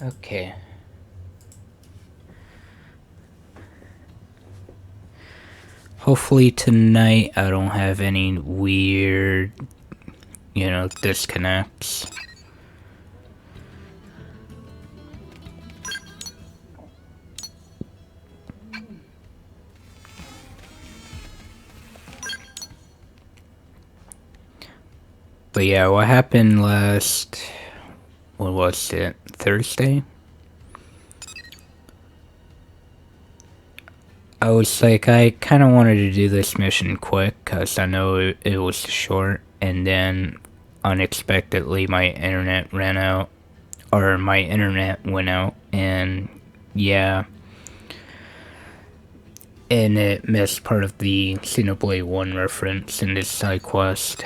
Okay. Hopefully tonight I don't have any weird, disconnects. But yeah, what happened what was it, Thursday? I was like, I kind of wanted to do this mission quick, because I know it was short, and then unexpectedly my internet ran out, or my internet went out, and yeah, and it missed part of the Xenoblade 1 reference in this side quest.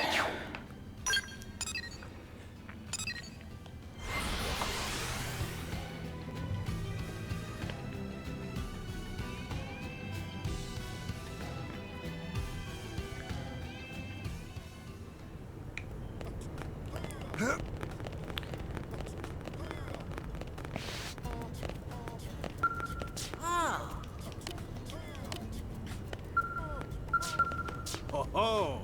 Oh!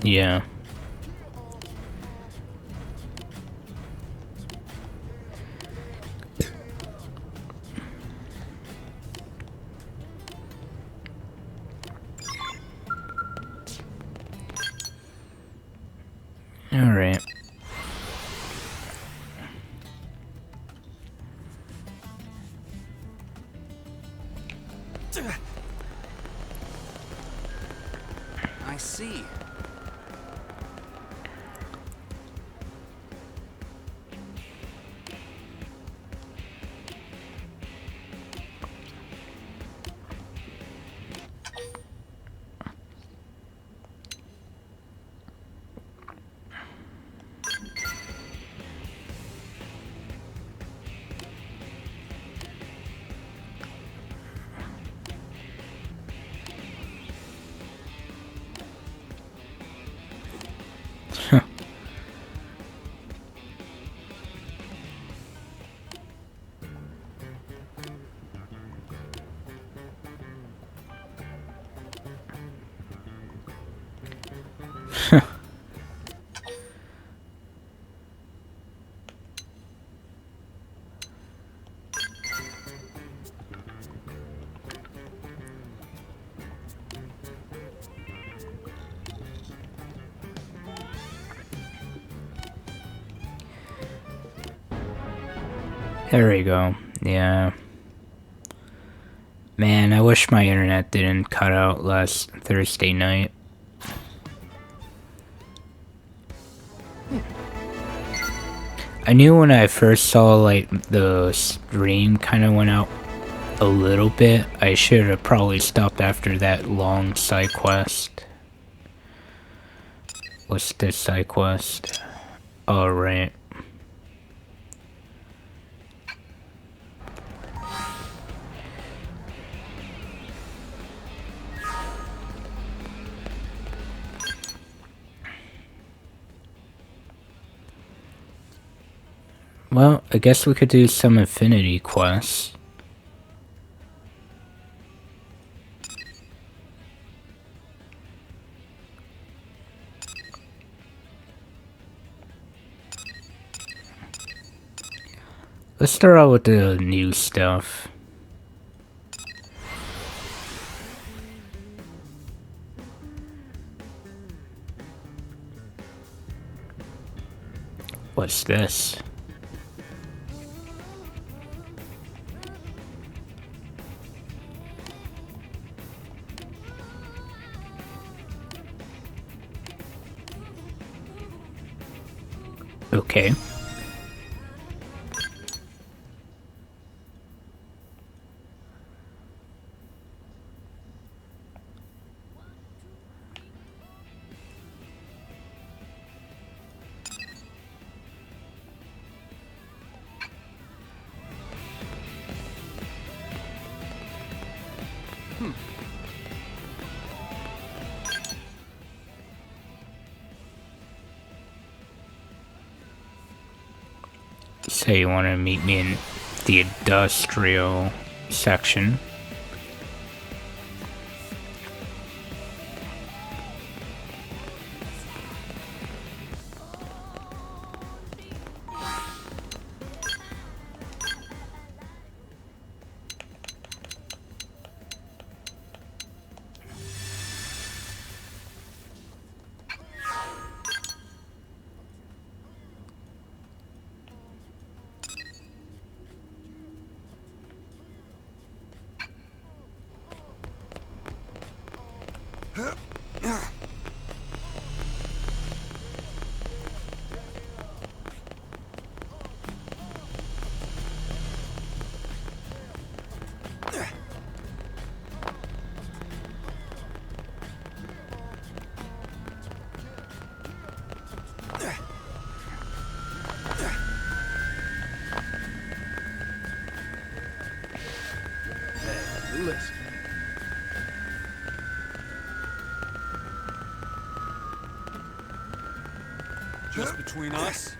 Yeah. Alright. I see. There we go. Yeah. Man, I wish my internet didn't cut out last Thursday night. I knew when I first saw, like, the stream kind of went out a little bit, I should have probably stopped after that long side quest. What's this side quest? Alright. Well, I guess we could do some Infinity quests. Let's start out with the new stuff. What's this? Okay. say you want to meet me in the industrial section. Listen. Just between us?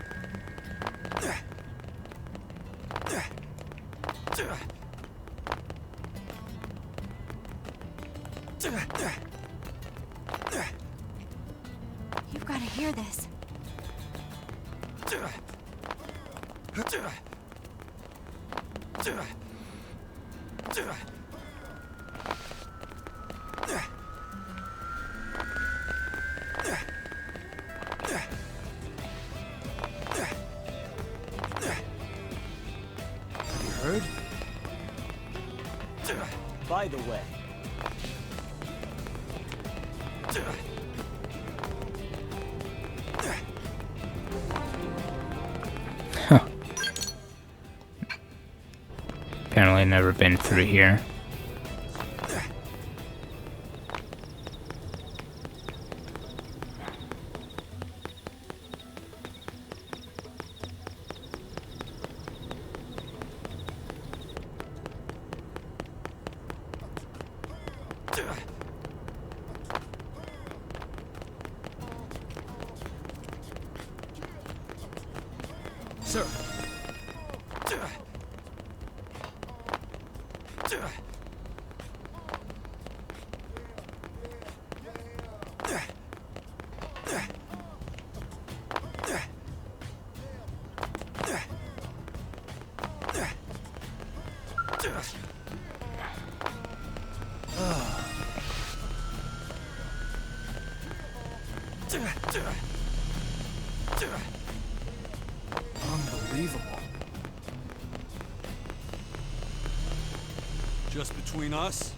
You've got to hear this. Heard? By the way. Apparently never been through here. Sir. Unbelievable. Just between us?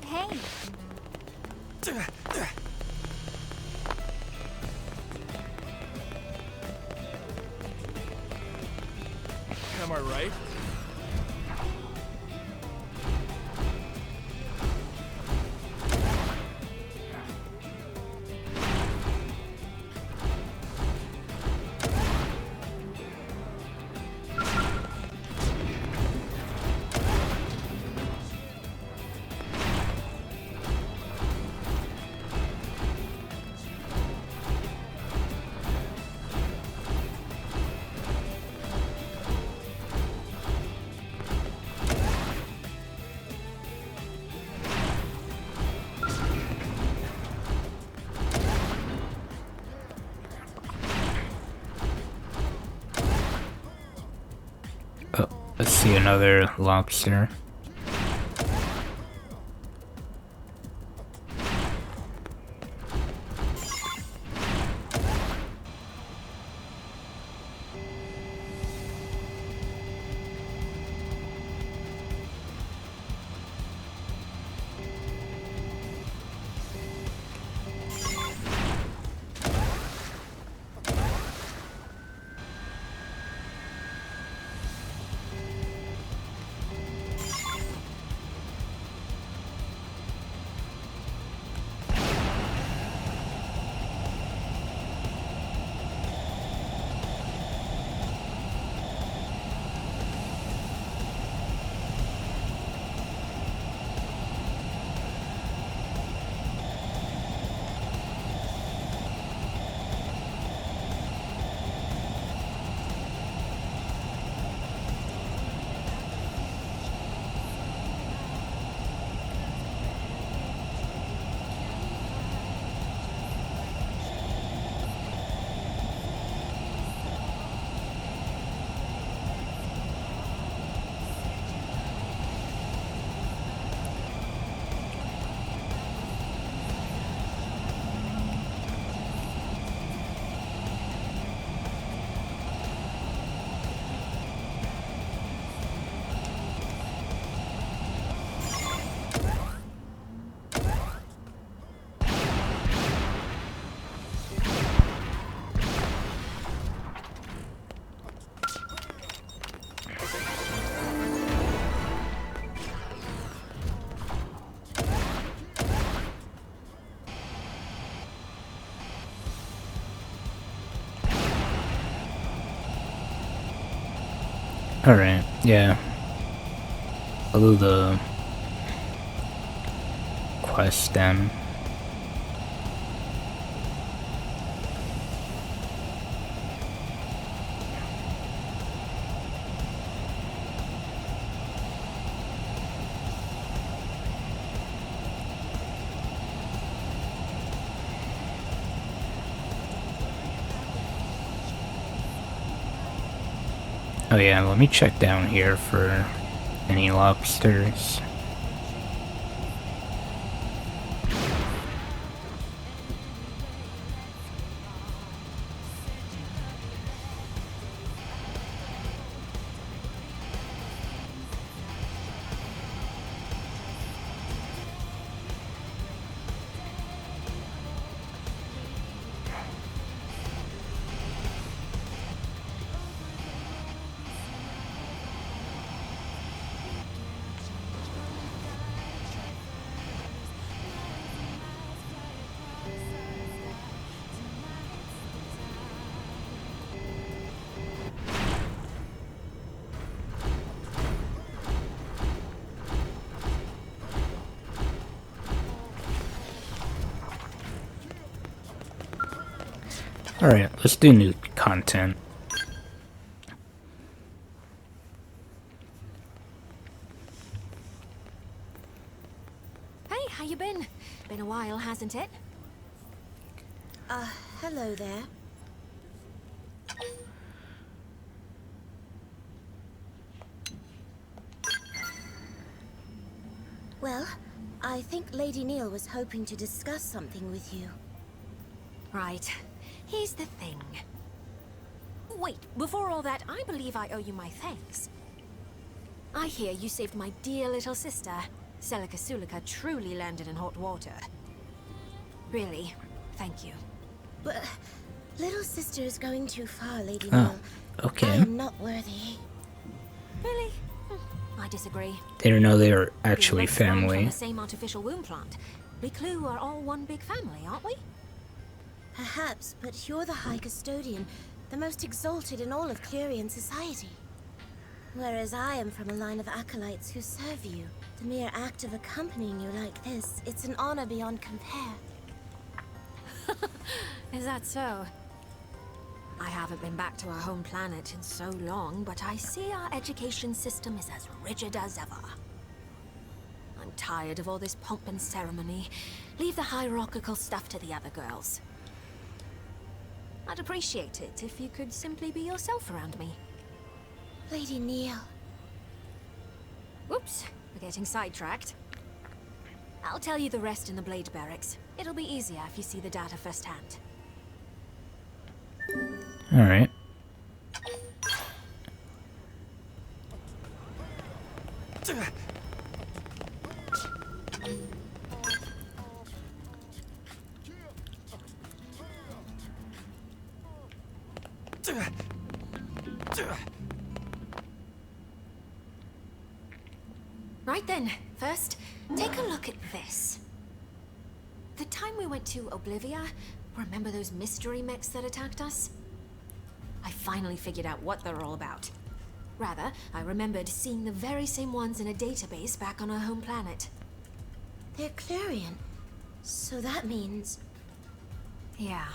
Hey, Am I right? Oh, let's see another lobster. Alright, yeah. Although the quest then. Oh yeah, let me check down here for any lobsters. Alright, let's do new content. Hey, how you been? Been a while, hasn't it? Hello there. Well, I think Lady Neil was hoping to discuss something with you. Right. Here's the thing. Wait, before all that, I believe I owe you my thanks. I hear you saved my dear little sister. Celica Sulica truly landed in hot water. Really, thank you. But little sister is going too far, Lady Oh, Neil. I okay. am not worthy. Really? I disagree. They don't know they were We actually both sprang From family. the same artificial womb plant. We Clue are all one big family, aren't we? Perhaps, but you're the High Custodian, the most exalted in all of Clurian society. Whereas I am from a line of acolytes who serve you. The mere act of accompanying you like this, it's an honor beyond compare. Is that so? I haven't been back to our home planet in so long, but I see our education system is as rigid as ever. I'm tired of all this pomp and ceremony. Leave the hierarchical stuff to the other girls. I'd appreciate it if you could simply be yourself around me. Lady Neil. Whoops, we're getting sidetracked. I'll tell you the rest in the Blade Barracks. It'll be easier if you see the data firsthand. Alright. Right then, first, take a look at this. The time we went to Oblivia, remember those mystery mechs that attacked us? I finally figured out what they're all about. Rather, I remembered seeing the very same ones in a database back on our home planet. They're Clurian. So that means... Yeah,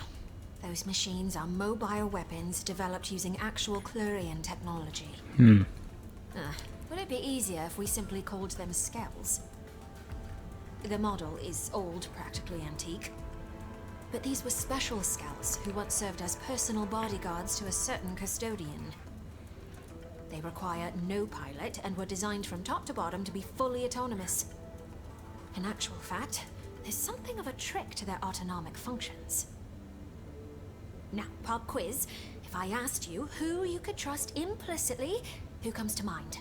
those machines are mobile weapons developed using actual Clurian technology. Would it be easier if we simply called them skells? The model is old, practically antique. But these were special skells who once served as personal bodyguards to a certain custodian. They require no pilot and were designed from top to bottom to be fully autonomous. In actual fact, there's something of a trick to their autonomic functions. Now, pop quiz. If I asked you who you could trust implicitly, who comes to mind?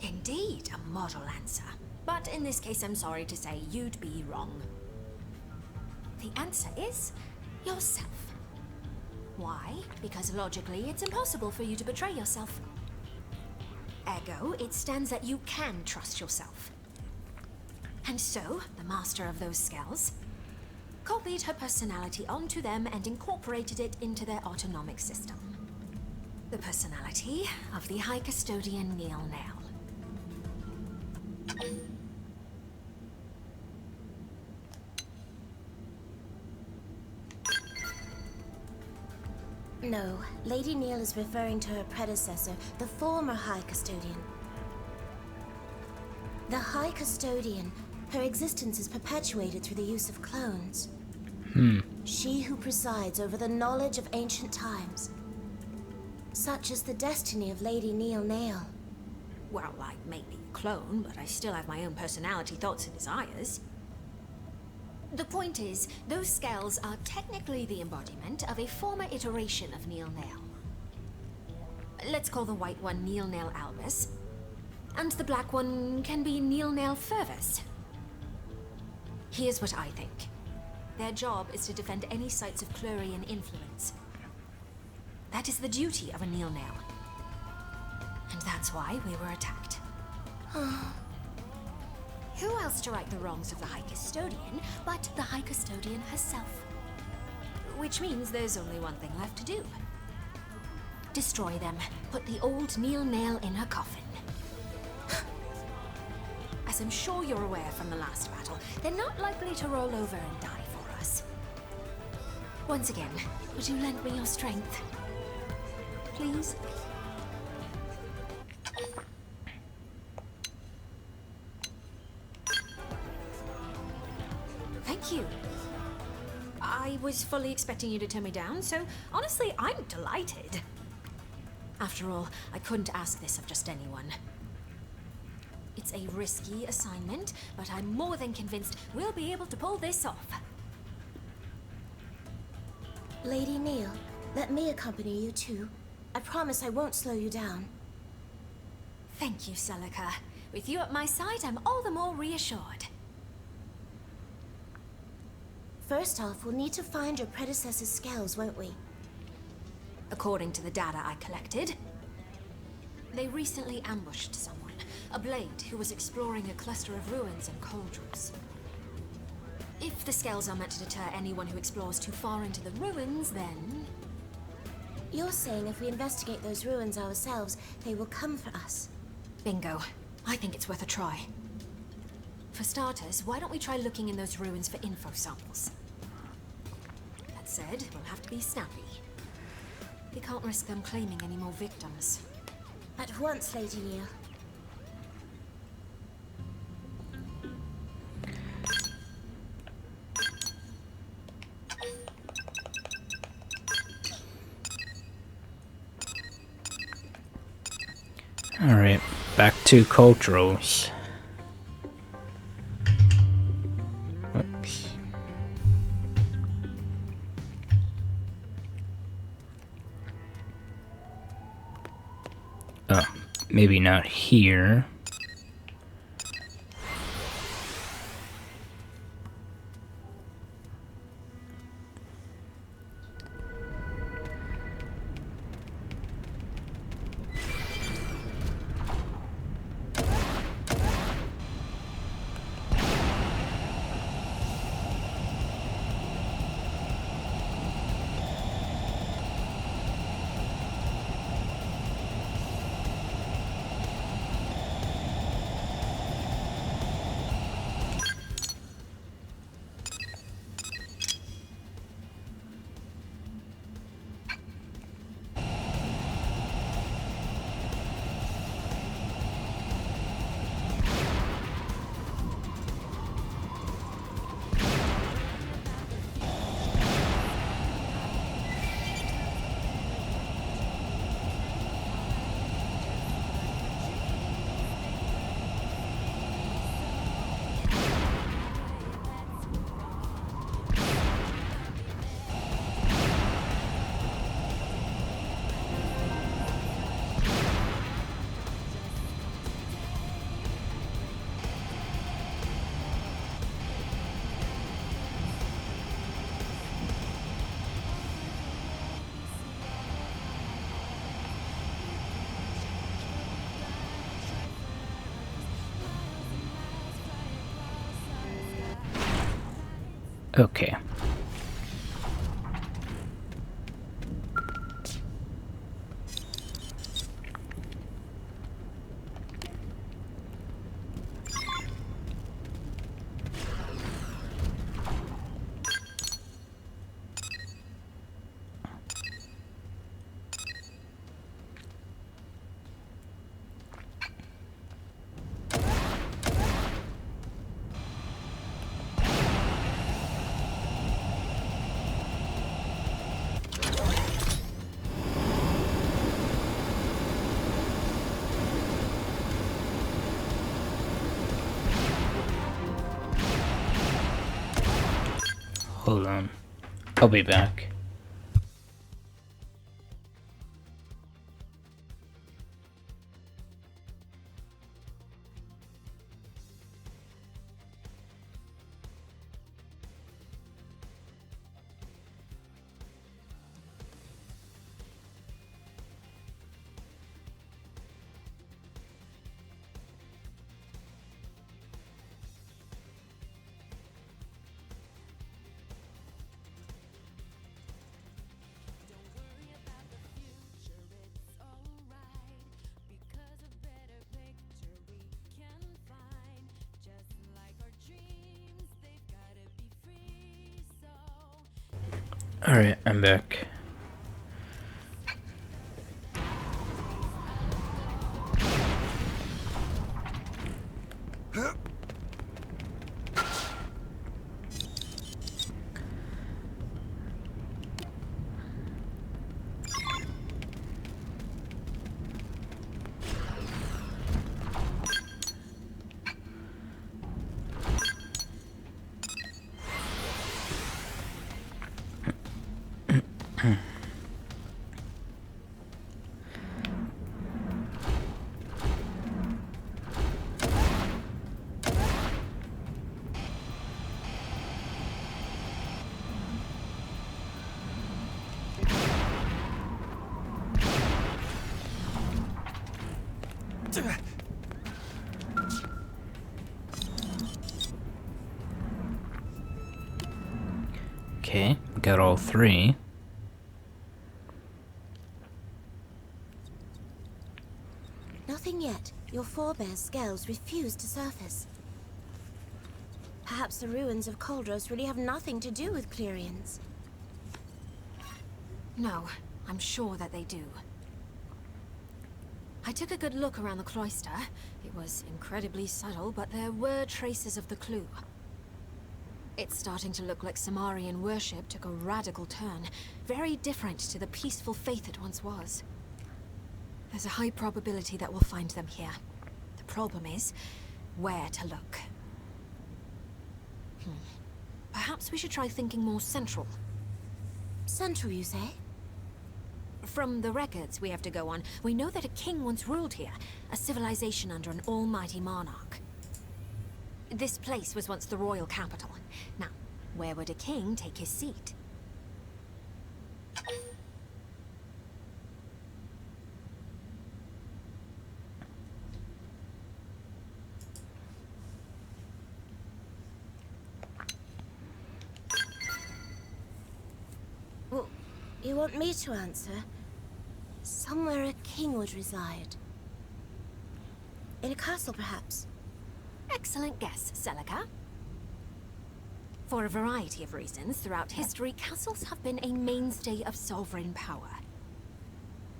Indeed, a model answer. But in this case, I'm sorry to say you'd be wrong. The answer is yourself. Why? Because logically, it's impossible for you to betray yourself. Ergo, it stands that you can trust yourself. And so, the master of those skells, copied her personality onto them and incorporated it into their autonomic system. The personality of the High Custodian Neil Nail. No, Lady Neil is referring to her predecessor, the former High Custodian. The High Custodian, her existence is perpetuated through the use of clones. She who presides over the knowledge of ancient times. Such is the destiny of Lady Neil Nail. Well, I may be a clone, but I still have my own personality, thoughts, and desires. The point is, those scales are technically the embodiment of a former iteration of Neil Nail. Let's call the white one Neil Nail Albus, and the black one can be Neil Nail Fervus. Here's what I think. Their job is to defend any sites of Clurian influence. That is the duty of a Neil Nail. And that's why we were attacked. Who else to right the wrongs of the High Custodian but the High Custodian herself? Which means there's only one thing left to do. Destroy them. Put the old Neil Nail in her coffin. As I'm sure you're aware from the last battle, they're not likely to roll over and die for us. Once again, would you lend me your strength? Please? Thank you. I was fully expecting you to turn me down, so honestly, I'm delighted. After all, I couldn't ask this of just anyone. It's a risky assignment, but I'm more than convinced we'll be able to pull this off. Lady Neil, let me accompany you too. I promise I won't slow you down. Thank you, Celica. With you at my side, I'm all the more reassured. First off, we'll need to find your predecessor's scales, won't we? According to the data I collected, they recently ambushed someone, a blade who was exploring a cluster of ruins and cauldrons. If the scales are meant to deter anyone who explores too far into the ruins, then... You're saying if we investigate those ruins ourselves, they will come for us. Bingo. I think it's worth a try. For starters, why don't we try looking in those ruins for info samples? That said, we'll have to be snappy. We can't risk them claiming any more victims. At once, Lady Neil. Alright, back to culturals. Oops. Oh, maybe not here. Okay, Hold on. I'll be back. Alright, I'm back. Okay, got all three. Nothing yet. Your forebears' scales refuse to surface. Perhaps the ruins of Koldros really have nothing to do with Clerians. No, I'm sure that they do. I took a good look around the cloister. It was incredibly subtle, but there were traces of the clue. It's starting to look like Samarian worship took a radical turn, very different to the peaceful faith it once was. There's a high probability that we'll find them here. The problem is, where to look. Perhaps we should try thinking more central. Central, you say? From the records we have to go on, we know that a king once ruled here, a civilization under an almighty monarch. This place was once the royal capital. Now, where would a king take his seat? Well, you want me to answer? Somewhere a king would reside. In a castle, perhaps. Excellent guess, Celica. For a variety of reasons, throughout history, castles have been a mainstay of sovereign power.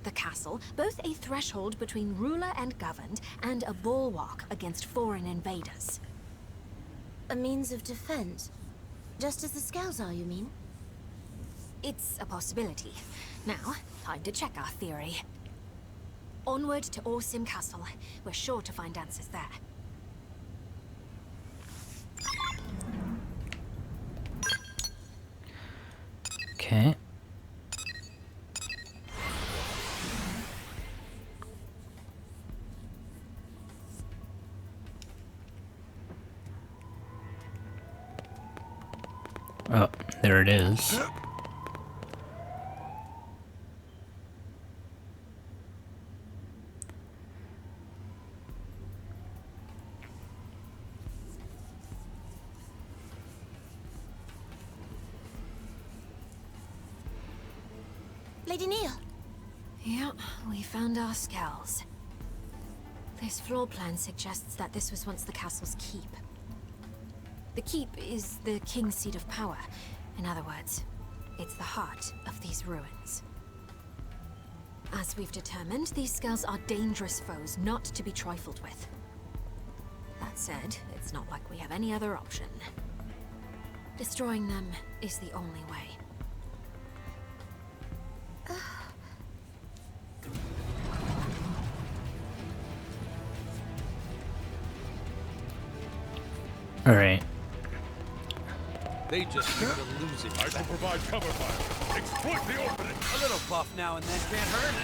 The castle, both a threshold between ruler and governed, and a bulwark against foreign invaders. A means of defense. Just as the scales are, you mean? It's a possibility. Now, time to check our theory. Onward to Orsim Castle. We're sure to find answers there. Okay. Oh, there it is. Lady Neil! Yeah, we found our skulls. This floor plan suggests that this was once the castle's keep. The keep is the king's seat of power. In other words, it's the heart of these ruins. As we've determined, these skulls are dangerous foes not to be trifled with. That said, it's not like we have any other option. Destroying them is the only way. Alright. They just seem to lose it. I shall provide cover fire. Exploit the opening. A little buff now and then can't hurt.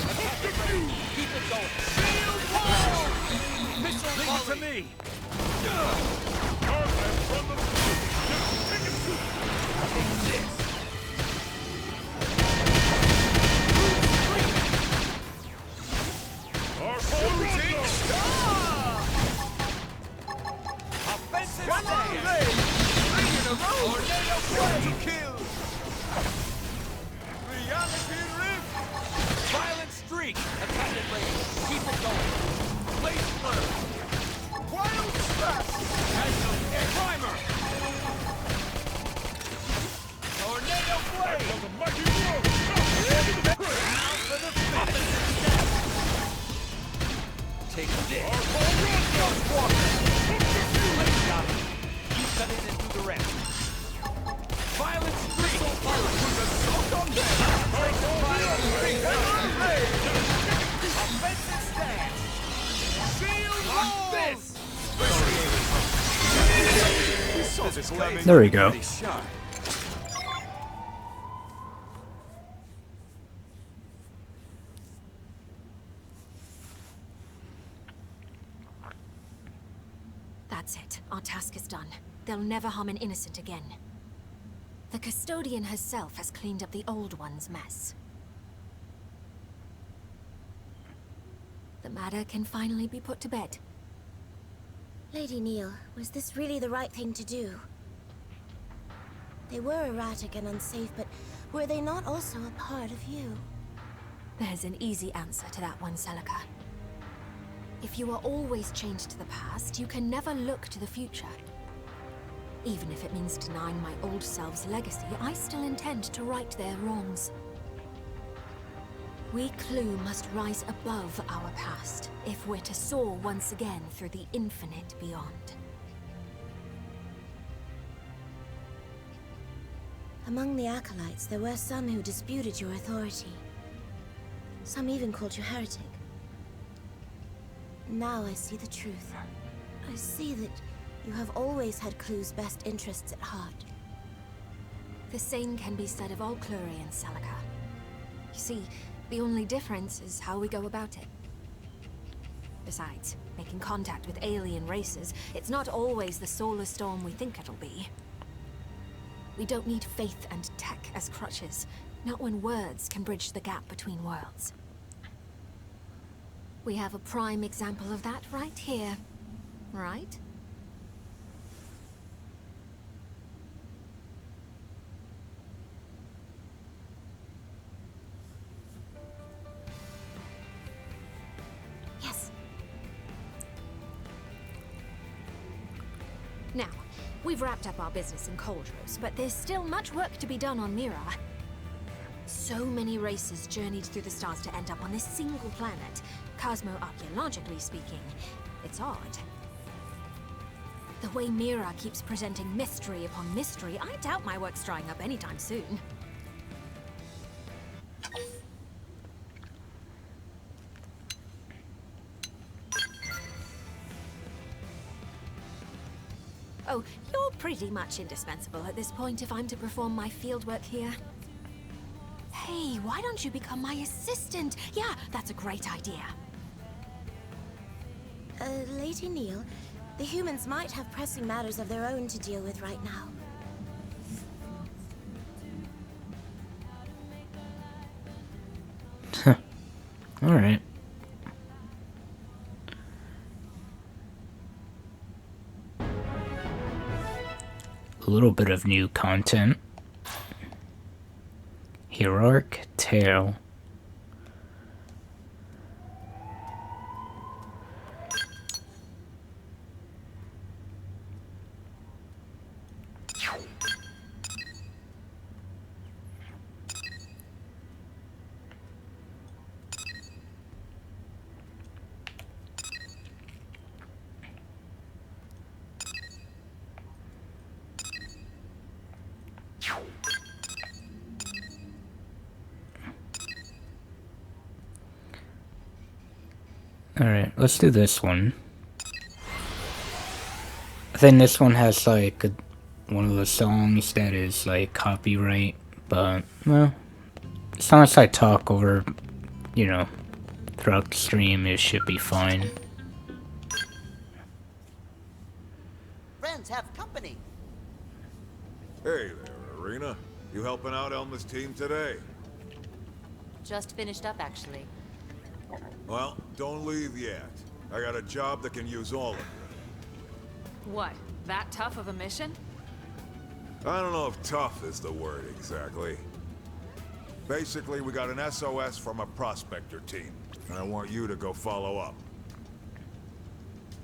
Attack it ready. Keep it going. Missile volley. To me. Guard them from the field. Take it to Take this. our forward. Offensive stand. Three in a row. Tornado play. To kill. Reality rift. Violent streak. Attack it ready. Keep it going. Blaze blur. Wild slash. Magnum primer. Tornado blade. That was a mighty blow. Now for the finish. Take this. Our forward. Walker. Blaze got it. You cut in and do the rest. Violent streak. With a soak on them. Offensive stance. Shield rolls. We saw this coming. There we go. Nice shot. That's it. Our task is done. They'll never harm an innocent again. The custodian herself has cleaned up the old one's mess. The matter can finally be put to bed. Lady Neil, was this really the right thing to do? They were erratic and unsafe, but were they not also a part of you? There's an easy answer to that one, Celica. If you are always chained to the past, you can never look to the future. Even if it means denying my old self's legacy, I still intend to right their wrongs. We Clue must rise above our past, if we're to soar once again through the infinite beyond. Among the Acolytes, there were some who disputed your authority. Some even called you heretic. Now I see the truth. I see that you have always had Clue's best interests at heart. The same can be said of all Clurians, Celica. You see, the only difference is how we go about it. Besides, making contact with alien races, it's not always the solar storm we think it'll be. We don't need faith and tech as crutches, not when words can bridge the gap between worlds. We have a prime example of that right here, right? Yes. Now, we've wrapped up our business in Coldrose, but there's still much work to be done on Mira. So many races journeyed through the stars to end up on this single planet. Cosmo-archaeologically speaking, it's odd. The way Mira keeps presenting mystery upon mystery, I doubt my work's drying up anytime soon. Oh, you're pretty much indispensable at this point if I'm to perform my fieldwork here. Hey, why don't you become my assistant? Yeah, that's a great idea. Lady Neil, the humans might have pressing matters of their own to deal with right now. Alright. A little bit of new content. Hierarch Tale. Alright, let's do this one. I think this one has like one of the songs that is like copyright, but well, as long as I talk over, you know, throughout the stream, it should be fine. Friends have company. Hey there, Arena. You helping out Elma's team today? Just finished up, actually. Well, don't leave yet. I got a job that can use all of you. What? That tough of a mission? I don't know if tough is the word exactly. Basically, we got an SOS from a prospector team, and I want you to go follow up.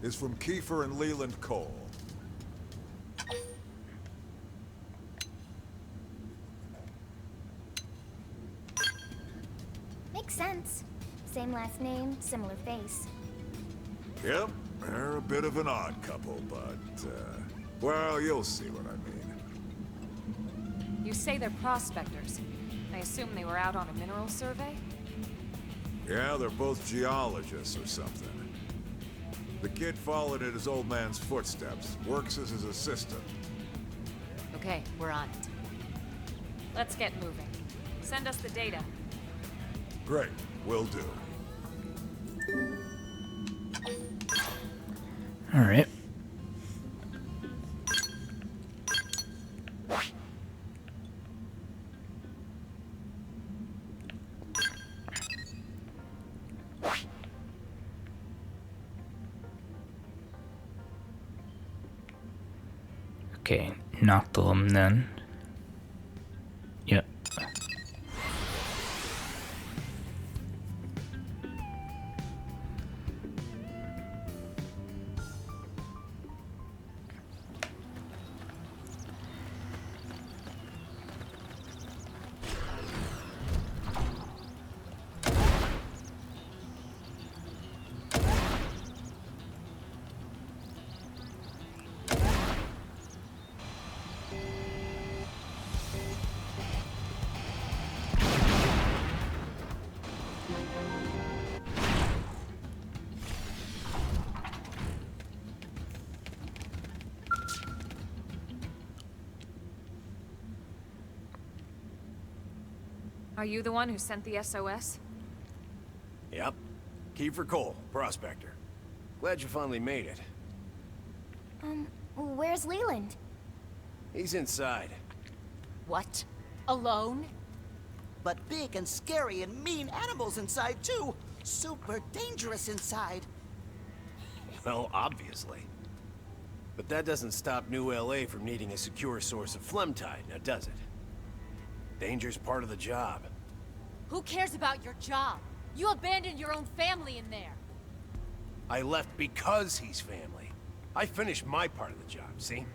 It's from Kiefer and Leland Cole. Makes sense. Same last name, similar face. Yep, they're a bit of an odd couple, but, well, you'll see what I mean. You say they're prospectors. I assume they were out on a mineral survey? Yeah, they're both geologists or something. The kid followed in his old man's footsteps, works as his assistant. Okay, we're on it. Let's get moving. Send us the data. Great, will do. Alright. Okay, knock them then. Yep. Are you the one who sent the SOS? Yep. Kiefer Cole, prospector. Glad you finally made it. Where's Leland? He's inside. What? Alone? But big and scary and mean animals inside, too. Super dangerous inside. Well, obviously. But that doesn't stop New LA from needing a secure source of phlegmtide, now does it? Danger's part of the job. Who cares about your job? You abandoned your own family in there. I left because he's family. I finished my part of the job, see?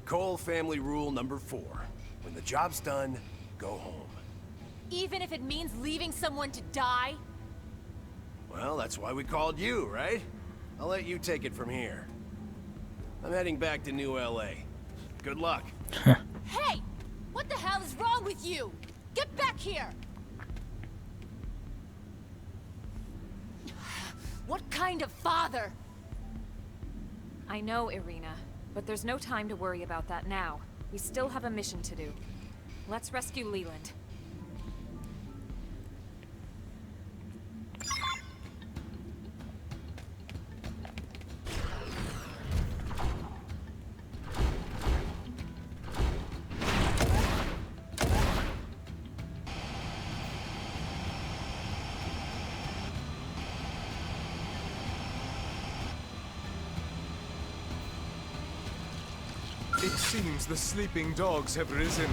Cole family rule number 4. When the job's done, go home. Even if it means leaving someone to die? Well, that's why we called you, right? I'll let you take it from here. I'm heading back to New LA. Good luck. Hey! What the hell is wrong with you? Get back here! What kind of father? I know, Irina, but there's no time to worry about that now. We still have a mission to do. Let's rescue Leland. It seems the sleeping dogs have risen.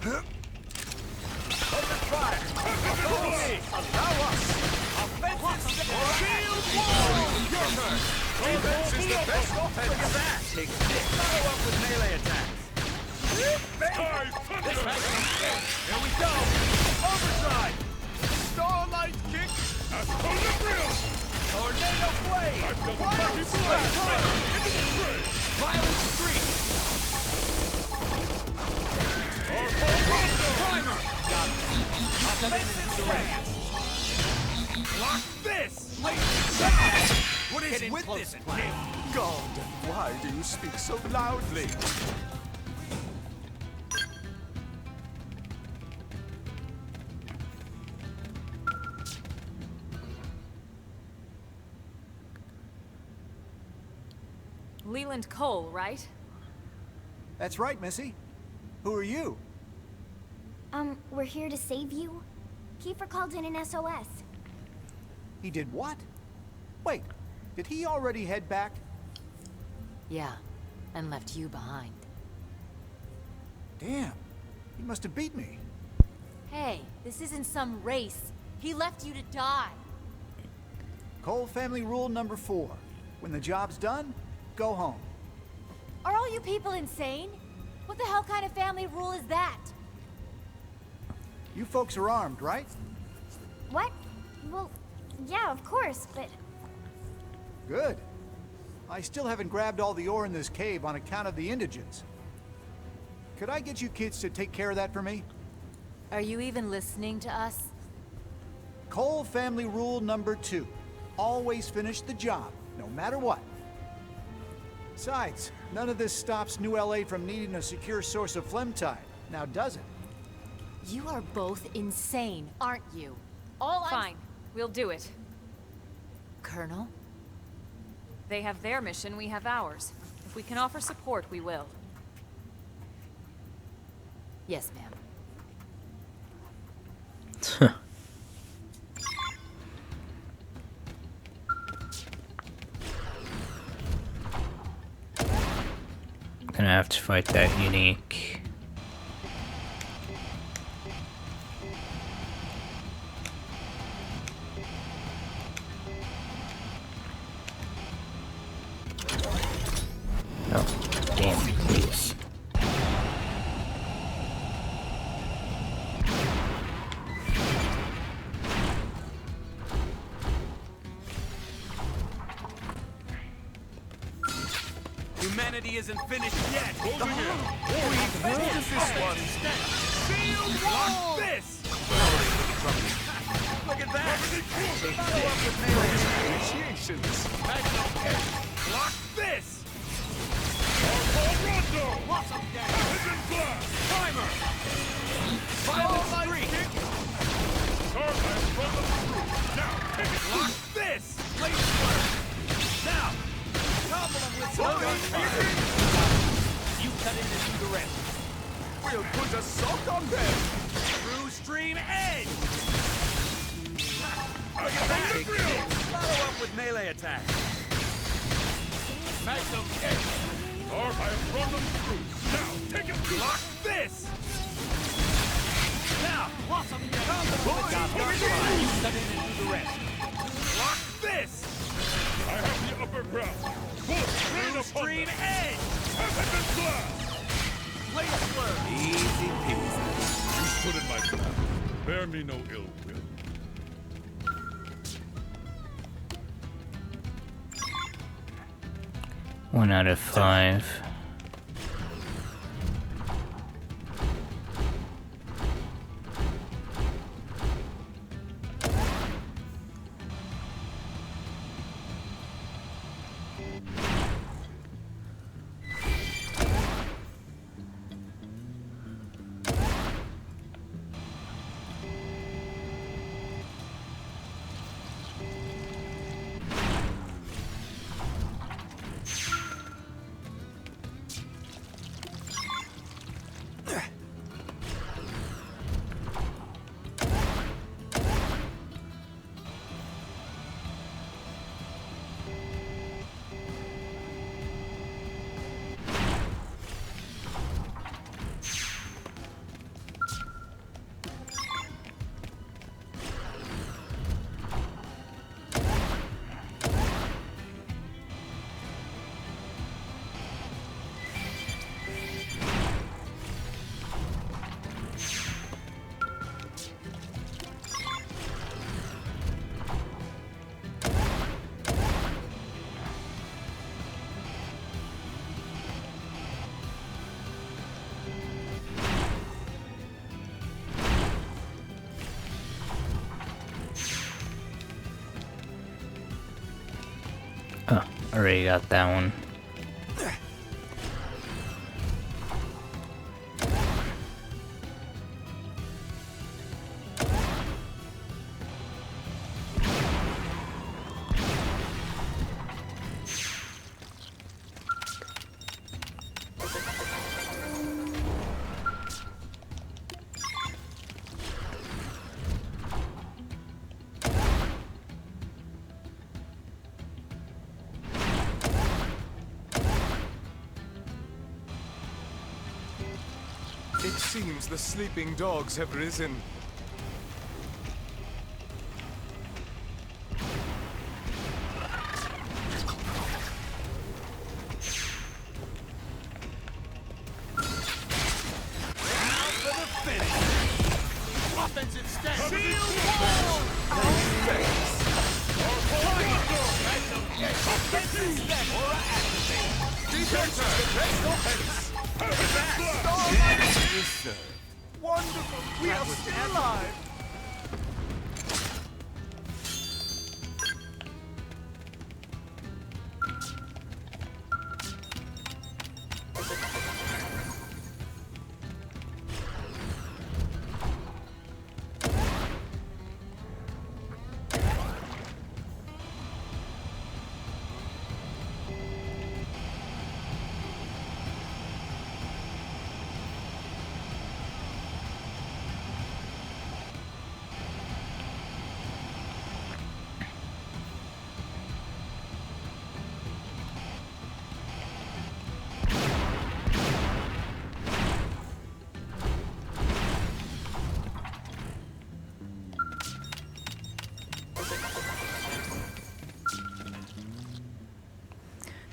Huh? Open fire! Follow me! Allow us! Offensive shield wall! Your turn! Defense is the best offense! Take this! Follow up with melee attacks! Here we go! Overdrive! Starlight kick! Tornado blade! Wild strike! Violent streak! Primer! Offensive strike! Block this! Late shot! What is with this plan? God, why do you speak so loudly? Leland Cole, right? That's right, Missy. Who are you? We're here to save you. Kiefer called in an SOS. He did what? Wait, did he already head back? Yeah, and left you behind. Damn, he must have beat me. Hey, this isn't some race. He left you to die. Cole family rule number 4. When the job's done, go home. Are all you people insane? What the hell kind of family rule is that? You folks are armed, right? What? Well, yeah, of course, but... Good. I still haven't grabbed all the ore in this cave on account of the indigents. Could I get you kids to take care of that for me? Are you even listening to us? Cole family rule number 2. Always finish the job, no matter what. Besides, none of this stops New LA from needing a secure source of phlegm tide, now does it? You are both insane, aren't you? Fine, we'll do it. Colonel? They have their mission, we have ours. If we can offer support, we will. Yes, ma'am. Gonna have to fight that unique. Oh, damn, please. Humanity isn't finished yet. Over here. We've moved this one. Shield wall. This. Look at that. Follow up with melee initiations. Block this. Lots of damage. Timer. Violent streak. Now, block this. Blade splash. Now. You cut in and do the rest. We'll put a soak on them. True stream edge. Follow up with melee attack. Magnum edge. Or I have run them through. Now take it. Block this. Now, blossom down. You cut in and do the rest. Block this. I have the upper ground. Blue stream edge! Blade slur! Easy peasy. You stood in my path. Bear me no ill will. 1 out of 5. Oh, already got that one. It seems the sleeping dogs have risen. Offensive stance. Shield wall! Offensive step. Aura activate. Defense. Wonderful! We are still alive!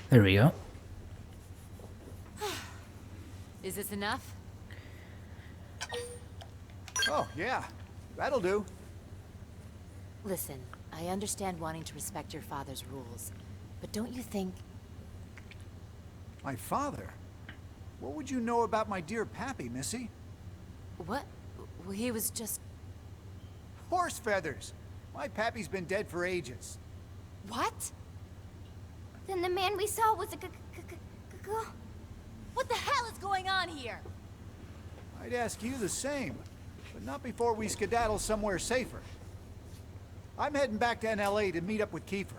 There we go. Is this enough? Oh, yeah. That'll do. Listen, I understand wanting to respect your father's rules, but don't you think... My father? What would you know about my dear Pappy, Missy? What? Well, he was just... Horse feathers! My Pappy's been dead for ages. What? Then the man we saw was a What the hell is going on here? I'd ask you the same, but not before we skedaddle somewhere safer. I'm heading back to NLA to meet up with Kiefer.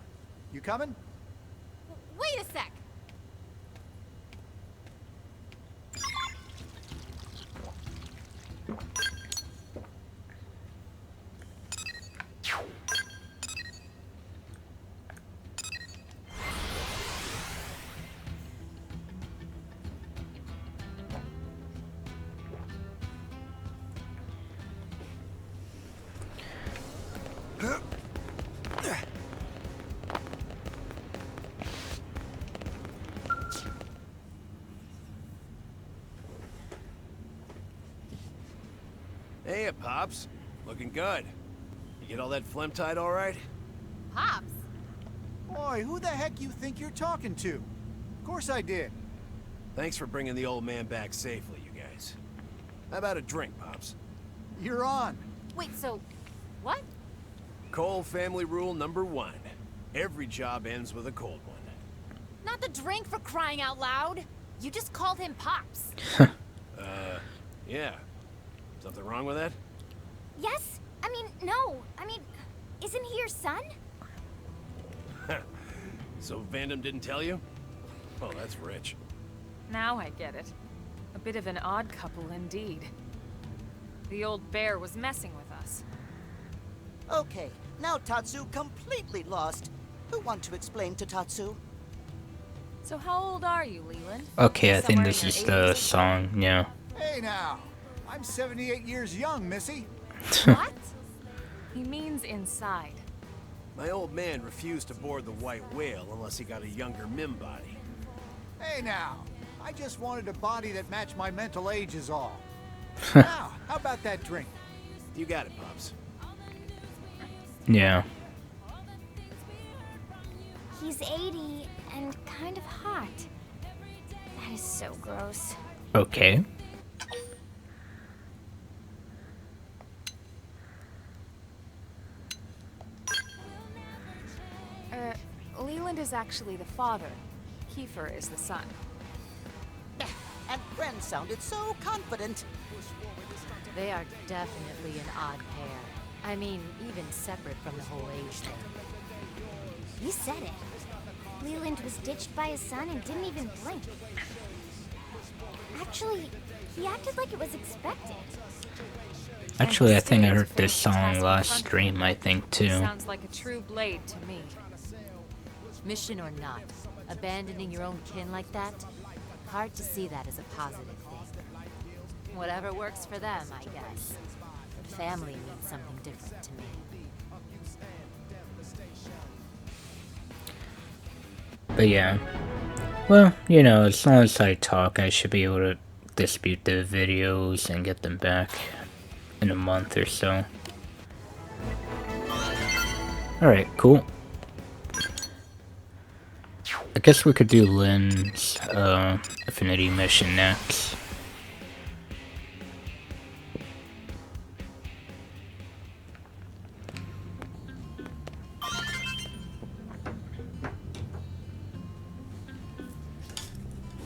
You coming? Wait a sec! Hey, Pops. Looking good. You get all that phlegm tied all right? Pops? Boy, who the heck you think you're talking to? Of course I did. Thanks for bringing the old man back safely, you guys. How about a drink, Pops? You're on. Wait, so... what? Cole family rule number 1. Every job ends with a cold one. Not the drink, for crying out loud! You just called him Pops. Yeah. Something wrong with that? Yes? I mean, no. I mean, isn't he your son? So Vandam didn't tell you? Well, that's rich. Now I get it. A bit of an odd couple indeed. The old bear was messing with us. Okay, now Tatsu completely lost. Who want to explain to Tatsu? So how old are you, Leland? Okay, I think Somewhere this in is your the 80s or song, yeah. Hey now. I'm 78 years young, Missy. What? He means inside. My old man refused to board the White Whale unless he got a younger Mim body. Hey now. I just wanted a body that matched my mental age is all. Now, how about that drink? You got it, Pops. Yeah. He's 80 and kind of hot. That is so gross. Okay. Leland? Leland is actually the father. Kiefer is the son. And Bren sounded so confident. They are definitely an odd pair. I mean, even separate from the whole age thing. You said it. Leland was ditched by his son and didn't even blink. Actually, he acted like it was expected. Actually, I think I heard this song last stream, I think, too. Sounds like a true Blade to me. Mission or not, abandoning your own kin like that? Hard to see that as a positive thing. Whatever works for them, I guess. But family means something different to me. But yeah. Well, you know, as long as I talk, I should be able to dispute the videos and get them back in a month or so. Alright, cool. I guess we could do Lynn's Affinity mission next.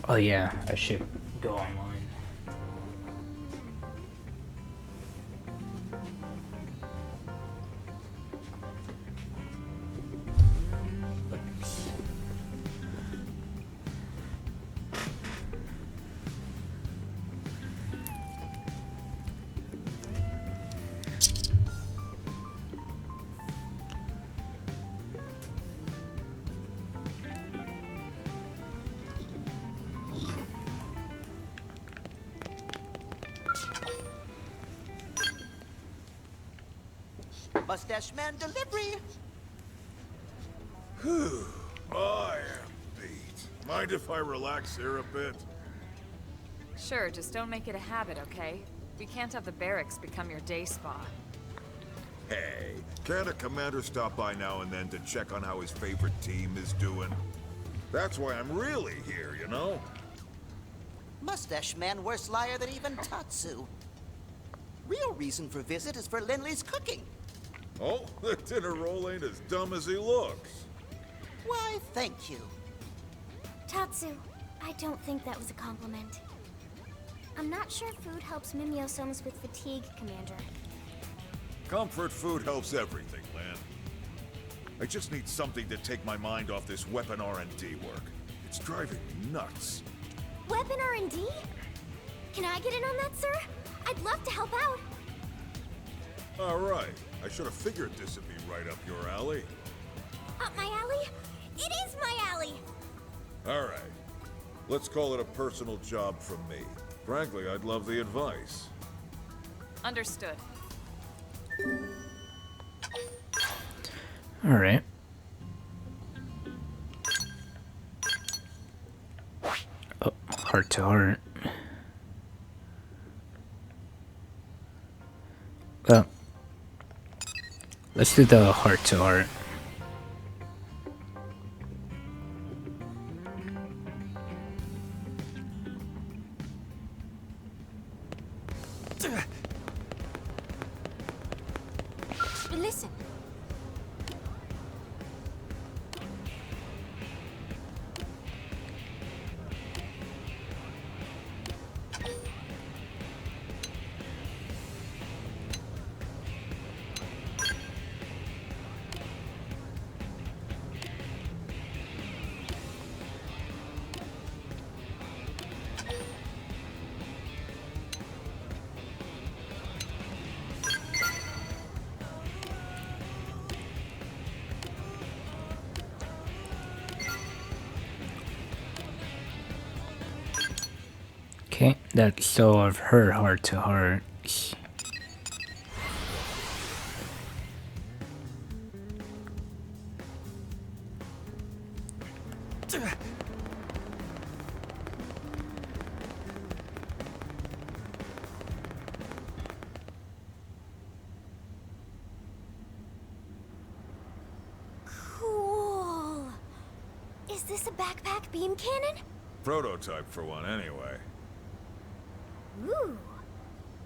Oh yeah, I should go online. Mustache Man delivery. I am beat. Mind if I relax here a bit? Sure, just don't make it a habit, okay? We can't have the barracks become your day spa. Hey, can't a commander stop by now and then to check on how his favorite team is doing? That's why I'm really here, you know? Mustache Man worse liar than even Tatsu. Real reason for visit is for Lindley's cooking. Oh, the dinner roll ain't as dumb as he looks. Why, thank you. Tatsu, I don't think that was a compliment. I'm not sure food helps Mimio-sums with fatigue, Commander. Comfort food helps everything, Lan. I just need something to take my mind off this weapon R&D work. It's driving me nuts. Weapon R&D? Can I get in on that, sir? I'd love to help out. All right. I should have figured this would be right up your alley. Up my alley? It is my alley! All right. Let's call it a personal job from me. Frankly, I'd love the advice. Understood. Alright. Oh, heart to heart. Well, let's do the heart to heart. Listen. Okay, that's so of her heart to heart. Cool. Is this a backpack beam cannon? Prototype for one, anyway. Ooh.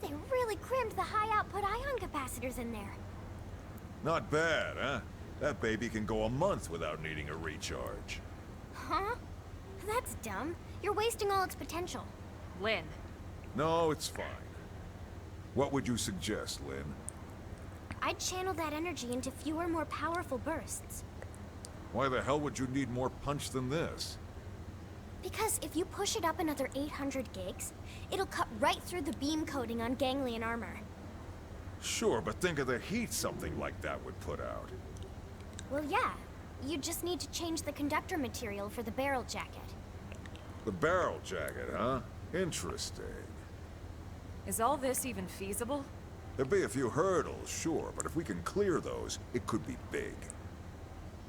They really crammed the high output ion capacitors in there. Not bad, huh? That baby can go a month without needing a recharge. Huh? That's dumb. You're wasting all its potential. Lynn. No, it's fine. What would you suggest, Lynn? I'd channel that energy into fewer, more powerful bursts. Why the hell would you need more punch than this? Because if you push it up another 800 gigs, it'll cut right through the beam coating on ganglion armor. Sure, but think of the heat something like that would put out. Well, yeah. You just need to change the conductor material for the barrel jacket. The barrel jacket, huh? Interesting. Is all this even feasible? There'll be a few hurdles, sure, but if we can clear those, it could be big.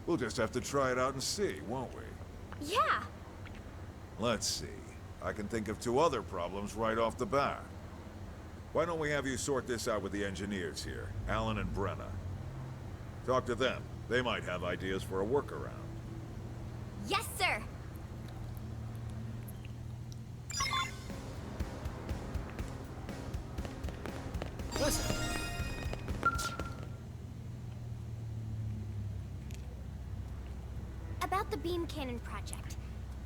We'll just have to try it out and see, won't we? Yeah! Let's see. I can think of 2 other problems right off the bat. Why don't we have you sort this out with the engineers here, Alan and Brenna? Talk to them. They might have ideas for a workaround. Yes, sir! Listen. About the beam cannon project.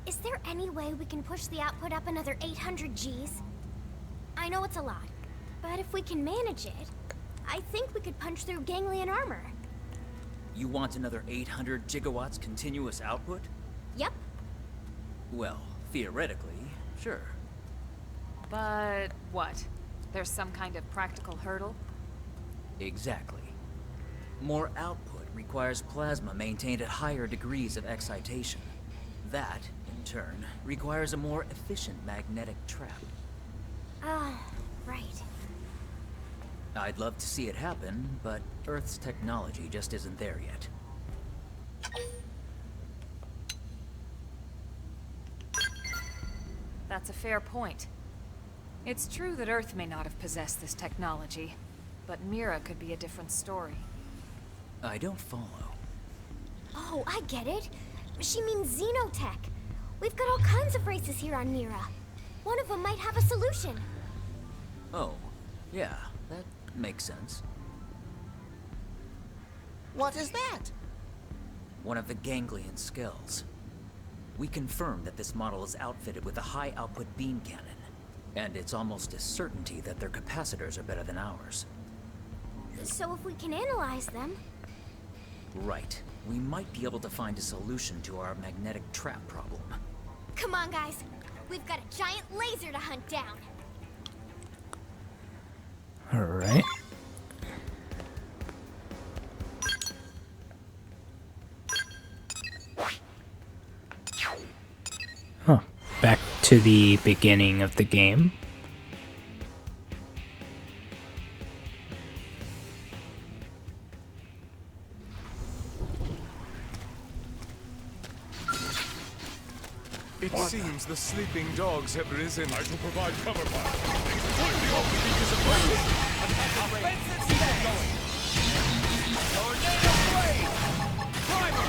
Is there any way we can push the output up another 800 Gs? I know it's a lot, but if we can manage it, I think we could punch through ganglion armor. You want another 800 gigawatts continuous output? Yep. Well, theoretically, sure. But what? There's some kind of practical hurdle? Exactly. More output requires plasma maintained at higher degrees of excitation. That, in turn, requires a more efficient magnetic trap. Ah, right. I'd love to see it happen, but Earth's technology just isn't there yet. That's a fair point. It's true that Earth may not have possessed this technology, but Mira could be a different story. I don't follow. Oh, I get it. She means xenotech. We've got all kinds of races here on Mira. One of them might have a solution. Oh, yeah, that makes sense. What is that? One of the ganglion skulls. We confirmed that this model is outfitted with a high-output beam cannon, and it's almost a certainty that their capacitors are better than ours. So if we can analyze them... Right. We might be able to find a solution to our magnetic trap problem. Come on, guys. We've got a giant laser to hunt down. Alright. Huh. Back to the beginning of the game. It seems the sleeping dogs have risen. I shall provide cover fire. Offensive stance! Tornado blade! Primer!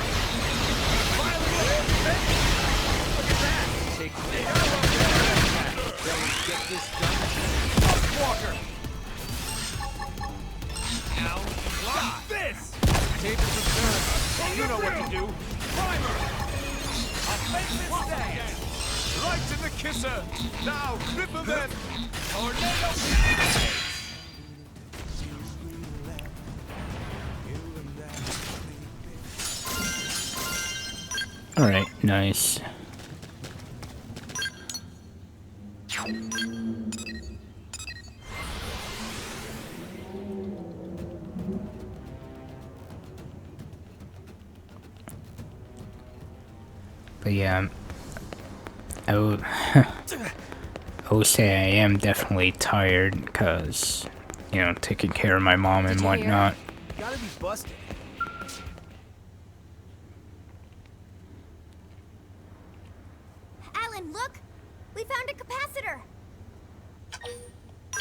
Look at that! Take get this done. Walker! Now, like this! Tables of turn. You know what to do. Primer! Offensive stance! Right in the kisser! Now, cripple them! Tornado blade! Alright, nice. But yeah, I will say I am definitely tired because, you know, taking care of my mom and whatnot. Gotta be busted. Alan, look! We found a capacitor!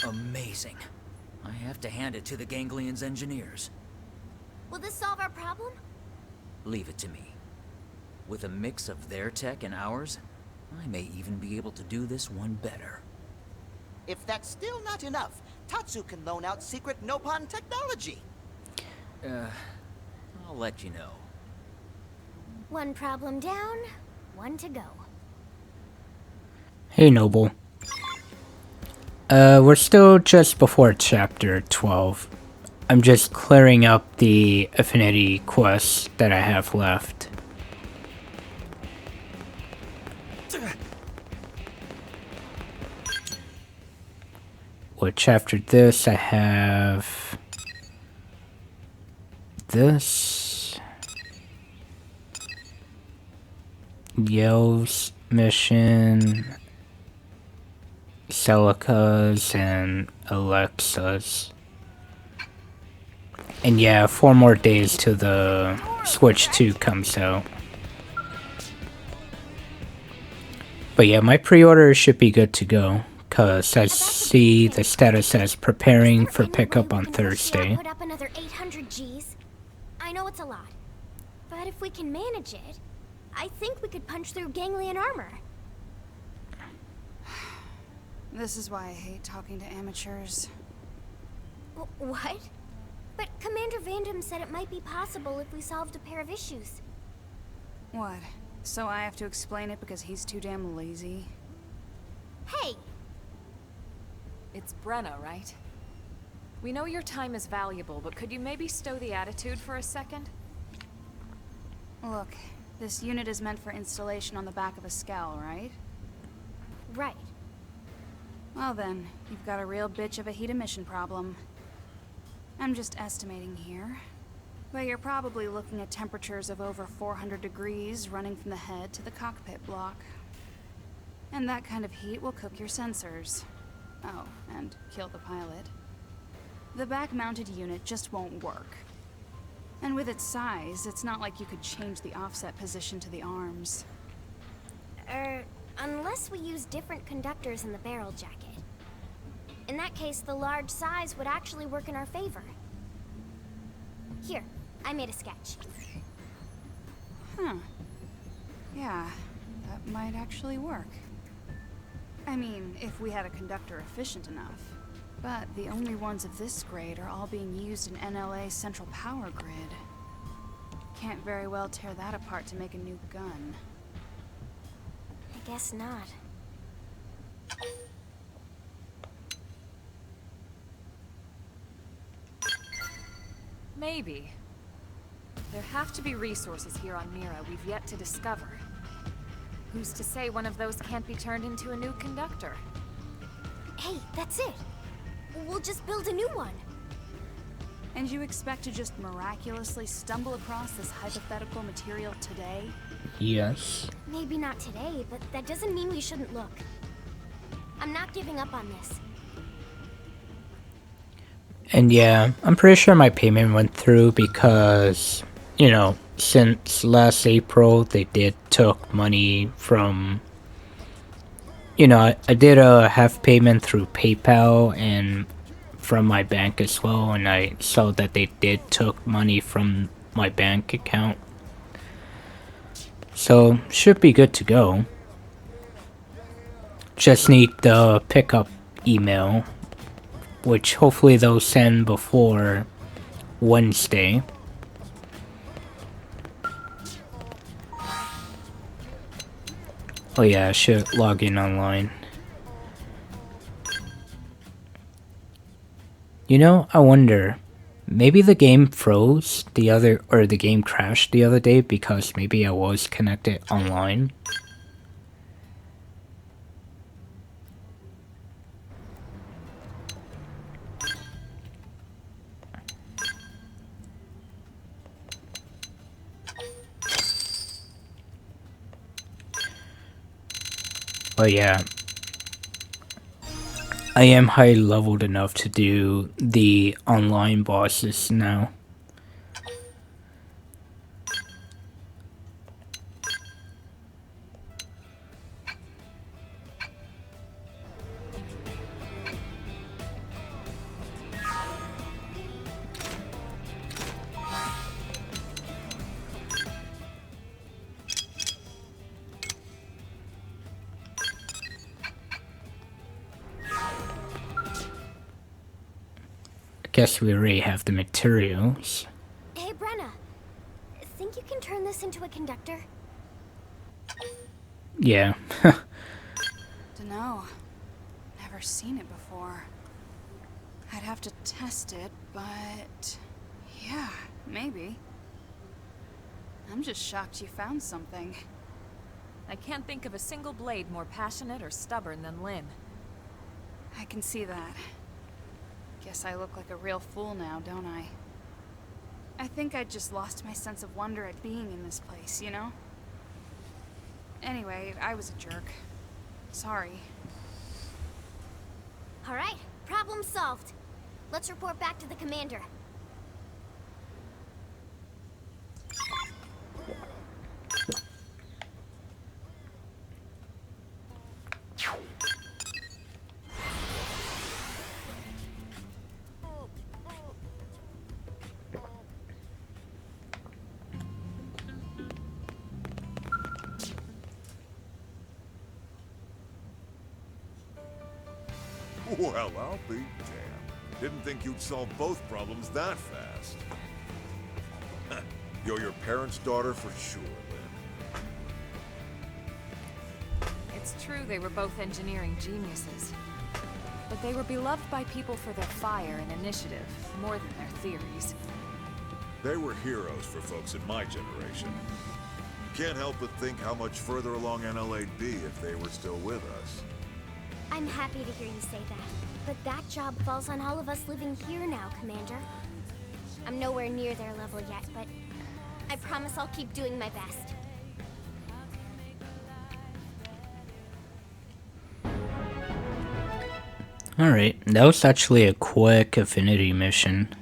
Amazing. I have to hand it to the Ganglion's engineers. Will this solve our problem? Leave it to me. With a mix of their tech and ours, I may even be able to do this one better. If that's still not enough, Tatsu can loan out secret Nopon technology. I'll let you know. One problem down, one to go. Hey, Noble. We're still just before chapter 12. I'm just clearing up the affinity quests that I have left. Which after this I have this Yell's mission, Celica's, and Alexa's. And yeah, 4 more days till the Switch 2 comes out. But yeah, my pre-order should be good to go, cause I see the status as preparing for pickup on Thursday. Put up another 800 Gs. I know it's a lot, but if we can manage it, I think we could punch through ganglion armor. This is why I hate talking to amateurs. What? But Commander Vandam said it might be possible if we solved a pair of issues. What? So I have to explain it because he's too damn lazy? Hey! It's Brenna, right? We know your time is valuable, but could you maybe stow the attitude for a second? Look, this unit is meant for installation on the back of a scow, right? Right. Well then, you've got a real bitch of a heat emission problem. I'm just estimating here. But you're probably looking at temperatures of over 400 degrees running from the head to the cockpit block. And that kind of heat will cook your sensors. Oh, and kill the pilot. The back-mounted unit just won't work. And with its size, it's not like you could change the offset position to the arms. Unless we use different conductors in the barrel jacket. In that case, the large size would actually work in our favor. Here, I made a sketch. Huh. Yeah, that might actually work. I mean, if we had a conductor efficient enough. But the only ones of this grade are all being used in NLA's central power grid. Can't very well tear that apart to make a new gun. I guess not. Maybe. There have to be resources here on Mira we've yet to discover. Who's to say one of those can't be turned into a new conductor? Hey, that's it! We'll just build a new one. And you expect to just miraculously stumble across this hypothetical material today? Yes. Maybe not today, but that doesn't mean we shouldn't look. I'm not giving up on this. And yeah, I'm pretty sure my payment went through because, you know, since last April, they took money from, you know, I did a half payment through PayPal and from my bank as well, and I saw that they took money from my bank account. So, should be good to go. Just need the pickup email, which hopefully they'll send before Wednesday. Oh yeah, I should log in online. You know, I wonder, maybe the game froze the game crashed the other day because maybe I was connected online. But yeah, I am high leveled enough to do the online bosses now. Guess we already have the materials. Hey, Brenna. conductor? Yeah. Dunno. Never seen it before. I'd have to test it, but... yeah, maybe. I'm just shocked you found something. I can't think of a single blade more passionate or stubborn than Lynn. I can see that. Guess I look like a real fool now, don't I? I think I just lost my sense of wonder at being in this place, you know? Anyway, I was a jerk. Sorry. Alright, problem solved. Let's report back to the commander. Well, I'll be damned. Didn't think you'd solve both problems that fast. You're your parents' daughter for sure, Lynn. It's true they were both engineering geniuses. But they were beloved by people for their fire and initiative, more than their theories. They were heroes for folks in my generation. Can't help but think how much further along NLA'd be if they were still with us. I'm happy to hear you say that. But that job falls on all of us living here now, Commander. I'm nowhere near their level yet, but I promise I'll keep doing my best. Alright, that was actually a quick affinity mission.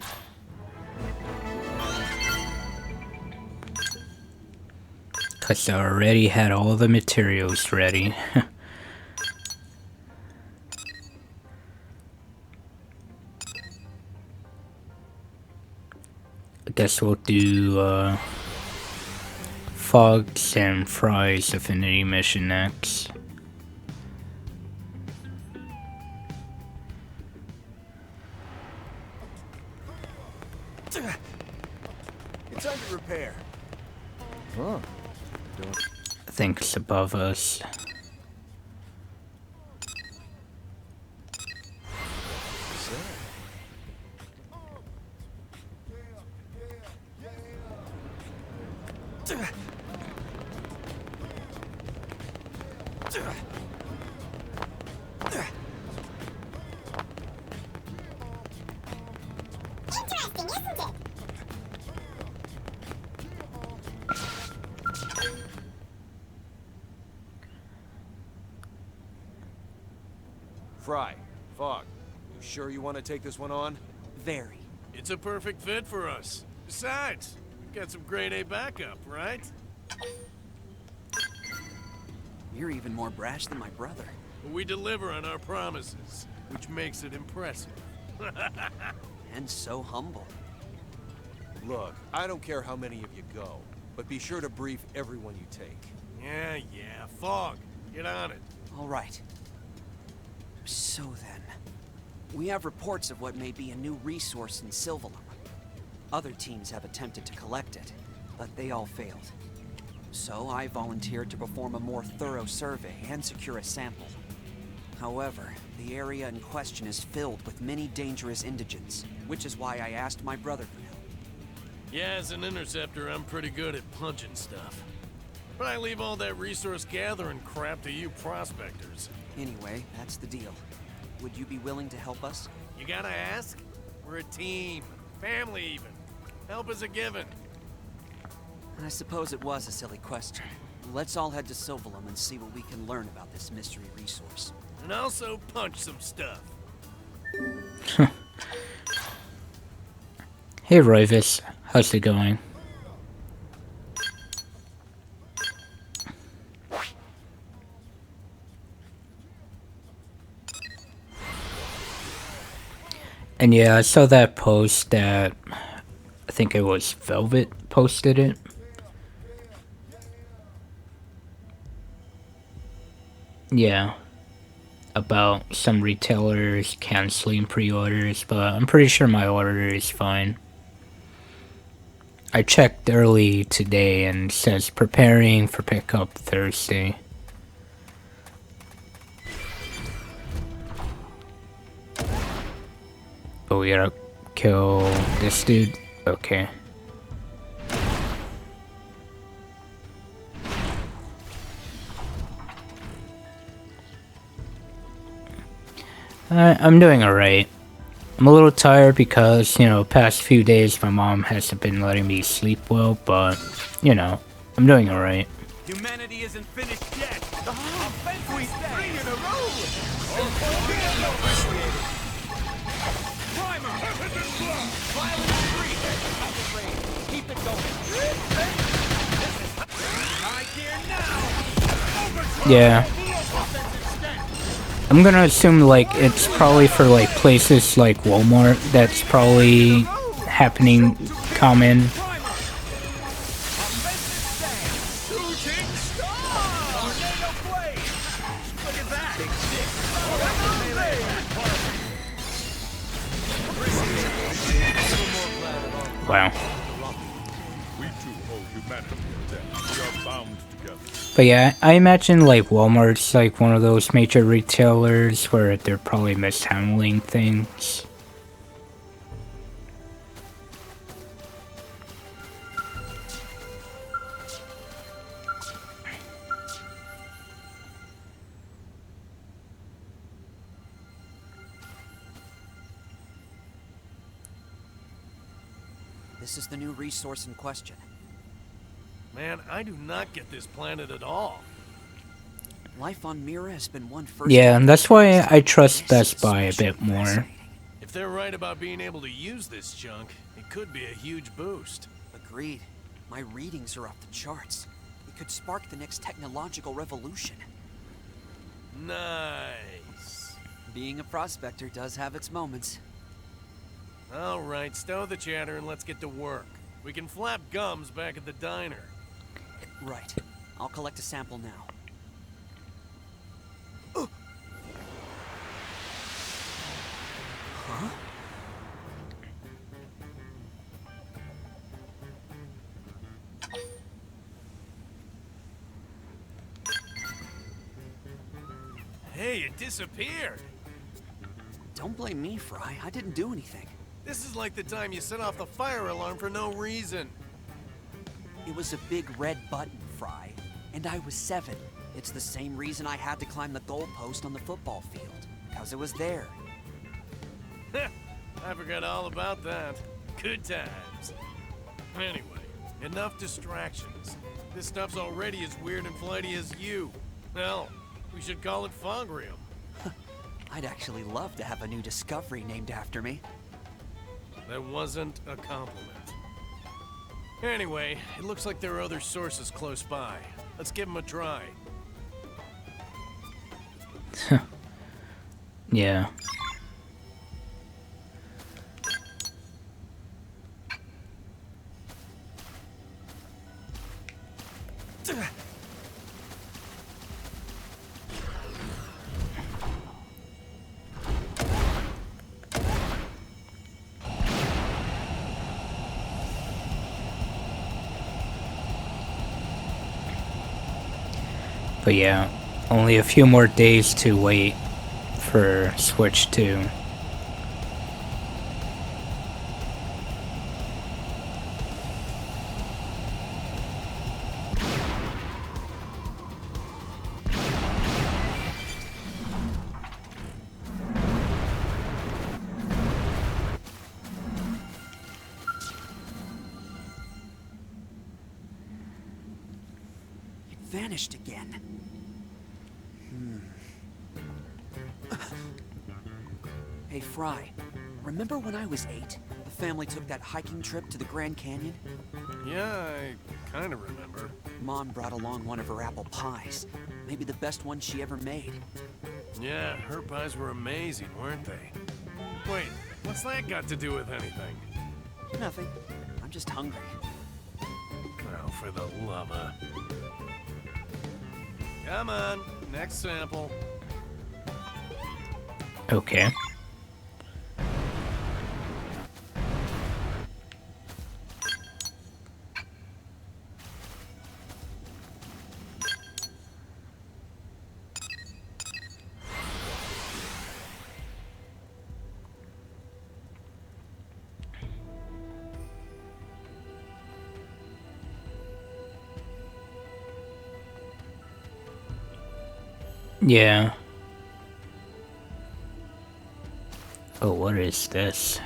Because I already had all the materials ready. I guess we'll do Fox and Fry's affinity mission next. It's under repair. Huh. I think it's above us. Interesting, isn't it? Fry, Fog, you sure you want to take this one on? Very. It's a perfect fit for us. Besides, we've got some grade A backup, right? You're even more brash than my brother. We deliver on our promises, which makes it impressive. And so humble. Look, I don't care how many of you go, but be sure to brief everyone you take. Yeah, Fog, get on it. All right. So then, we have reports of what may be a new resource in Sylvalum. Other teams have attempted to collect it, but they all failed. So I volunteered to perform a more thorough survey and secure a sample. However, the area in question is filled with many dangerous indigents, which is why I asked my brother for help. Yeah, as an interceptor, I'm pretty good at punching stuff. But I leave all that resource gathering crap to you prospectors. Anyway, that's the deal. Would you be willing to help us? You gotta ask? We're a team. Family, even. Help is a given. I suppose it was a silly question. Let's all head to Sylvalum and see what we can learn about this mystery resource. And also punch some stuff. Hey Roivus, how's it going? And yeah, I saw that post that I think it was Velvet posted it. Yeah, about some retailers canceling pre-orders, but I'm pretty sure my order is fine. I checked early today and it says preparing for pickup Thursday. Oh, we gotta kill this dude? Okay. I'm doing alright. I'm a little tired because, you know, past few days my mom hasn't been letting me sleep well, but, you know, I'm doing alright. Humanity isn't finished yet. The offense three in a row. Primer. Violent three. Keep it going. High gear now. Yeah. I'm gonna assume, like, it's probably for, like, places like Walmart. That's probably happening common. Wow. But yeah, I imagine like Walmart's like one of those major retailers where they're probably mishandling things. This is the new resource in question. Man, I do not get this planet at all. Life on Mira has been one first. Yeah, and that's why I trust Best Buy a bit more. If they're right about being able to use this junk, it could be a huge boost. Agreed. My readings are off the charts. It could spark the next technological revolution. Nice. Being a prospector does have its moments. All right, stow the chatter and let's get to work. We can flap gums back at the diner. Right. I'll collect a sample now. Huh? Hey, it disappeared. Don't blame me, Fry. I didn't do anything. This is like the time you set off the fire alarm for no reason. It was a big red button, Fry. And I was 7. It's the same reason I had to climb the goalpost on the football field. Because it was there. I forgot all about that. Good times. Anyway, enough distractions. This stuff's already as weird and flighty as you. Hell, we should call it Fogrium. I'd actually love to have a new discovery named after me. That wasn't a compliment. Anyway, it looks like there are other sources close by. Let's give them a try. Yeah. But yeah, only a few more days to wait for Switch 2. It vanished again. Hey, Fry, remember when I was 8? The family took that hiking trip to the Grand Canyon? Yeah, I kind of remember. Mom brought along one of her apple pies. Maybe the best one she ever made. Yeah, her pies were amazing, weren't they? Wait, what's that got to do with anything? Nothing. I'm just hungry. Oh, for the love of... Come on, next sample. Okay. Yeah. Oh, what is this?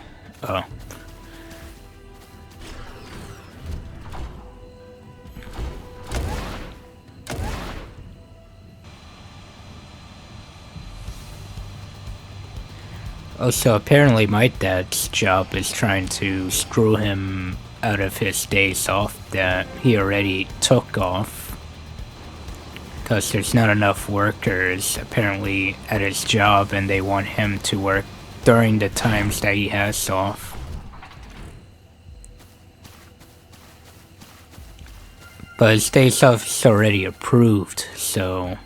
Oh. Also, apparently my dad's job is trying to screw him out of his days off that he already took off. Because there's not enough workers, apparently, at his job, and they want him to work during the times that he has off. But his days off is already approved, so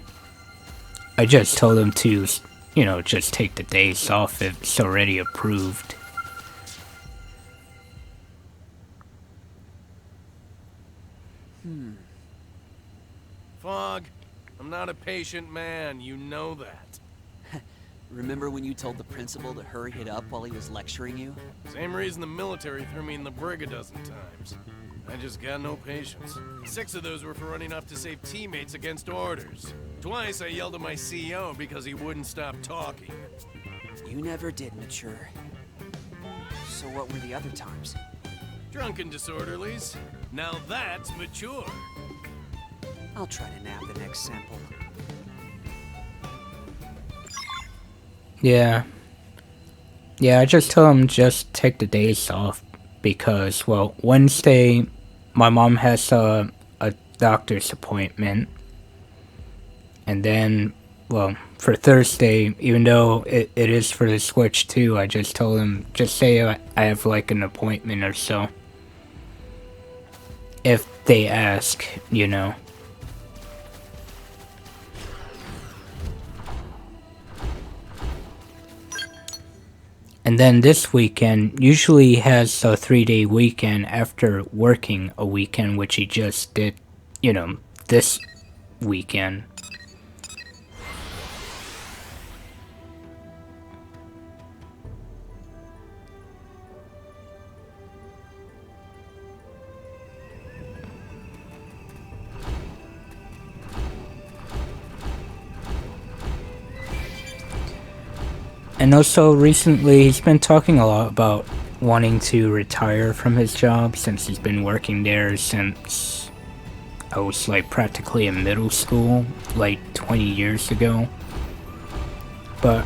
I just told him to, you know, just take the days off if it's already approved. Fog, I'm not a patient man, you know that. Remember when you told the principal to hurry it up while he was lecturing you? Same reason the military threw me in the brig a dozen times. I just got no patience. 6 of those were for running off to save teammates against orders. Twice I yelled at my CEO because he wouldn't stop talking. You never did mature. So what were the other times? Drunken disorderlies. Now that's mature. I'll try to nab the next sample. Yeah. Yeah, I just told him just take the days off because, well, Wednesday my mom has a doctor's appointment. And then, well, for Thursday, even though it is for the Switch too, I just told him, just say I have like an appointment or so. If they ask, you know. And then this weekend usually has a 3-day weekend after working a weekend, which he just did, you know, this weekend. And also recently he's been talking a lot about wanting to retire from his job since he's been working there since I was like practically in middle school, like 20 years ago. But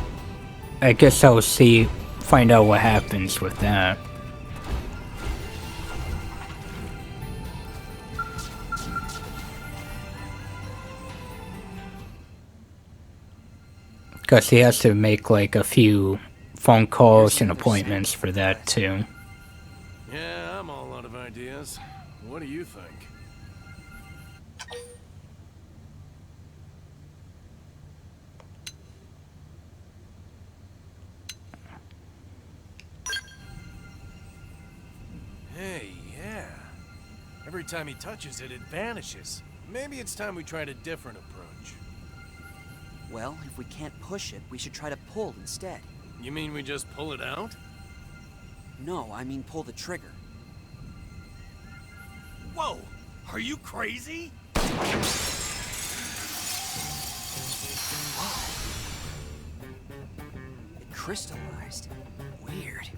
I guess I'll find out what happens with that. Because he has to make like a few phone calls and appointments for that too. Yeah, I'm all out of ideas. What do you think? Hey, yeah. Every time he touches it, it vanishes. Maybe it's time we tried a different approach. Well, if we can't push it, we should try to pull instead. You mean we just pull it out? No, I mean pull the trigger. Whoa! Are you crazy? It crystallized. Weird.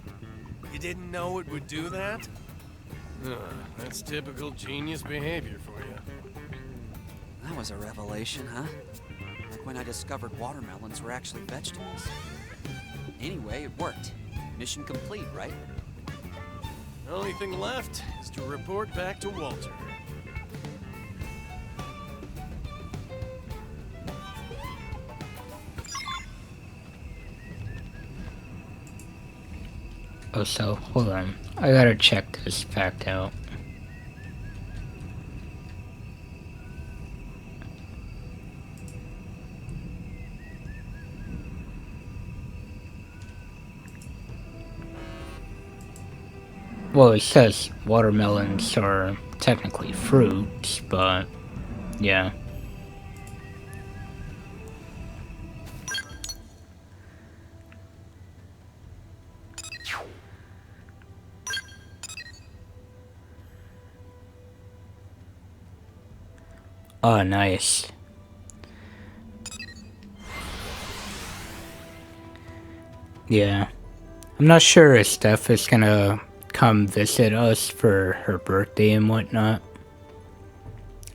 You didn't know it would do that? That's typical genius behavior for you. That was a revelation, huh? Like when I discovered watermelons were actually vegetables. Anyway, it worked. Mission complete, right? The only thing left is to report back to Walter. Oh, so, hold on. I gotta check this fact out. Well, it says watermelons are technically fruits, but yeah. Oh, nice. Yeah. I'm not sure if Steph is gonna come visit us for her birthday and whatnot.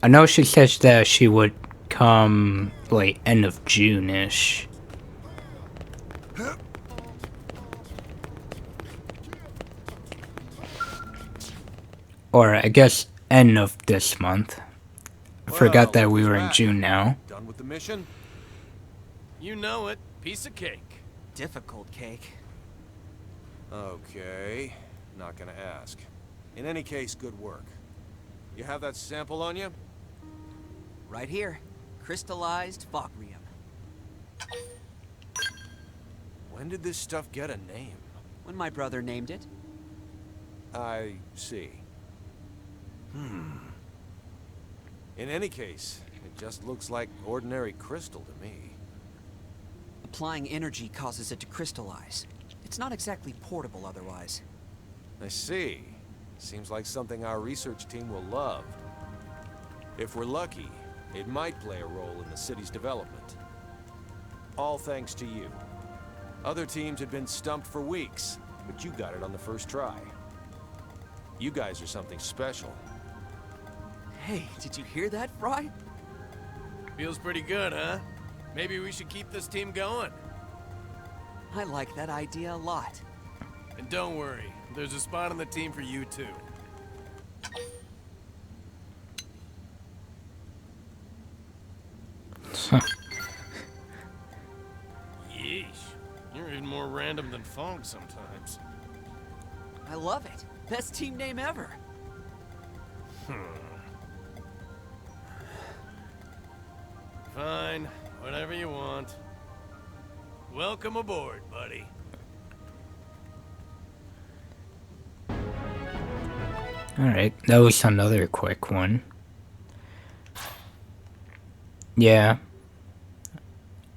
I know she says that she would come, like, end of June-ish. Or, I guess, end of this month. I forgot that we were in June now. Done with the mission? You know it. Piece of cake. Difficult cake. Okay. Not gonna ask. In any case, good work. You have that sample on you? Right here. Crystallized Fogrium. When did this stuff get a name? When my brother named it. I see. In any case, it just looks like ordinary crystal to me. Applying energy causes it to crystallize. It's not exactly portable otherwise. I see. Seems like something our research team will love. If we're lucky, it might play a role in the city's development. All thanks to you. Other teams had been stumped for weeks, but you got it on the first try. You guys are something special. Hey, did you hear that, Fry? Feels pretty good, huh? Maybe we should keep this team going. I like that idea a lot. And don't worry, there's a spot on the team for you too. Yeesh. You're even more random than Fong sometimes. I love it. Best team name ever. Fine. Whatever you want. Welcome aboard, buddy. Alright, that was another quick one. Yeah.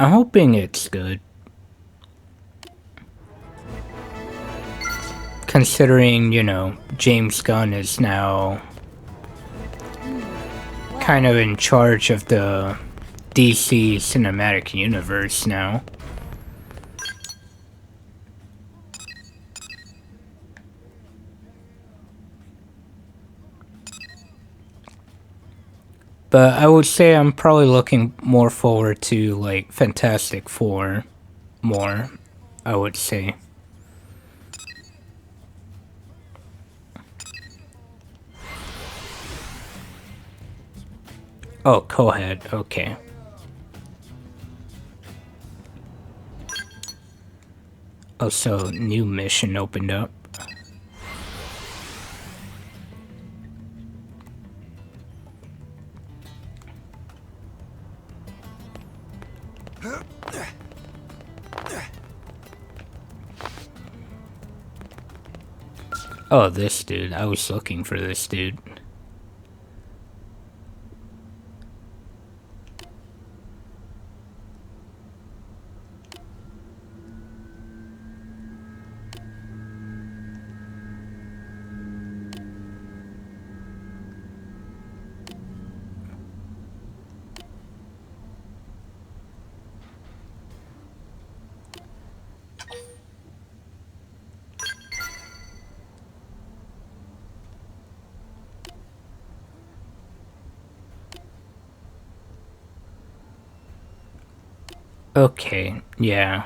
I'm hoping it's good. Considering, you know, James Gunn is now kind of in charge of the DC cinematic universe now. But I would say I'm probably looking more forward to, like, Fantastic Four more, I would say. Oh, co-head, okay. Oh, so new mission opened up. Oh, this dude. I was looking for this dude. Okay, yeah.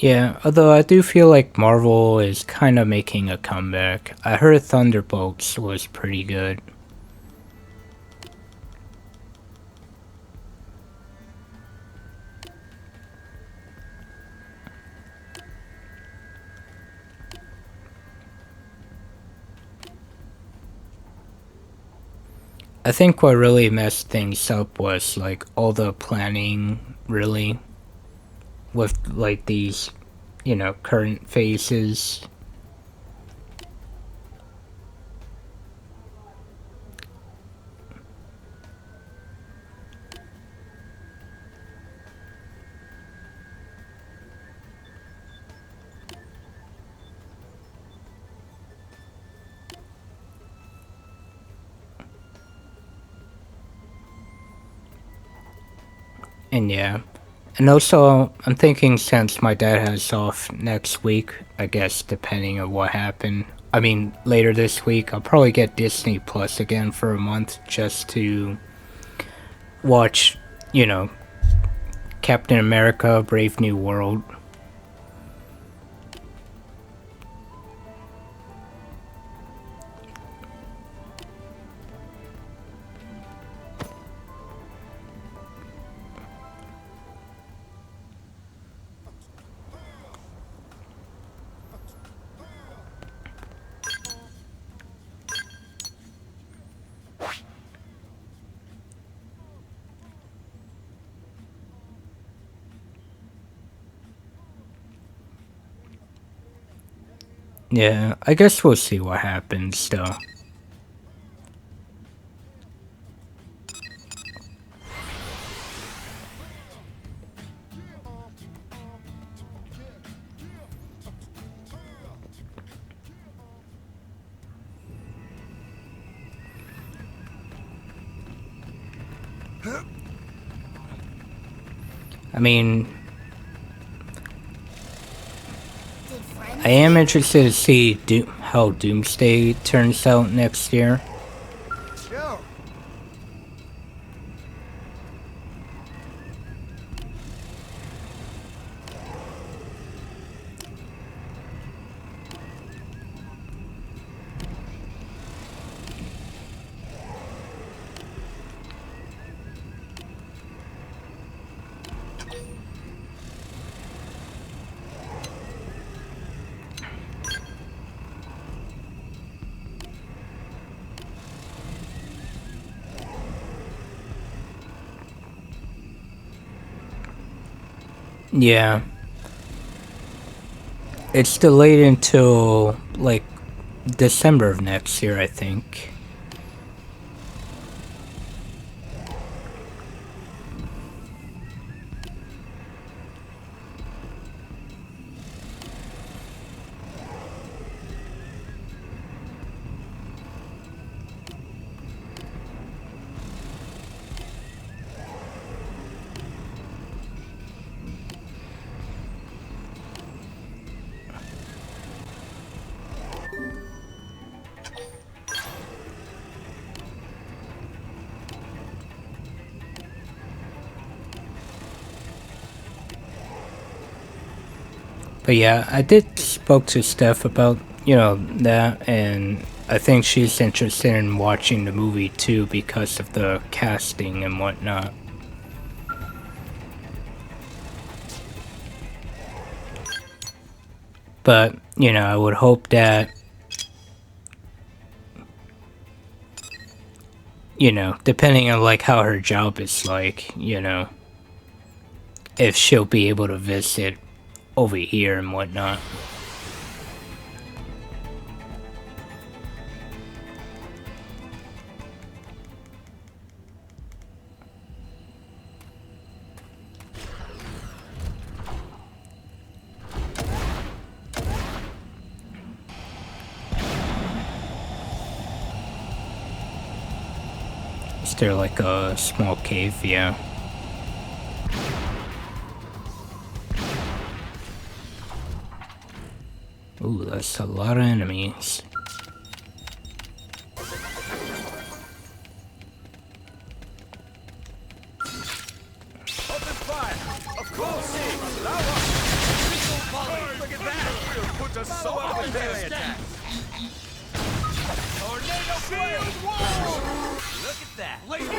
Yeah, although I do feel like Marvel is kind of making a comeback. I heard Thunderbolts was pretty good. I think what really messed things up was like all the planning, really, with like these, current phases. And yeah. And also, I'm thinking since my dad has off next week, I guess depending on what happened. I mean, later this week, I'll probably get Disney Plus again for a month just to watch, Captain America, Brave New World. Yeah, I guess we'll see what happens, though. I mean, I am interested to see how Doomsday turns out next year. Yeah. It's delayed until, like, December of next year, I think. But yeah, I did spoke to Steph about, that, and I think she's interested in watching the movie too because of the casting and whatnot. But, I would hope that, depending on like how her job is like, if she'll be able to visit over here and whatnot. Is there like a small cave? Yeah. Ooh, that's a lot of enemies. Open fire! Of course! Allow us! Look at that! We'll put a soul with melee attack! Tornado shield wall! Look at that! Laser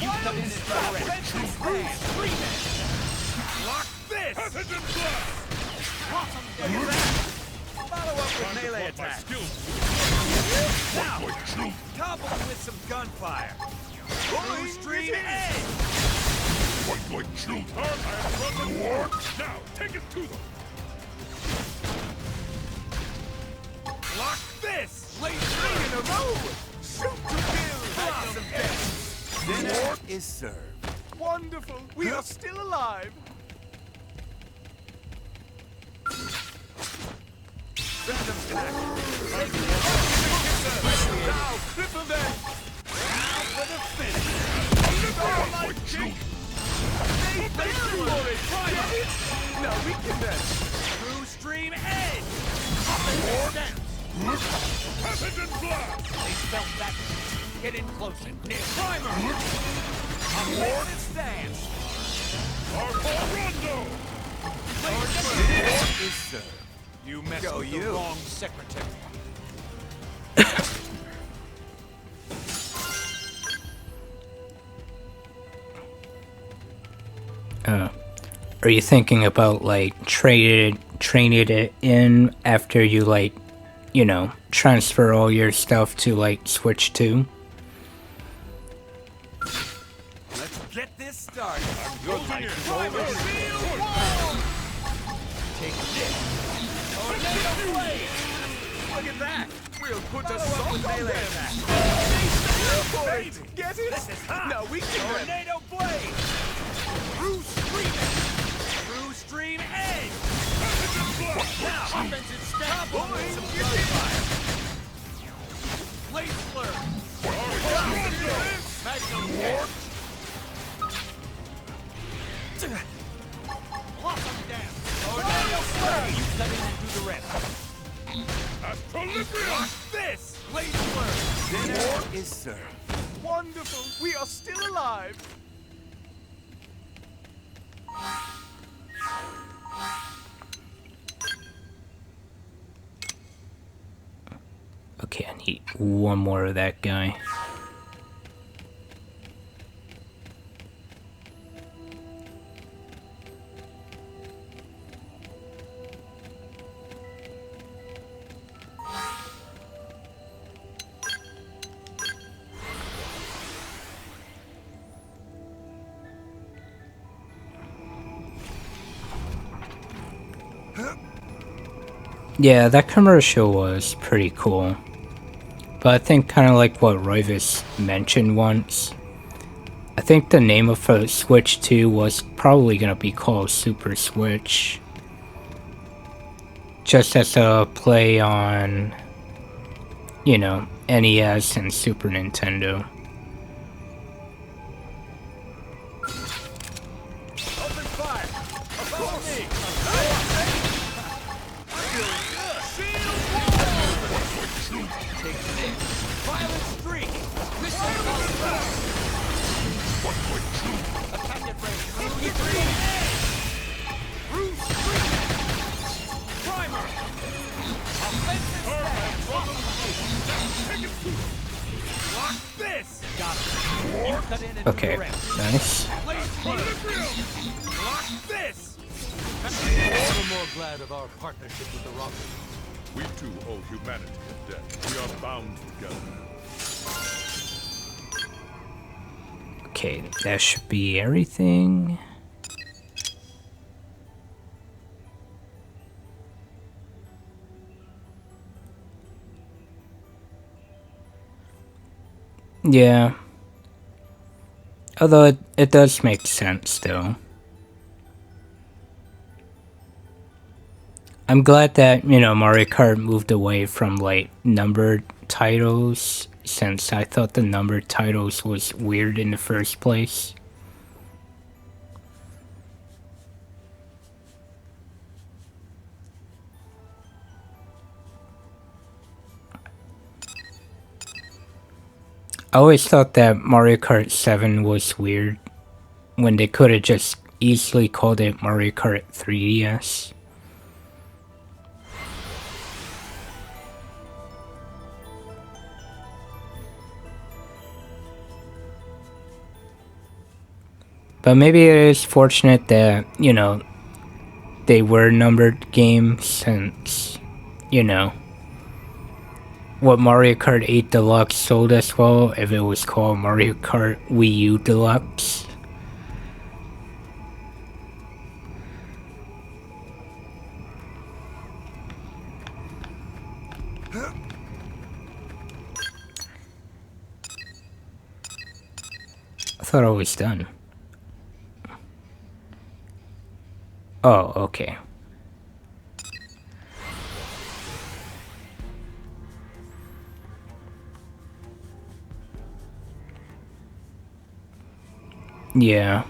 you come in and direct. Block this! Pathogen blast! Awesome! Look at that! Follow up with melee attack! Now! Topple them with some gunfire! Blue stream edge! Fight like children! I have brought the war! Now, take it to them! Block this! Lay 3 in a row! Shoot to kill! Blossom death! Dinner is served. Wonderful! We are still alive! Random attack! Now, cripple them! Now for the finish! Underground like kick! They barely for it! Get it? No, we can then! True stream edge! Up and down! Pathogen blast! They felt that. Get in closer. Near primer. A morning stance. Rondo! Is served. You messed with the wrong secretary. Are you thinking about like training it in after you like, you know, transfer all your stuff to like Switch 2? Let's get this started. You're like roller shield wall. Take this. Tornado blade. Look at that. We'll put a salt melee attack. Get it? This is hot. No, we can. Tornado blade. True stream edge. True stream edge. Now, offensive stab. Some gunfire. Blade slur. Magnum warp. Blossom dance. Tornado slur. You cut in and do the rest. Astrolibrium. This. Blade slur. Dinner is served. Wonderful. We are still alive. Okay, I need one more of that guy. Yeah, that commercial was pretty cool. But I think kind of like what Royvis mentioned once, I think the name of the Switch 2 was probably going to be called Super Switch. Just as a play on, you know, NES and Super Nintendo. Open fire! Above me! I'm feeling good! Shield wall! Take this! Violent streak! Missile blast! Attack at range! Roof streak! Primer! Offensive stab! Block this! Got it! You cut in and Okay, direct. nice. Block this! Never more glad of our partnership with the Rocket. We too owe humanity a debt. We are bound together. Okay, that should be everything. Yeah. Although it does make sense, though. I'm glad that, you know, Mario Kart moved away from, like, numbered titles, since I thought the numbered titles was weird in the first place. I always thought that Mario Kart 7 was weird when they could have just easily called it Mario Kart 3DS. But maybe it is fortunate that, you know, they were numbered games since, you know, what Mario Kart 8 Deluxe sold as well if it was called Mario Kart Wii U Deluxe. I thought I was done. Oh, okay. Yeah.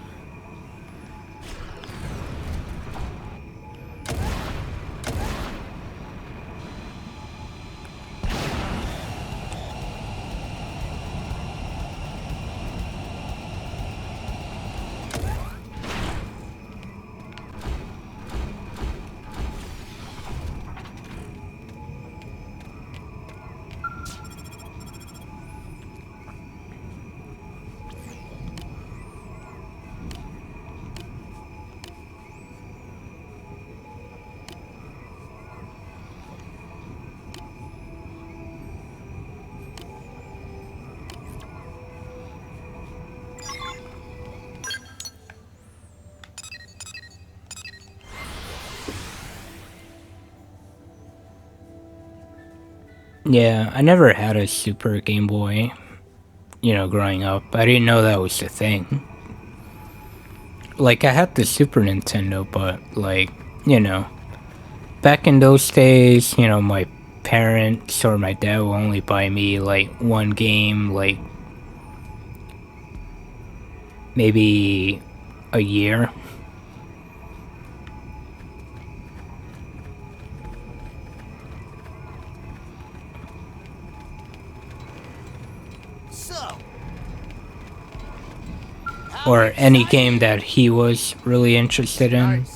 Yeah, I never had a Super Game Boy, you know, growing up. I didn't know that was a thing. Like, I had the Super Nintendo, but, like, you know, back in those days, you know, my parents or my dad will only buy me, like, one game, like, maybe a year. Or any game that he was really interested in.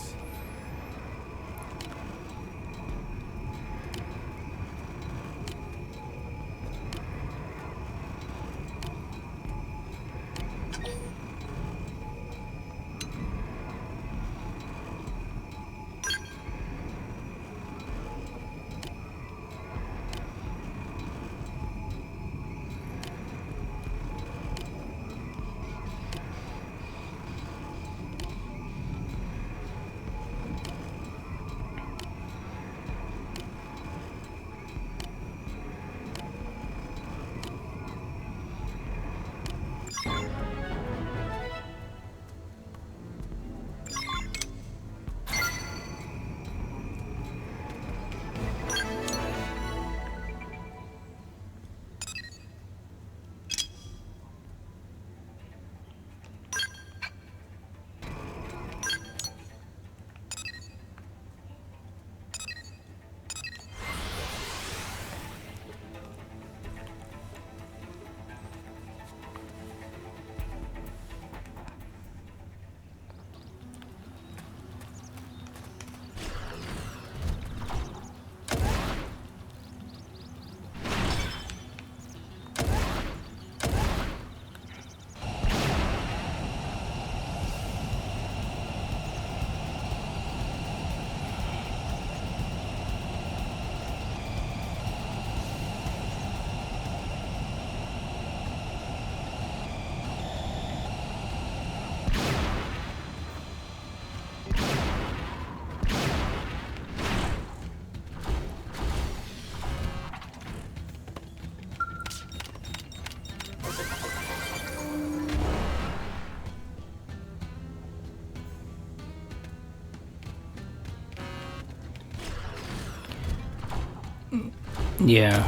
Yeah.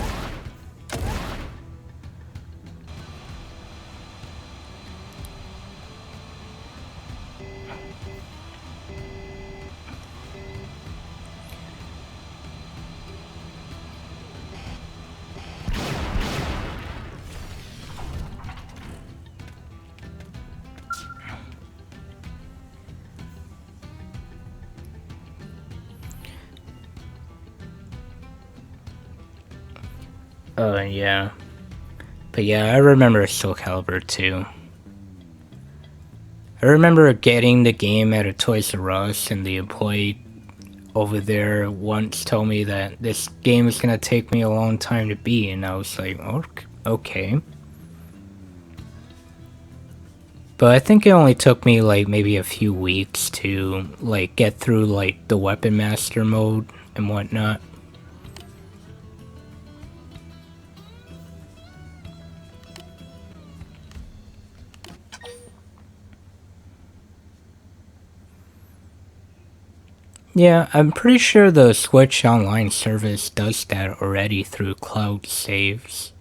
Yeah. But yeah, I remember Soul Calibur too. I remember getting the game at a Toys R Us, and the employee over there once told me that this game is gonna take me a long time to beat, and I was like, okay. But I think it only took me like maybe a few weeks to like get through like the Weapon Master mode and whatnot. Yeah, I'm pretty sure the Switch Online service does that already through cloud saves.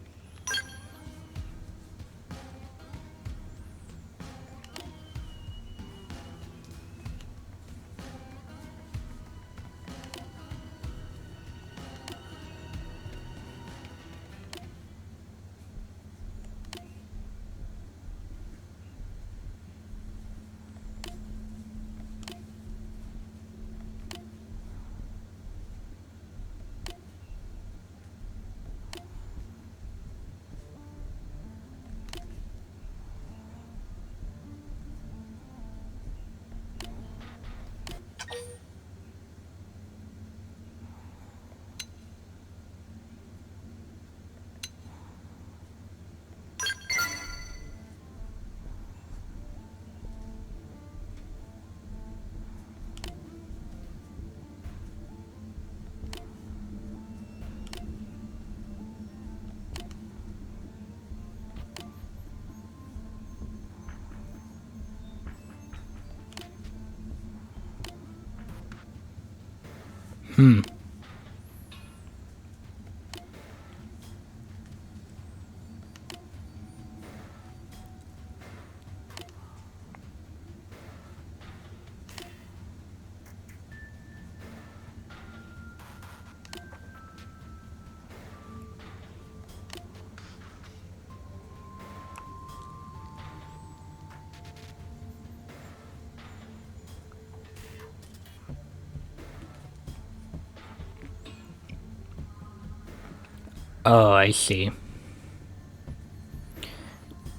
Oh, I see.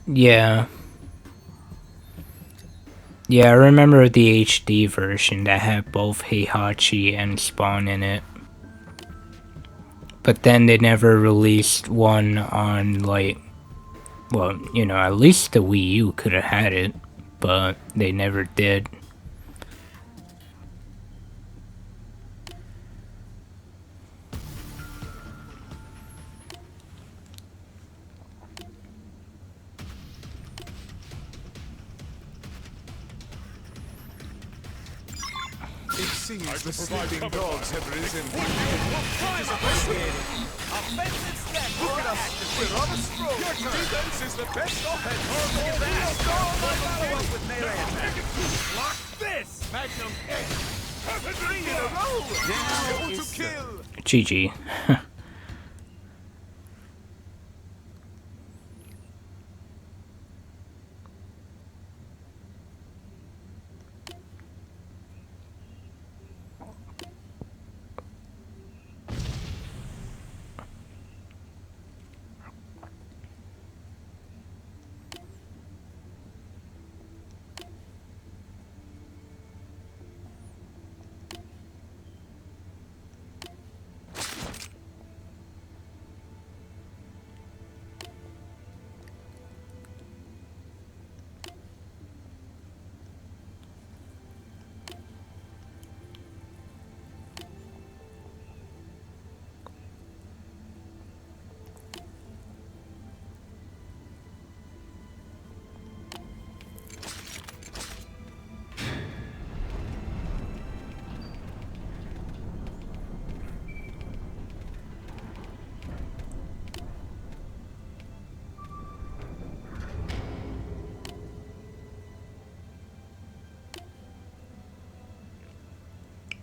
Yeah. Yeah, I remember the HD version that had both Heihachi and Spawn in it. But then they never released one on, like, well, you know, at least the Wii U could have had it, but they never did. It seems the sleeping dogs have risen. Offensive step. Look at us. We're on a stroll. Your defense is the best offense. Look at that. Follow up with melee attack. Lock this. Magnum X. 3 in a row. Now to kill. GG.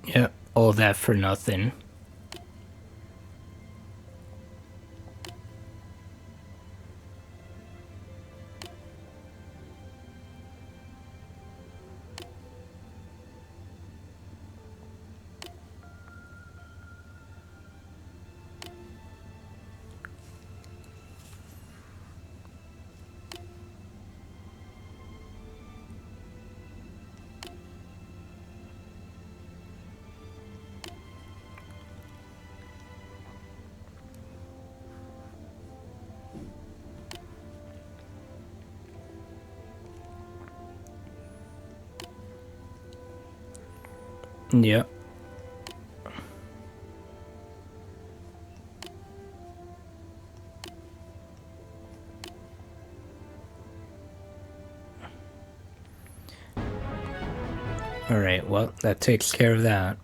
Yeah, all that for nothing. Yep. Alright, well, that takes care of that.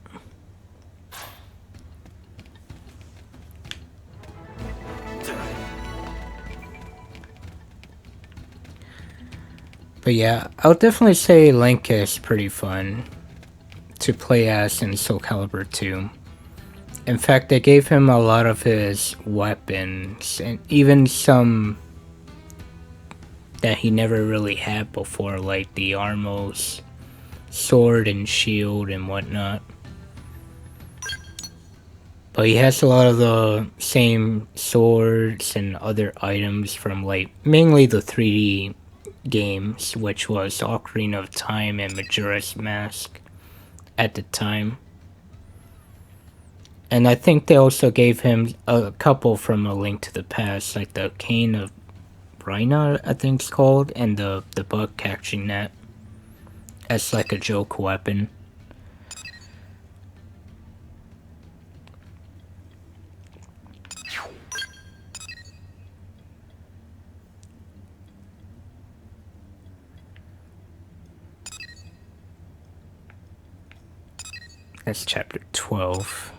But yeah, I'll definitely say Link is pretty fun to play as in Soul Calibur 2. In fact, they gave him a lot of his weapons, and even some that he never really had before, like the Armos sword and shield and whatnot. But he has a lot of the same swords and other items from, like, mainly the 3D games, which was Ocarina of Time and Majora's Mask at the time. And I think they also gave him a couple from A Link to the Past, like the Cane of Rhina, I think it's called, and the bug catching net as like a joke weapon. That's chapter 12.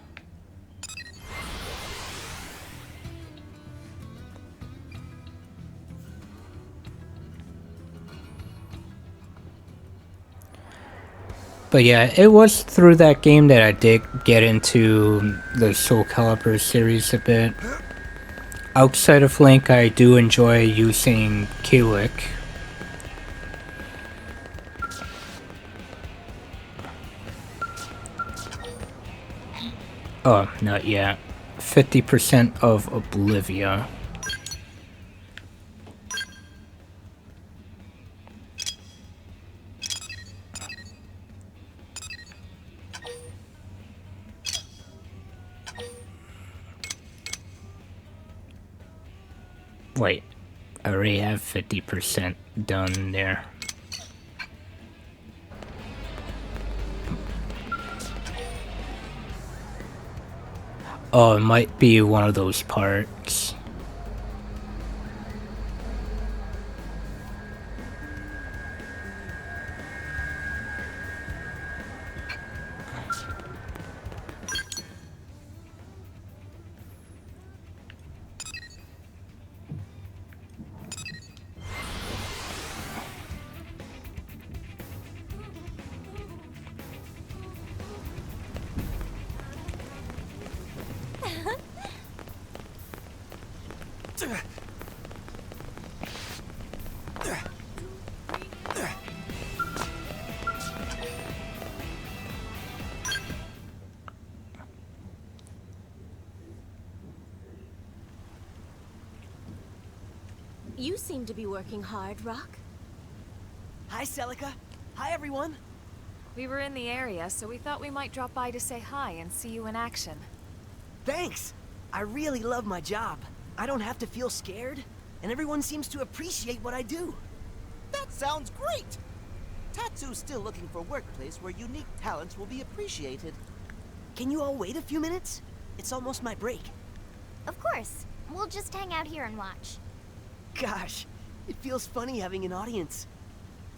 But yeah, it was through that game that I did get into the Soul Calibur series a bit. Outside of Link, I do enjoy using Kilik. Oh, not yet. 50% of Oblivia. Wait, I already have 50% done there. Oh, it might be one of those parts. You seem to be working hard, Rock. Hi, Celica. Hi, everyone. We were in the area, so we thought we might drop by to say hi and see you in action. Thanks. I really love my job. I don't have to feel scared, and everyone seems to appreciate what I do. That sounds great! Tatsu's still looking for a workplace where unique talents will be appreciated. Can you all wait a few minutes? It's almost my break. Of course. We'll just hang out here and watch. Gosh, it feels funny having an audience.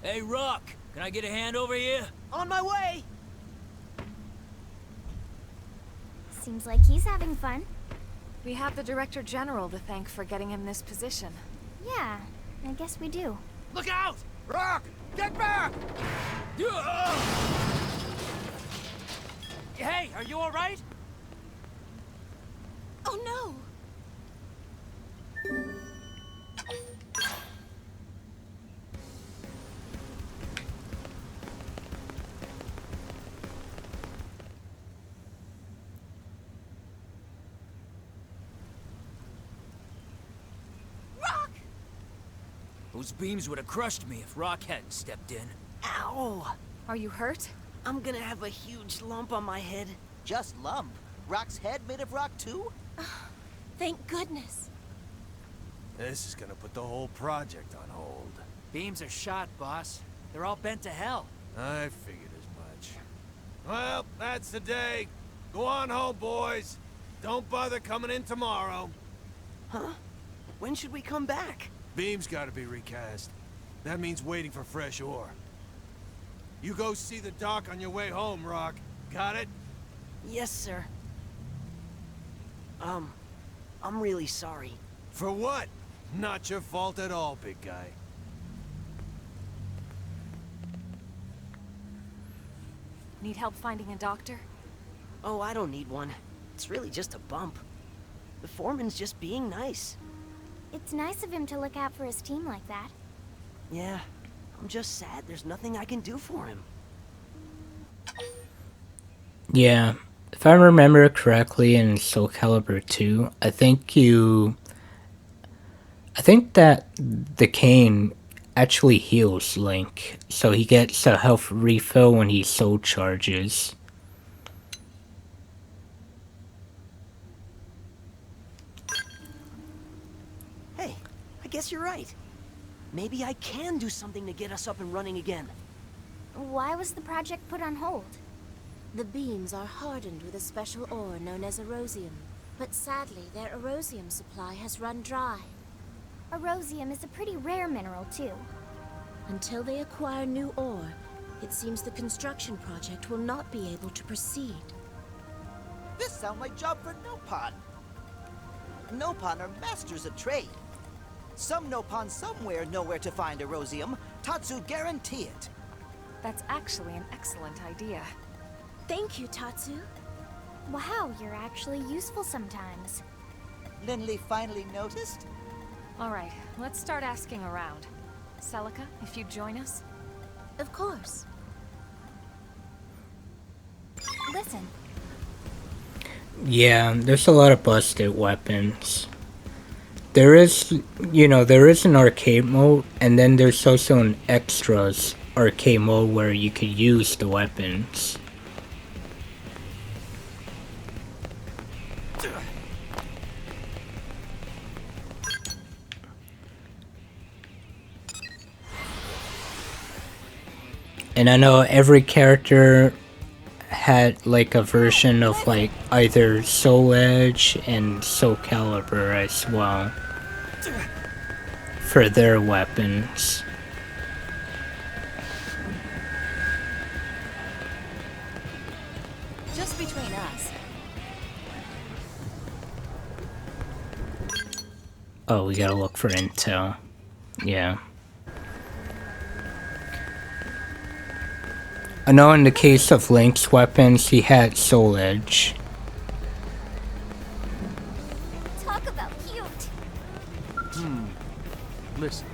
Hey, Rock, can I get a hand over here? On my way! Seems like he's having fun. We have the Director General to thank for getting him this position. Yeah, I guess we do. Look out! Rock! Get back! Hey, are you alright? Oh no! Those beams would have crushed me if Rock hadn't stepped in. Ow! Are you hurt? I'm gonna have a huge lump on my head. Just lump. Rock's head made of rock too? Thank goodness. This is gonna put the whole project on hold. Beams are shot, boss. They're all bent to hell. I figured as much. Well, that's the day. Go on home, boys. Don't bother coming in tomorrow. Huh? When should we come back? Beam's gotta be recast. That means waiting for fresh ore. You go see the doc on your way home, Rock. Got it? Yes, sir. I'm really sorry. For what? Not your fault at all, big guy. Need help finding a doctor? Oh, I don't need one. It's really just a bump. The foreman's just being nice. It's nice of him to look out for his team like that. Yeah, I'm just sad there's nothing I can do for him. Yeah, if I remember correctly in Soul Calibur 2, I think that the cane actually heals Link, so he gets a health refill when he soul charges. Hey, I guess you're right. Maybe I can do something to get us up and running again. Why was the project put on hold? The beams are hardened with a special ore known as erosium. But sadly, their erosium supply has run dry. Erosium is a pretty rare mineral, too. Until they acquire new ore, it seems the construction project will not be able to proceed. This sounds like job for Nopon. Nopon are masters of trade. Some Nopon somewhere know where to find erosium. Tatsu guarantee it. That's actually an excellent idea. Thank you, Tatsu. Wow, you're actually useful sometimes. Lindley finally noticed? Alright, let's start asking around. Celica, if you'd join us? Of course. Listen. Yeah, there's a lot of busted weapons. There is an arcade mode, and then there's also an extras arcade mode where you could use the weapons. And I know every character had like a version of like either Soul Edge and Soul Calibur as well for their weapons. Just between us. Oh, we gotta look for intel. Yeah. I know in the case of Link's weapons, he had Soul Edge. Talk about cute. Listen.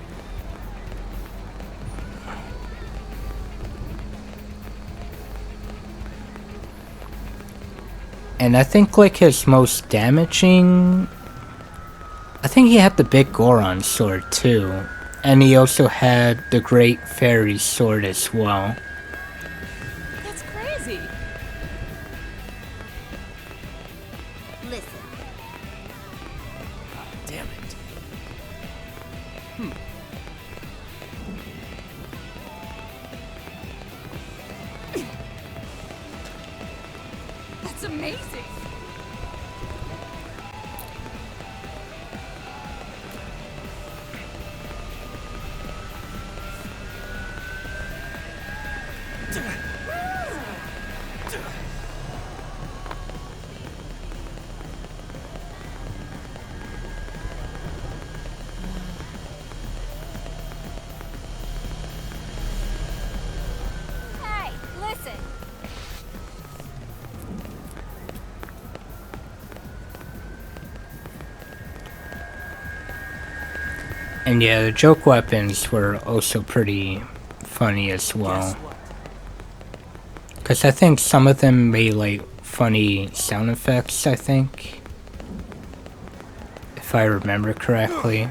And I think like his most damaging... I think he had the big Goron sword too. And he also had the Great Fairy sword as well. That's crazy. Listen. Damn it. That's amazing. Hey, listen. And yeah, the joke weapons were also pretty funny as well. Because I think some of them made like funny sound effects, I think. If I remember correctly.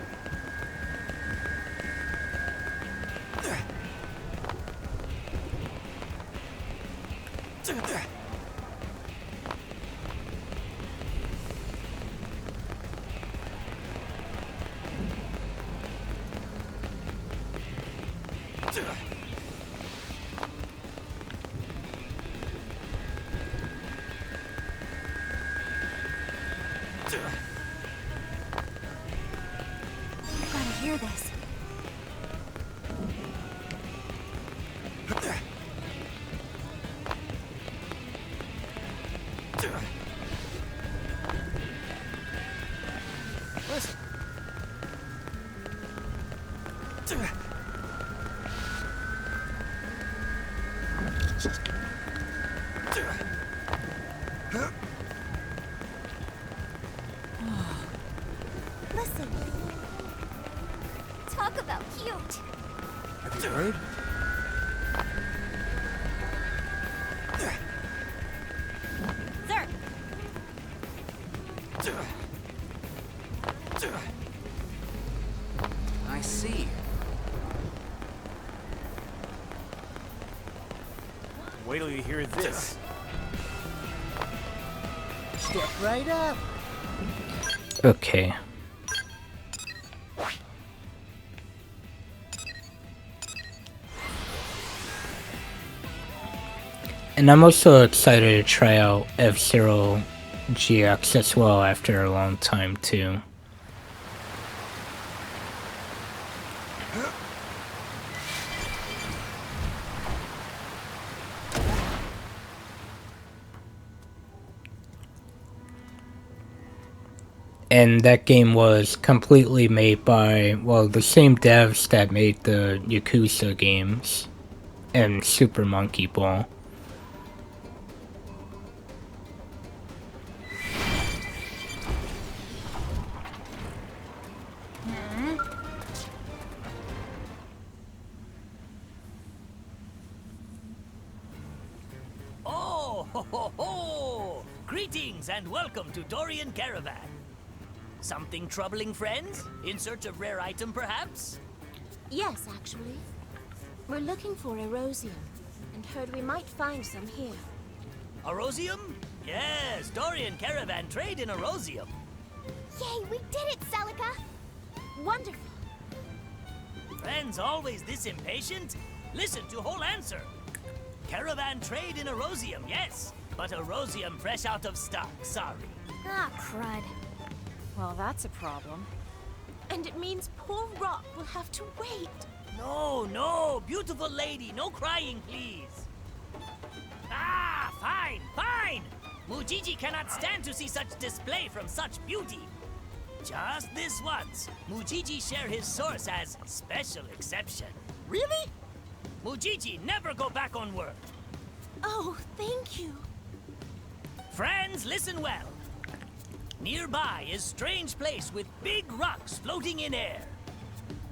Gotta hear this. Listen. Listen. Talk about cute. Have you heard? Sir. I see. Wait till you hear this. Step right up. Okay. And I'm also excited to try out F-Zero GX as well after a long time too. And that game was completely made by, well, the same devs that made the Yakuza games and Super Monkey Ball. Oh, ho, ho, ho! Greetings and welcome to Dorian Caravan. Something troubling, friends? In search of rare item, perhaps? Yes, actually. We're looking for Erosium, and heard we might find some here. Erosium? Yes, Dorian Caravan trade in Erosium. Yay, we did it, Celica! Wonderful. Friends always this impatient? Listen to whole answer. Caravan trade in Erosium, yes. But Erosium fresh out of stock, sorry. Ah, crud. Well, that's a problem. And it means poor Rock will have to wait. No, no, beautiful lady, no crying, please. Ah, fine, fine. Mujiji cannot stand to see such display from such beauty. Just this once, Mujiji share his source as special exception. Really? Mujiji never go back on word. Oh, thank you. Friends, listen well. Nearby is strange place with big rocks floating in air.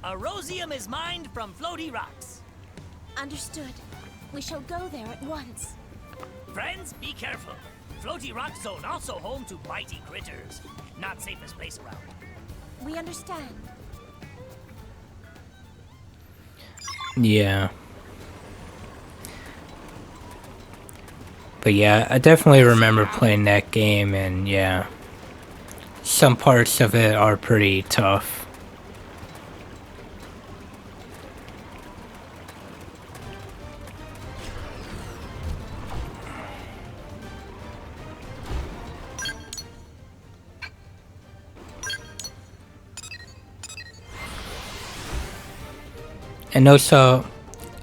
Erosium is mined from floaty rocks. Understood. We shall go there at once. Friends, be careful. Floaty rock zone also home to bitey critters. Not safest place around. We understand. Yeah. But yeah, I definitely remember playing that game, and yeah, some parts of it are pretty tough. And also,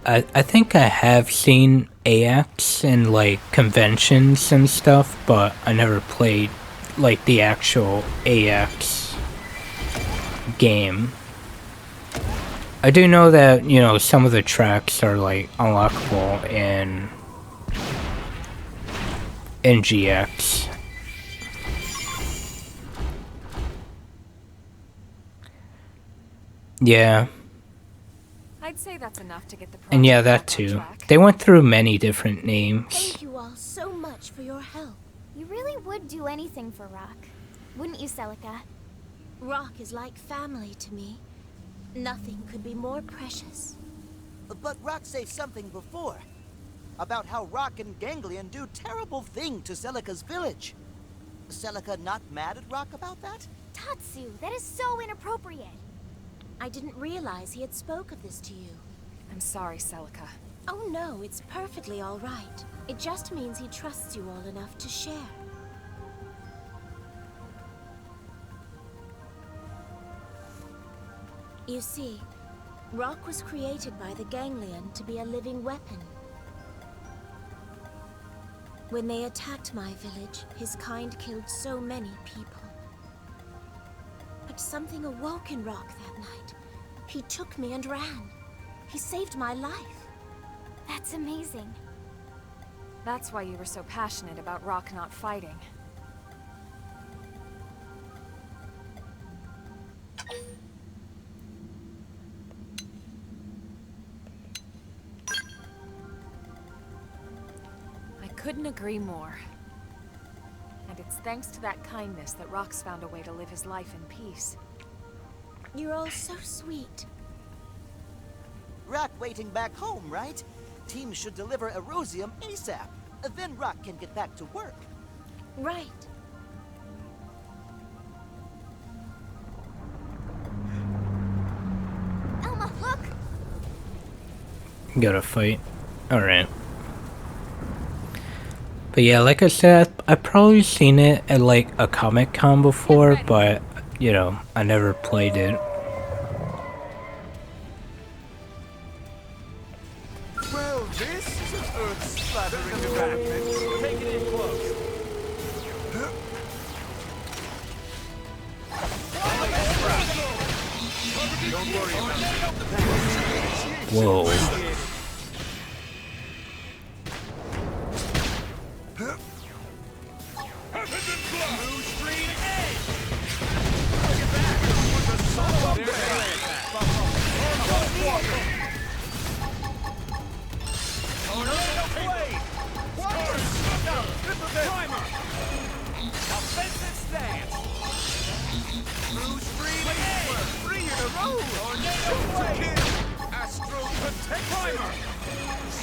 I think I have seen AX in like conventions and stuff, but I never played like the actual AX game. I do know that, you know, some of the tracks are like unlockable in GX. Yeah. I'd say that's enough to get the And yeah, that project back on too. track. They went through many different names. Thank you all so much for your help. You really would do anything for Rock. Wouldn't you, Celica? Rock is like family to me. Nothing could be more precious. But Rock said something before. About how Rock and Ganglion do terrible thing to Celica's village. Celica not mad at Rock about that? Tatsu, that is so inappropriate. I didn't realize he had spoke of this to you. I'm sorry, Celica. Oh no, it's perfectly all right. It just means he trusts you all enough to share. You see, rock was created by the ganglion to be a living weapon. When they attacked my village, his kind killed so many people. But something awoke in Rock that night. He took me and ran. He saved my life. That's amazing. That's why you were so passionate about Rock not fighting. I couldn't agree more. And it's thanks to that kindness that Rock's found a way to live his life in peace. You're all so sweet. Rock waiting back home, right? Team should deliver Erosium ASAP. Then Rock can get back to work. Right. Elma, look! Gotta fight. Alright. But yeah, like I said, I've probably seen it at like a Comic-Con before, but, you know, I never played it. Well, this is an earth-splattering development. Take it in close. Don't worry about it. Whoa.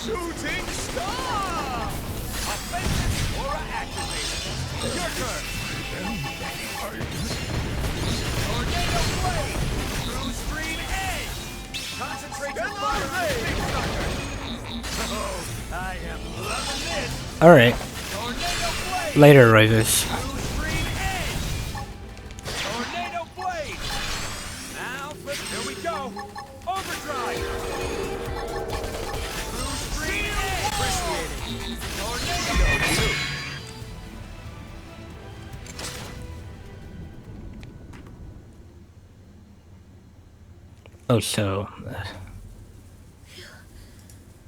Shooting star! Offensive aura activated. Your turn. Tornado blade. Through screen edge. Concentrate your fire on the big sucker. Oh, I am loving this. Alright. Tornado blade. Later, Rivers. Through screen edge. Tornado blade. Now, here we go. Overdrive. Oh, so...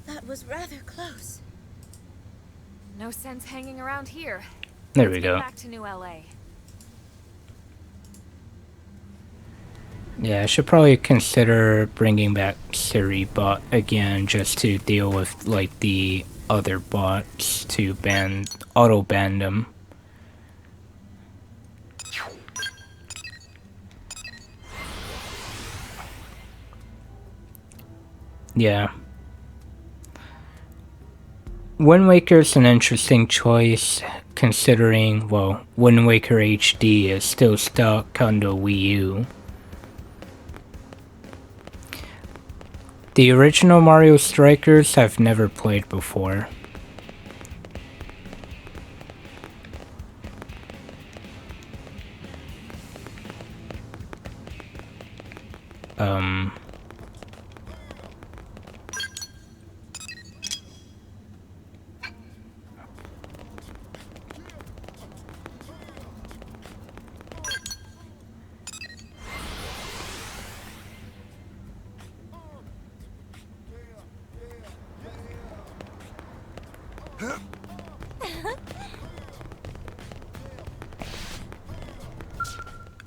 That was rather close. No sense hanging around here. There we Let's go. get back to New LA. Yeah, I should probably consider bringing back Siri bot again just to deal with, like, the other bots to auto-ban them. Yeah. Wind Waker's an interesting choice, considering, well, Wind Waker HD is still stuck on the Wii U. The original Mario Strikers I've never played before.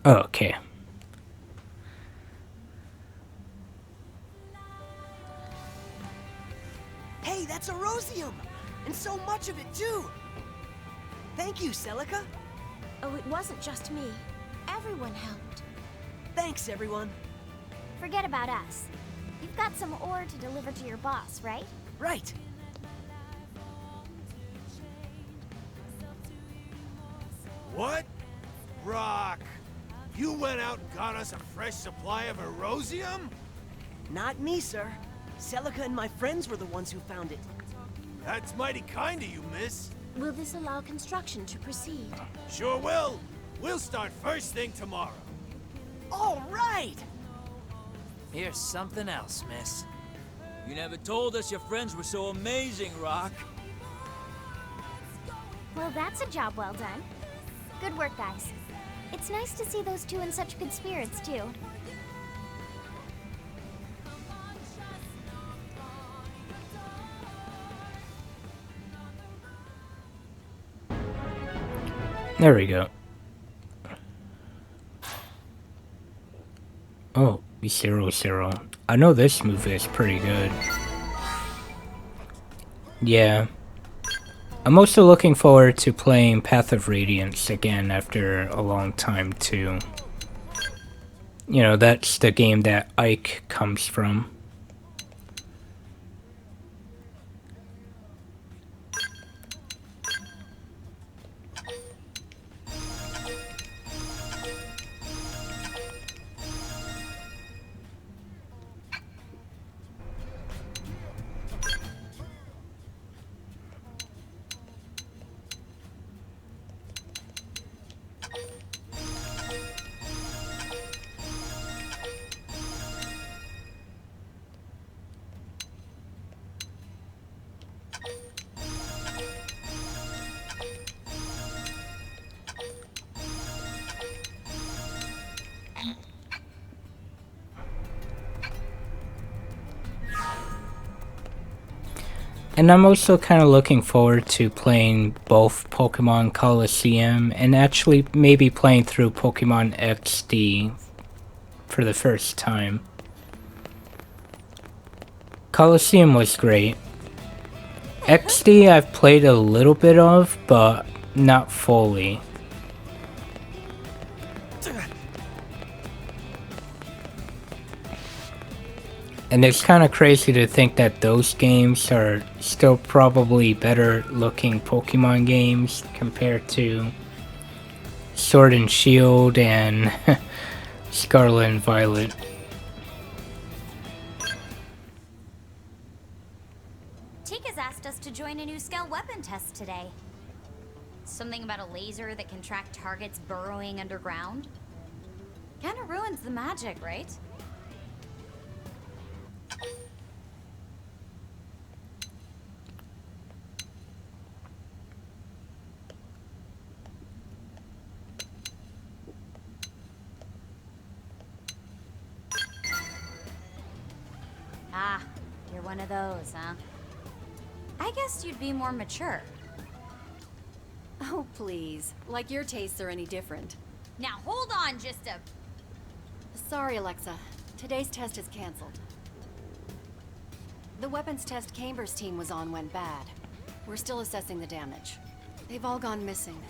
Okay. Hey, that's Erosium! And so much of it, too! Thank you, Celica. Oh, it wasn't just me. Everyone helped. Thanks, everyone. Forget about us. You've got some ore to deliver to your boss, right? Right. What? Rock! You went out and got us a fresh supply of Erosium? Not me, sir. Celica and my friends were the ones who found it. That's mighty kind of you, miss. Will this allow construction to proceed? Sure will. We'll start first thing tomorrow. All right! Here's something else, miss. You never told us your friends were so amazing, Rock. Well, that's a job well done. Good work, guys. It's nice to see those two in such good spirits, too. There we go. Oh, 0-0. I know this movie is pretty good. Yeah. I'm also looking forward to playing Path of Radiance again after a long time too. You know, that's the game that Ike comes from. And I'm also kind of looking forward to playing both Pokemon Colosseum and actually maybe playing through Pokemon XD for the first time. Colosseum was great. XD I've played a little bit of, but not fully. And it's kind of crazy to think that those games are still probably better looking Pokemon games compared to Sword and Shield and Scarlet and Violet. Tika's asked us to join a new Skell weapon test today. Something about a laser that can track targets burrowing underground. Kinda ruins the magic, right? Ah, you're one of those, huh? I guess you'd be more mature. Oh, please. Like your tastes are any different. Now hold on just a... Sorry, Alexa. Today's test is cancelled. The weapons test Camber's team was on went bad. We're still assessing the damage. They've all gone missing.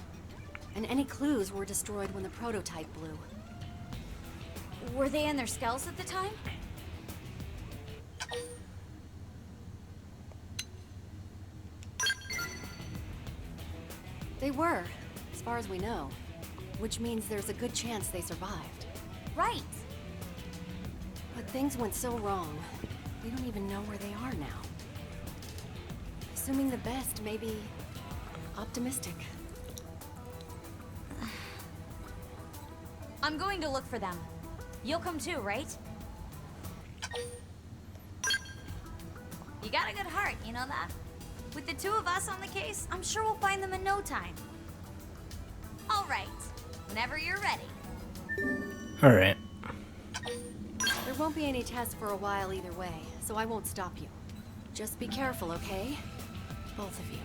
And any clues were destroyed when the prototype blew. Were they in their skulls at the time? They were, as far as we know. Which means there's a good chance they survived. Right. But things went so wrong. We don't even know where they are now. Assuming the best, maybe optimistic. I'm going to look for them. You'll come too, right? You got a good heart, you know that? With the two of us on the case, I'm sure we'll find them in no time. All right. Whenever you're ready. Alright. There won't be any tests for a while either way, so I won't stop you. Just be careful, okay? Both of you.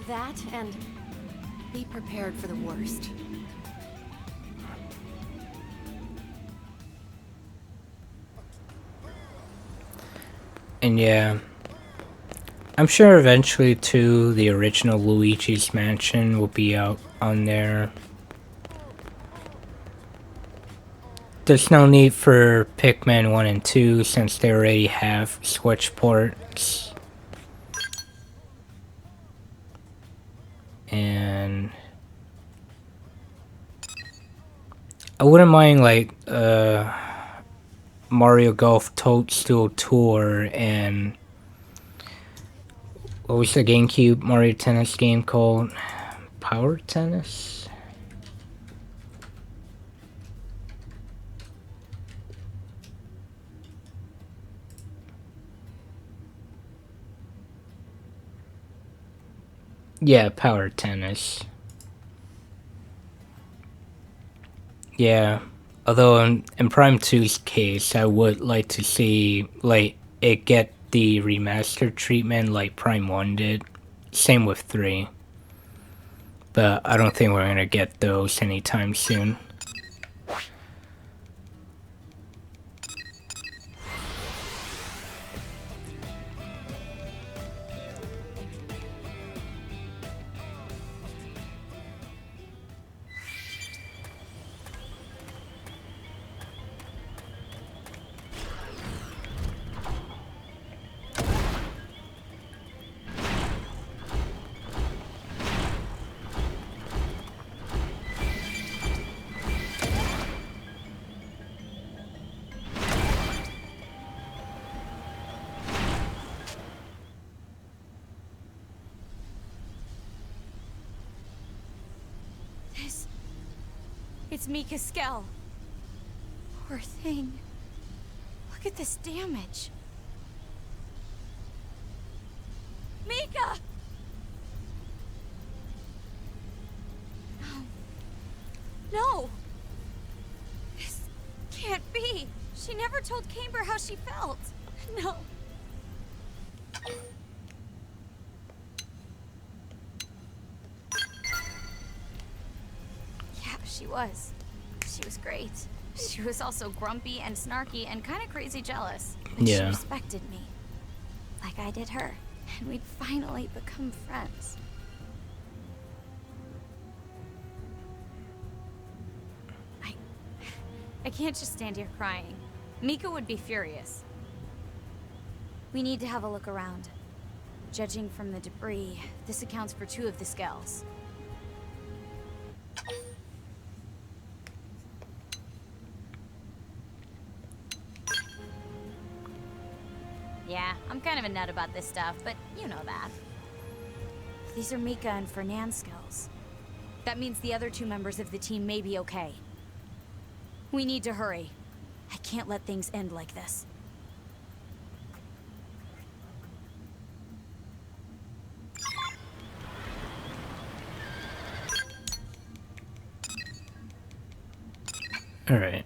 That and be prepared for the worst. And yeah, I'm sure eventually too the original Luigi's Mansion will be out on there. There's no need for Pikmin 1 and 2 since they already have Switch ports. And I wouldn't mind like Mario Golf Toadstool Tour and what was the GameCube Mario Tennis game called? Power Tennis? Yeah, power tennis. Yeah, although in Prime 2's case, I would like to see like it get the remastered treatment like Prime 1 did. Same with 3. But I don't think we're gonna get those anytime soon. It's Mika's skull. Poor thing. Look at this damage. Mika! No. This can't be. She never told Camber how she felt. No. Yeah, she was. She was great. She was also grumpy and snarky and kind of crazy jealous. But she respected me. Like I did her. And we'd finally become friends. I can't just stand here crying. Mika would be furious. We need to have a look around. Judging from the debris, this accounts for 2 of the skulls. Yeah, I'm kind of a nut about this stuff, but you know that. These are Mika and Fernand's skulls. That means the other 2 members of the team may be okay. We need to hurry. I can't let things end like this. All right.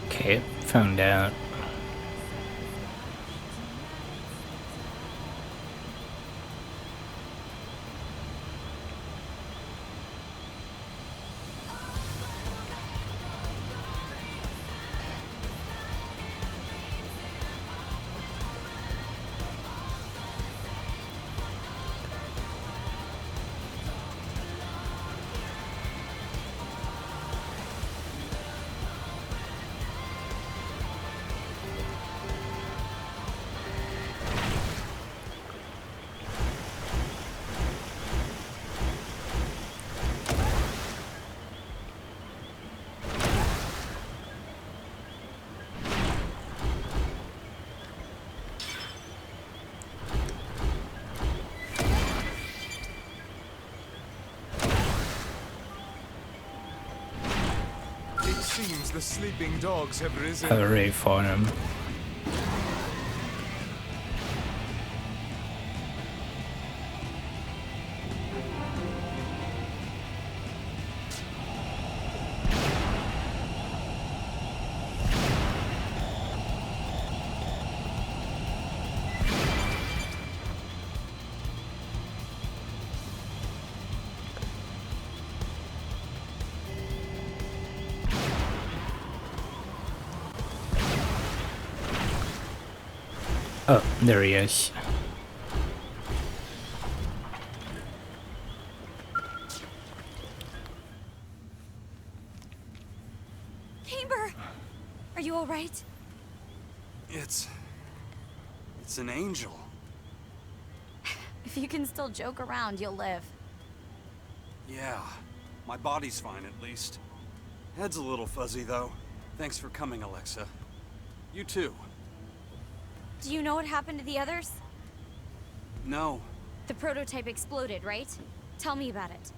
Okay, found out. The sleeping dogs have risen. I already fought him. Oh, there he is. Camber! Are you alright? It's an angel. If you can still joke around, you'll live. Yeah, my body's fine at least. Head's a little fuzzy though. Thanks for coming, Alexa. You too. Do you know what happened to the others? No. The prototype exploded, right? Tell me about it.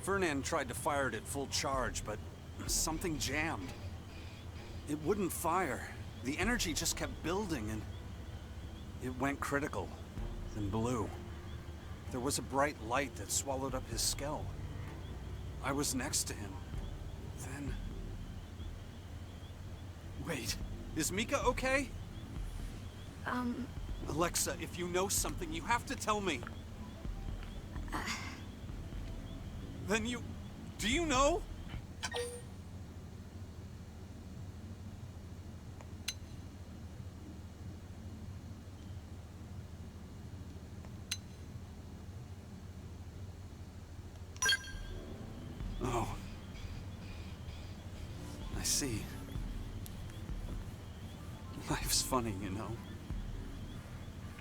Fernand tried to fire it at full charge, but something jammed. It wouldn't fire. The energy just kept building and it went critical, then blew. There was a bright light that swallowed up his skull. I was next to him. Then... Wait, is Mika okay? Alexa, if you know something, you have to tell me. Then you... Do you know? Oh. I see. Life's funny, you know.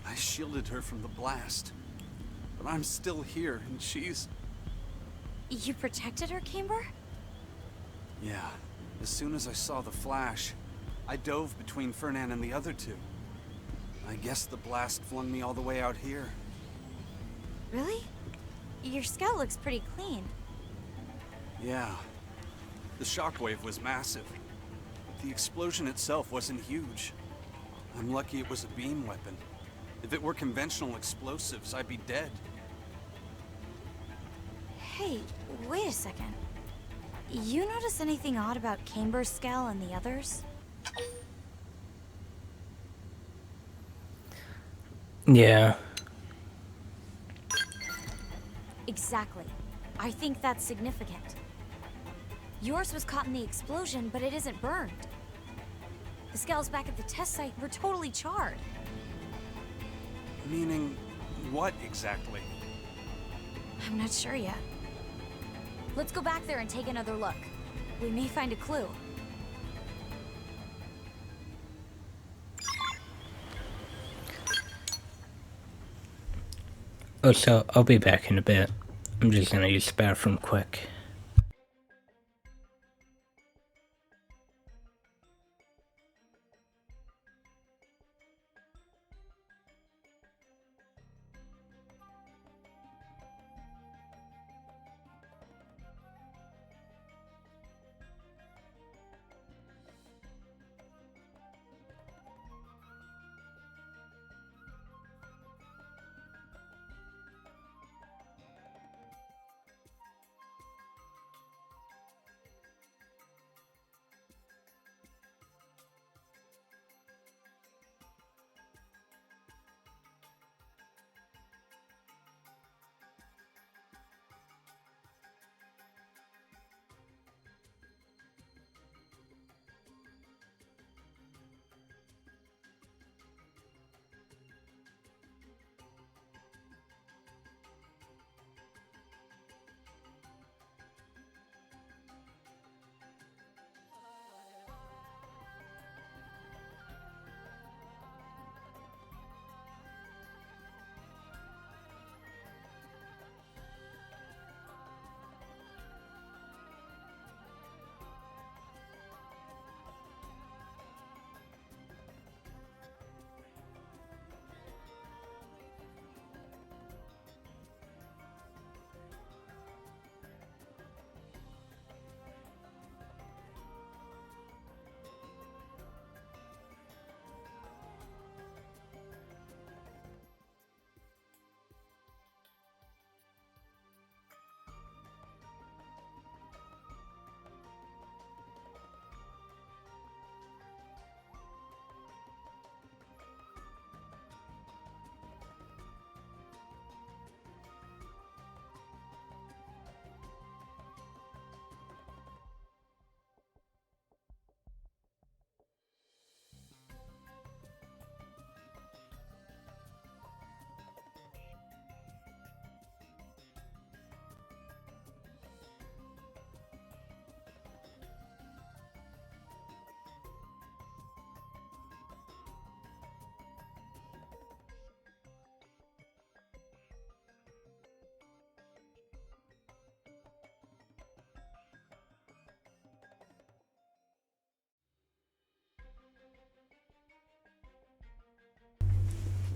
I shielded her from the blast. But I'm still here, and she's... You protected her, Camber? Yeah. As soon as I saw the flash, I dove between Fernand and the other two. I guess the blast flung me all the way out here. Really? Your scout looks pretty clean. Yeah. The shockwave was massive. The explosion itself wasn't huge. I'm lucky it was a beam weapon. If it were conventional explosives, I'd be dead. Hey, wait a second. You notice anything odd about Camber's skull and the others? Yeah. Exactly. I think that's significant. Yours was caught in the explosion, but it isn't burned. The skulls back at the test site were totally charred. Meaning, what exactly? I'm not sure yet. Let's go back there and take another look. We may find a clue. Oh, so I'll be back in a bit. I'm just gonna use the bathroom quick.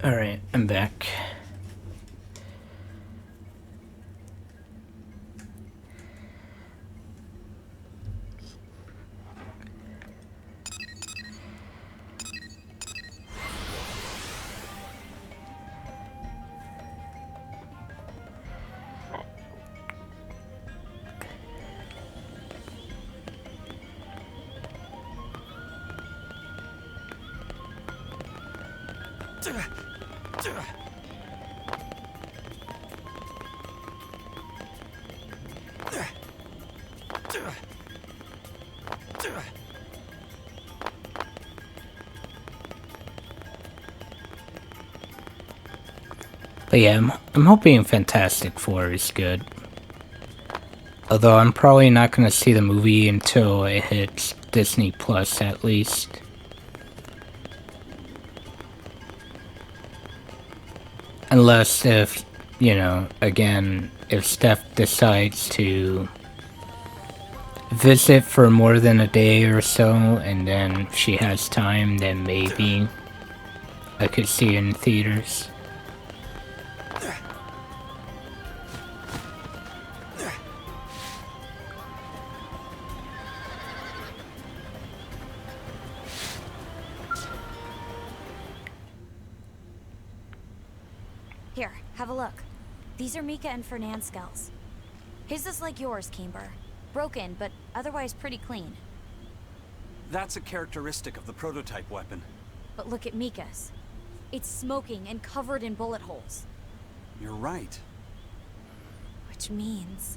Alright, I'm back. But yeah, I'm hoping Fantastic Four is good. Although I'm probably not going to see the movie until it hits Disney Plus at least. Unless if, you know, again, if Steph decides to visit for more than a day or so and then she has time, then maybe I could see it in theaters. Here, have a look. These are Mika and Fernand's skulls. His is like yours, Kimber. Broken, but otherwise pretty clean. That's a characteristic of the prototype weapon. But look at Mika's. It's smoking and covered in bullet holes. You're right. Which means...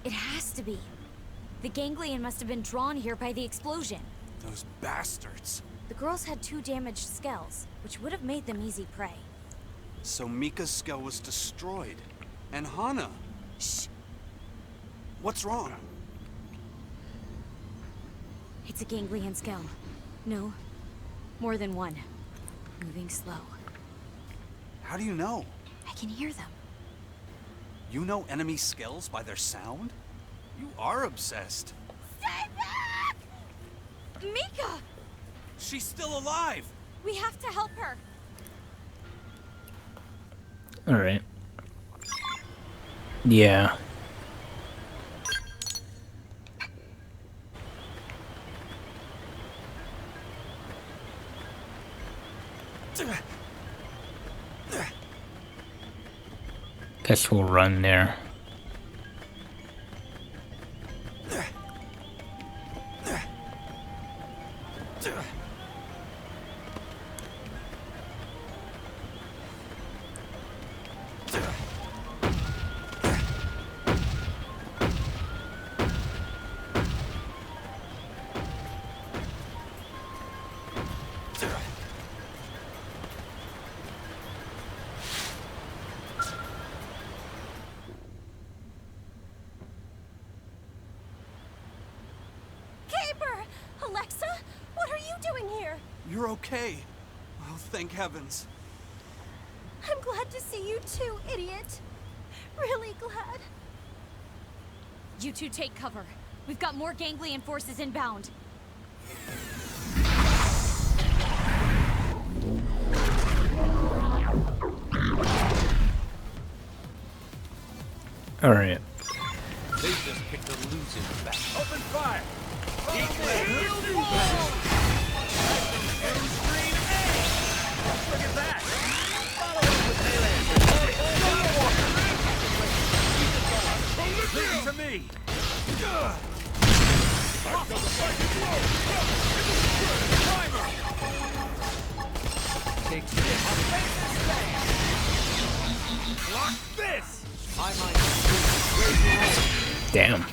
it has to be. The ganglion must have been drawn here by the explosion. Those bastards. The girls had 2 damaged skulls, which would have made them easy prey. So Mika's skull was destroyed. And Hana. Shh. What's wrong? It's a ganglion skull. No, more than one. Moving slow. How do you know? I can hear them. You know enemy skulls by their sound? You are obsessed. Stay back! Mika! She's still alive! We have to help her. Alright. Yeah. Guess we'll run there. Alexa, what are you doing here? You're okay. Oh, thank heavens. I'm glad to see you too, idiot. Really glad. You two take cover. We've got more ganglion forces inbound. All right. They just picked a losing battle. Open fire! Look at that! Follow up with melee. Leave it to me! Take Block this! I might... Damn.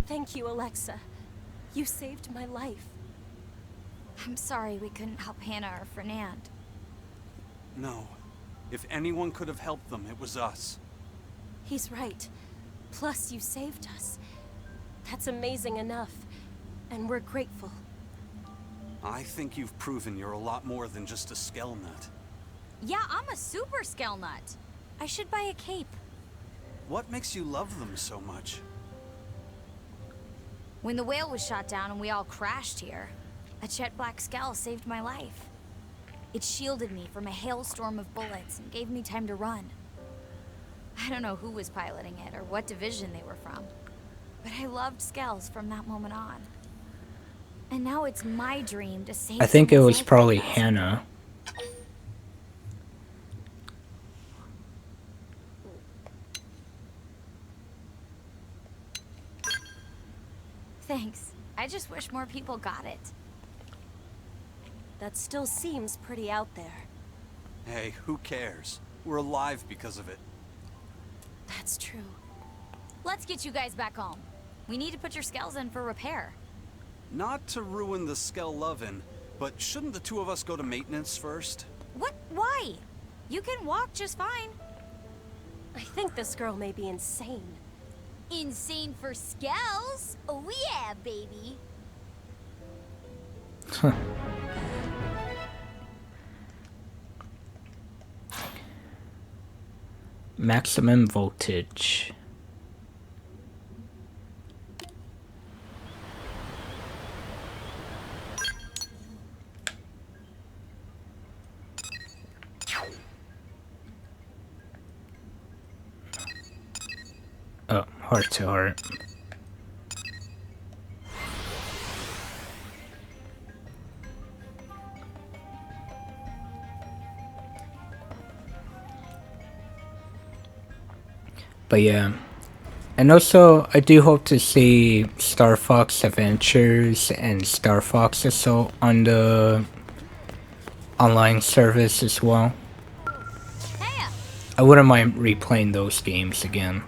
Thank you, Alexa. You saved my life. I'm sorry we couldn't help Hannah or Fernand. No. If anyone could have helped them, it was us. He's right. Plus, you saved us. That's amazing enough. And we're grateful. I think you've proven you're a lot more than just a skell nut. Yeah, I'm a super skell nut. I should buy a cape. What makes you love them so much? When the whale was shot down and we all crashed here, a jet black Skell saved my life. It shielded me from a hailstorm of bullets and gave me time to run. I don't know who was piloting it or what division they were from, but I loved Skells from that moment on. And now it's my dream to save I think it someone's was life probably like this. Hannah. Thanks. I just wish more people got it. That still seems pretty out there. Hey, who cares? We're alive because of it. That's true. Let's get you guys back home. We need to put your Skells in for repair. Not to ruin the Skell lovin', but shouldn't the two of us go to maintenance first? What? Why? You can walk just fine. I think this girl may be insane. Insane for Skells? Oh yeah, baby. Maximum voltage. Oh, heart to heart. But yeah. And also, I do hope to see Star Fox Adventures and Star Fox Assault on the online service as well. I wouldn't mind replaying those games again.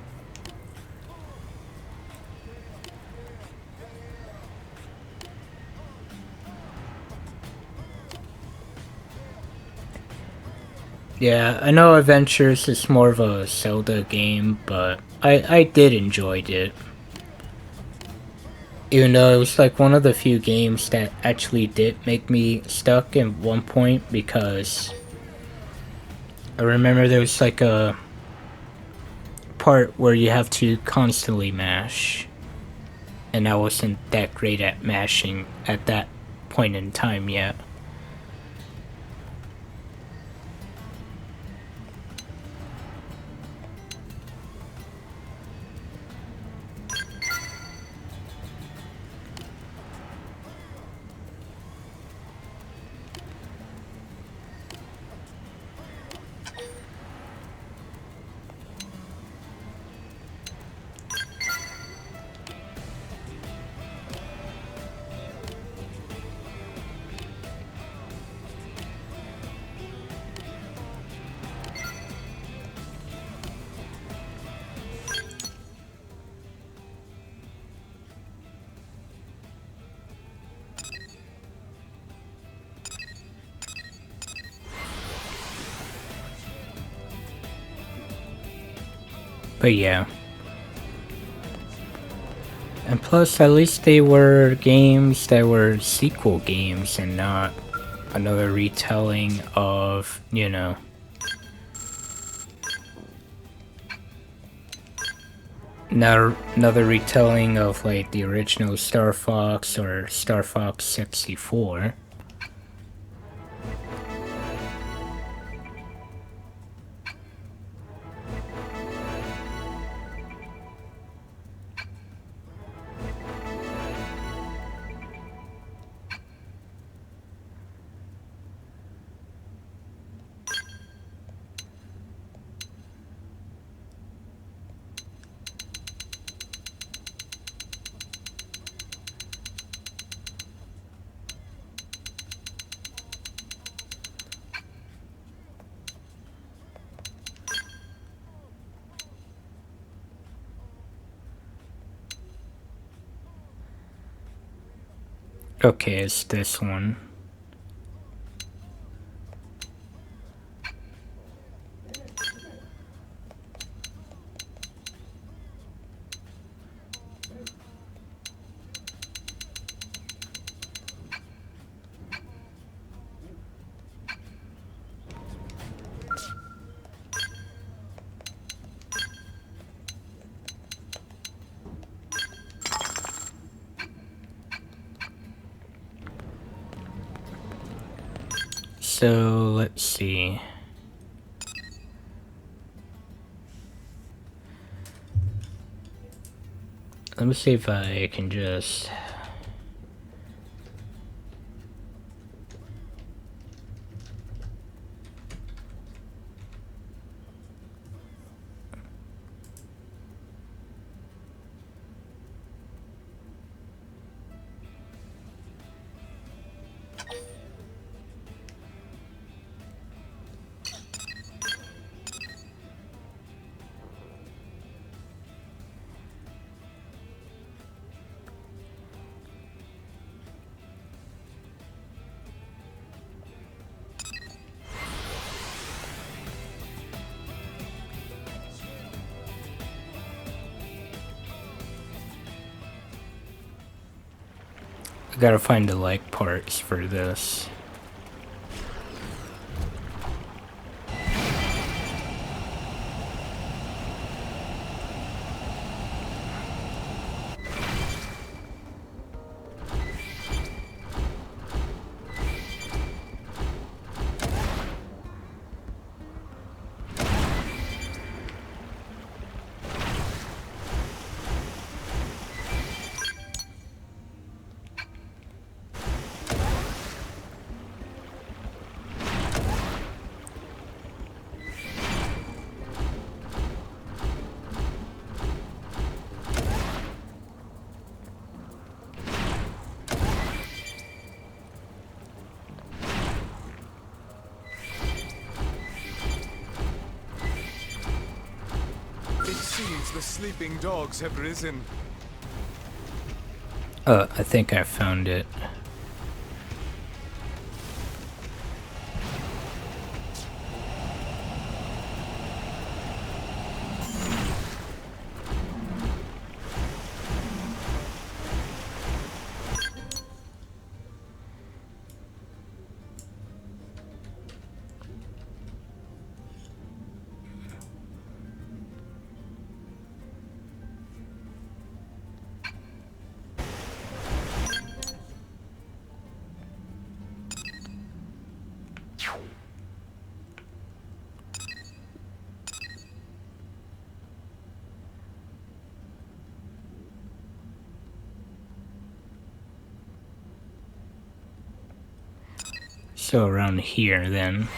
Yeah, I know Adventures is more of a Zelda game, but I did enjoy it. Even though it was like one of the few games that actually did make me stuck at one point, because I remember there was like a part where you have to constantly mash, and I wasn't that great at mashing at that point in time yet. But yeah. And plus, at least they were games that were sequel games and not another retelling of, you know, not another retelling of like the original Star Fox or Star Fox 64. Okay, it's this one. So, let's see. Let me see if I can just... I gotta find the like parts for this. The sleeping dogs have risen. I think I found it. So around here then.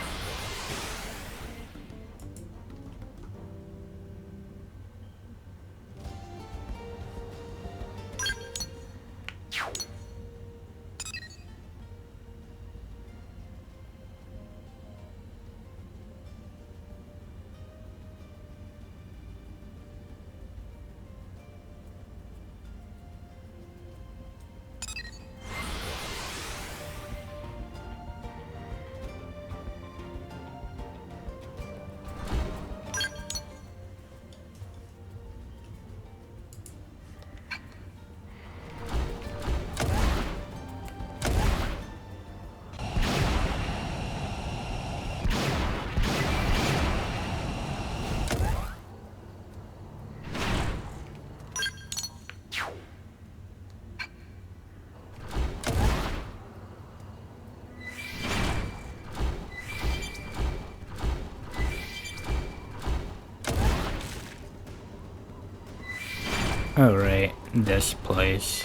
Alright, this place.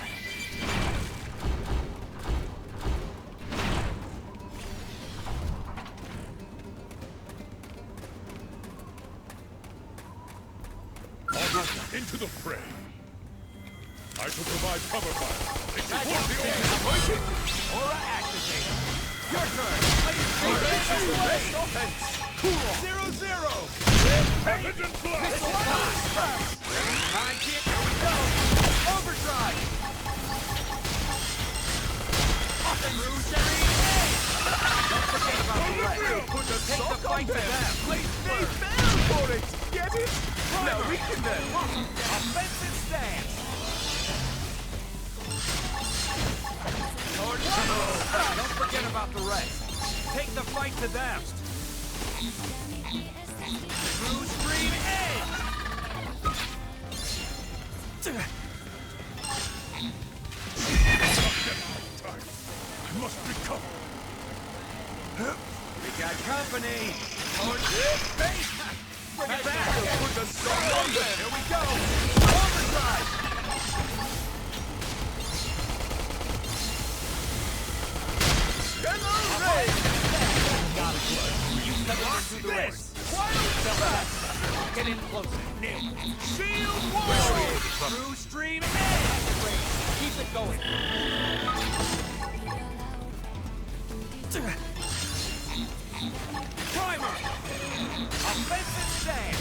Into the fray. I shall provide cover fire. Execute the order. Aura activated. Your turn. Best offense. Cool. 0-0. Evident blast. High kick. Here we go. Overdrive. Don't forget about the rest. Put the take the fight to them. They fell for it. Get it? Now we can then. Offensive stance. Don't forget about the rest. Take the fight to them. Blue screen edge. I must recover. company! Our base! Bring it back! Put the sun on there! Here we go! Overdrive! Xenoblade! Got it, Blood. You cut into the race. Get in closer. Now. Shield wall! True stream ahead! Keep it going. Primer! Offensive stand!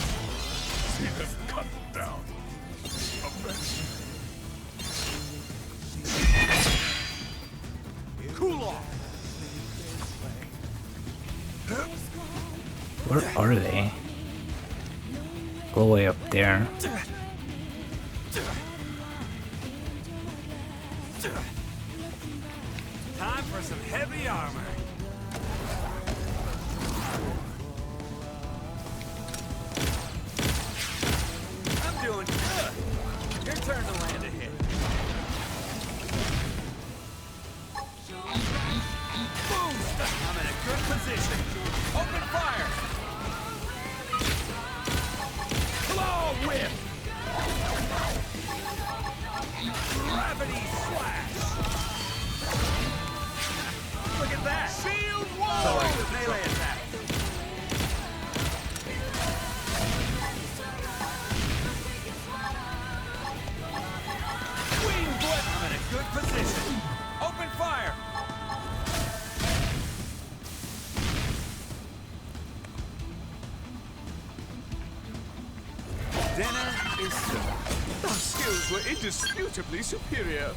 See them cut down. Cool off! Where are they? All the way up there. Time for some heavy armor. I'm doing good. Your turn to land a hit. Boom! I'm in a good position. Open fire! Claw whip! Gravity slash! Look at that! Shield wall! Melee attack! Wing blip! I'm in a good position. Open fire! Dinner is served. Our skills were indisputably superior.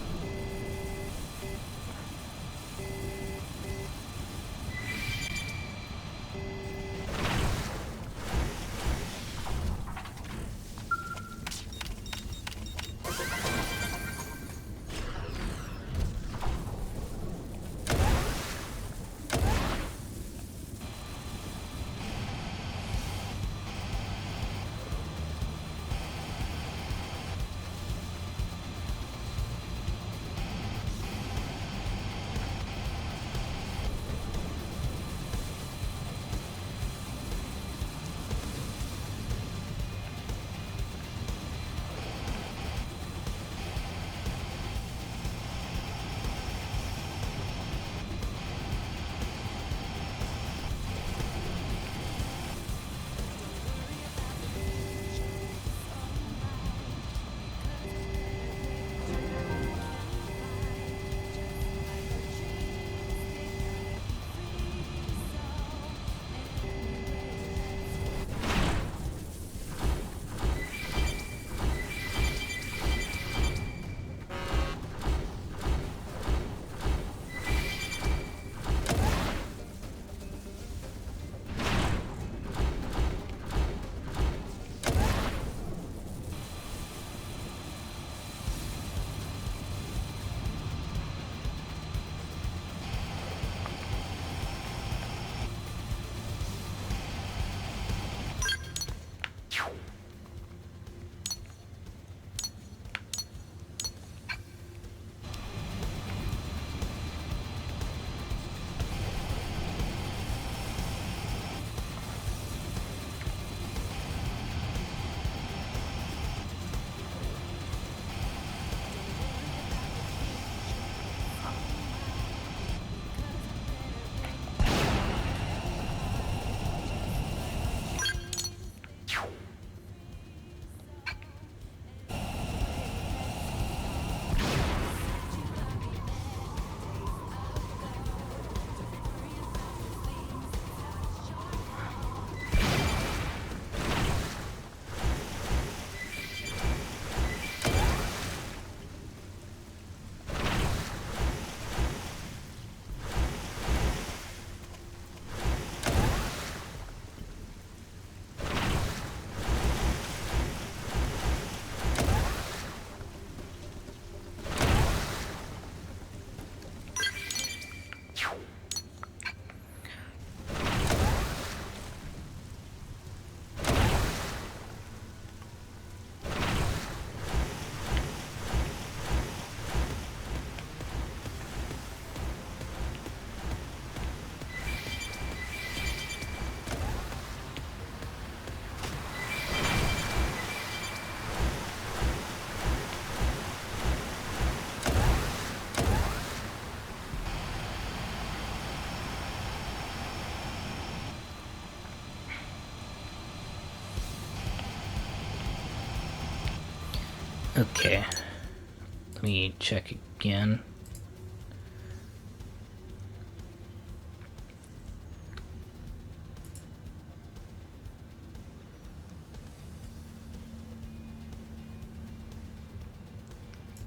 Okay. Let me check again.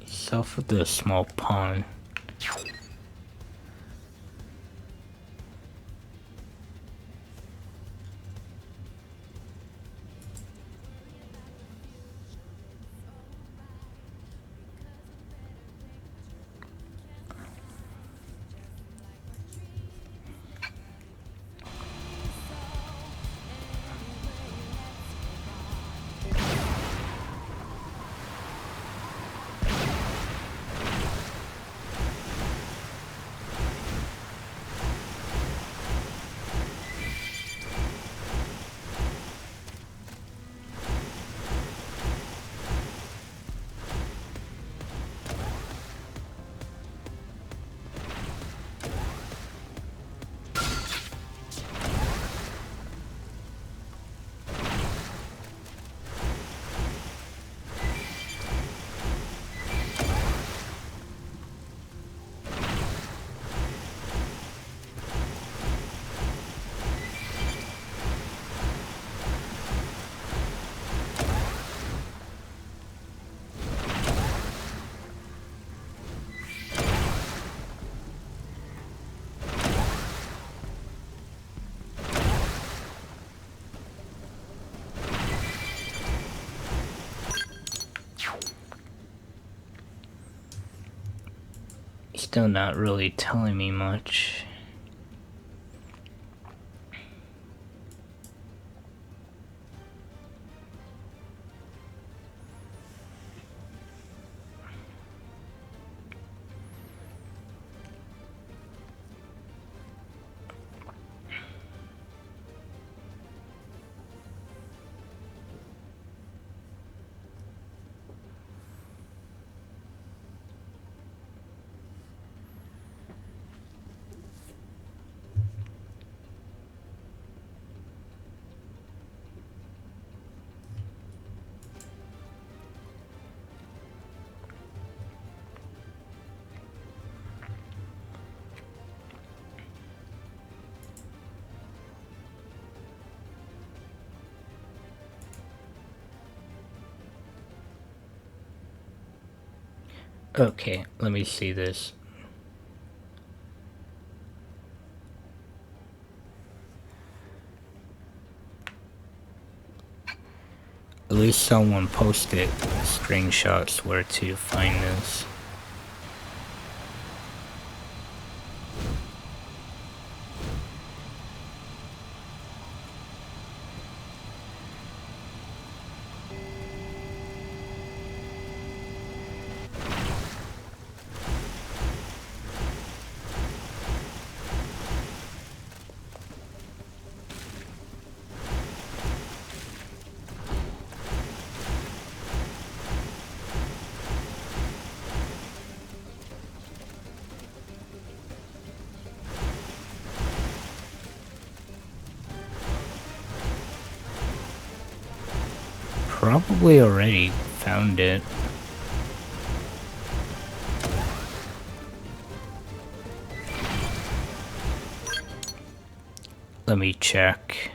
South of the small pond. Still not really telling me much. Okay, let me see this. At least someone posted screenshots where to find this. Probably already found it. Let me check.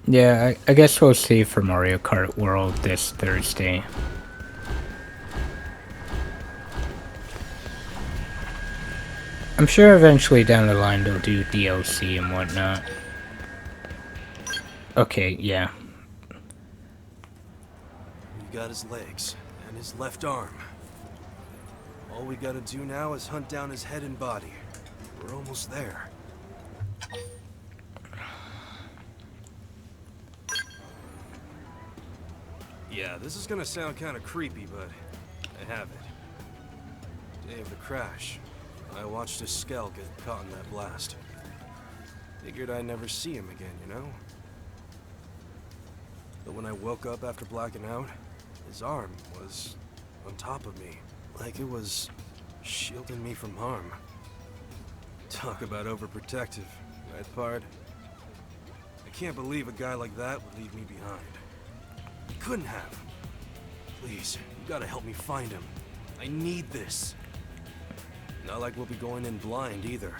Yeah, I guess we'll see for Mario Kart World this Thursday. I'm sure eventually down the line they'll do DLC and whatnot. Okay, yeah. We got his legs and his left arm. All we gotta do now is hunt down his head and body. We're almost there. Yeah, this is gonna sound kind of creepy, but I have it. Day of the crash, I watched his skull get caught in that blast. Figured I'd never see him again, you know? But when I woke up after blacking out, his arm was on top of me, like it was shielding me from harm. Talk about overprotective, right, Pard? I can't believe a guy like that would leave me behind. He couldn't have. Please, you gotta help me find him. I need this. Not like we'll be going in blind either.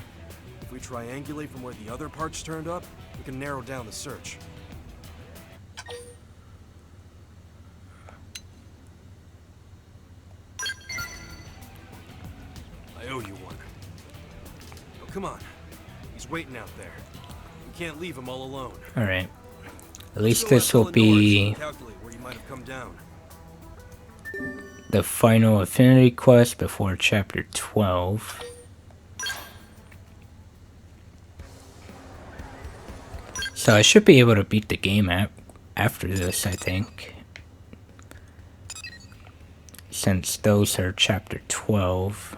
If we triangulate from where the other parts turned up, we can narrow down the search. I owe you one. Oh, come on. He's waiting out there. We can't leave him all alone. Alright. At least this will be Calculate where you might have come down. the final affinity quest before chapter 12. So I should be able to beat the game after this, I think. Since those are chapter 12.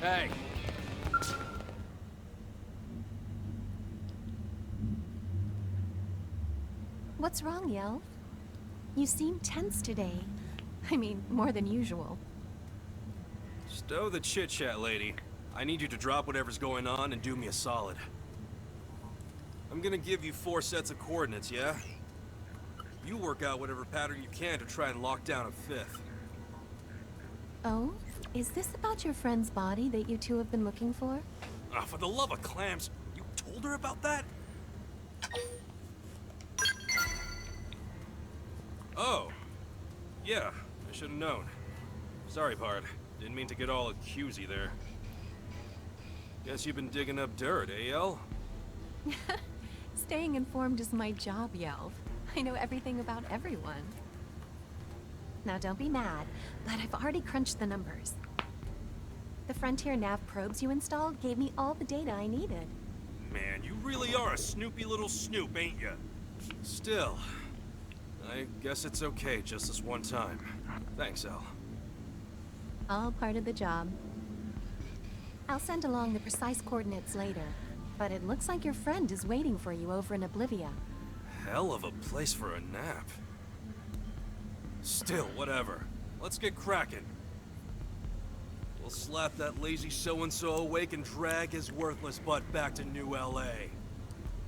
Hey. What's wrong, Yelv? You seem tense today. I mean, more than usual. Stow the chit-chat, lady. I need you to drop whatever's going on and do me a solid. I'm gonna give you 4 sets of coordinates, yeah? You work out whatever pattern you can to try and lock down a 5th. Oh? Is this about your friend's body that you two have been looking for? Ah, for the love of clams, you told her about that? Oh. Yeah, I should have known. Sorry, Pard. Didn't mean to get all accusey there. Guess you've been digging up dirt, eh, El? Staying informed is my job, Yelv. I know everything about everyone. Now don't be mad, but I've already crunched the numbers. The Frontier Nav probes you installed gave me all the data I needed. Man, you really are a snoopy little snoop, ain't ya? Still, I guess it's okay just this one time. Thanks, El. All part of the job. I'll send along the precise coordinates later, but it looks like your friend is waiting for you over in Oblivia. Hell of a place for a nap. Still, whatever. Let's get cracking. We'll slap that lazy so-and-so awake and drag his worthless butt back to New LA.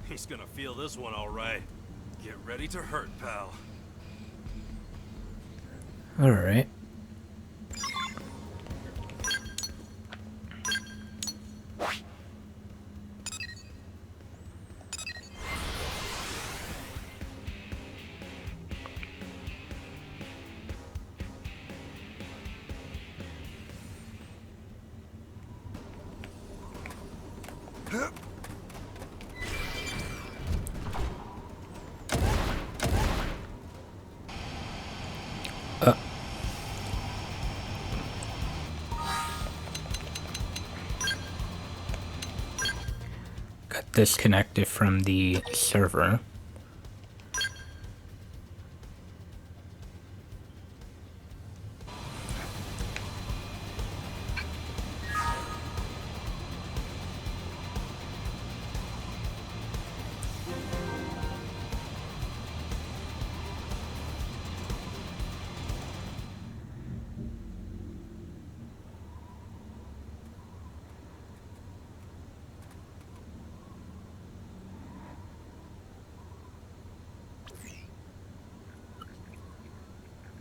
He's gonna feel this one all right. Get ready to hurt, pal. Alright. Got disconnected from the server.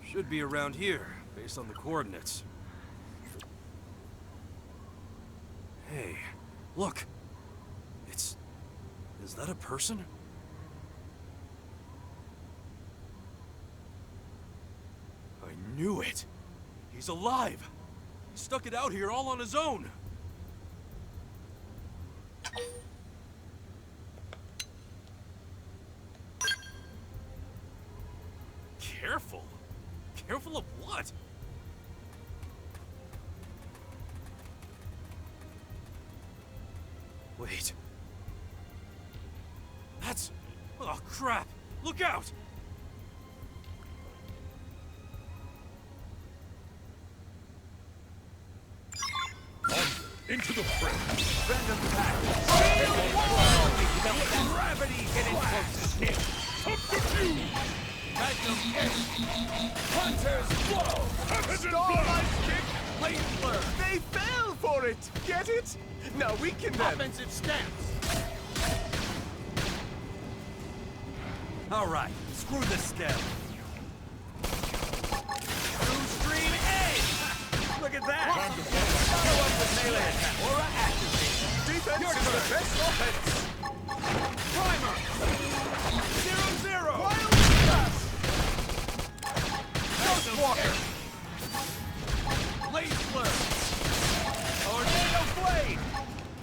Should be around here, based on the coordinates. Hey, look! Is that a person? I knew it! He's alive! He stuck it out here all on his own! Careful? Careful of what? Wait. That's... Oh, crap! Look out! Into the print. Random pack. Gravity getting close. Subterfuge. Magnum hit. Hunter's blow. Starlight kick. Lane blur. They fell for it! Get it? Now weaken them! Offensive stance. All right, screw the scale. Through stream edge. Look at that. Follow up with melee attack. Aura activate. Defense Your is turn. the best offense! Primer. 0-0. Wild Blast! Ghostwalker. Blade Blur. Tornado Blade.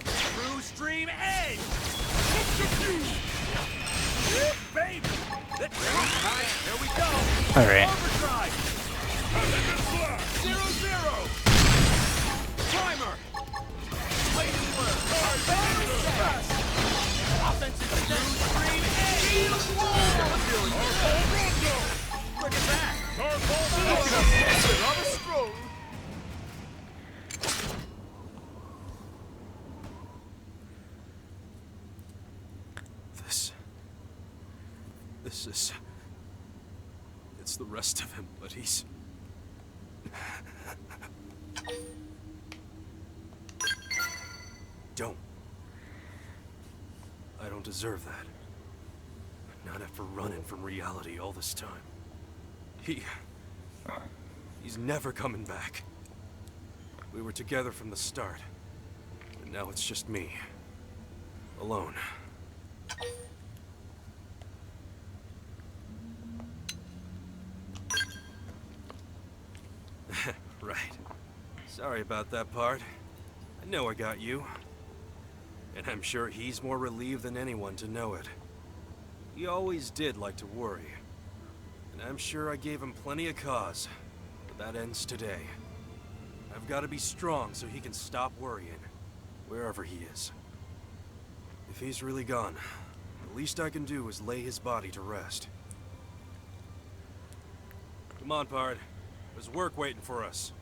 Through stream edge. Subterfuge. Yeah, baby. Let's go. Here we go. All right. Overdrive. 0-0. Primer. Blade Blur. Fast. Offensive stance. Stream edge. Look at that. Rather strong! This is... It's the rest of him, but he's... Don't. I don't deserve that. Not after running from reality all this time. He's never coming back. We were together from the start. And now it's just me. Alone. Right. Sorry about that part. I know I got you. And I'm sure he's more relieved than anyone to know it. He always did like to worry. And I'm sure I gave him plenty of cause. But that ends today. I've got to be strong so he can stop worrying. Wherever he is. If he's really gone, the least I can do is lay his body to rest. Come on, Pard. There's work waiting for us.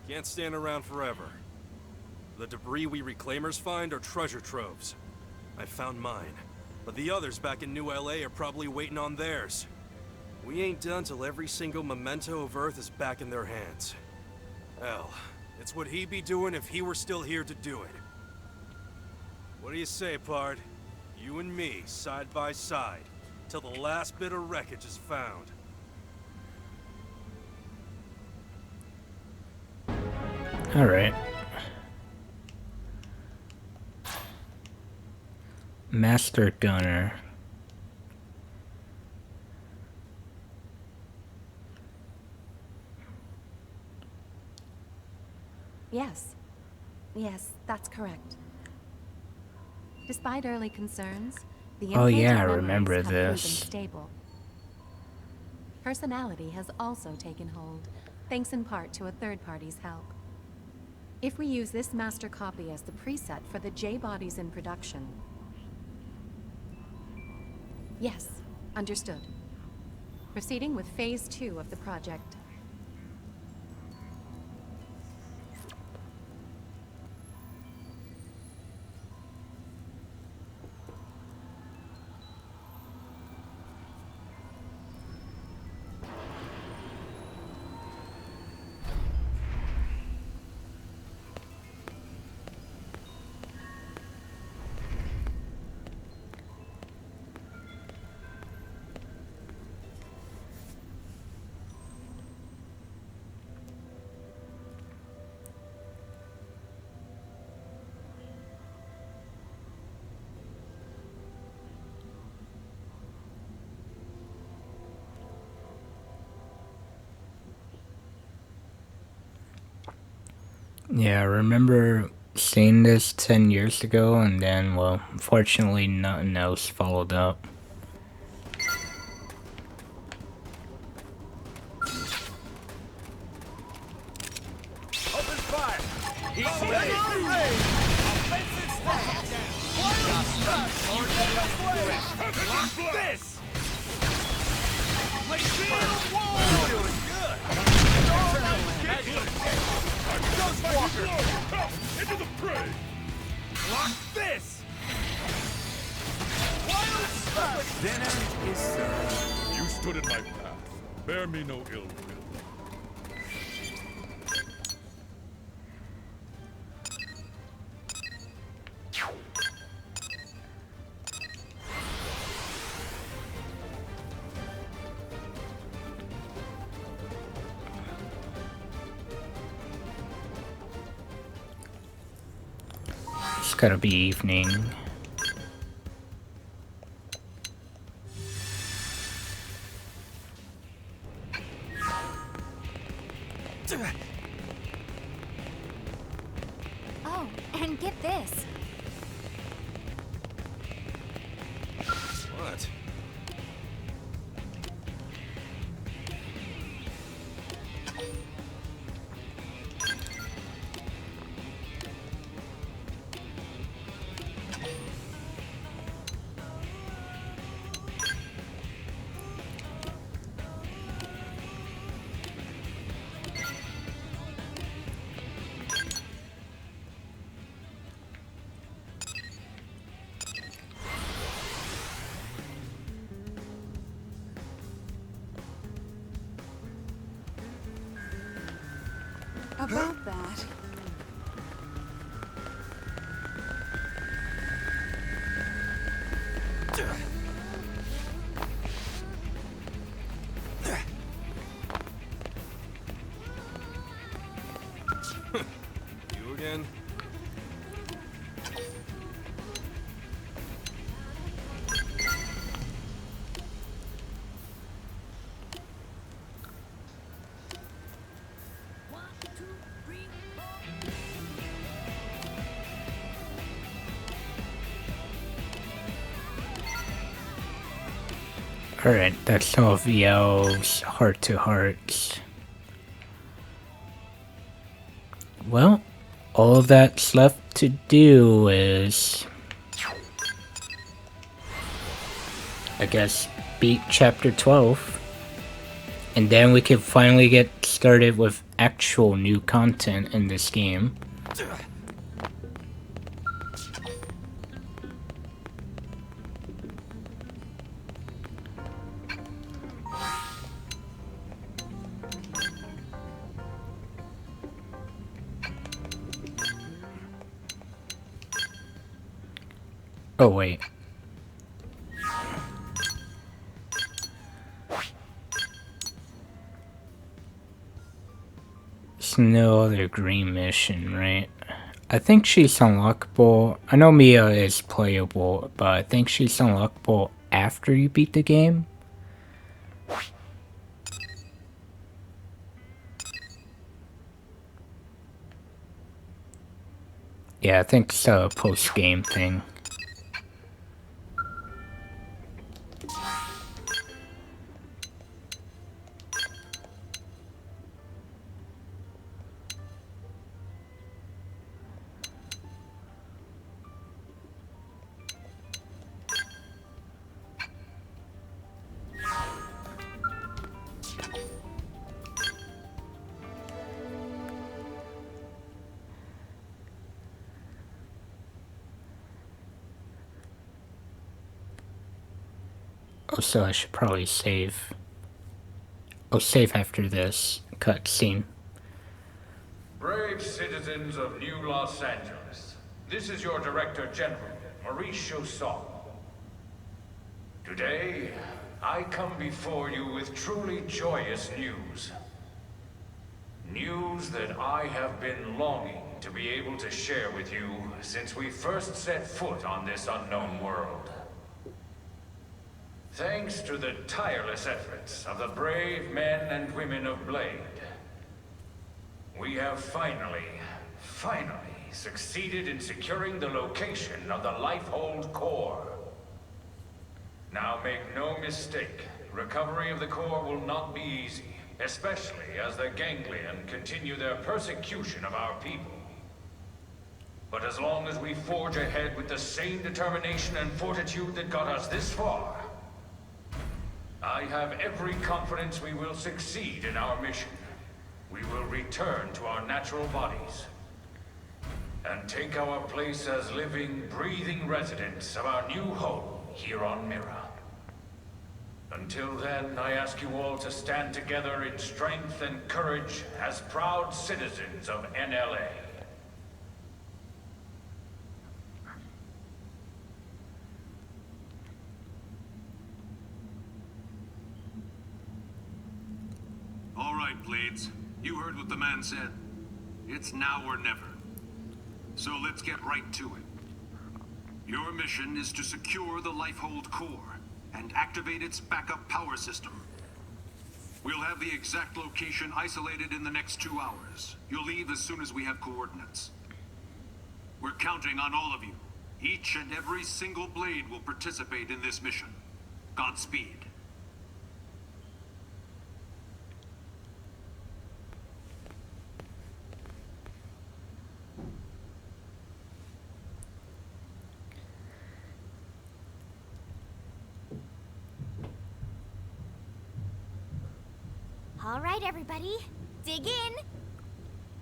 Can't stand around forever. The debris we reclaimers find are treasure troves. I found mine, but the others back in New LA are probably waiting on theirs. We ain't done till every single memento of Earth is back in their hands. Hell, it's what he'd be doing if he were still here to do it. What do you say, Pard? You and me, side by side, till the last bit of wreckage is found. All right. Master Gunner. Yes. Yes, that's correct. Despite early concerns, the Oh yeah, I implanted remember memories have proven this. stable. Personality has also taken hold, thanks in part to a third party's help. If we use this master copy as the preset for the J-bodies in production... Yes, understood. Proceeding with Phase 2 of the project. Yeah, I remember seeing this 10 years ago, and then, well, unfortunately, nothing else followed up. Open fire! Offensive stance! Lock this! Shield wall! Doing good! Ghostwalker! Into the print. Dinner is served. You stood in my path. Bear me no ill will. It's gotta be evening. Oh, and get this. What? About that. You again? Alright, that's some of the elves' heart-to-hearts. Well, all that's left to do is, I guess, beat chapter 12. And then we can finally get started with actual new content in this game. Oh wait. There's no other green mission, right? I think she's unlockable. I know Mia is playable, but I think she's unlockable after you beat the game. Yeah, I think it's a post-game thing. Oh, so I should probably save. I'll save after this cutscene. Brave citizens of New Los Angeles, this is your Director General, Maurice Chausson. Today, I come before you with truly joyous news. News that I have been longing to be able to share with you since we first set foot on this unknown world. Thanks to the tireless efforts of the brave men and women of Blade, we have finally succeeded in securing the location of the Lifehold core. Now make no mistake, recovery of the core will not be easy, especially as the Ganglion continue their persecution of our people. But as long as we forge ahead with the same determination and fortitude that got us this far, I have every confidence we will succeed in our mission. We will return to our natural bodies and take our place as living, breathing residents of our new home here on Mira. Until then, I ask you all to stand together in strength and courage as proud citizens of NLA. All right, Blades. You heard what the man said. It's now or never. So let's get right to it. Your mission is to secure the Lifehold core and activate its backup power system. We'll have the exact location isolated in the next 2 hours. You'll leave as soon as we have coordinates. We're counting on all of you. Each and every single Blade will participate in this mission. Godspeed. All right, everybody, dig in.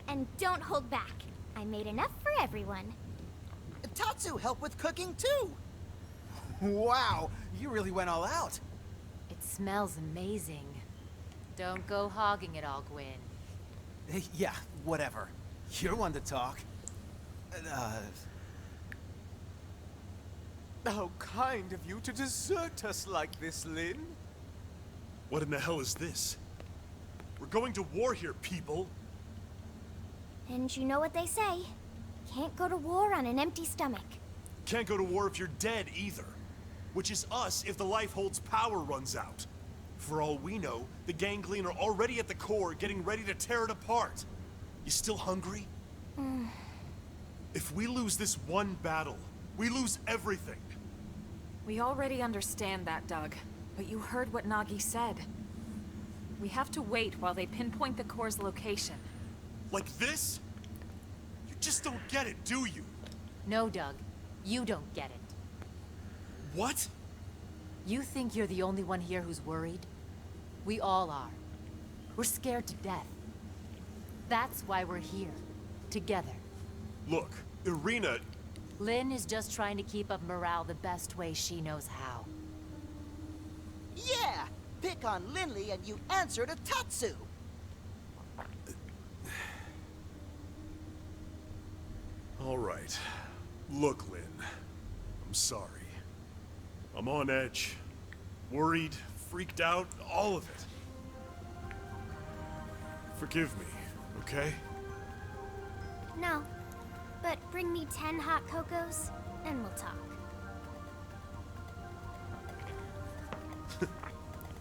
And don't hold back. I made enough for everyone. Tatsu helped with cooking too. Wow, you really went all out. It smells amazing. Don't go hogging it all, Gwyn. Yeah, whatever. You're one to talk. How kind of you to desert us like this, Lin. What in the hell is this? We're going to war here, people. And you know what they say. Can't go to war on an empty stomach. Can't go to war if you're dead either. Which is us if the Lifehold's power runs out. For all we know, the Ganglion are already at the core getting ready to tear it apart. You still hungry? If we lose this one battle, we lose everything. We already understand that, Doug. But you heard what Nagi said. We have to wait while they pinpoint the core's location. Like this? You just don't get it, do you? No, Doug. You don't get it. What? You think you're the only one here who's worried? We all are. We're scared to death. That's why we're here. Together. Look, Irina... Lin is just trying to keep up morale the best way she knows how. Yeah! Pick on Linley and you answer to Tatsu! All right. Look, Lin. I'm sorry. I'm on edge. Worried, freaked out, all of it. Forgive me, okay? No. But bring me 10 hot cocos, and we'll talk.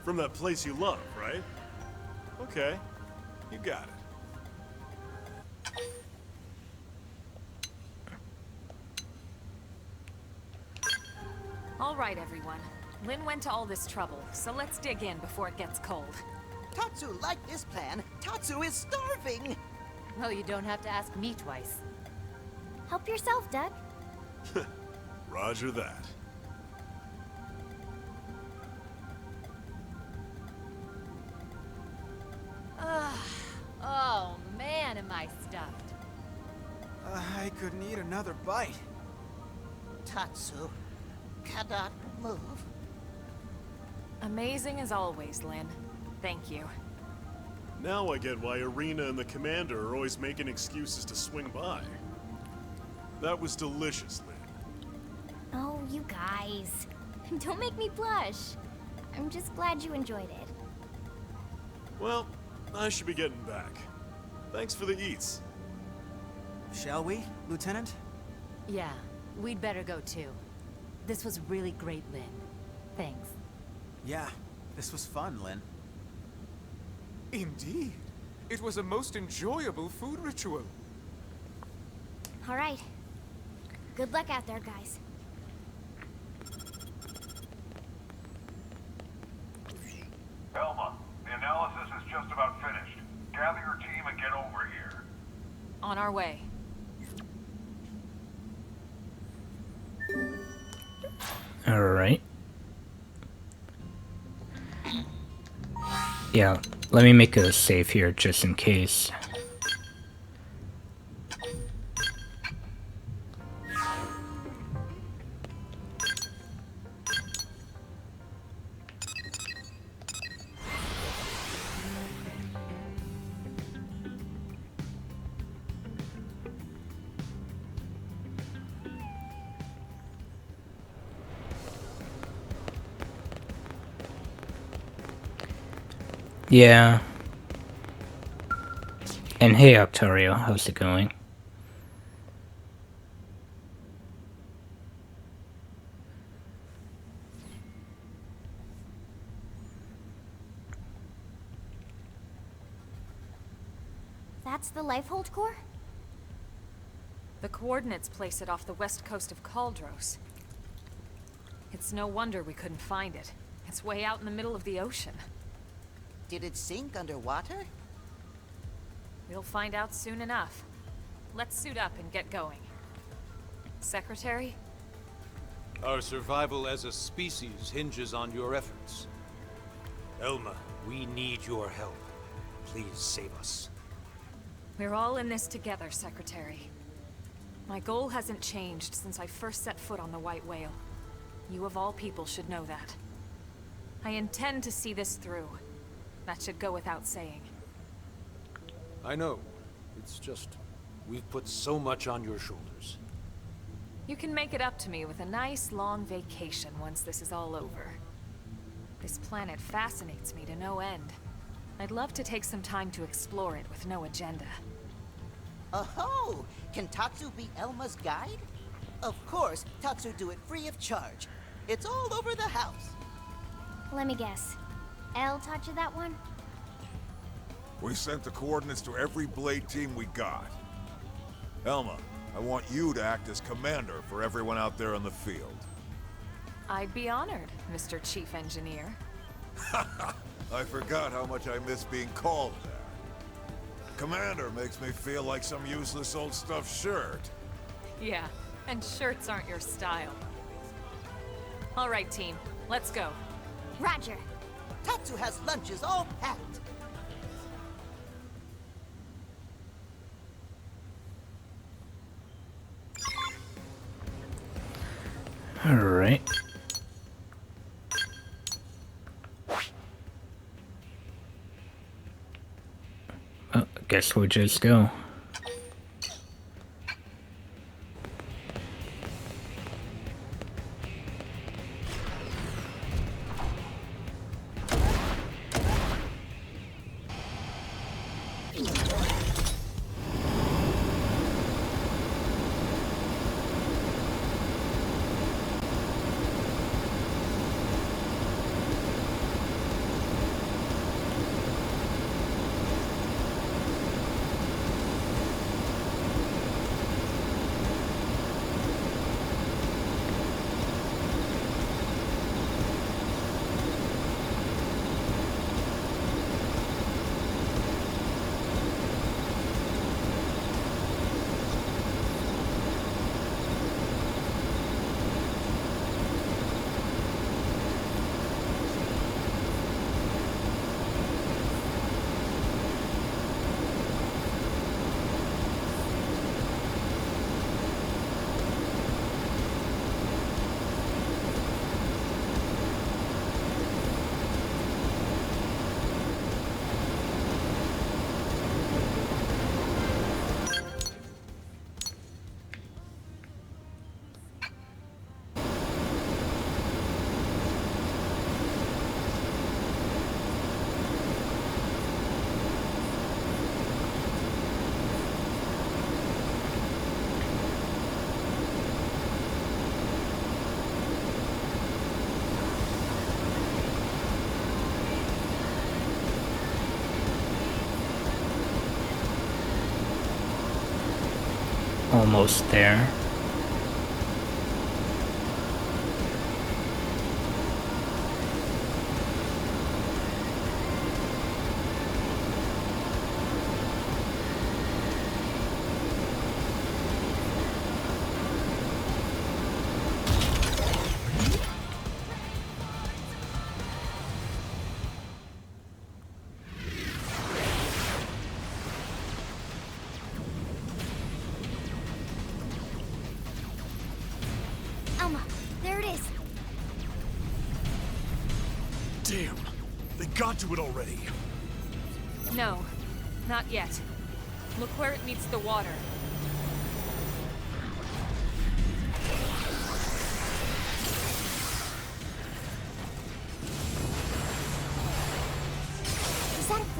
From that place you love, right? Okay. You got it. All right, everyone. Lin went to all this trouble, so let's dig in before it gets cold. Tatsu liked this plan. Tatsu is starving! Well, you don't have to ask me twice. Help yourself, Doug. Roger that. Oh, man, am I stuffed. I couldn't eat another bite. Tatsu cannot move. Amazing as always, Lin. Thank you. Now I get why Irina and the Commander are always making excuses to swing by. That was delicious, Lin. Oh, you guys. Don't make me blush. I'm just glad you enjoyed it. Well, I should be getting back. Thanks for the eats. Shall we, Lieutenant? Yeah, we'd better go too. This was really great, Lin. Thanks. Yeah, this was fun, Lin. Indeed. It was a most enjoyable food ritual. All right. Good luck out there, guys. Elma, the analysis is just about finished. Gather your team and get over here. On our way. Alright. Yeah, let me make a save here just in case. Yeah. And hey, Octario, how's it going? That's the Lifehold core? The coordinates place it off the west coast of Caldros. It's no wonder we couldn't find it. It's way out in the middle of the ocean. Did it sink underwater? We'll find out soon enough. Let's suit up and get going. Secretary? Our survival as a species hinges on your efforts. Elma, we need your help. Please save us. We're all in this together, Secretary. My goal hasn't changed since I first set foot on the White Whale. You of all people should know that. I intend to see this through. That should go without saying. I know. It's just, we've put so much on your shoulders. You can make it up to me with a nice long vacation once this is all over. This planet fascinates me to no end. I'd love to take some time to explore it with no agenda. Oh, can Tatsu be Elma's guide? Of course, Tatsu do it free of charge. It's all over the house. Let me guess. Elle taught you that one? We sent the coordinates to every Blade team we got. Elma, I want you to act as commander for everyone out there in the field. I'd be honored, Mr. Chief Engineer. I forgot how much I miss being called that. Commander makes me feel like some useless old stuffed shirt. Yeah, and shirts aren't your style. All right, team. Let's go. Roger. Tatsu has lunches all packed. Alright. Well, I guess we'll just go. Almost there. Elma, there it is. Damn, they got to it already. No, not yet. Look where it meets the water.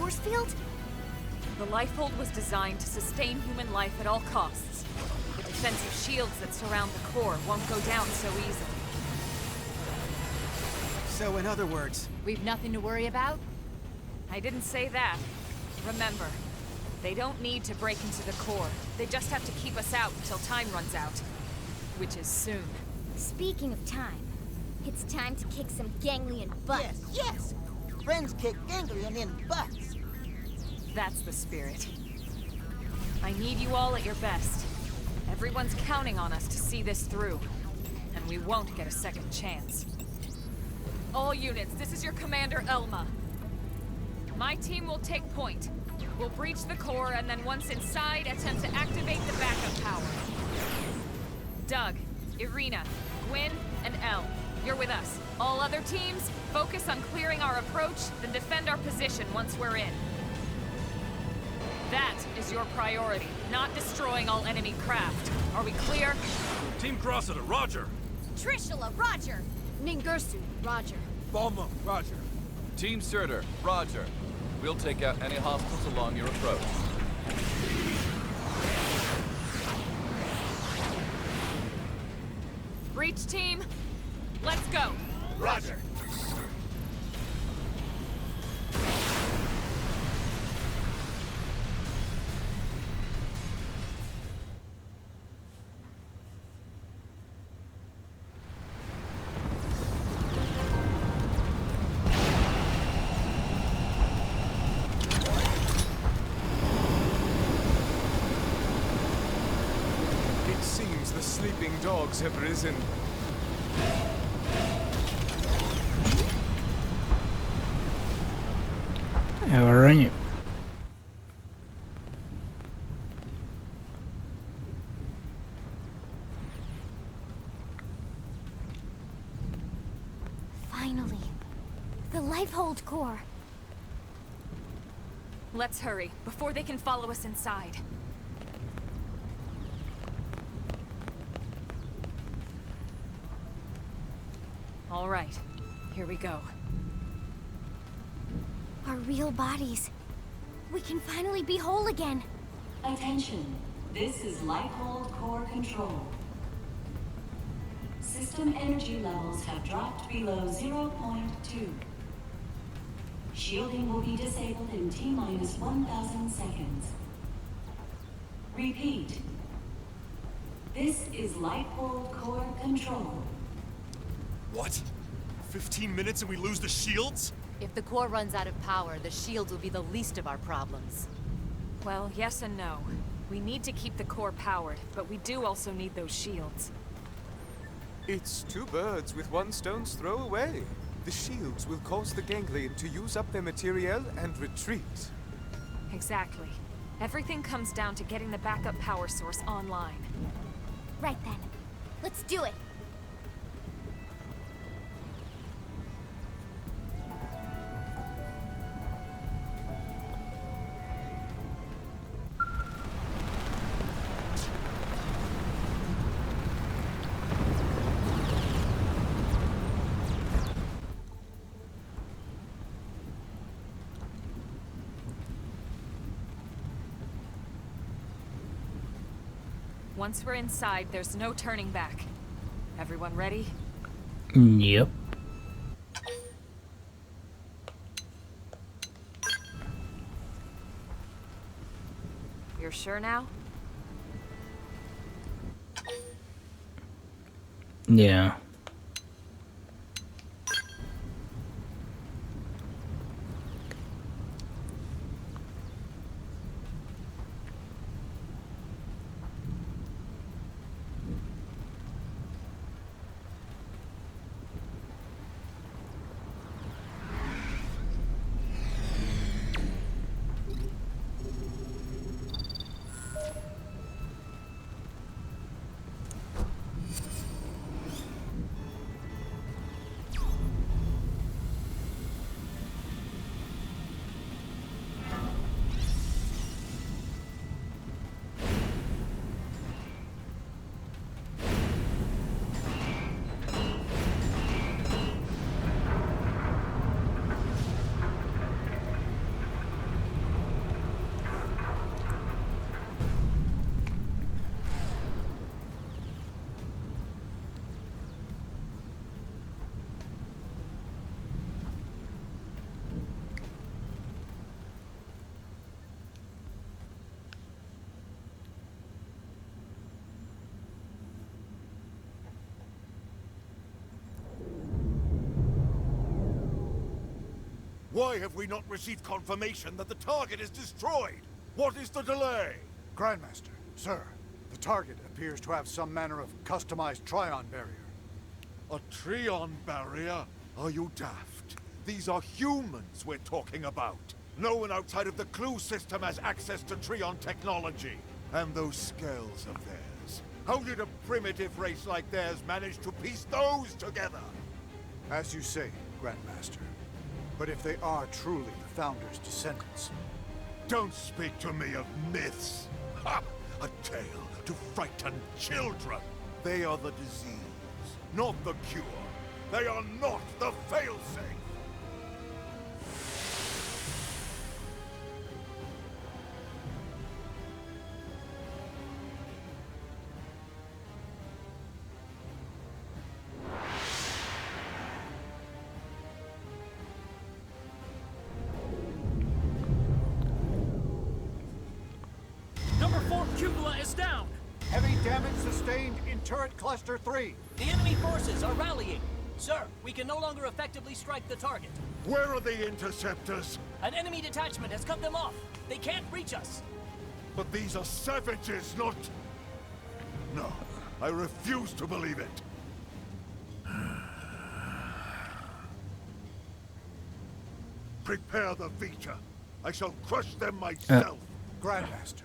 force field? The Lifehold was designed to sustain human life at all costs. The defensive shields that surround the core won't go down so easily. So in other words, we've nothing to worry about? I didn't say that. Remember, they don't need to break into the core. They just have to keep us out until time runs out. Which is soon. Speaking of time, it's time to kick some ganglion butt. Yes! Friends kick ganglion in butts. That's the spirit. I need you all at your best. Everyone's counting on us to see this through. And we won't get a second chance. All units, this is your commander, Elma. My team will take point. We'll breach the core, and then once inside, attempt to activate the backup power. Doug, Irina, Gwyn, and Elle, you're with us. All other teams, focus on clearing our approach, then defend our position once we're in. That is your priority, not destroying all enemy craft. Are we clear? Team Cressida, roger! Trishula, roger! Ningirsu, roger. Bomba, roger. Team Surtur, roger. We'll take out any hostiles along your approach. Breach team, let's go! Roger! It seems the sleeping dogs have risen. Alright. Finally. The Lifehold core. Let's hurry, before they can follow us inside. All right, here we go. Our real bodies. We can finally be whole again. Attention, this is Lifehold Core Control. System energy levels have dropped below 0.2. Shielding will be disabled in T-minus 1,000 seconds. Repeat. This is Lifehold Core Control. What? 15 minutes and we lose the shields? If the core runs out of power, the shields will be the least of our problems. Well, yes and no. We need to keep the core powered, but we do also need those shields. It's two birds with one stone's throw away. The shields will cause the ganglion to use up their materiel and retreat. Exactly. Everything comes down to getting the backup power source online. Right then. Let's do it. Once we're inside, there's no turning back. Everyone ready? Yep. You're sure now? Yeah. Why have we not received confirmation that the target is destroyed? What is the delay? Grandmaster, sir, the target appears to have some manner of customized Trion barrier. A Trion barrier? Are you daft? These are humans we're talking about. No one outside of the Clue system has access to Trion technology. And those scales of theirs. How did a primitive race like theirs manage to piece those together? As you say, Grandmaster. But if they are truly the Founder's descendants... Don't speak to me of myths. Ha! A tale to frighten children. They are the disease, not the cure. They are not the failsafe. Number 4 cupola is down! Heavy damage sustained in turret cluster 3. The enemy forces are rallying. Sir, we can no longer effectively strike the target. Where are the interceptors? An enemy detachment has cut them off. They can't reach us. But these are savages, not... No, I refuse to believe it. Prepare the Vita. I shall crush them myself. Grandmaster,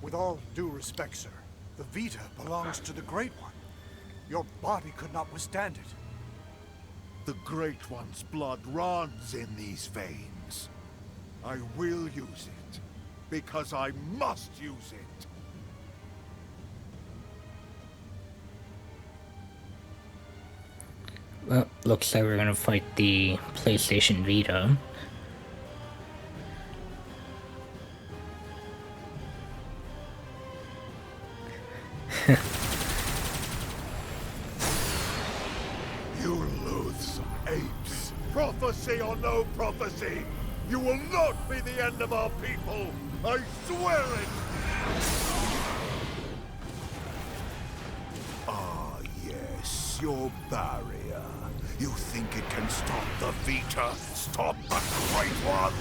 with all due respect, sir, the Vita belongs to the Great One. Your body could not withstand it. The Great One's blood runs in these veins. I will use it, because I must use it. Well, looks like we're gonna fight the PlayStation Vita. You loathsome apes! Prophecy or no prophecy, you will not be the end of our people! I swear it! Ah, yes, your barrier. You think it can stop the Vita? Stop the Great One?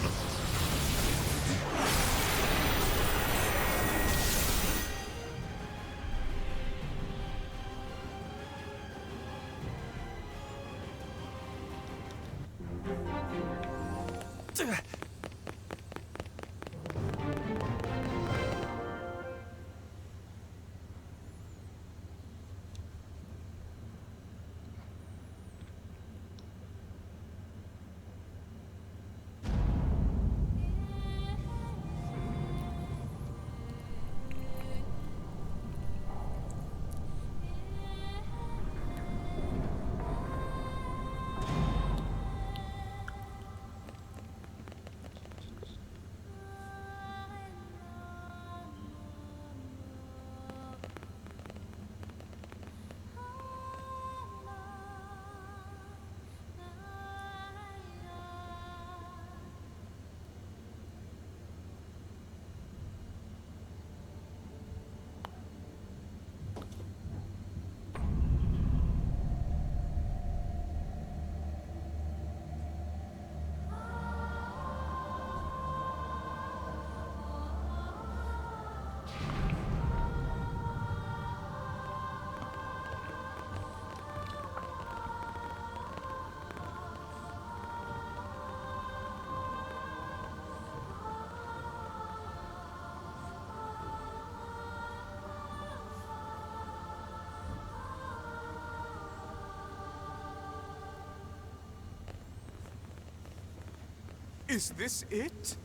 Is this it?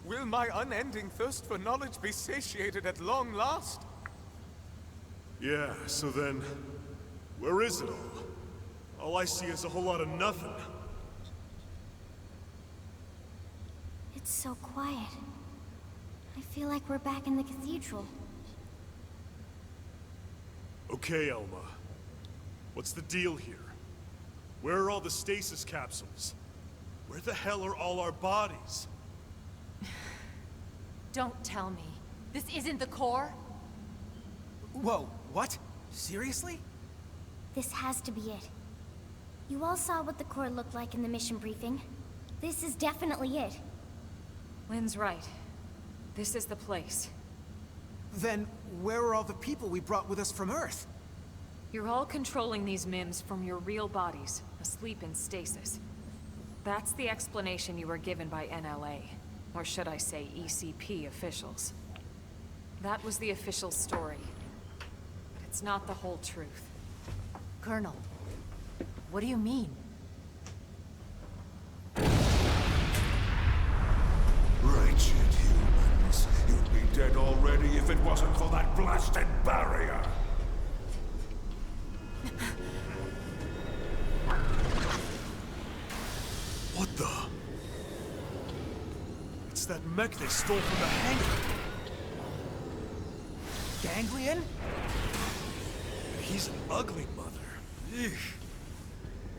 Will my unending thirst for knowledge be satiated at long last? Yeah, so then, where is it all? All I see is a whole lot of nothing. It's so quiet. I feel like we're back in the cathedral. Okay, Elma. What's the deal here? Where are all the stasis capsules? Where the hell are all our bodies? Don't tell me. This isn't the core? Whoa, what? Seriously? This has to be it. You all saw what the core looked like in the mission briefing. This is definitely it. Lynn's right. This is the place. Then where are all the people we brought with us from Earth? You're all controlling these MIMs from your real bodies, asleep in stasis. That's the explanation you were given by NLA, or should I say ECP officials. That was the official story. But it's not the whole truth. Colonel, what do you mean? Wretched humans. You'd be dead already if it wasn't for that blasted barrier. What the? It's that mech they stole from the hangar. Ganglion? He's an ugly mother. Eugh.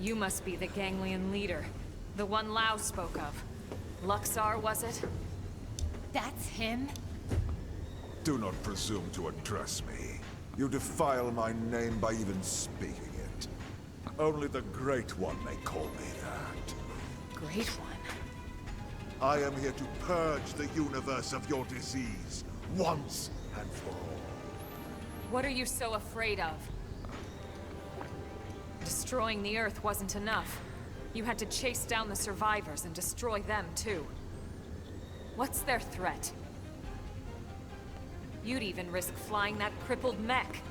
You must be the Ganglion leader. The one Lau spoke of. Luxar, was it? That's him? Do not presume to address me. You defile my name by even speaking it. Only the Great One may call me that. Great One? I am here to purge the universe of your disease, once and for all. What are you so afraid of? Destroying the Earth wasn't enough. You had to chase down the survivors and destroy them, too. What's their threat? You'd even risk flying that crippled mech.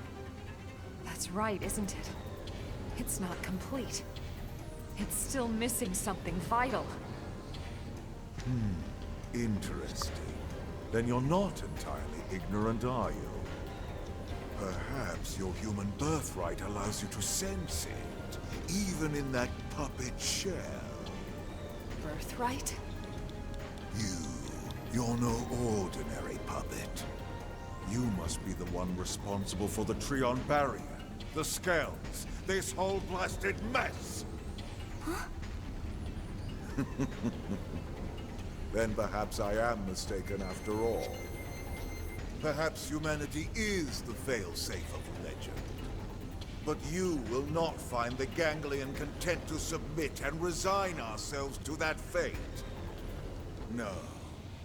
That's right, isn't it? It's not complete. It's still missing something vital. Interesting. Then you're not entirely ignorant, are you? Perhaps your human birthright allows you to sense it, even in that puppet shell. Birthright? You're no ordinary puppet. You must be the one responsible for the Trion barrier, the Skells, this whole blasted mess! Huh? Then perhaps I am mistaken after all. Perhaps humanity is the failsafe of legend. But you will not find the Ganglion content to submit and resign ourselves to that fate. No.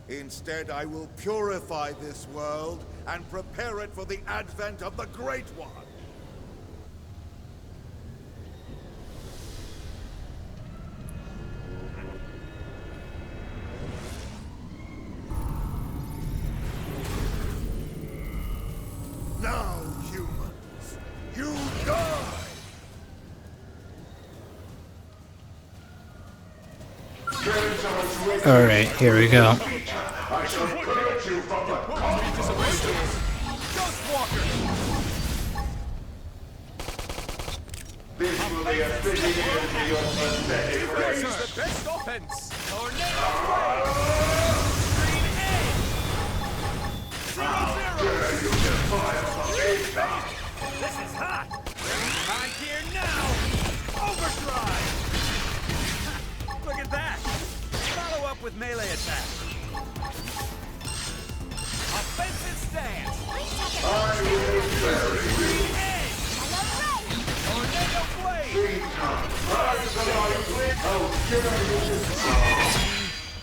Instead, I will purify this world and prepare it for the advent of the Great One. Now, humans, you die! Alright, here we go. I shall purge you from the This will be a fitting end to your pathetic race. The best offense! How dare you defy us? This is hot! High gear now! Overdrive! Look at that! Follow up with melee attack. Offensive stance! I will bury you. Tornado blade!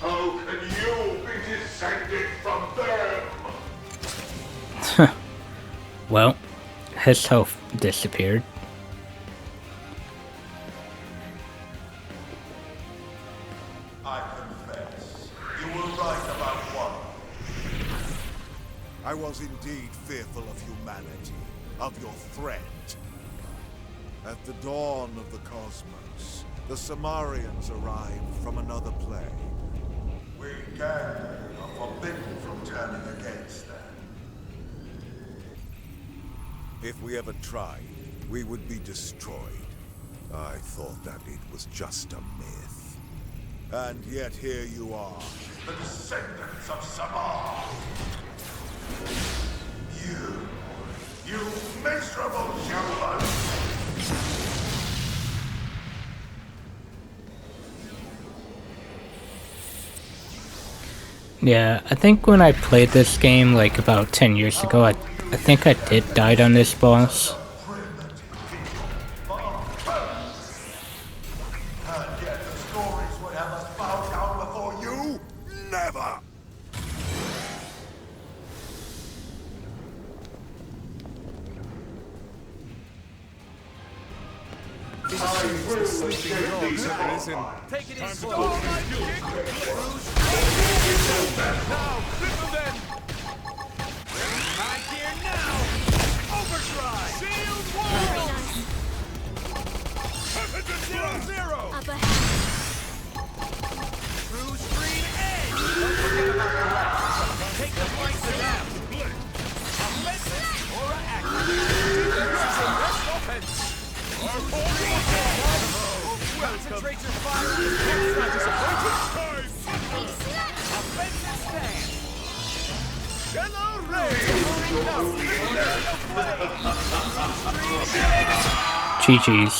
How can you be descended from them? Well, his health disappeared. I confess, you were right about one. I was indeed fearful of humanity, of your threat. At the dawn of the cosmos, the Samarians arrived from another plane. We Ganglion are forbidden from turning against them. If we ever tried, we would be destroyed. I thought that it was just a myth. And yet here you are, the descendants of Samar! You miserable human! Yeah, I think when I played this game like about 10 years ago, I think I did die on this boss. And yet the stories would have us bow down ever! The sleeping dogs have risen. Take it easy. Now, flip them then! High gear now! Overdrive! Shield wall! Zero! Up ahead. Cruise green edge! Don't forget about the left. Take the flank to them. Offensive aura active. This is your best offense. Concentrate your fire on the next not disappointed. Offensive stand. GG's.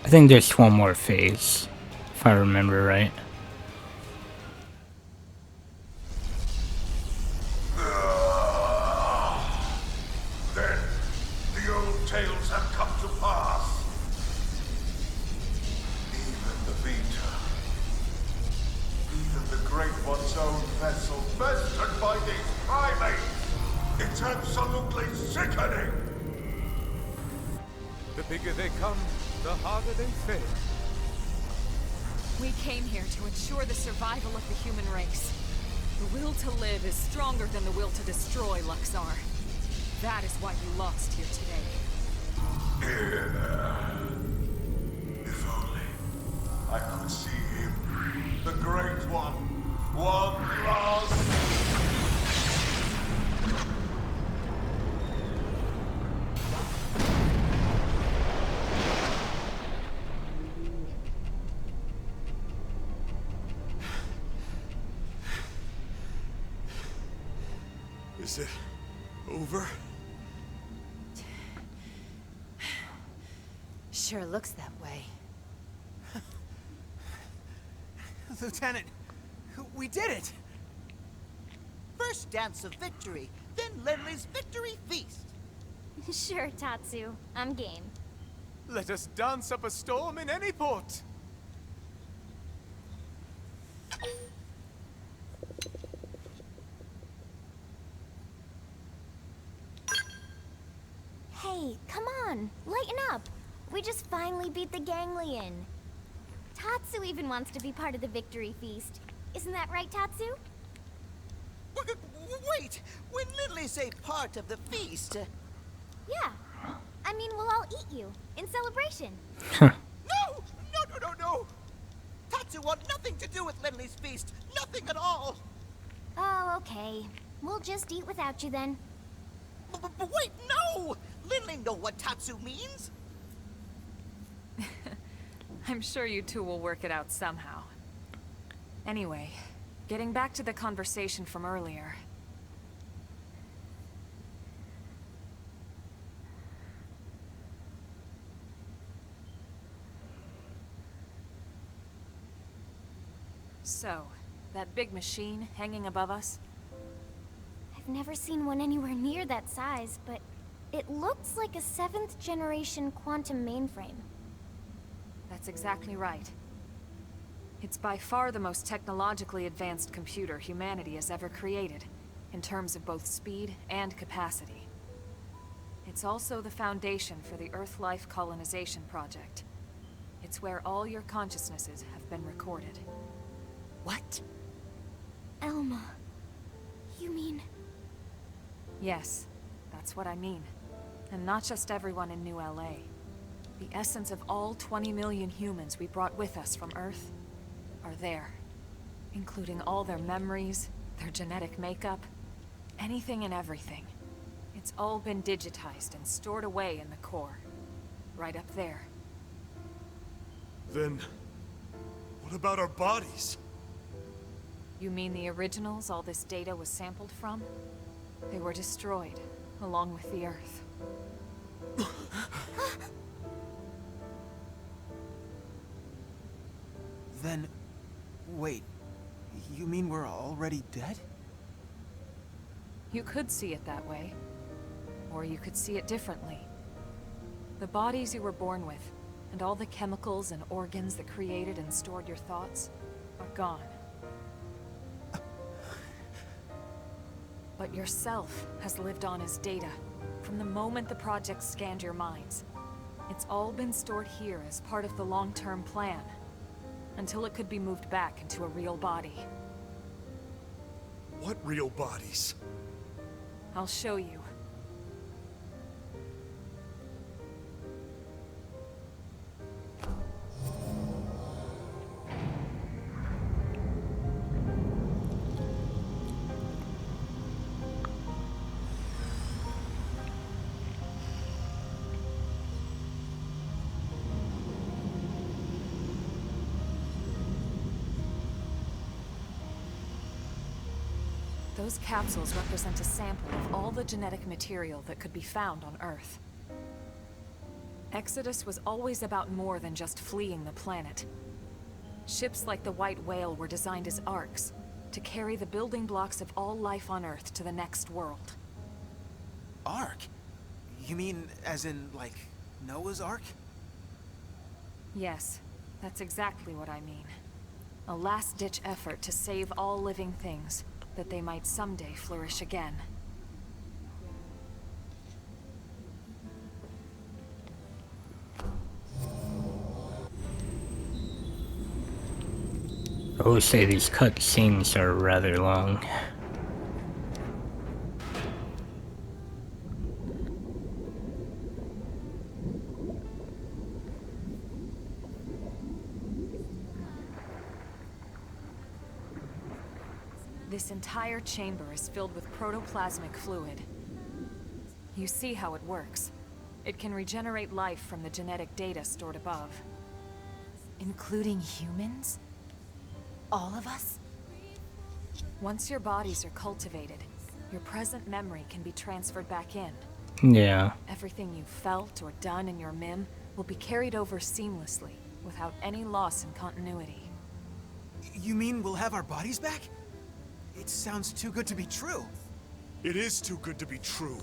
I think there's one more phase, if I remember right. Then the old tales have come to pass. Even the Vita, even the Great One's own vessel, bested by these primates. It's absolutely sickening. The bigger they come, the harder they fail. We came here to ensure the survival of the human race. The will to live is stronger than the will to destroy, Luxar. That is why you lost here today. If only I could see him, the Great One, one last. Is it over? Sure looks that way. Lieutenant, we did it! First dance of victory, then Lenley's victory feast. Sure, Tatsu. I'm game. Let us dance up a storm in any port. Hey, come on! Lighten up! We just finally beat the Ganglion. Tatsu even wants to be part of the victory feast. Isn't that right, Tatsu? Wait! When Lindley say part of the feast... Yeah. I mean, we'll all eat you. In celebration. No! No! Tatsu want nothing to do with Lindley's feast. Nothing at all. Oh, okay. We'll just eat without you then. But wait, no! Lindley know what Tatsu means. I'm sure you two will work it out somehow. Anyway, getting back to the conversation from earlier. So, that big machine hanging above us? I've never seen one anywhere near that size, but it looks like a 7th generation quantum mainframe. That's exactly right. It's by far the most technologically advanced computer humanity has ever created, in terms of both speed and capacity. It's also the foundation for the Earth-Life Colonization Project. It's where all your consciousnesses have been recorded. What? Elma. You mean... Yes, that's what I mean. And not just everyone in New LA. The essence of all 20 million humans we brought with us from Earth are there. Including all their memories, their genetic makeup, anything and everything. It's all been digitized and stored away in the core. Right up there. Then, what about our bodies? You mean the originals all this data was sampled from? They were destroyed, along with the Earth. Then, wait, you mean we're already dead? You could see it that way. Or you could see it differently. The bodies you were born with, And all the chemicals and organs that created and stored your thoughts are gone. But yourself has lived on as data from the moment the project scanned your minds. It's all been stored here as part of the long-term plan, until it could be moved back into a real body. What real bodies? I'll show you. Those capsules represent a sample of all the genetic material that could be found on Earth. Exodus was always about more than just fleeing the planet. Ships like the White Whale were designed as arks, to carry the building blocks of all life on Earth to the next world. Ark? You mean as in, like, Noah's Ark? Yes, that's exactly what I mean. A last-ditch effort to save all living things, that they might someday flourish again. I will say these cutscenes are rather long. This entire chamber is filled with protoplasmic fluid. You see how it works. It can regenerate life from the genetic data stored above. Including humans? All of us? Once your bodies are cultivated, your present memory can be transferred back in. Yeah. Everything you've felt or done in your MIM will be carried over seamlessly, without any loss in continuity. You mean we'll have our bodies back? It sounds too good to be true. It is too good to be true.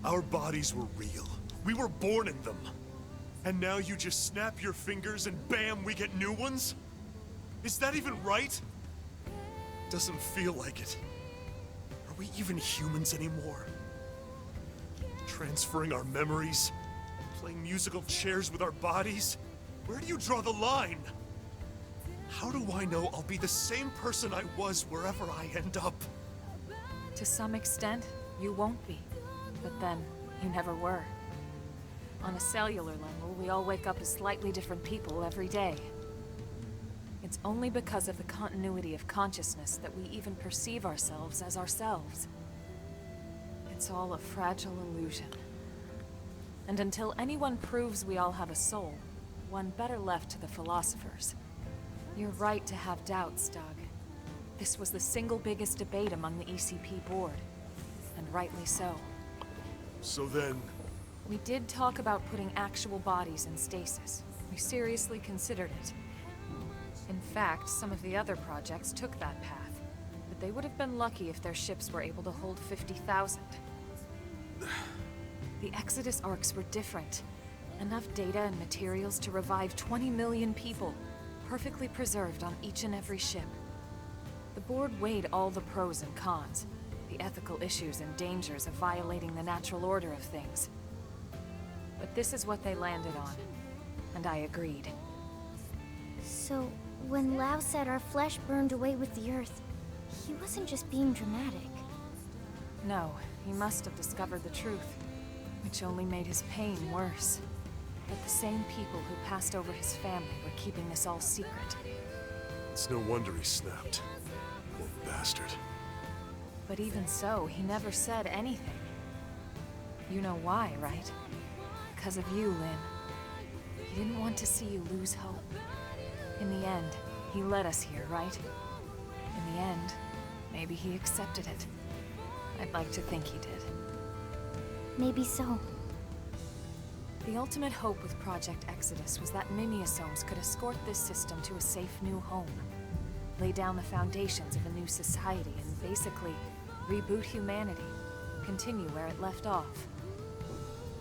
Our bodies were real. We were born in them. And now you just snap your fingers and bam, we get new ones? Is that even right? Doesn't feel like it. Are we even humans anymore? Transferring our memories? Playing musical chairs with our bodies? Where do you draw the line? How do I know I'll be the same person I was wherever I end up? To some extent, you won't be. But then, you never were. On a cellular level, we all wake up as slightly different people every day. It's only because of the continuity of consciousness that we even perceive ourselves as ourselves. It's all a fragile illusion. And until anyone proves we all have a soul, one better left to the philosophers. You're right to have doubts, Doug. This was the single biggest debate among the ECP board. And rightly so. So then... We did talk about putting actual bodies in stasis. We seriously considered it. In fact, some of the other projects took that path. But they would have been lucky if their ships were able to hold 50,000. The Exodus arcs were different. Enough data and materials to revive 20 million people, perfectly preserved on each and every ship. The board weighed all the pros and cons, the ethical issues and dangers of violating the natural order of things. But this is what they landed on, and I agreed. So, when Lao said our flesh burned away with the earth, he wasn't just being dramatic. No, he must have discovered the truth, which only made his pain worse. But the same people who passed over his family were keeping this all secret. It's no wonder he snapped. Poor bastard. But even so, he never said anything. You know why, right? Because of you, Lynn. He didn't want to see you lose hope. In the end, he led us here, right? In the end, maybe he accepted it. I'd like to think he did. Maybe so. The ultimate hope with Project Exodus was that Mimiosomes could escort this system to a safe new home, lay down the foundations of a new society, and basically reboot humanity, continue where it left off.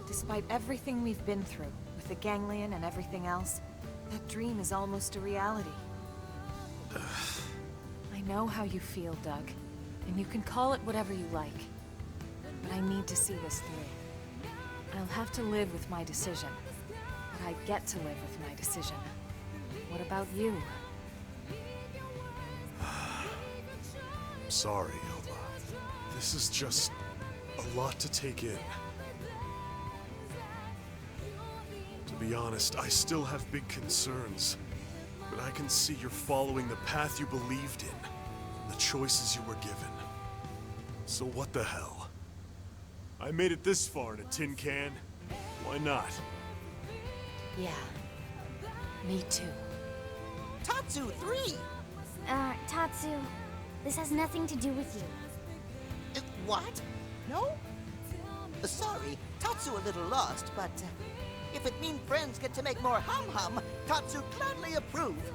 Despite everything we've been through, with the ganglion and everything else, that dream is almost a reality. I know how you feel, Doug, and you can call it whatever you like. But I need to see this through. I'll have to live with my decision, but I get to live with my decision. What about you? I'm sorry, Elma. This is just a lot to take in. To be honest, I still have big concerns. But I can see you're following the path you believed in, and the choices you were given. So what the hell? I made it this far in a tin can. Why not? Yeah. Me too. Tatsu 3! Tatsu, this has nothing to do with you. What? No? Sorry, Tatsu a little lost, but if it means friends get to make more hum-hum, Tatsu gladly approve.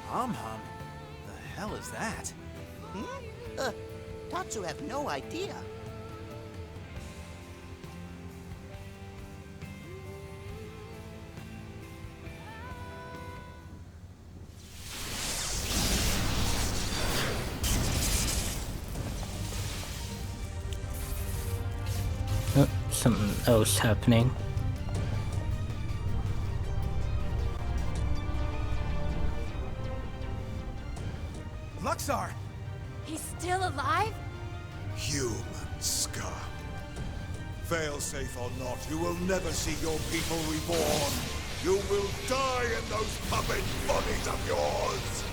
Hum-hum? The hell is that? Tatsu have no idea. Oh, something else happening. Luxar! He's still alive? Human scum. Failsafe or not, you will never see your people reborn. You will die in those puppet bodies of yours!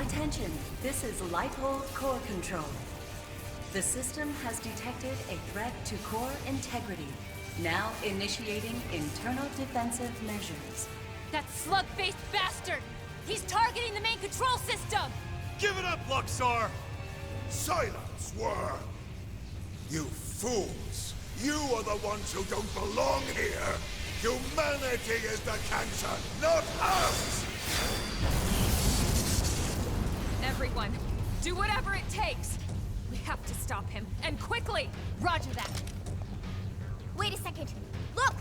Attention, this is Lighthold Core Control. The system has detected a threat to core integrity. Now initiating internal defensive measures. That slug-faced bastard! He's targeting the main control system! Give it up, Luxar! Silence, worm! You fools! You are the ones who don't belong here! Humanity is the cancer, not us! Everyone, do whatever it takes! We have to stop him, and quickly! Roger that. Wait a second. Look!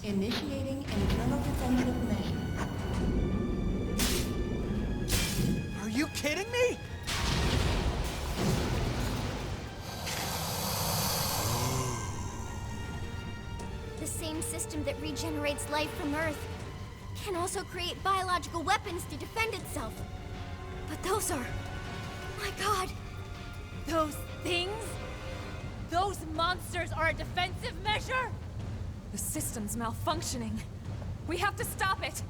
Initiating internal defensive measures. Are you kidding me? The same system that regenerates life from Earth can also create biological weapons to defend itself. But those are... my god! Those things? Those monsters are a defensive measure? The system's malfunctioning. We have to stop it!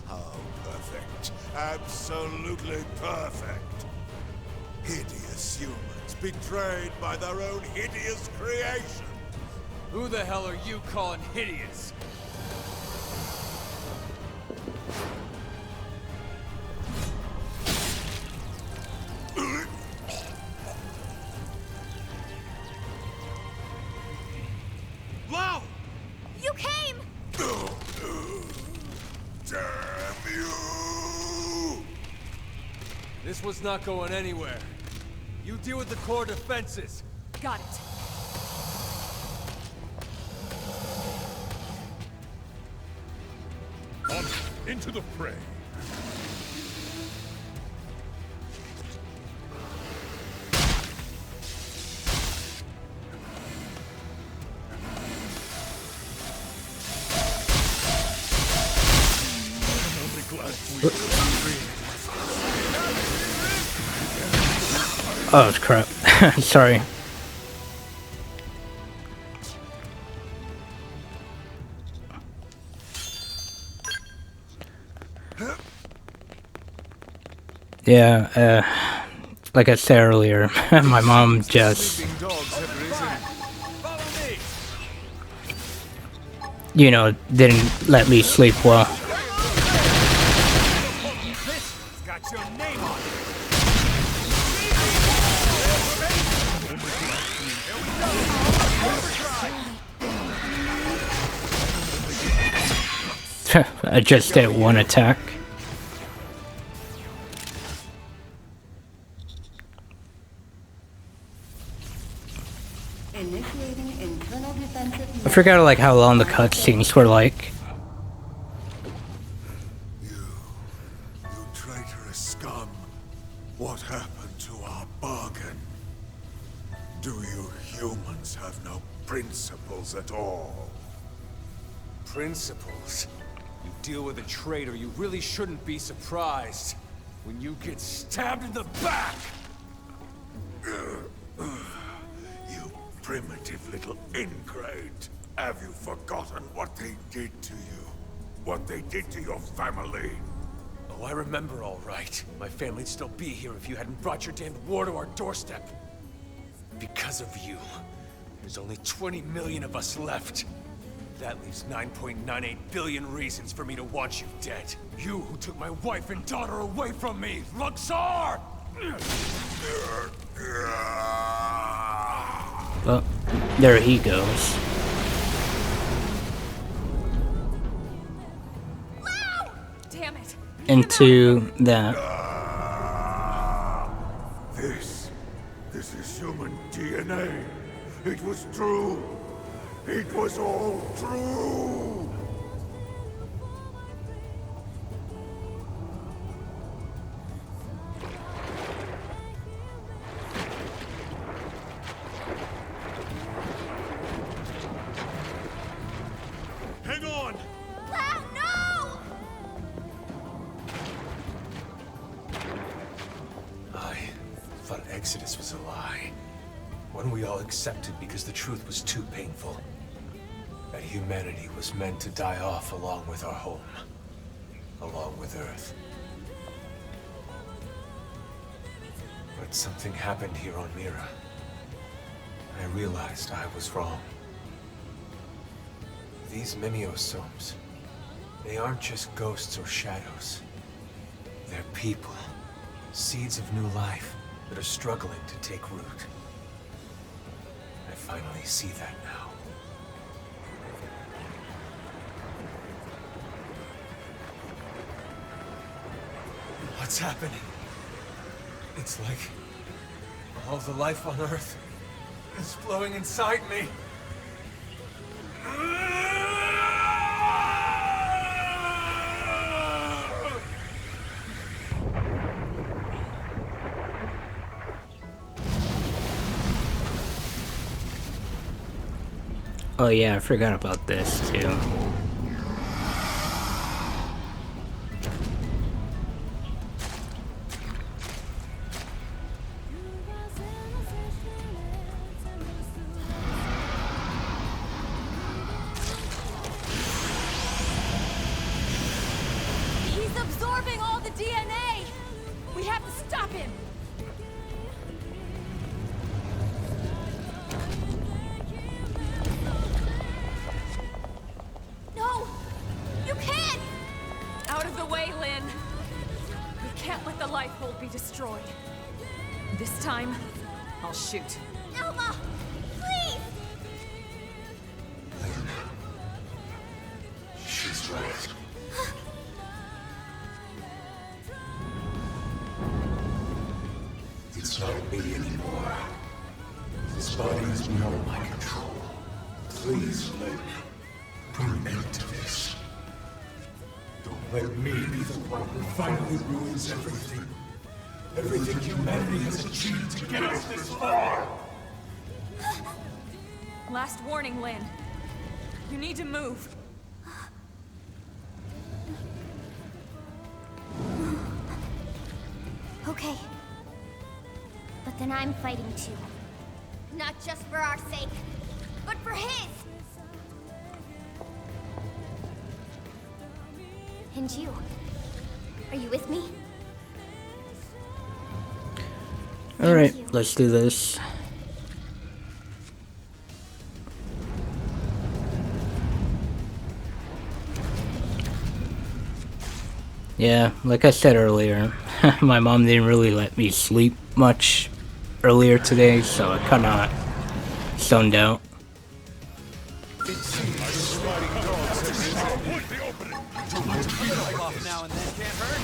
Oh, perfect. Absolutely perfect. Hideous humans betrayed by their own hideous creation. Who the hell are you calling hideous? Wow! You came! Damn you! This was not going anywhere. You deal with the core defenses. Got it. On into the fray. Oh crap. Sorry. Yeah, like I said earlier, my mom just, you know, didn't let me sleep well. Got your name on it. I just did one attack. Initiating internal defensive. I forgot like how long the cutscenes were like. You traitorous scum. What happened to our bargain? Do you humans have no principles at all? Principles? You deal with a traitor, you really shouldn't be surprised when you get stabbed in the back! You primitive little ingrate. Have you forgotten what they did to you? What they did to your family? Oh, I remember all right. My family'd still be here if you hadn't brought your damned war to our doorstep. Because of you, there's only 20 million of us left. That leaves 9.98 billion reasons for me to want you dead. You who took my wife and daughter away from me, Luxor! Well, there he goes. Damn it! Into that. This is human DNA. It was true. It was all true. Hang on! Cloud, no! I thought Exodus was a lie. One we all accepted because the truth was too painful. That humanity was meant to die off along with our home. Along with Earth. But something happened here on Mira. I realized I was wrong. These mimeosomes, they aren't just ghosts or shadows. They're people. Seeds of new life that are struggling to take root. I finally see that now. What's happening? It's like all the life on Earth is flowing inside me. Oh yeah, I forgot about this too. He's absorbing all the DNA! We have to stop him! No! You can't! Out of the way, Lynn! We can't let the life hold be destroyed. This time, I'll shoot. Elma! Please! She's right. It's not me anymore. This body is beyond my control. Please, Lynn, put an end to this. Don't let me be the one who finally ruins everything. Everything humanity has achieved to get us this far. Last warning, Lynn. You need to move. Okay. But then I'm fighting too. Not just for our sake, but for his! And you? Are you with me? Alright, let's do this. Yeah, like I said earlier, my mom didn't really let me sleep much earlier today, so I kinda zoned out. Now and then can't hurt.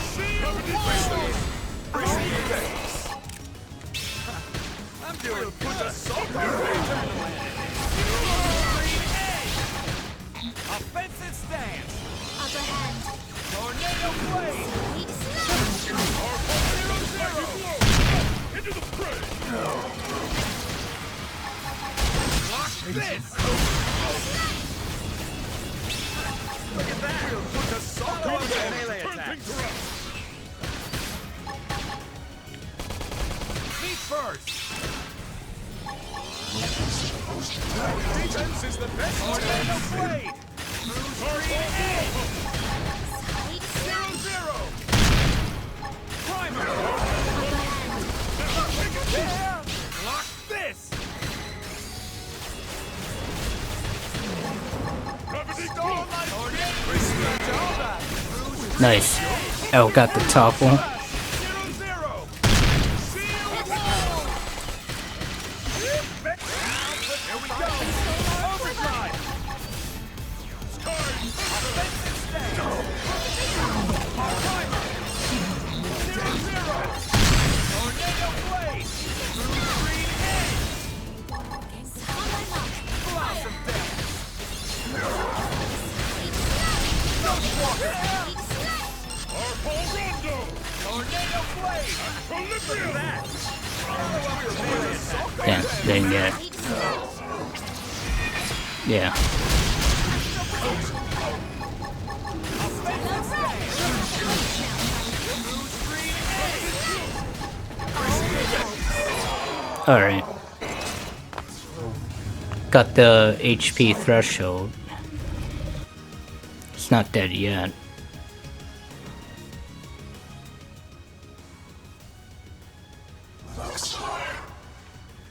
I'm We'll put a salt on offensive stance. Upper hand. Tornado blade. Into the fray! Lock this. Look at that. We'll put a salt on the melee attack. Me first. Defense is the best. Tornado blade. Green edge. 0-0. Primer. Yeah. Lock this. Nice. Oh, got the top one. Yeah, didn't get it. Yeah. Alright. Got the HP threshold. It's not dead yet.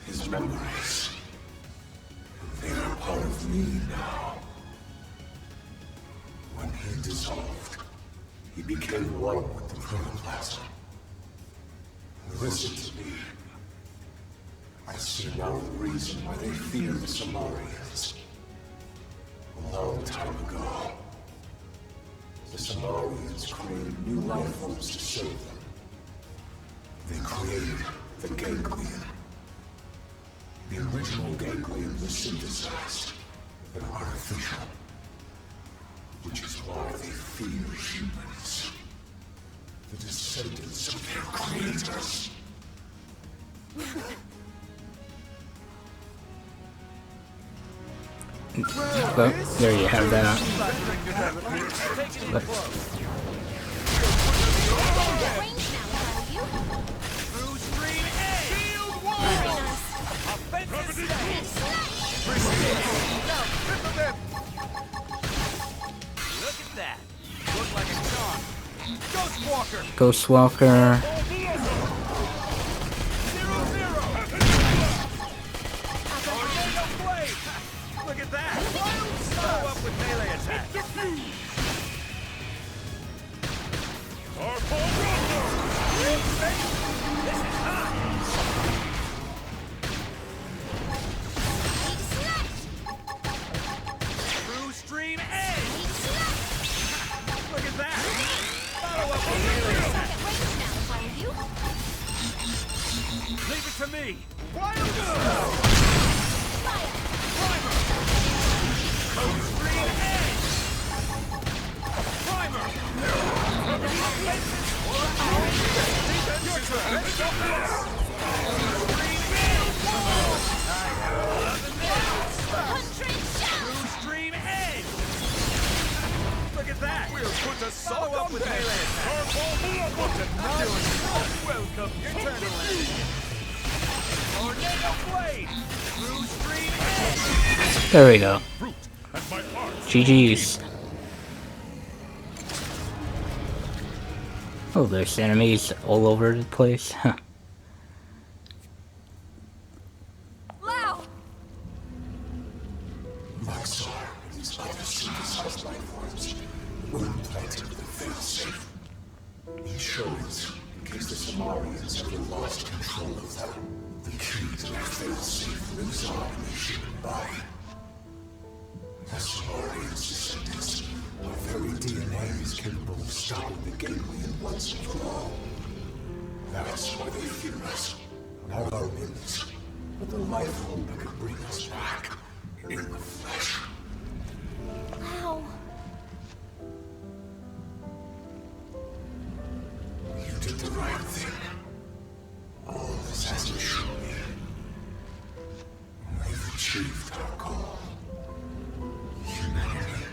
His memories. They are part of me now. When he dissolved, he became one with the protoplasm. Listen to me. I see now the reason why they fear the Samarians. A long time ago, the Samarians created new life forms to serve them. They created the Ganglion. The original Ganglion was synthesized, but artificial. Which is why they fear humans. The descendants of their creators. Well, there you have that. Look at that. Look like a charm. Ghostwalker. Ghostwalker. 0-0. Tornado blade. Look at that. Follow up with melee attack. This is hot. True stream edge. Look at that. Follow up with melee attack. Leave it to me. Wild Primer. Stream edge. Primer. Stream edge. Look at that. We'll put a salt up with melee attack. Welcome. Your turn to land. Tornado blade. Through stream edge. There we go. GG's. Oh, there's enemies all over the place. Huh. Maxar and his other synthesized life forms were implanted with a failsafe. Insurance, in case the Samarians ever lost control of them. The key to their failsafe lives on in the human body. The Samarians' descendants, our very DNA is capable of stopping the Ganglion once and for all. That's why they fear us, not our limbs, but the life hold that could bring us back in the flesh. Wow. You did the right thing. All this has to show me. We've achieved our goal. Humanity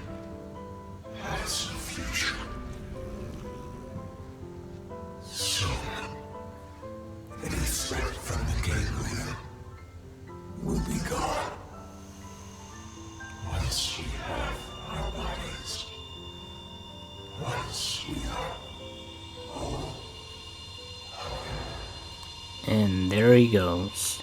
has no future. So, any threat from the ganglia will be gone. Once we have our bodies. Once we are whole. And there he goes.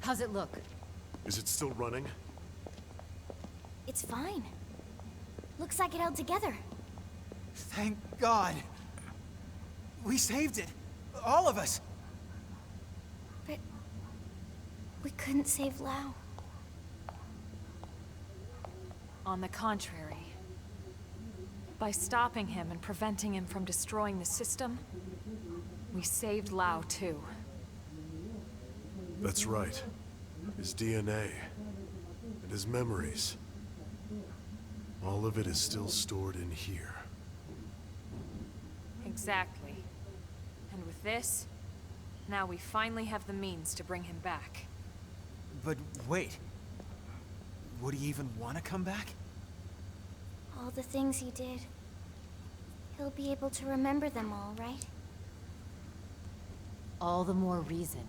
How's it look? Is it still running? It's fine. Looks like it held together. Thank God. We saved it. All of us. But we couldn't save Lau. On the contrary. By stopping him and preventing him from destroying the system, we saved Lau too. That's right. His DNA. And his memories. All of it is still stored in here. Exactly. And with this, now we finally have the means to bring him back. But wait. Would he even want to come back? All the things he did. He'll be able to remember them all, right? All the more reason.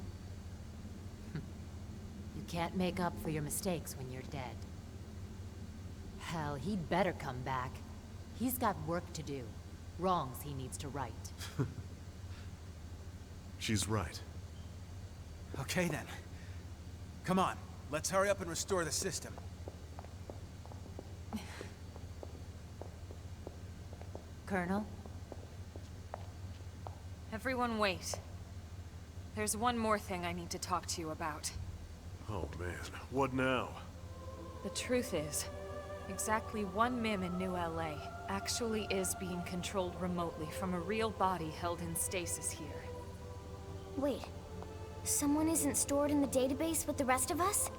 You can't make up for your mistakes when you're dead. Hell, he'd better come back. He's got work to do. Wrongs he needs to right. She's right. Okay then. Come on, let's hurry up and restore the system. Colonel? Everyone wait. There's one more thing I need to talk to you about. Oh man, what now? The truth is, exactly one MIM in New LA actually is being controlled remotely from a real body held in stasis here. Wait. Someone isn't stored in the database with the rest of us?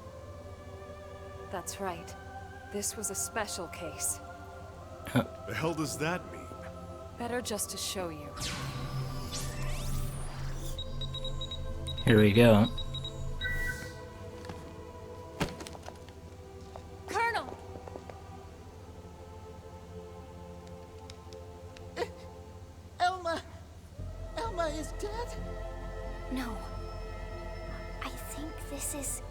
That's right. This was a special case. The hell does that mean? Better just to show you. Here we go. Colonel! Elma! Elma is dead? No. I think this is...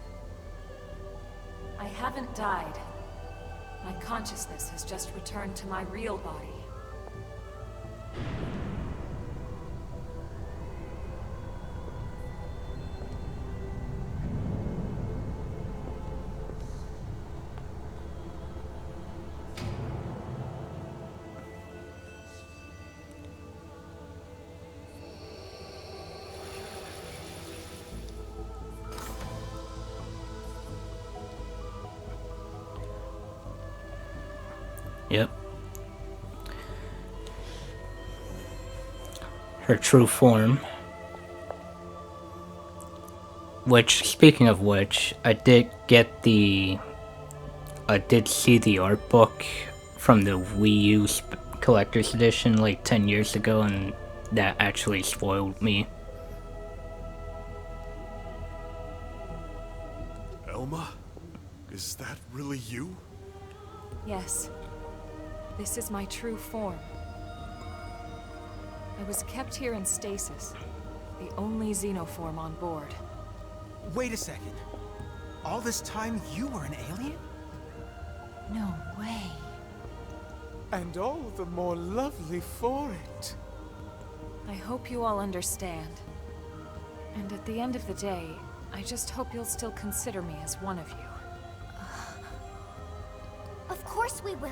I haven't died. My consciousness has just returned to my real body. Yep. Her true form. Which, speaking of which, I did see the art book from the Wii U Collector's Edition like 10 years ago, and that actually spoiled me. Elma? Is that really you? Yes. This is my true form. I was kept here in stasis, the only xenoform on board. Wait a second. All this time you were an alien? No way. And all the more lovely for it. I hope you all understand. And at the end of the day, I just hope you'll still consider me as one of you. Of course we will.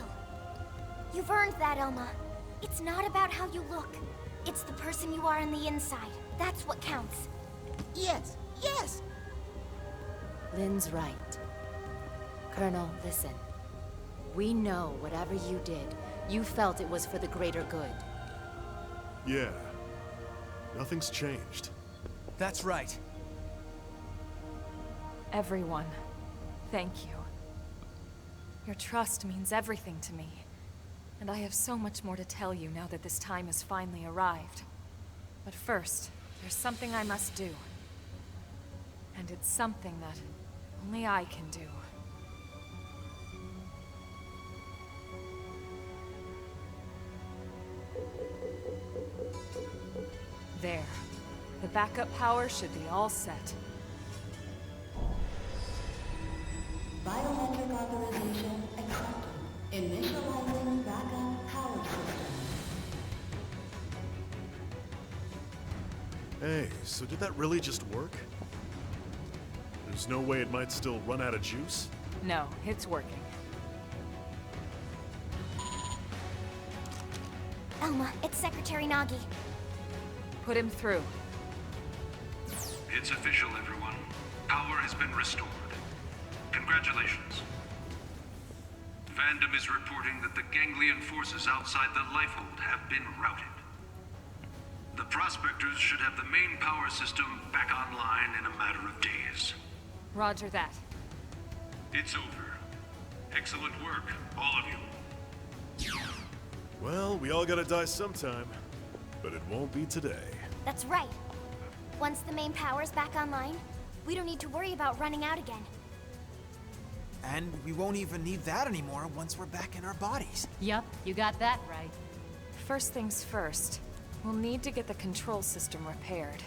You've earned that, Elma. It's not about how you look. It's the person you are on the inside. That's what counts. Yes, yes! Lynn's right. Colonel, listen. We know whatever you did, you felt it was for the greater good. Yeah. Nothing's changed. That's right. Everyone, thank you. Your trust means everything to me. And I have so much more to tell you now that this time has finally arrived. But first, there's something I must do. And it's something that only I can do. There. The backup power should be all set. Biometric authorization accepted. Initializing backup power system. Hey, so did that really just work? There's no way it might still run out of juice? No, it's working. Elma, it's Secretary Nagi. Put him through. It's official, everyone. Power has been restored. Congratulations. Fandom is reporting that the ganglion forces outside the Lifehold have been routed. The Prospectors should have the main power system back online in a matter of days. Roger that. It's over. Excellent work, all of you. Well, we all gotta die sometime. But it won't be today. That's right. Once the main power's back online, we don't need to worry about running out again. And we won't even need that anymore once we're back in our bodies. Yup, you got that right. First things first, we'll need to get the control system repaired.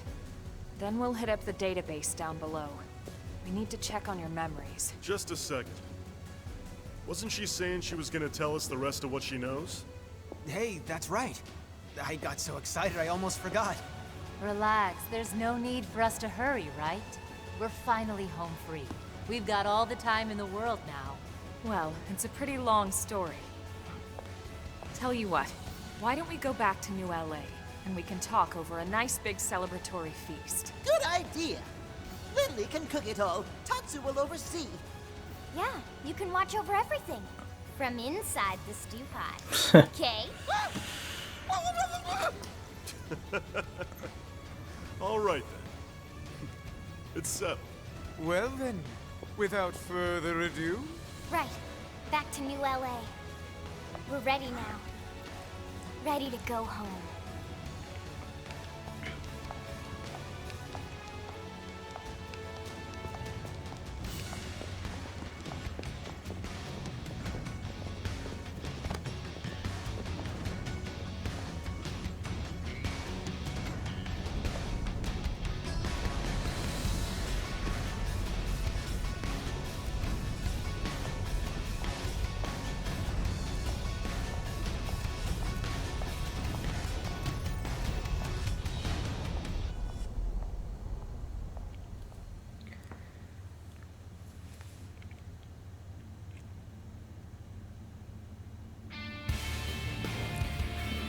Then we'll hit up the database down below. We need to check on your memories. Just a second. Wasn't she saying she was gonna tell us the rest of what she knows? Hey, that's right. I got so excited I almost forgot. Relax, there's no need for us to hurry, right? We're finally home free. We've got all the time in the world now. Well, it's a pretty long story. Tell you what, why don't we go back to New LA, and we can talk over a nice big celebratory feast. Good idea. Lily can cook it all. Tatsu will oversee. Yeah, you can watch over everything. From inside the stew pot. Okay? All right then. It's settled. Well then, without further ado... Right. Back to New LA. We're ready now. Ready to go home.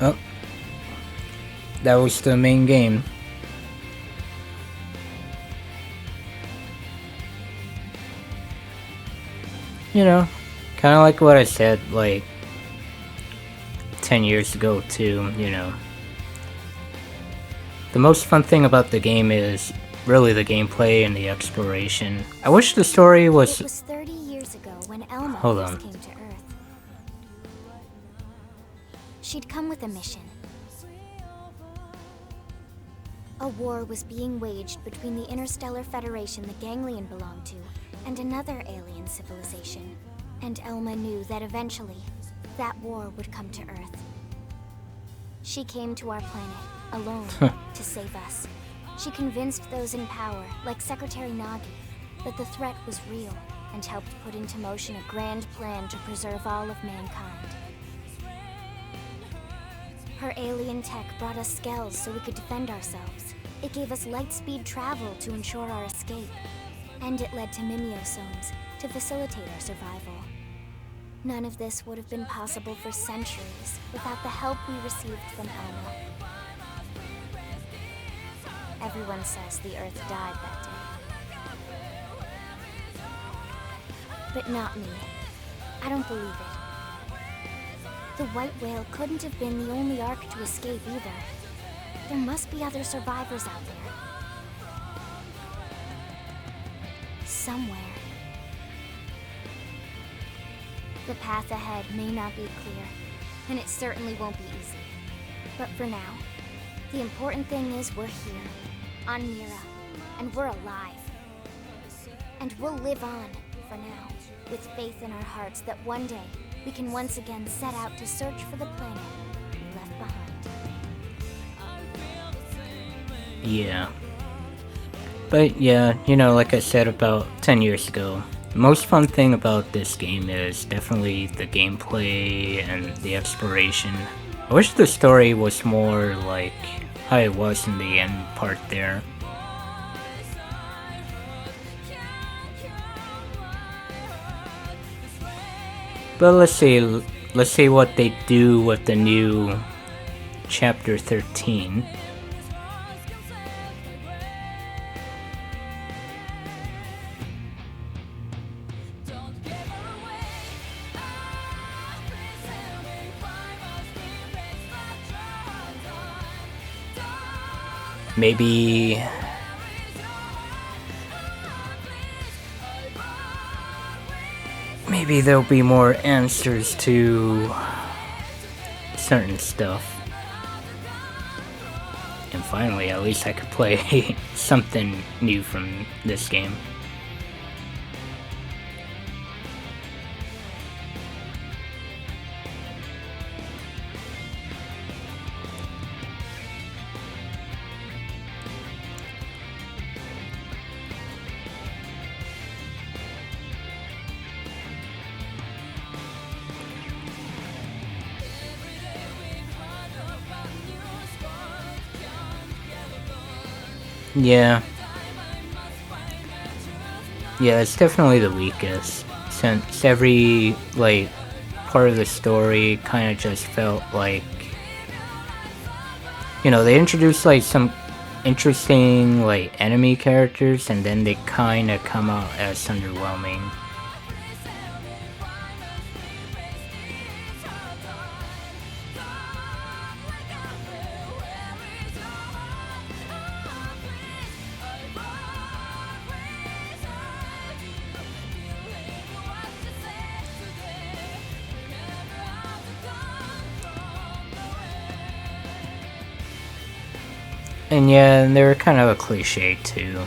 Oh. That was the main game. You know, kind of like what I said, like, 10 years ago, too, you know. The most fun thing about the game is really the gameplay and the exploration. I wish the story was... It was 30 years ago when Elma Hold first on. came to Earth. She'd come with a mission. A war was being waged between the Interstellar Federation the Ganglion belonged to and another alien civilization. And Elma knew that eventually, that war would come to Earth. She came to our planet, alone, to save us. She convinced those in power, like Secretary Nagi, that the threat was real, and helped put into motion a grand plan to preserve all of mankind. Her alien tech brought us skells so we could defend ourselves. It gave us light-speed travel to ensure our escape. And it led to mimeosomes to facilitate our survival. None of this would have been possible for centuries without the help we received from Elma. Everyone says the Earth died that day. But not me. I don't believe it. The White Whale couldn't have been the only Ark to escape either. There must be other survivors out there. Somewhere. The path ahead may not be clear, and it certainly won't be easy. But for now, the important thing is we're here, on Mira, and we're alive. And we'll live on, for now, with faith in our hearts that one day we can once again set out to search for the planet we left behind. Yeah. But yeah, you know, like I said about 10 years ago, the most fun thing about this game is definitely the gameplay and the exploration. I wish the story was more like how it was in the end part there. But let's see what they do with the new chapter 13. Maybe there'll be more answers to certain stuff. And finally, at least I could play something new from this game. Yeah, it's definitely the weakest, since every, like, part of the story kind of just felt like, you know, they introduced, like, some interesting, like, enemy characters, and then they kind of come out as underwhelming. And yeah, they were kind of a cliche too.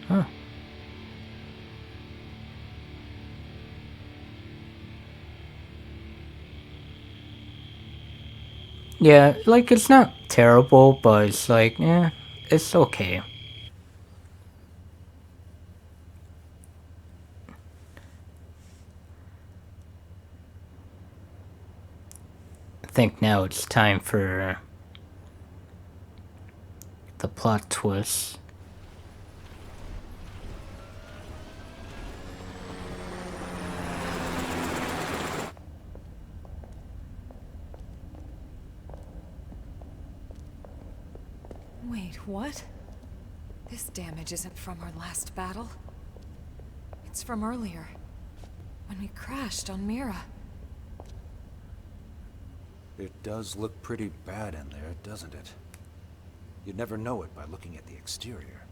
Huh. Yeah, like, it's not terrible, but it's like, it's okay. I think now it's time for the plot twist. Wait, what? This damage isn't from our last battle. It's from earlier, when we crashed on Mira. It does look pretty bad in there, doesn't it? You'd never know it by looking at the exterior.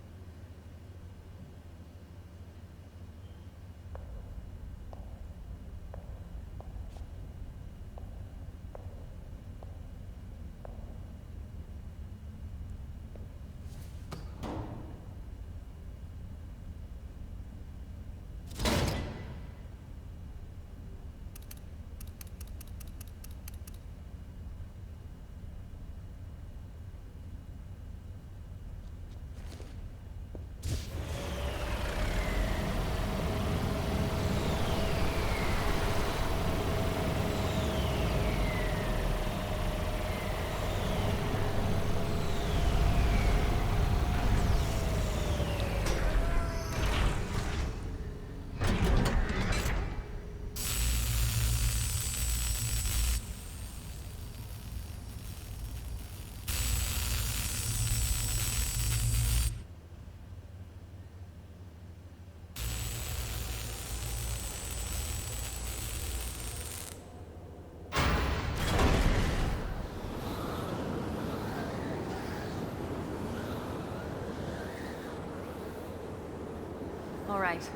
All right.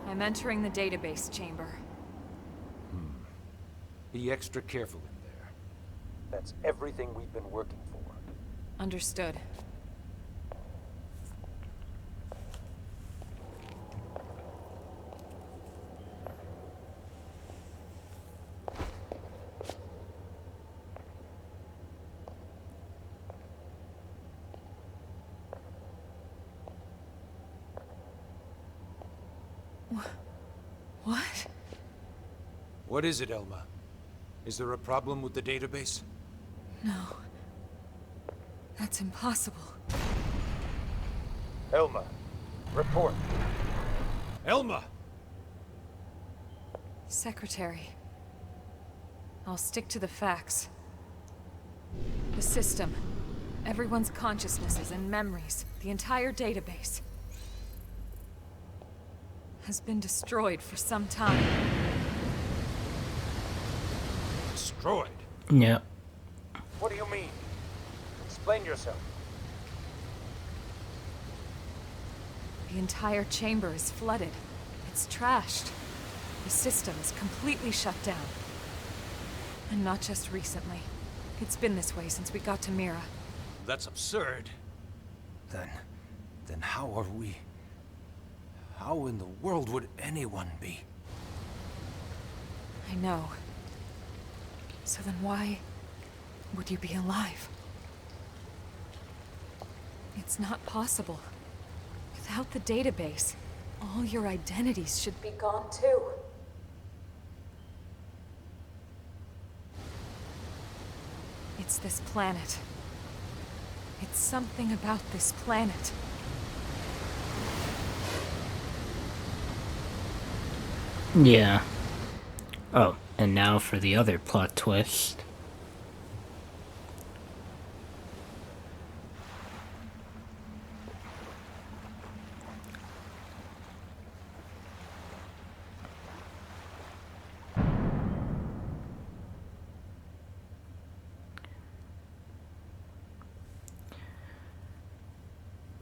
I'm entering the database chamber. Be extra careful in there. That's everything we've been working for. Understood. What? What is it, Elma? Is there a problem with the database? No. That's impossible. Elma, report. Elma! Secretary. I'll stick to the facts. The system. Everyone's consciousnesses and memories. The entire database. Has been destroyed for some time. Destroyed? Yeah. What do you mean? Explain yourself. The entire chamber is flooded. It's trashed. The system is completely shut down. And not just recently. It's been this way since we got to Mira. That's absurd. Then how are we... How in the world would anyone be? I know. So then why would you be alive? It's not possible. Without the database, all your identities should be gone too. It's this planet. It's something about this planet. Yeah. Oh, and now for the other plot twist.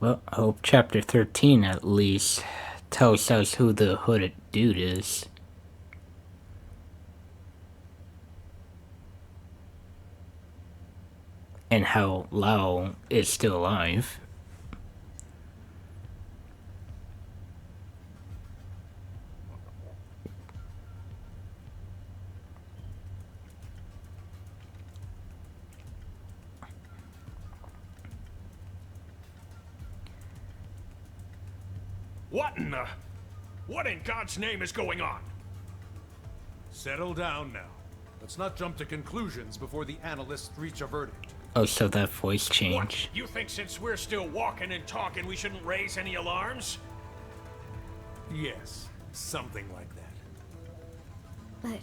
Well, I hope chapter 13 at least tells us who the hooded dude is. And how Lao is still alive. What in God's name is going on? Settle down now. Let's not jump to conclusions before the analysts reach a verdict. Oh, so that voice change. What? You think since we're still walking and talking, we shouldn't raise any alarms? Yes, something like that. But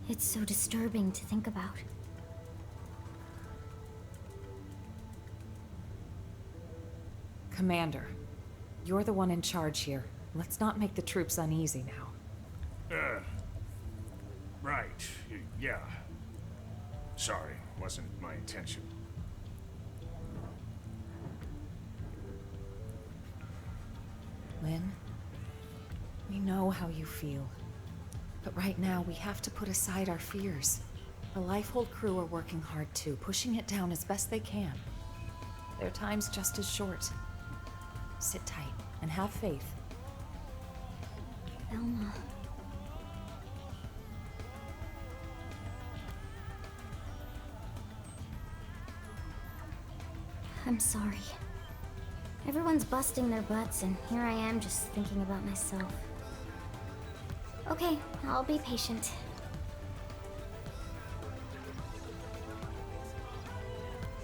it's so disturbing to think about. Commander, you're the one in charge here. Let's not make the troops uneasy now. Right. Yeah. Sorry, wasn't my intention. Lynn, we know how you feel. But right now, we have to put aside our fears. The Lifehold crew are working hard too, pushing it down as best they can. Their time's just as short. Sit tight and have faith. Elma. I'm sorry. Everyone's busting their butts, and here I am just thinking about myself. Okay, I'll be patient.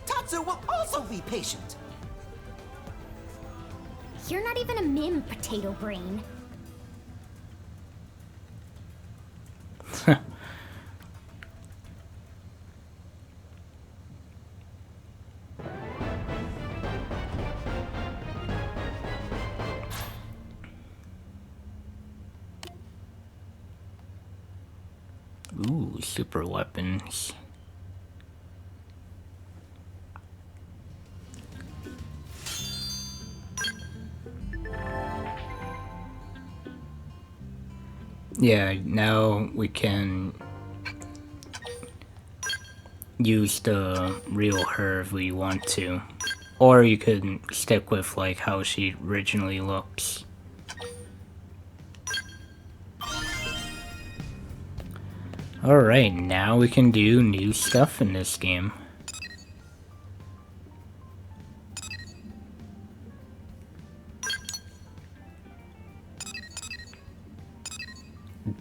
Tatsu will also be patient. You're not even a mim, potato brain. Ooh, super weapons. Yeah, now we can use the real her if we want to. Or you could stick with like how she originally looks. Alright, now we can do new stuff in this game.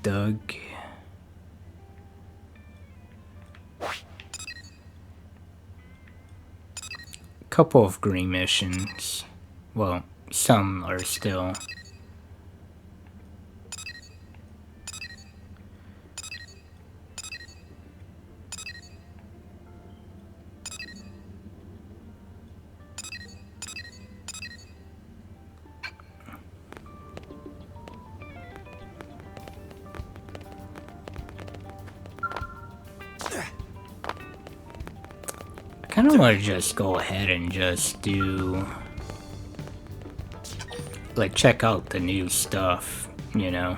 Doug. Couple of green missions. Well, some are still. I kind of want to just go ahead and just do, like, check out the new stuff, you know?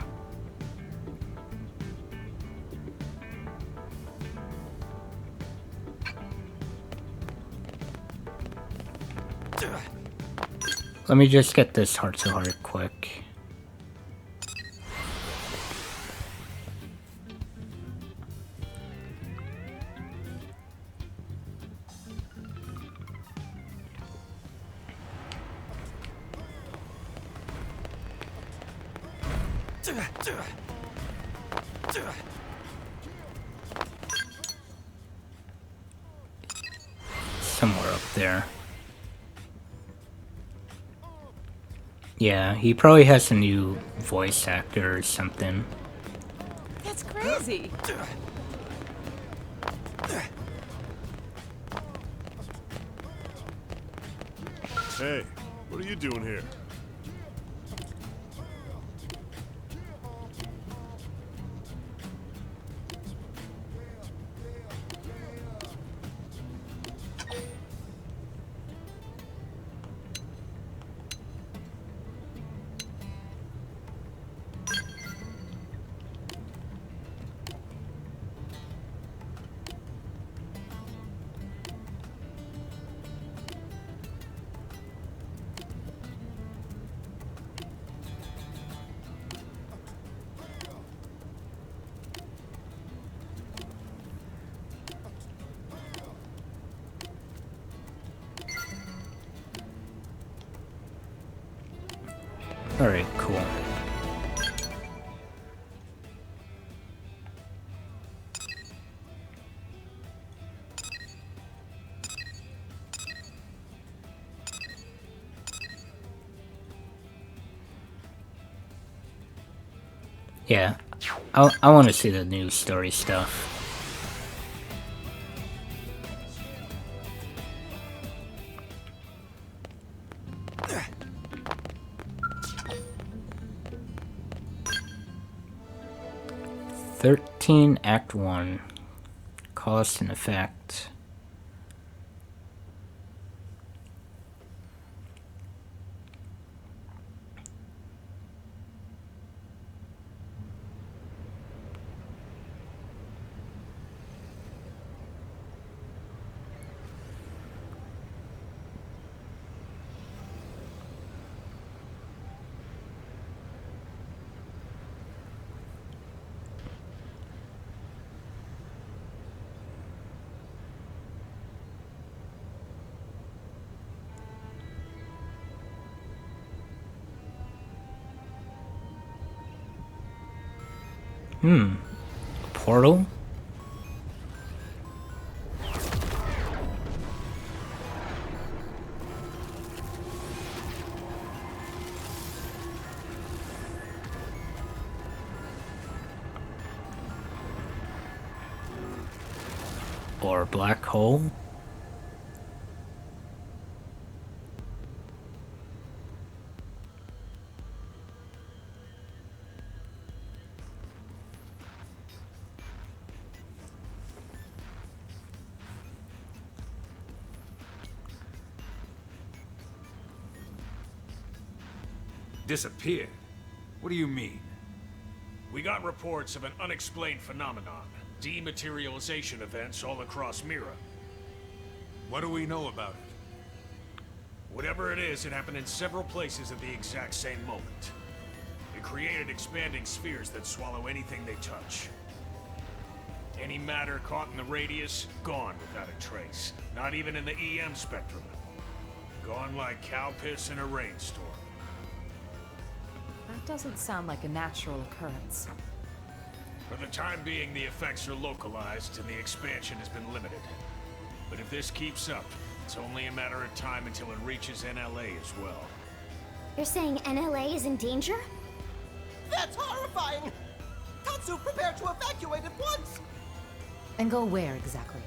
Let me just get this heart-to-heart quick. Somewhere up there. Yeah, he probably has a new voice actor or something. That's crazy. Hey, what are you doing here? Alright, cool. Yeah, I want to see the new story stuff. Act 1. Cause and effect. Portal? Or black hole? Disappeared? What do you mean? We got reports of an unexplained phenomenon. Dematerialization events all across Mira. What do we know about it? Whatever it is, it happened in several places at the exact same moment. It created expanding spheres that swallow anything they touch. Any matter caught in the radius, gone without a trace. Not even in the EM spectrum. Gone like cow piss in a rainstorm. That doesn't sound like a natural occurrence. For the time being, the effects are localized and the expansion has been limited. But if this keeps up, it's only a matter of time until it reaches NLA as well. You're saying NLA is in danger? That's horrifying! Tatsu, prepare to evacuate at once! And go where exactly?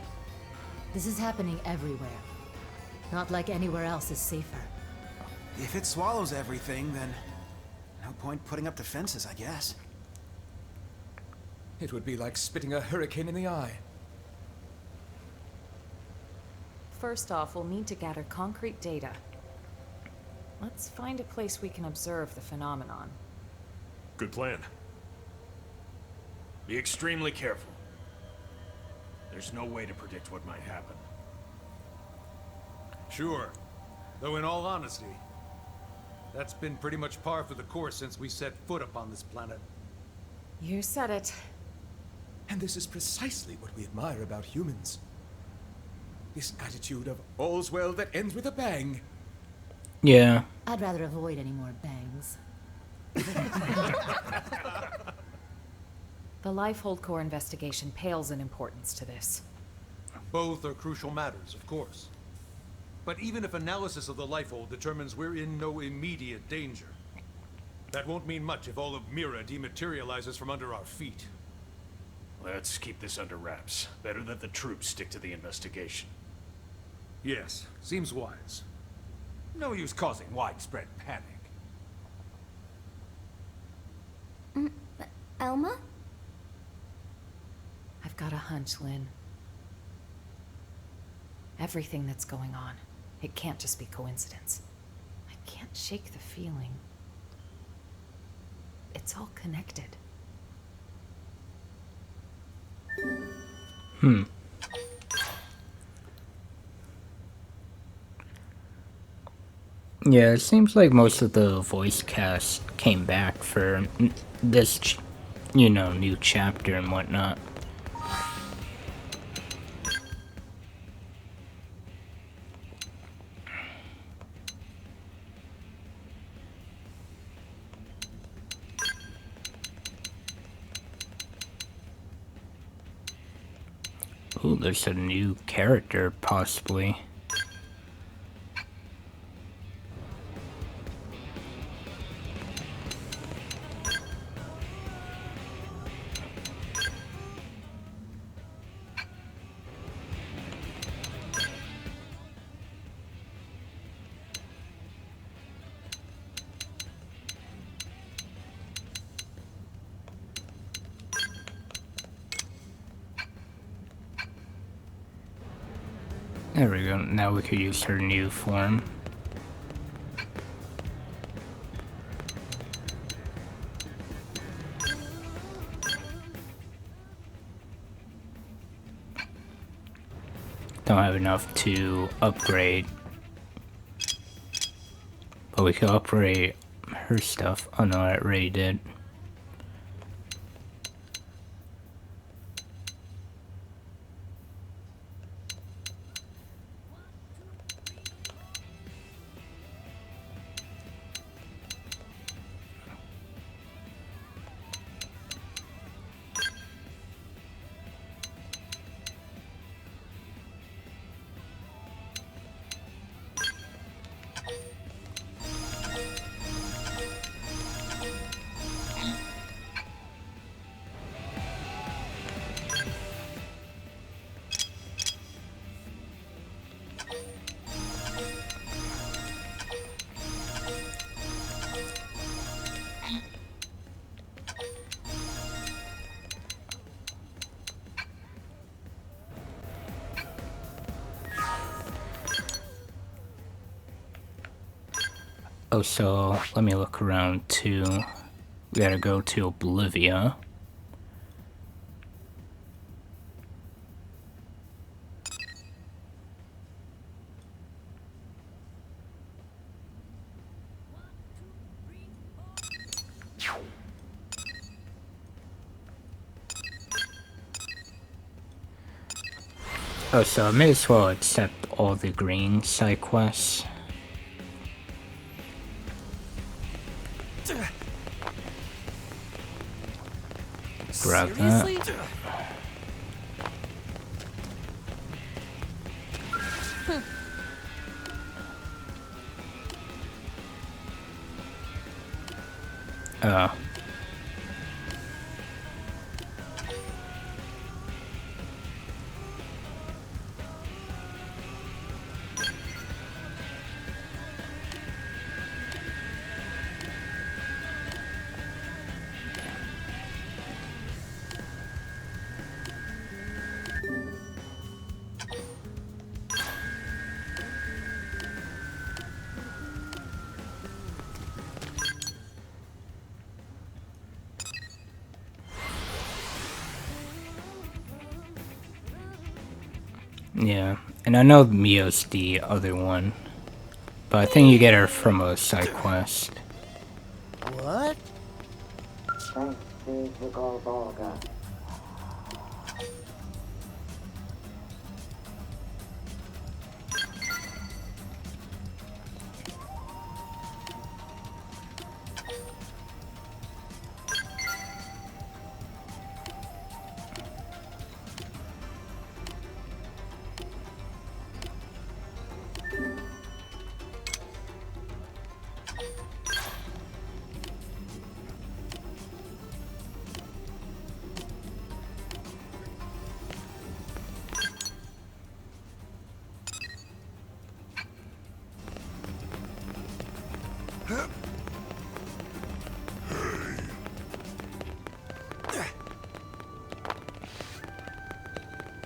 This is happening everywhere. Not like anywhere else is safer. If it swallows everything, then no point putting up defenses, I guess. It would be like spitting a hurricane in the eye. First off, we'll need to gather concrete data. Let's find a place we can observe the phenomenon. Good plan. Be extremely careful. There's no way to predict what might happen. Sure. Though in all honesty, that's been pretty much par for the course since we set foot upon this planet. You said it. And this is precisely what we admire about humans. This attitude of all's well that ends with a bang. Yeah. I'd rather avoid any more bangs. The Lifehold Core investigation pales in importance to this. Both are crucial matters, of course. But even if analysis of the Lifehold determines we're in no immediate danger, that won't mean much if all of Mira dematerializes from under our feet. Let's keep this under wraps. Better that the troops stick to the investigation. Yes, seems wise. No use causing widespread panic. Elma? I've got a hunch, Lynn. Everything that's going on, it can't just be coincidence. I can't shake the feeling. It's all connected. Yeah, it seems like most of the voice cast came back for this, new chapter and whatnot. Ooh, there's a new character, possibly. There we go, now we could use her new form. Don't have enough to upgrade. But we could upgrade her stuff. Oh no, I already did. Oh, so let me look around too. We gotta go to Oblivia. Oh, so I may as well accept all the green side quests. Grab that. Seriously? Oh. Yeah, and I know Mia's the other one, but I think you get her from a side quest. What?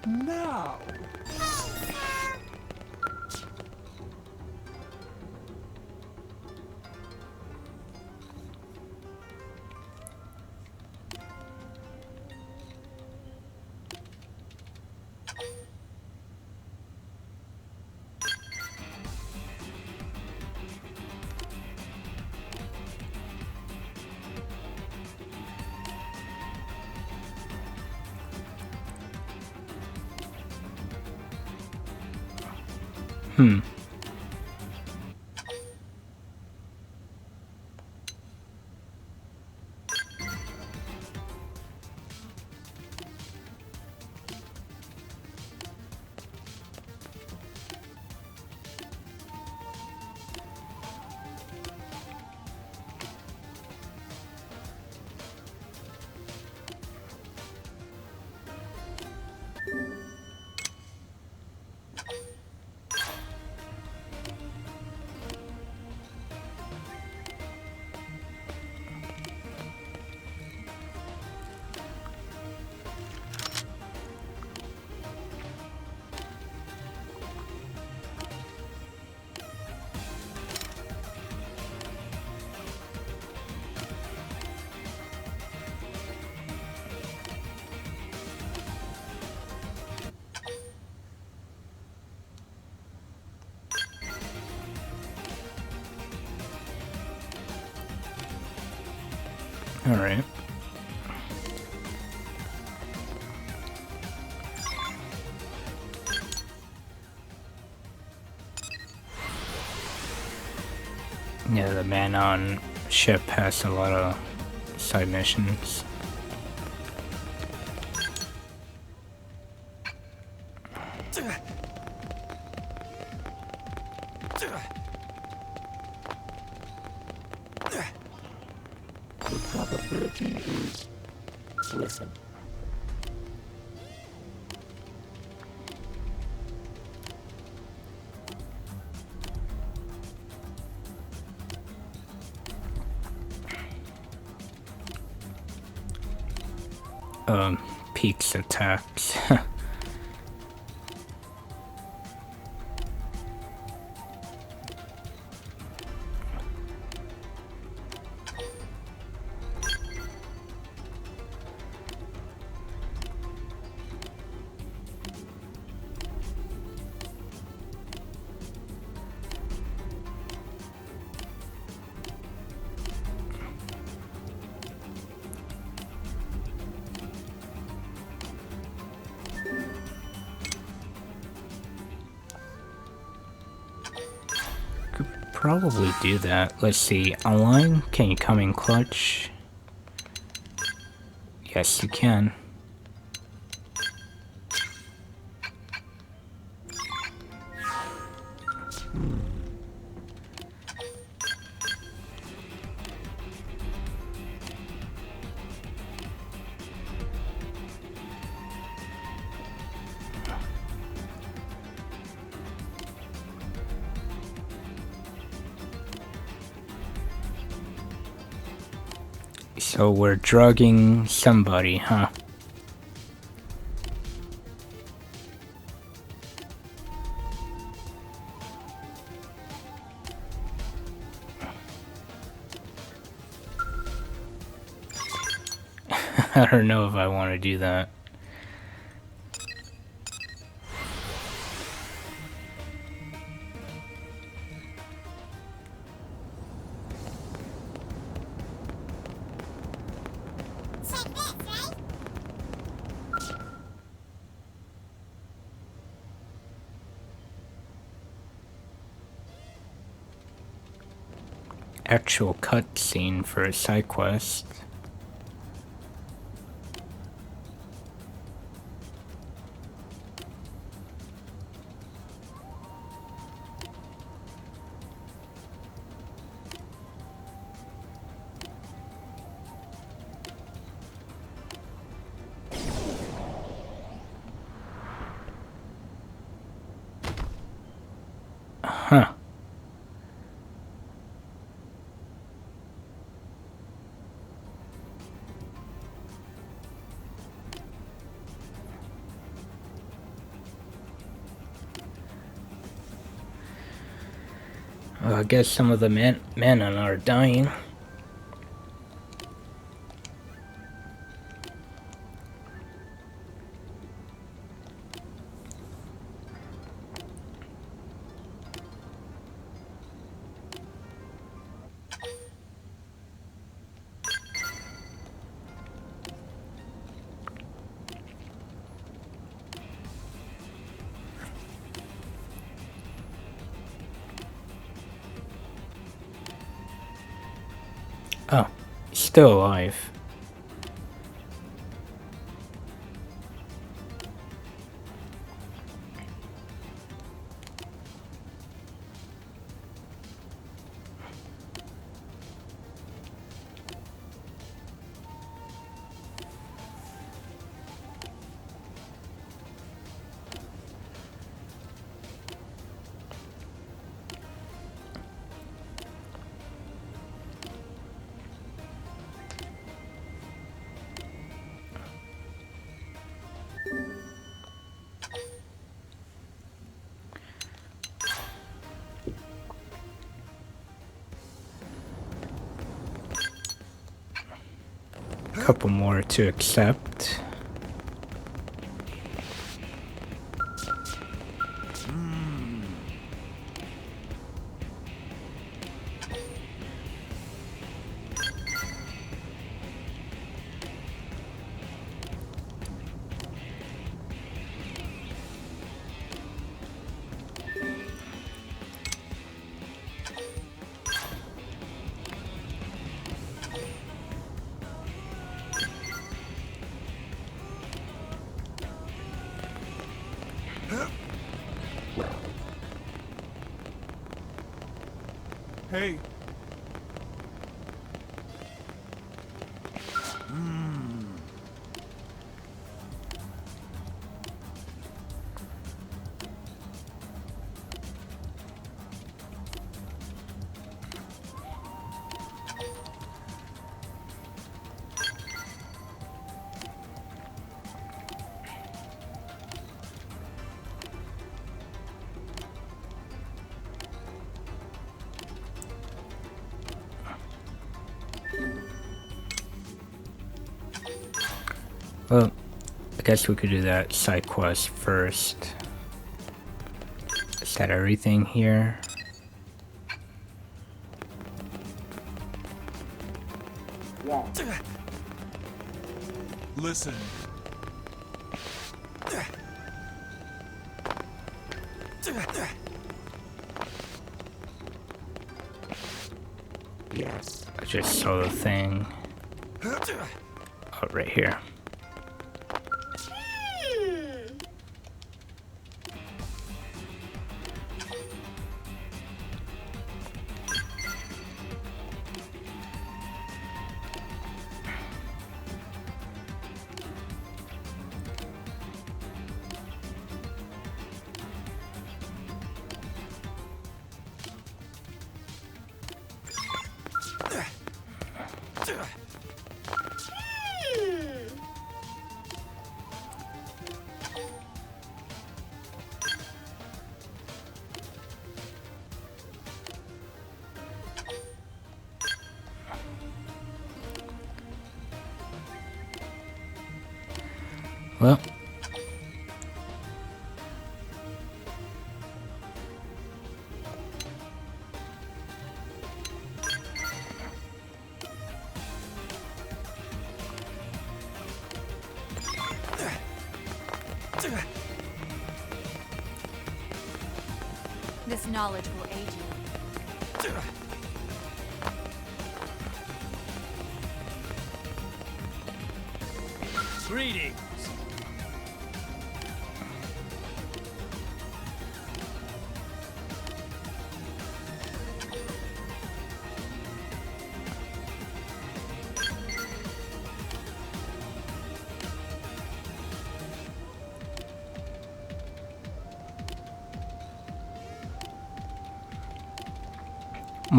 Now. Hmm. All right. Yeah, the man on ship has a lot of side missions. Listen. Peaks attacks. probably do that. Let's see. Online, can you come in clutch? Yes, you can. So we're drugging somebody, huh? I don't know if I want to do that. Actual cutscene for a side quest. Huh. Well, I guess some of the men are dying. Oh, still alive. Couple more to accept. Hey. Well, I guess we could do that side quest first. Is that everything here? Listen. I just saw the thing. Oh, right here. Well, This knowledge will aid you. Greetings.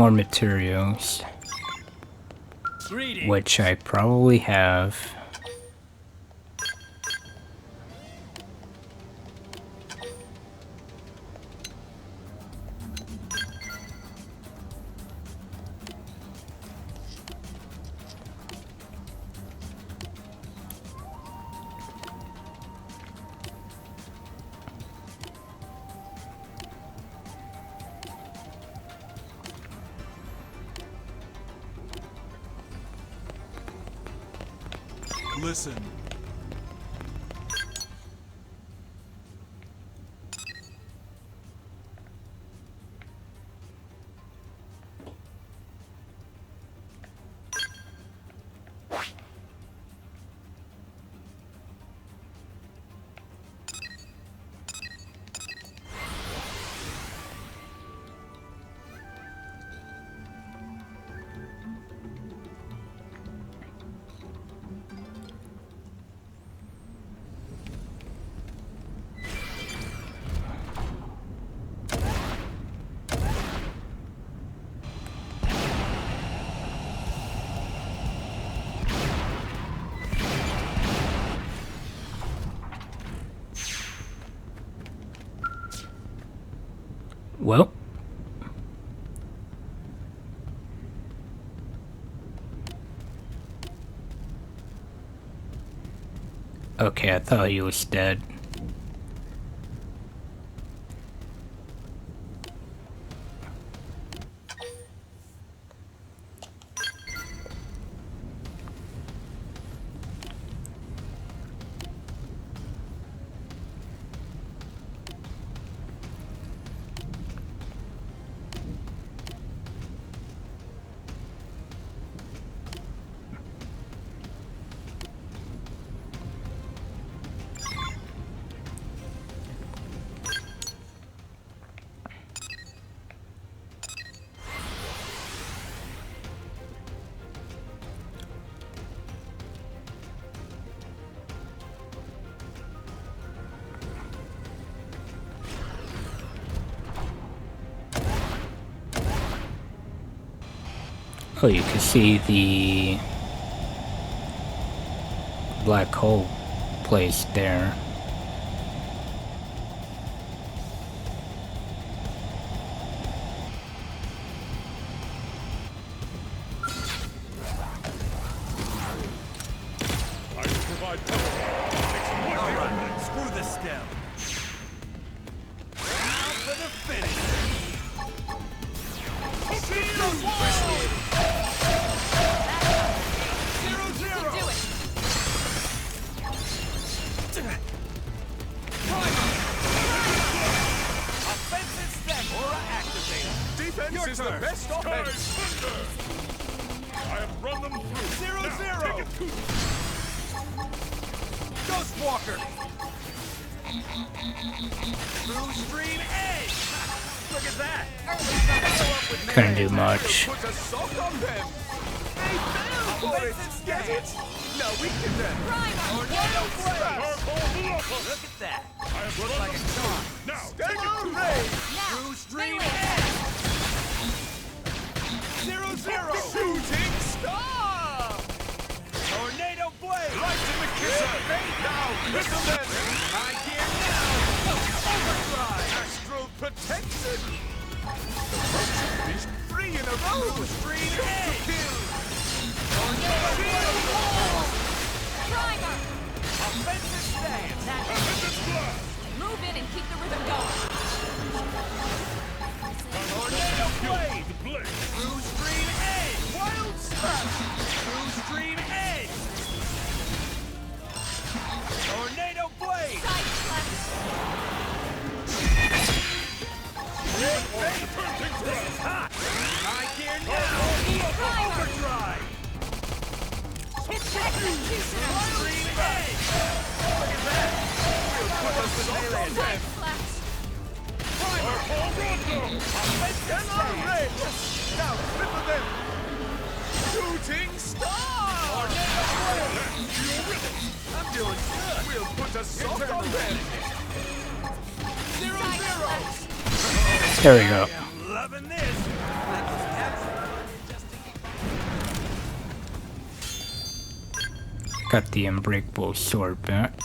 more materials. Greetings. Which I probably have. Listen. Well, okay, I thought he was dead. Oh, you can see the black hole place there. I will provide cover. Alright, screw this down. Now for the finish. Defense is the best offense. I have run them through. 0-0. Ghostwalker. Through stream A. Look at that. Couldn't do much. Puts a sock on them. They fell for it. Get it? No, we can then. Wild blade. Look at that. Looks like a charm. Now, Stellar ray. Through stream A. 0-0. Shooting star. Tornado blade. right in the kisser. Now, listen then. High gear now. Overdrive. Astral protection. He's 3 in a row. Stream A. Tornado blade. Primer! Offensive stance. Move in and keep the rhythm going. Tornado blade. Through stream A. Wild smash. Through stream A. Tornado blade. Side flex. This is hot. High gear now. Overdrive. Execution. Stream A. Look at that. We'll put us with melee Side attack. flex. Stellar ray. Now, flip of them. Shooting star. I'm doing good. We'll put a sock on them. 0-0. There we go. I'm loving this. That was absolutely. Got the unbreakable sword back.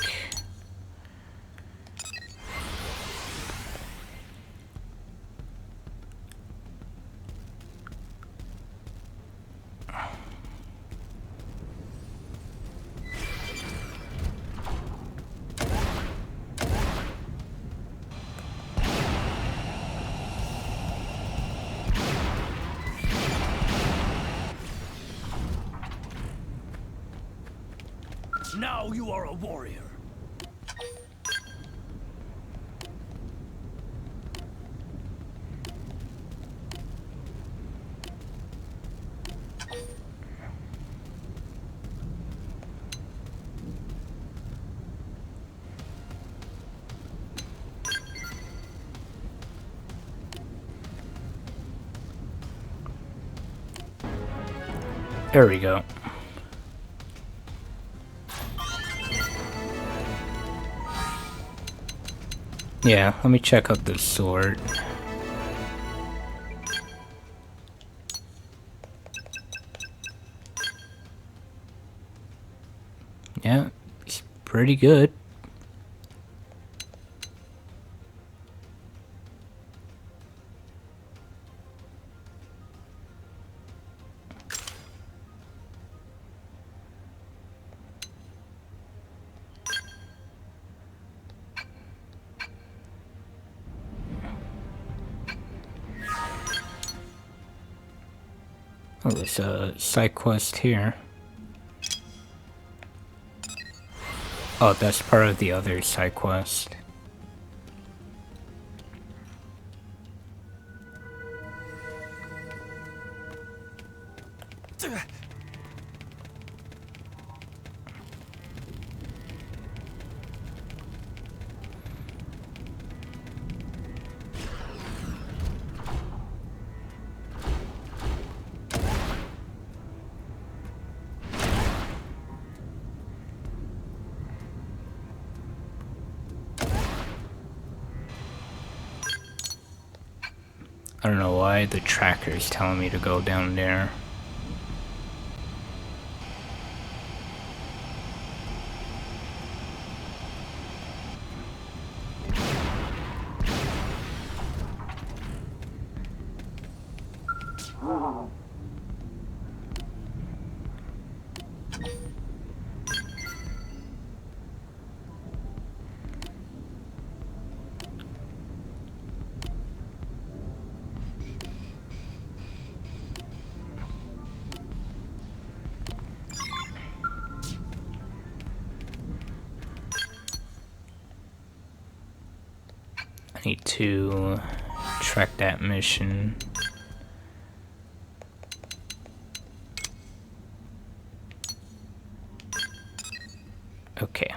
Now you are a warrior. There we go. Yeah, let me check out the sword. Yeah, it's pretty good. Oh, there's a side quest here. Oh, that's part of the other side quest. I don't know why the tracker is telling me to go down there. Need to track that mission. Okay.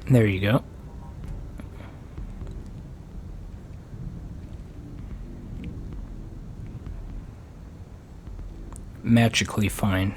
There you go. Magically fine.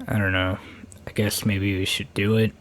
I don't know. I guess maybe we should do it.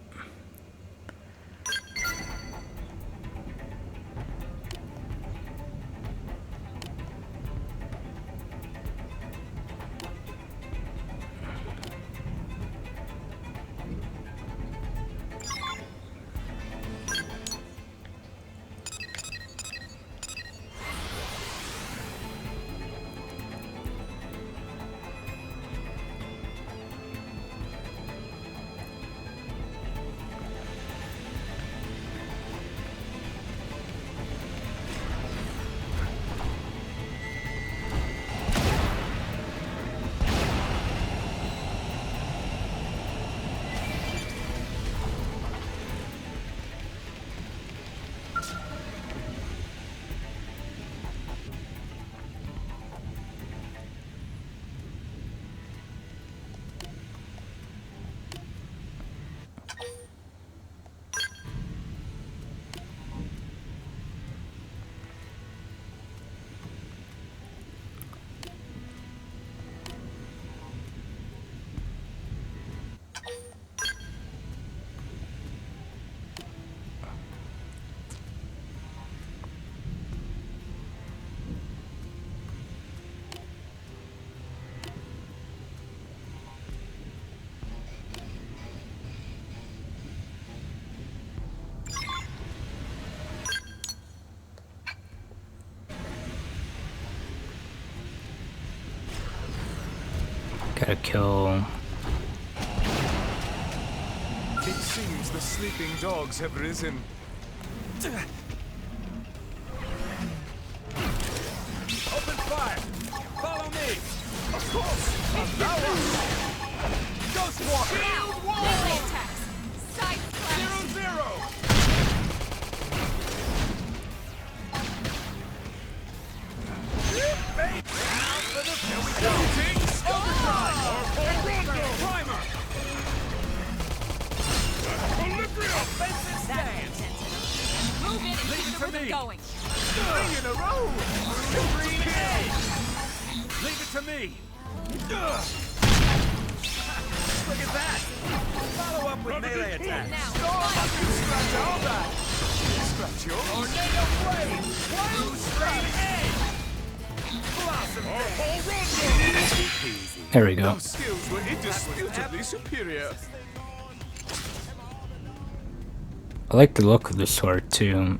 Gotta kill. It seems the sleeping dogs have risen. Open fire! Follow me! Of course! Allow us! Ghost Walker! Shield wall! Melee attacks! Side slash! 0-0! Leave it to me! Look at that! Follow up with melee attack! Scratch all that! Scratch your tornado blade! Wild strike! Blossom There we go. Those skills were indisputably superior. I like the look of the sword too.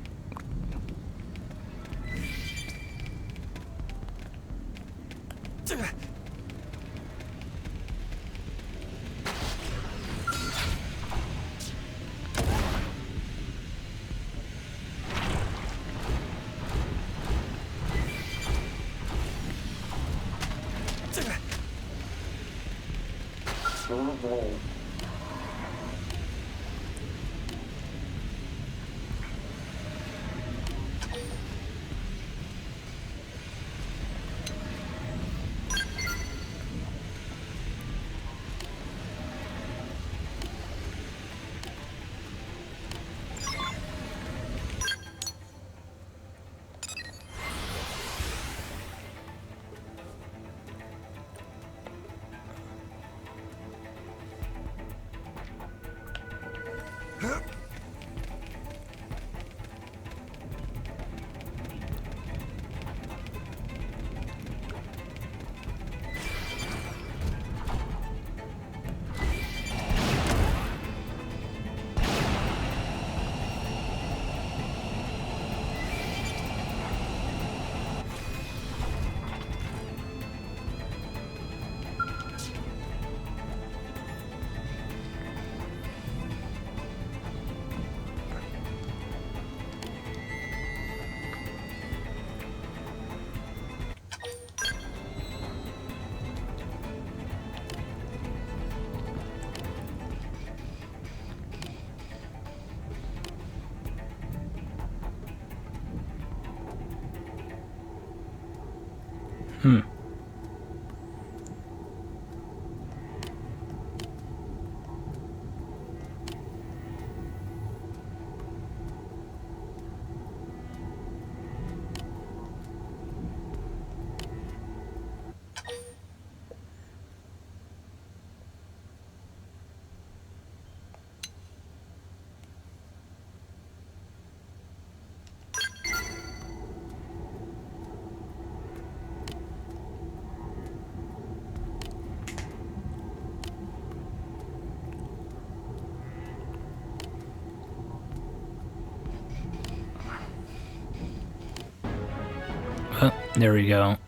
Oh, there we go.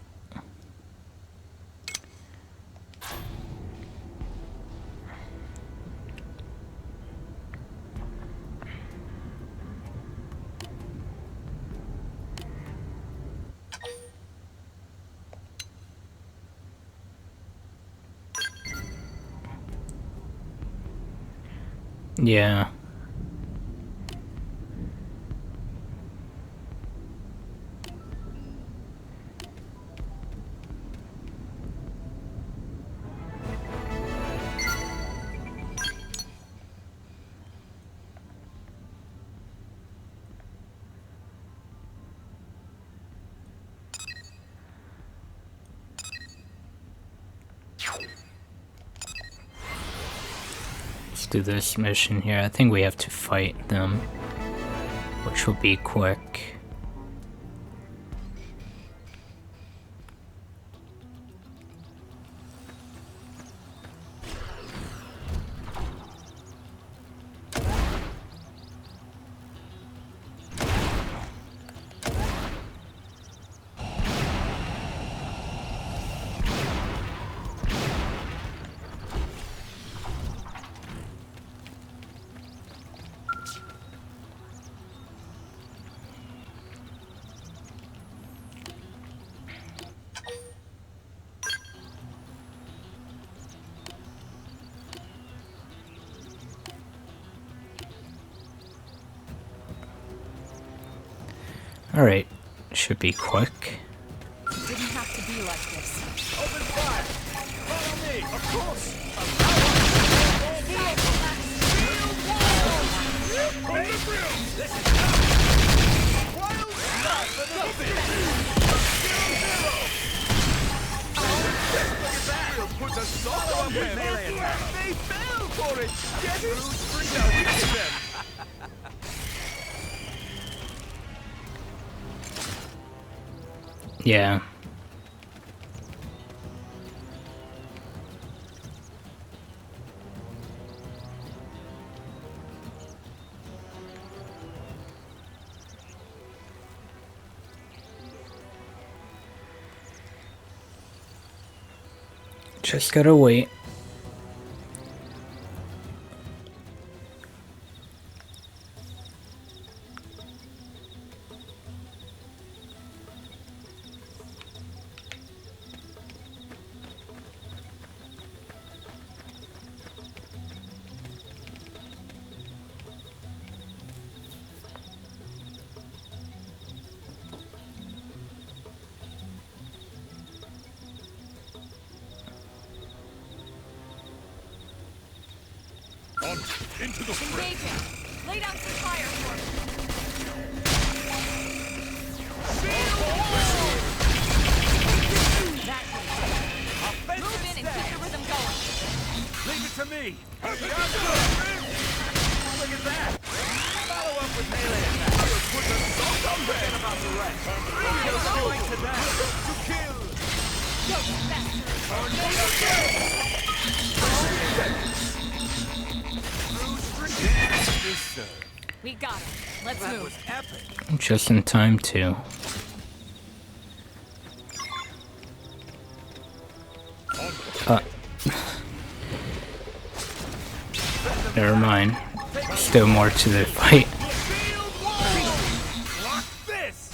Yeah. Let's do this mission here. I think we have to fight them, which will be quick. Alright, should be quick. It didn't have to be like this. Open fire! Follow me, of course! Wild shot for the for it! Get it? Now hit them! Yeah. Just gotta wait. Into the fray. Engaging. Lay down some fire for me. That way. Move in and keep the rhythm going. Leave it to me. Look at that. Follow up with melee attack. Put the salt on forget about the rest. Just going to that. To kill. We got him. Let's That move. was epic. Just in time too. Never mind. Still more to the fight. Lock this.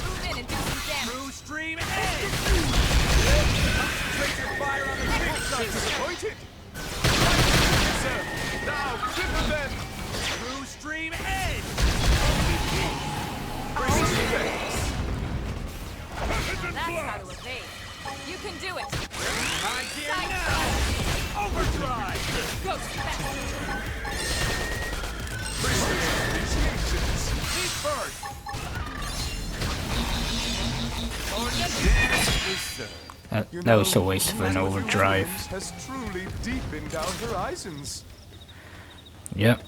Move in and do some damage. True stream edge. Concentrate your fire on the big side. Disappointed. Now trigger them. True stream edge. That's how to evade. You can do it. High gear now. Overdrive. Ghost fast. Initiations. Me first. That was a waste of an overdrive. Has truly deepened our horizons. Yep.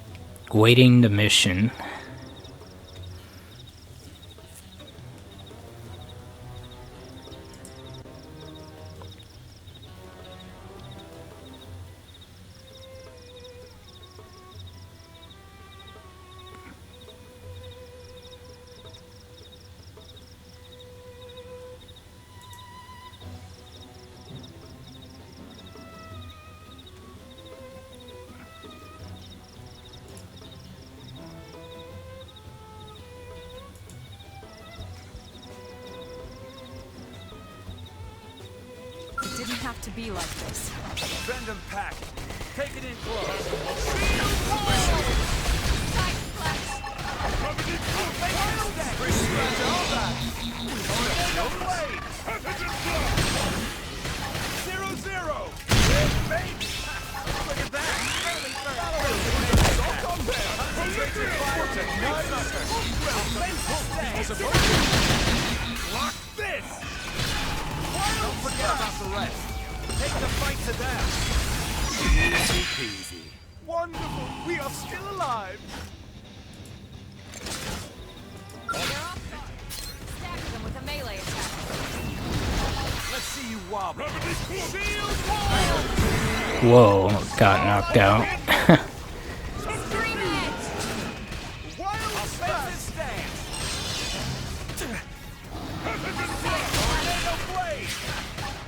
Waiting the mission. It didn't have to be like this. Send them packing. Take it in close. Side flash. Scratch all that. No blade. 0-0. Baby. Look at that. Lock this. Don't forget about the rest. Take the fight to them. Easy peasy. Wonderful. We are still alive. They're off guard. Stagger them with a melee attack. Let's see you wobble. Shield Whoa, got knocked out. Extreme edge. Wild offensive stance. Tornado blade.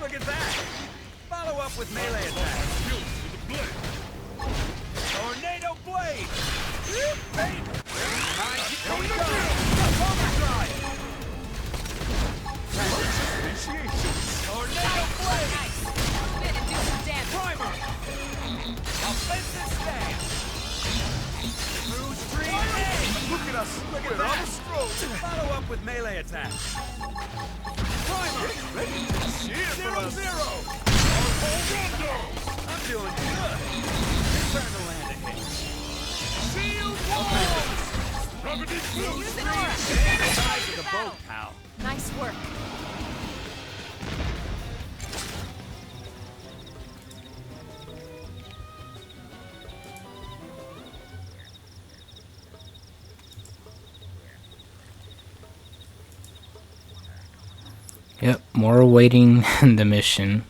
Look at that. Follow up with melee attack. Tornado blade. Here we go. Overdrive. Initiations. Tornado blade. Nice. Move in and do some damage. Primer. Offensive stance. Through stream edge. Look at us. Look at that. Follow up with melee attack. Primer. Ready to cheer for us. 0-0. I'm doing good. Turn the land ahead. Shield walls. Use an aura. Size of the boat, pal. Nice work. Yep, more awaiting the mission.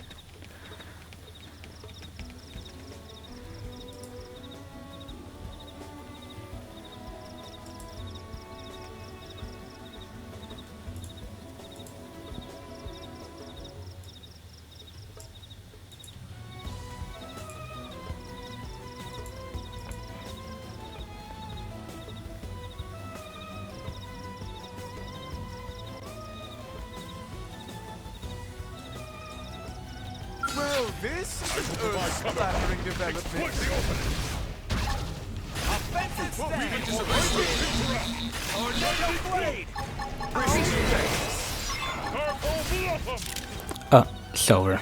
Well, this is earth-shattering development. Offensive stand! Or Xenoblade! It's over.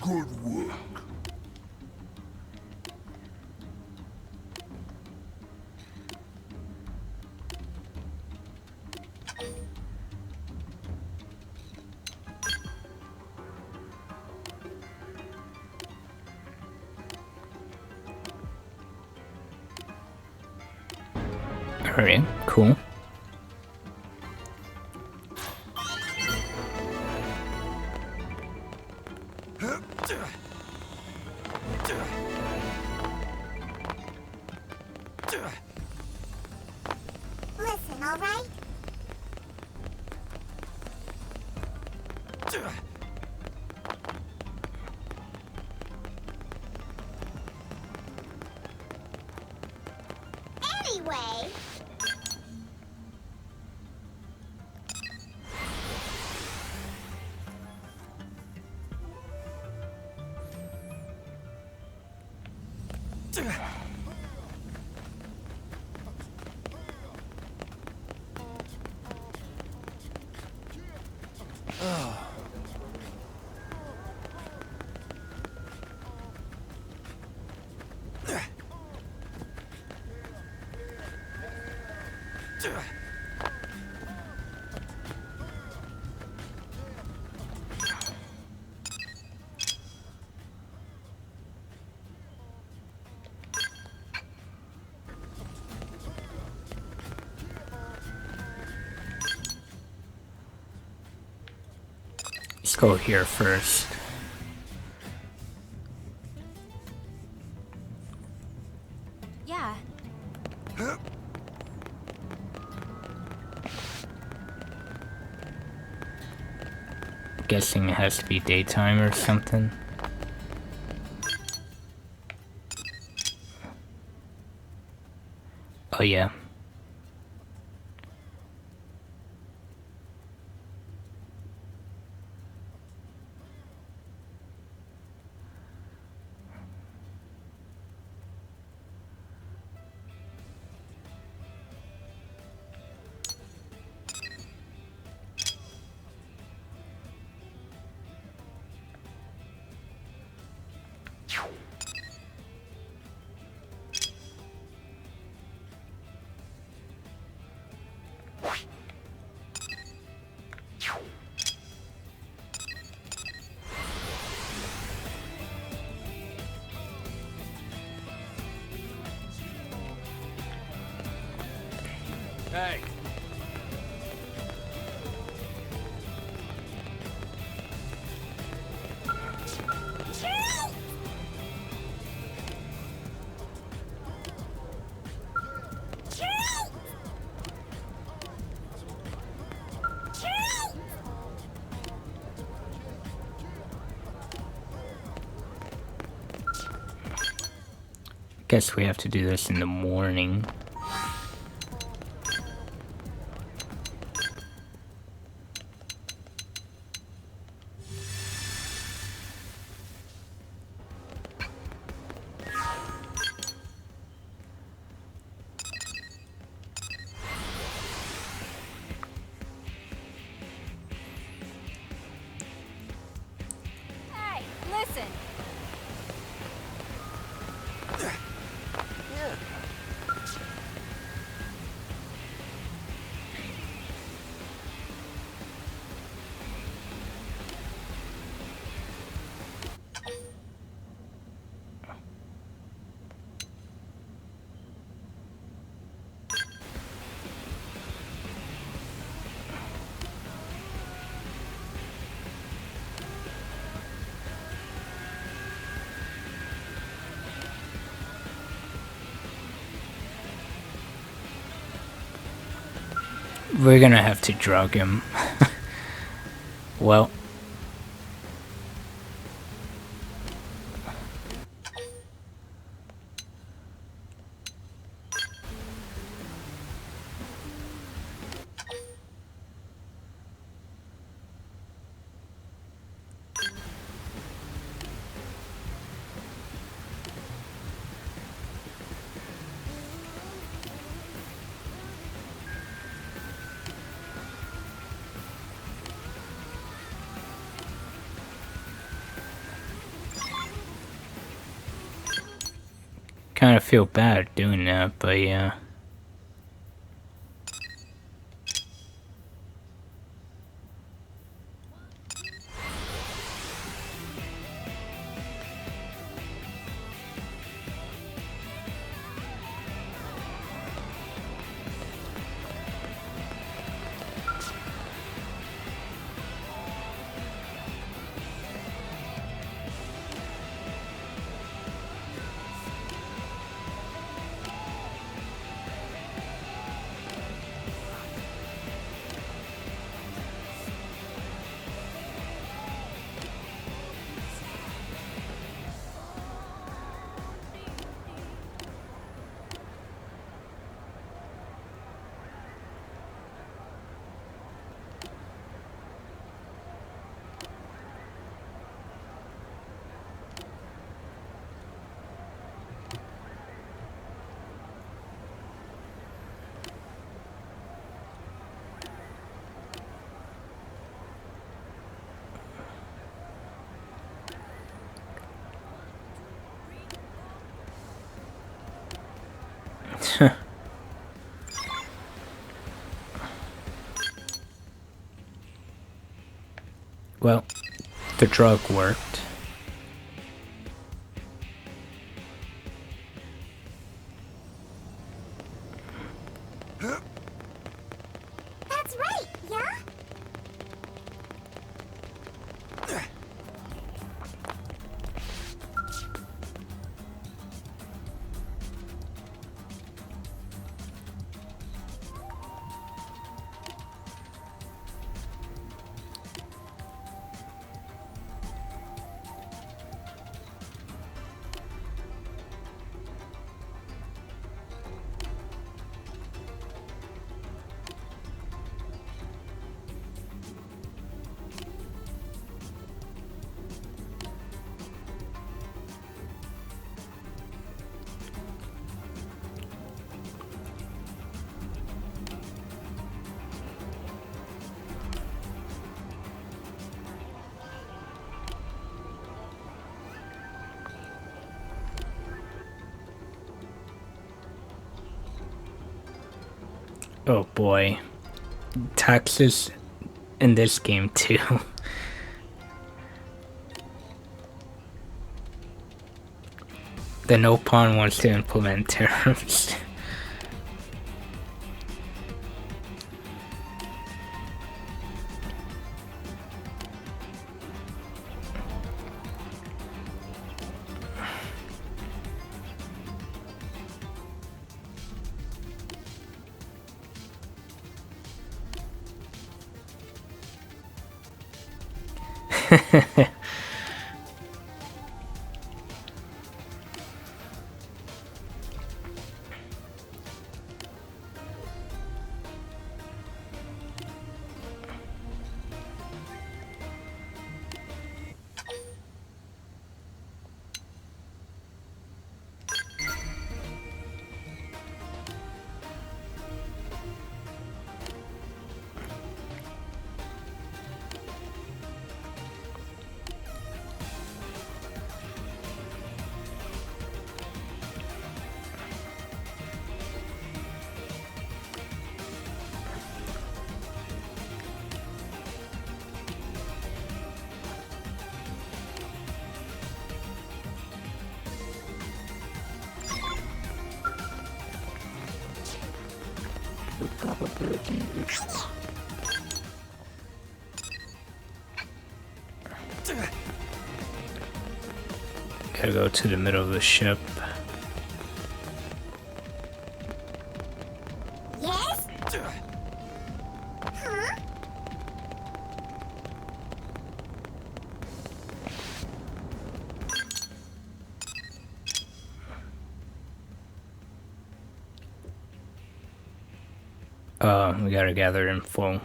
Good work. Alright, cool. Listen, all right? Anyway... Let's go here first. Yeah. Guessing it has to be daytime or something. Oh yeah. Hey. Guess we have to do this in the morning. We're gonna have to drug him. Well. Kind of feel bad doing that, but yeah. Well, the drug worked. That's right, yeah? Oh boy. Taxes in this game too. The Nopon wants to implement tariffs. Gotta go to the middle of the ship. Yes? We gotta gather info.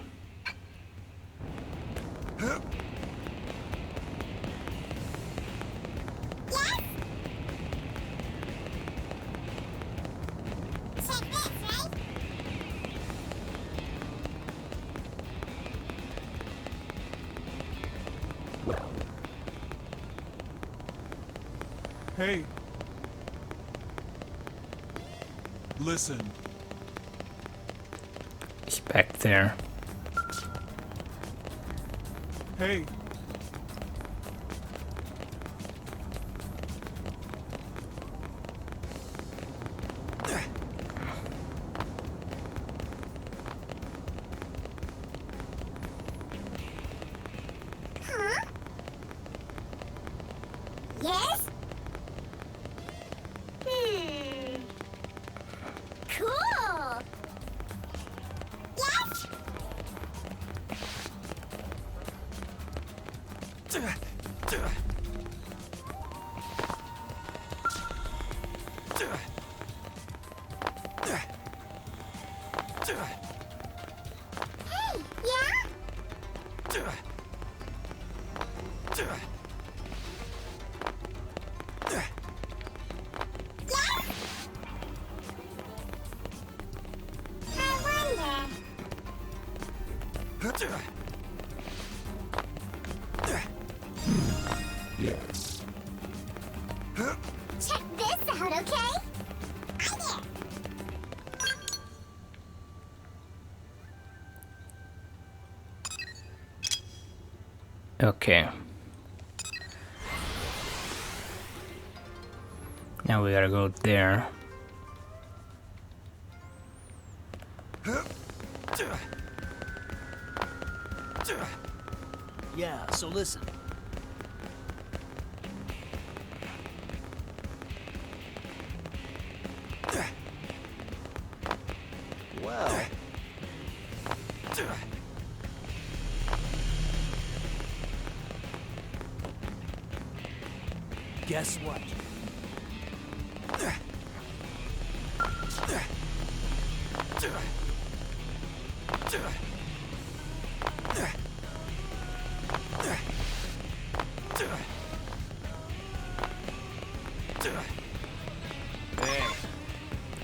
Hey. Listen. It's back there. Hey. Yes? Cool! Yes? Hey, yeah? I wonder. Yes. Check this out, okay? Okay. Now we gotta go there. Yeah, so listen. Well. Guess what?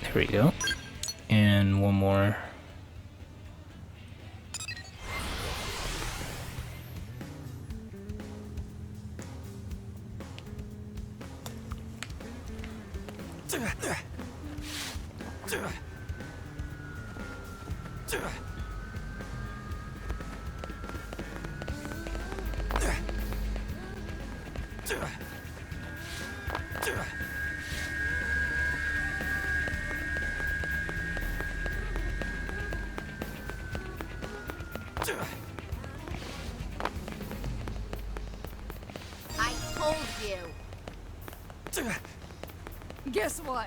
There we go. And one more. I told you. Guess what?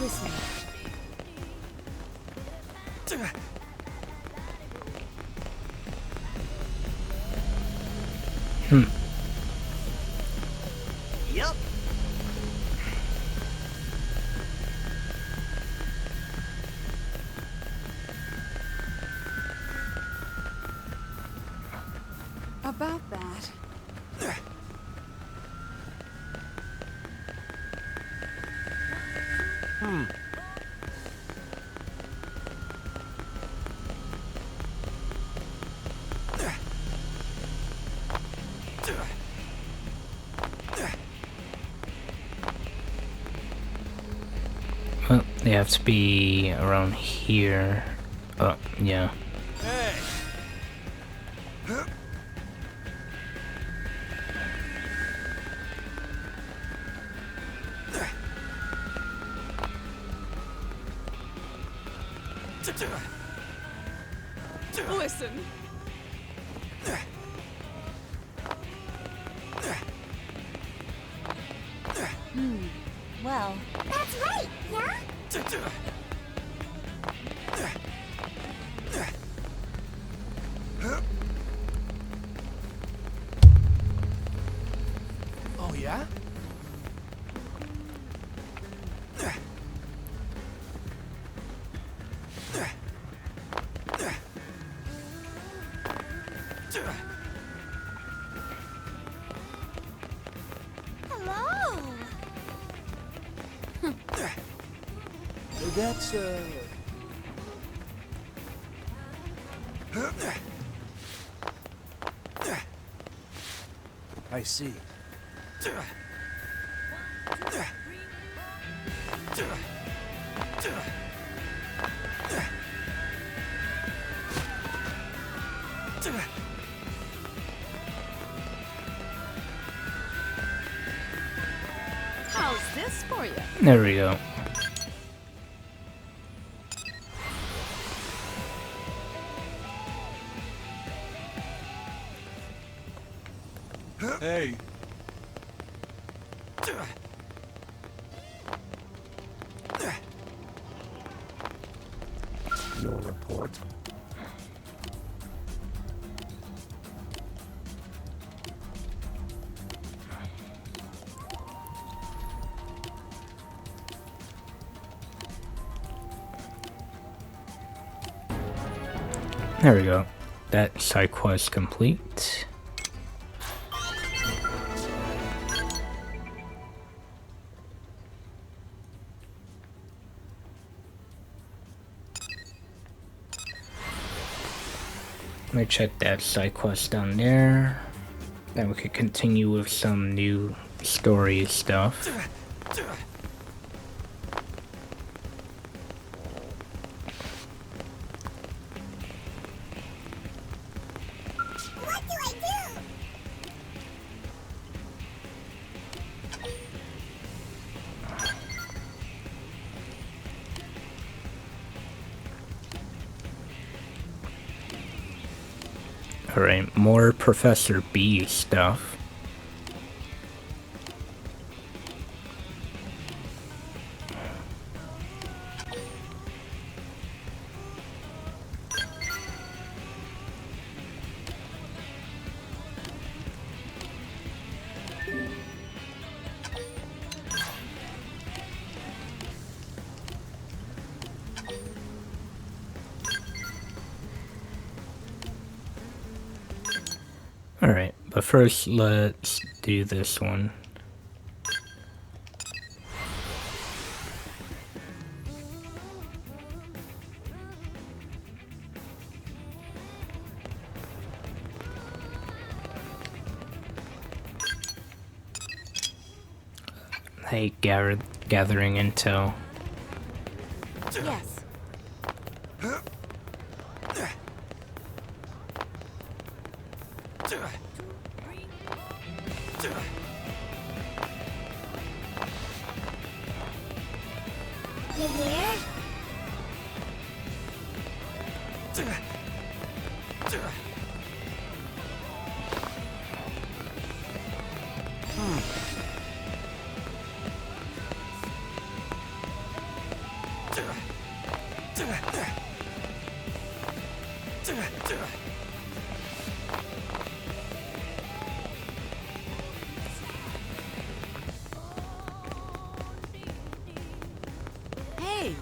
Listen. Yep. About that. They have to be around here. Oh, yeah. Hey! Listen. Well, That's right, yeah? Oh, yeah? Hello. That's, I see. How's this for you? There we go. Hey. Your report. There we go. That side quest complete. Let me check that side quest down there. Then we could continue with some new story stuff. What do I do? Alright, more Professor B stuff. Alright, but first let's do this one. Hey, gathering intel. Yes. You there? Hey!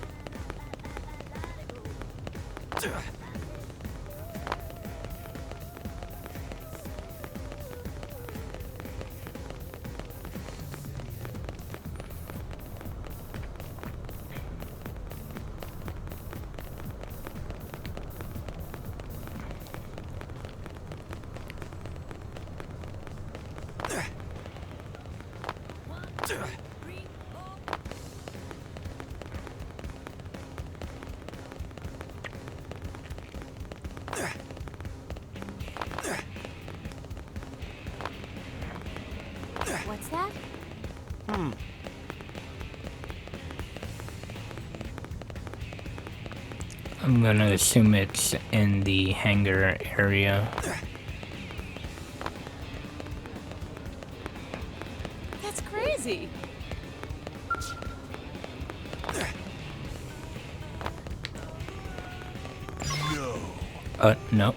I'm gonna assume it's in the hangar area. That's crazy. No.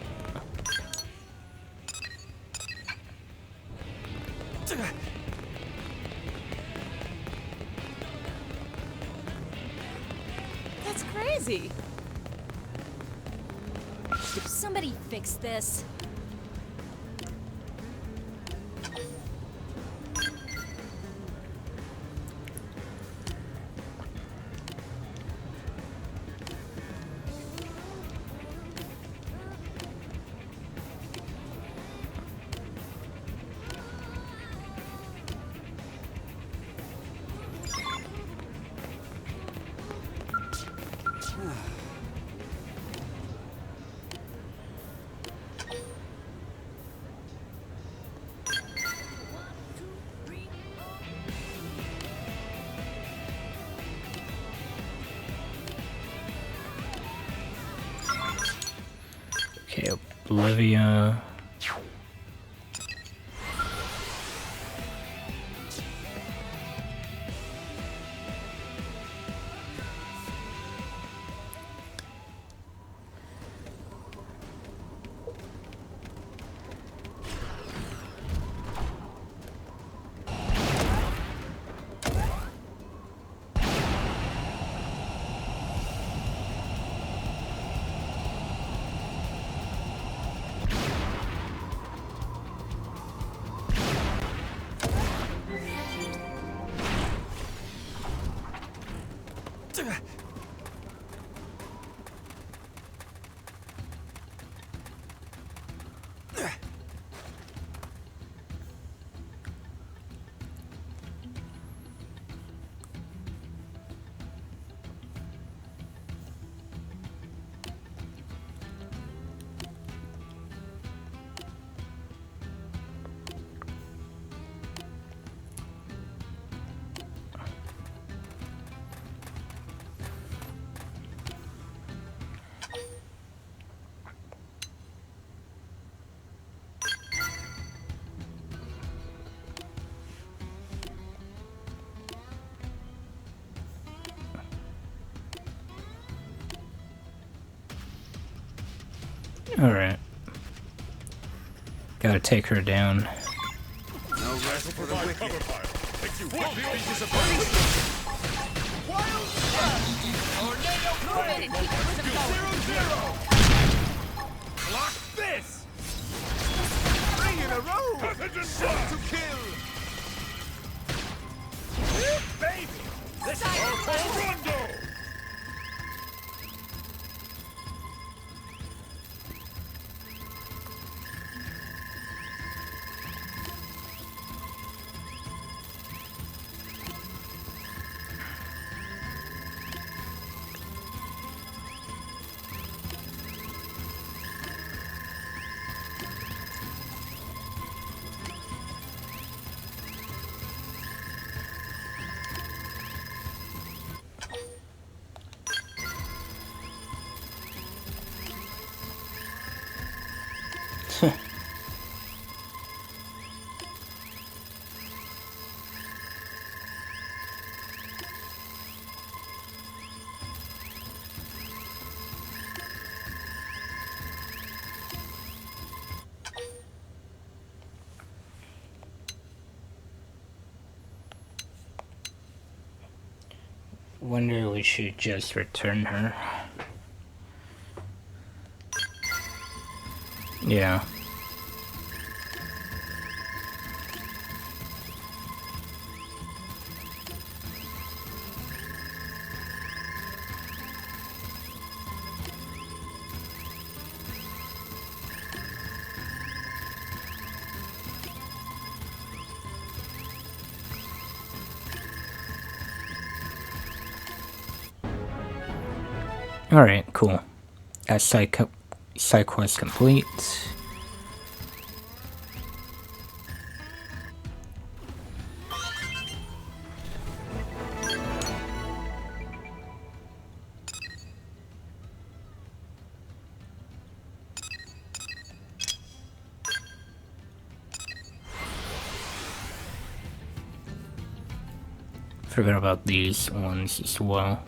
That's crazy. Somebody fix this. Okay, Olivia. Alright. Gotta take her down. No rest for the wicked. Wild Tornado move in and keep the rhythm going. 0-0. Block this. 3 in a row. Shot to kill. Baby, this is our Rondo. Wonder we should just return her. Yeah. Alright, cool. That side quest complete. Forgot about these ones as well.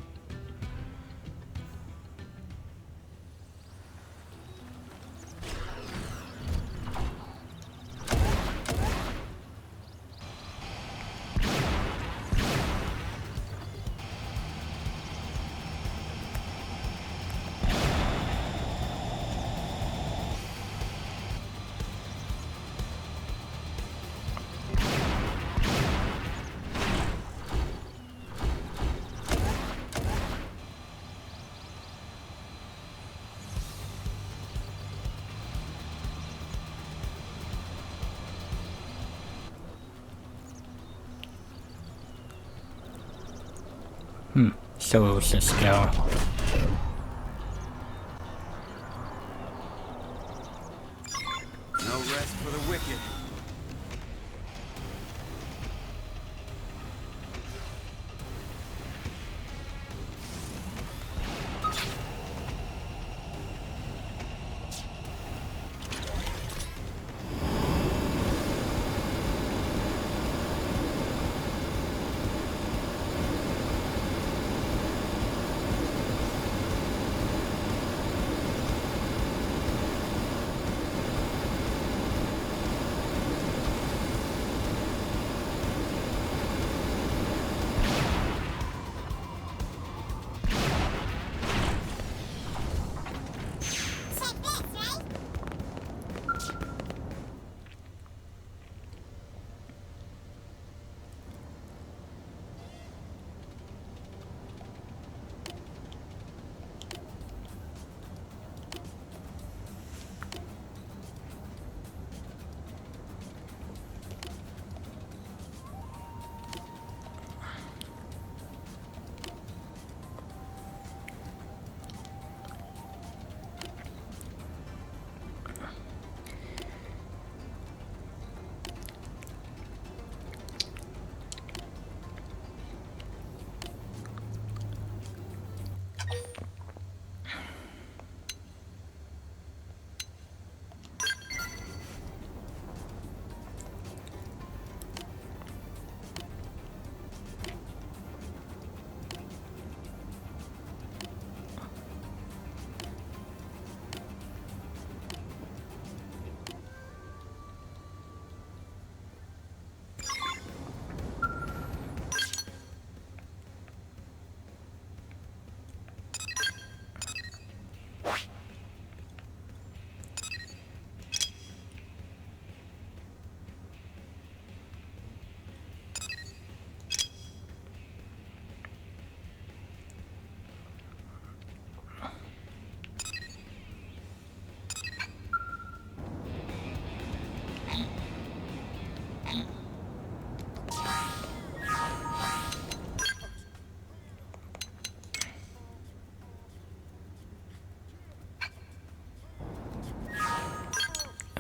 So it was a scout. No rest for the wicked.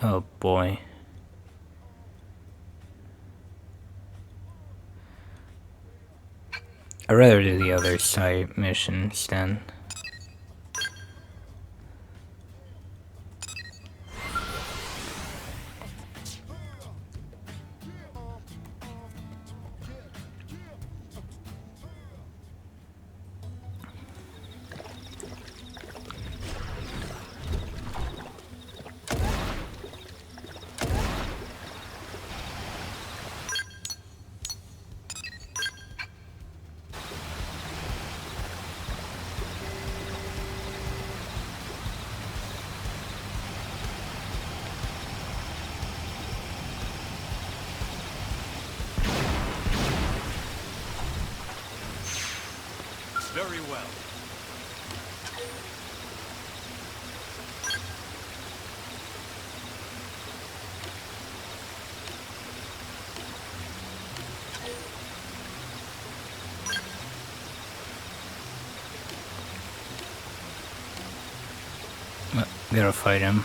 Oh boy. I'd rather do the other side missions then. Very well. Gotta fight him.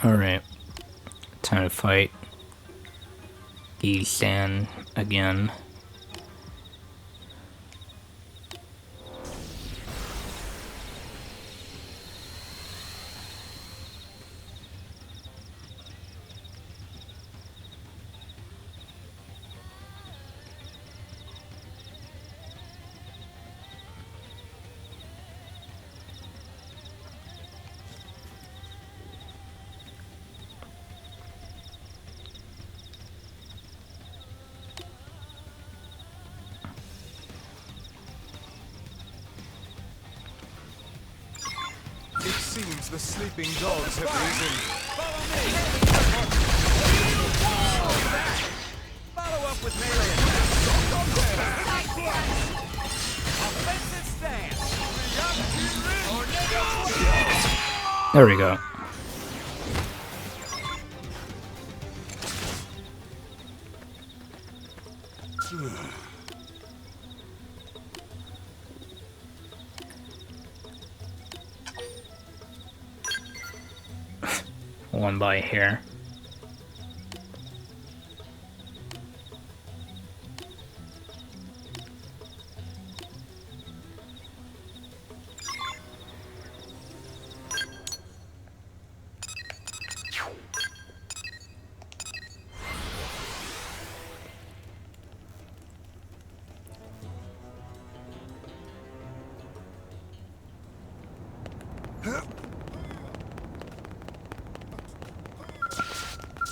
Alright. Time to fight San again. It seems the sleeping dogs have risen. Follow up with melee attack. Offensive stance. There we go. One by here.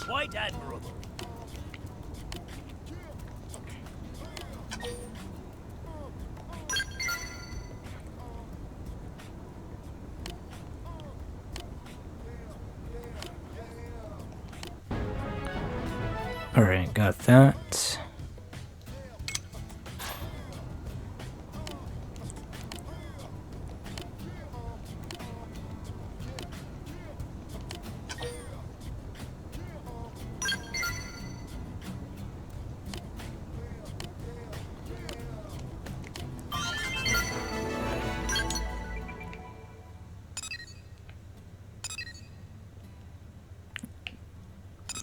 Quite admirable. Alright, got that.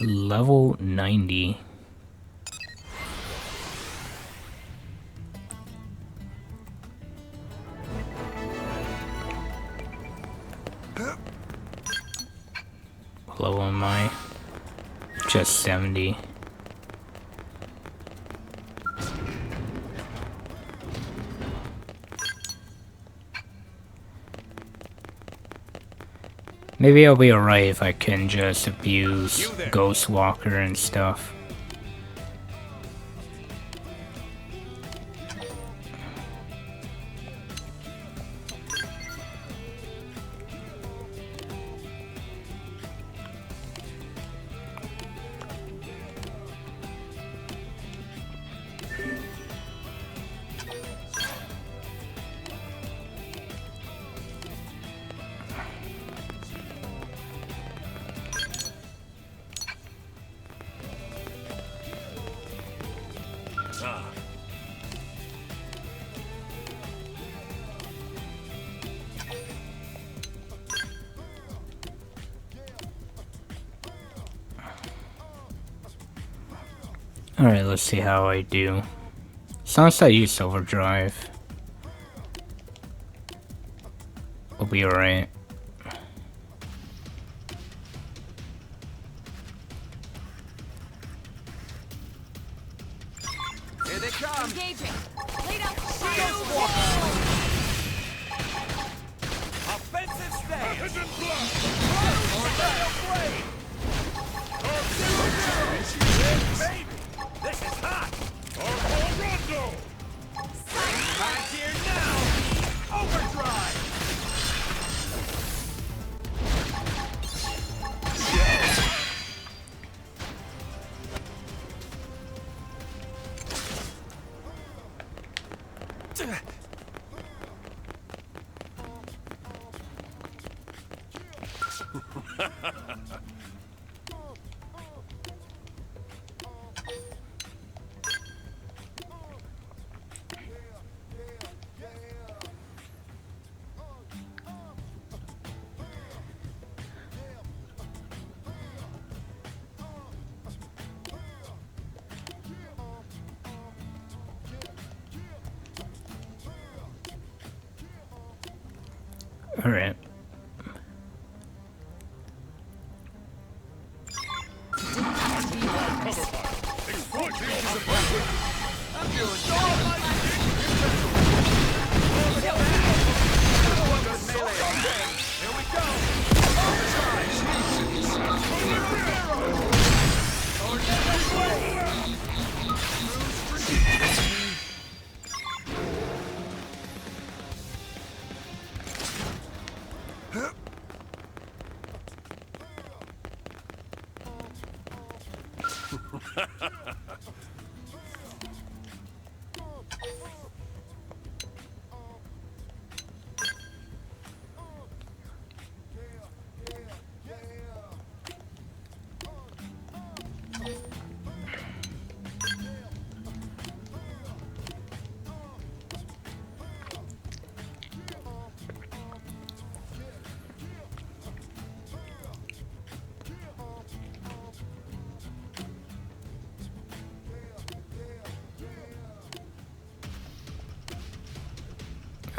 Level 90. What level am I? Just 70. Maybe I'll be alright if I can just abuse Ghost Walker and stuff. Alright, let's see how I do. As long as I use Overdrive, we'll be alright. Here they come. Engaging. Lead out. Offensive stance. Baby, this is hot. Right here now. Overdrive. Alright.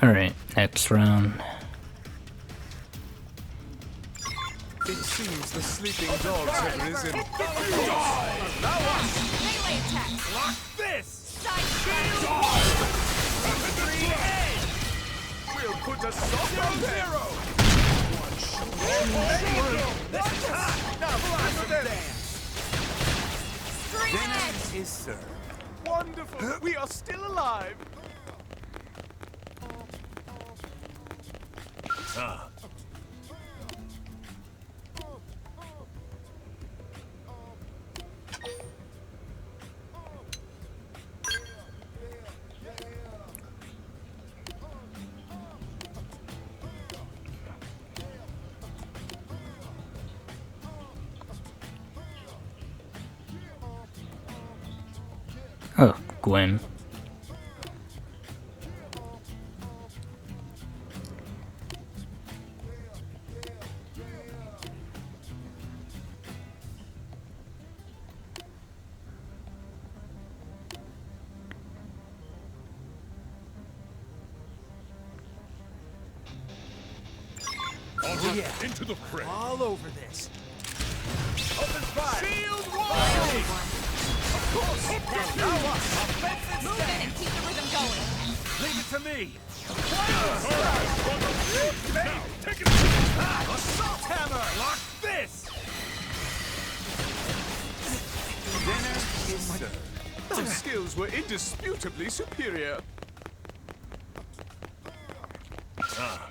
Alright, next round. It seems the sleeping dogs have risen. Melee attack! Lock this! Side We'll put a stop on zero! This is hot! Now blast them! Dinner is served. Wonderful! We are still alive! Ah. Oh, Gwen. Oh yeah, into the fray. All over this. Open fire! Shield wall! Of course! Now up! Offensive Move in and keep the rhythm going. Leave it to me! Now, take it! Assault hammer! Lock this! Dinner is served. Those skills were indisputably superior. Ah.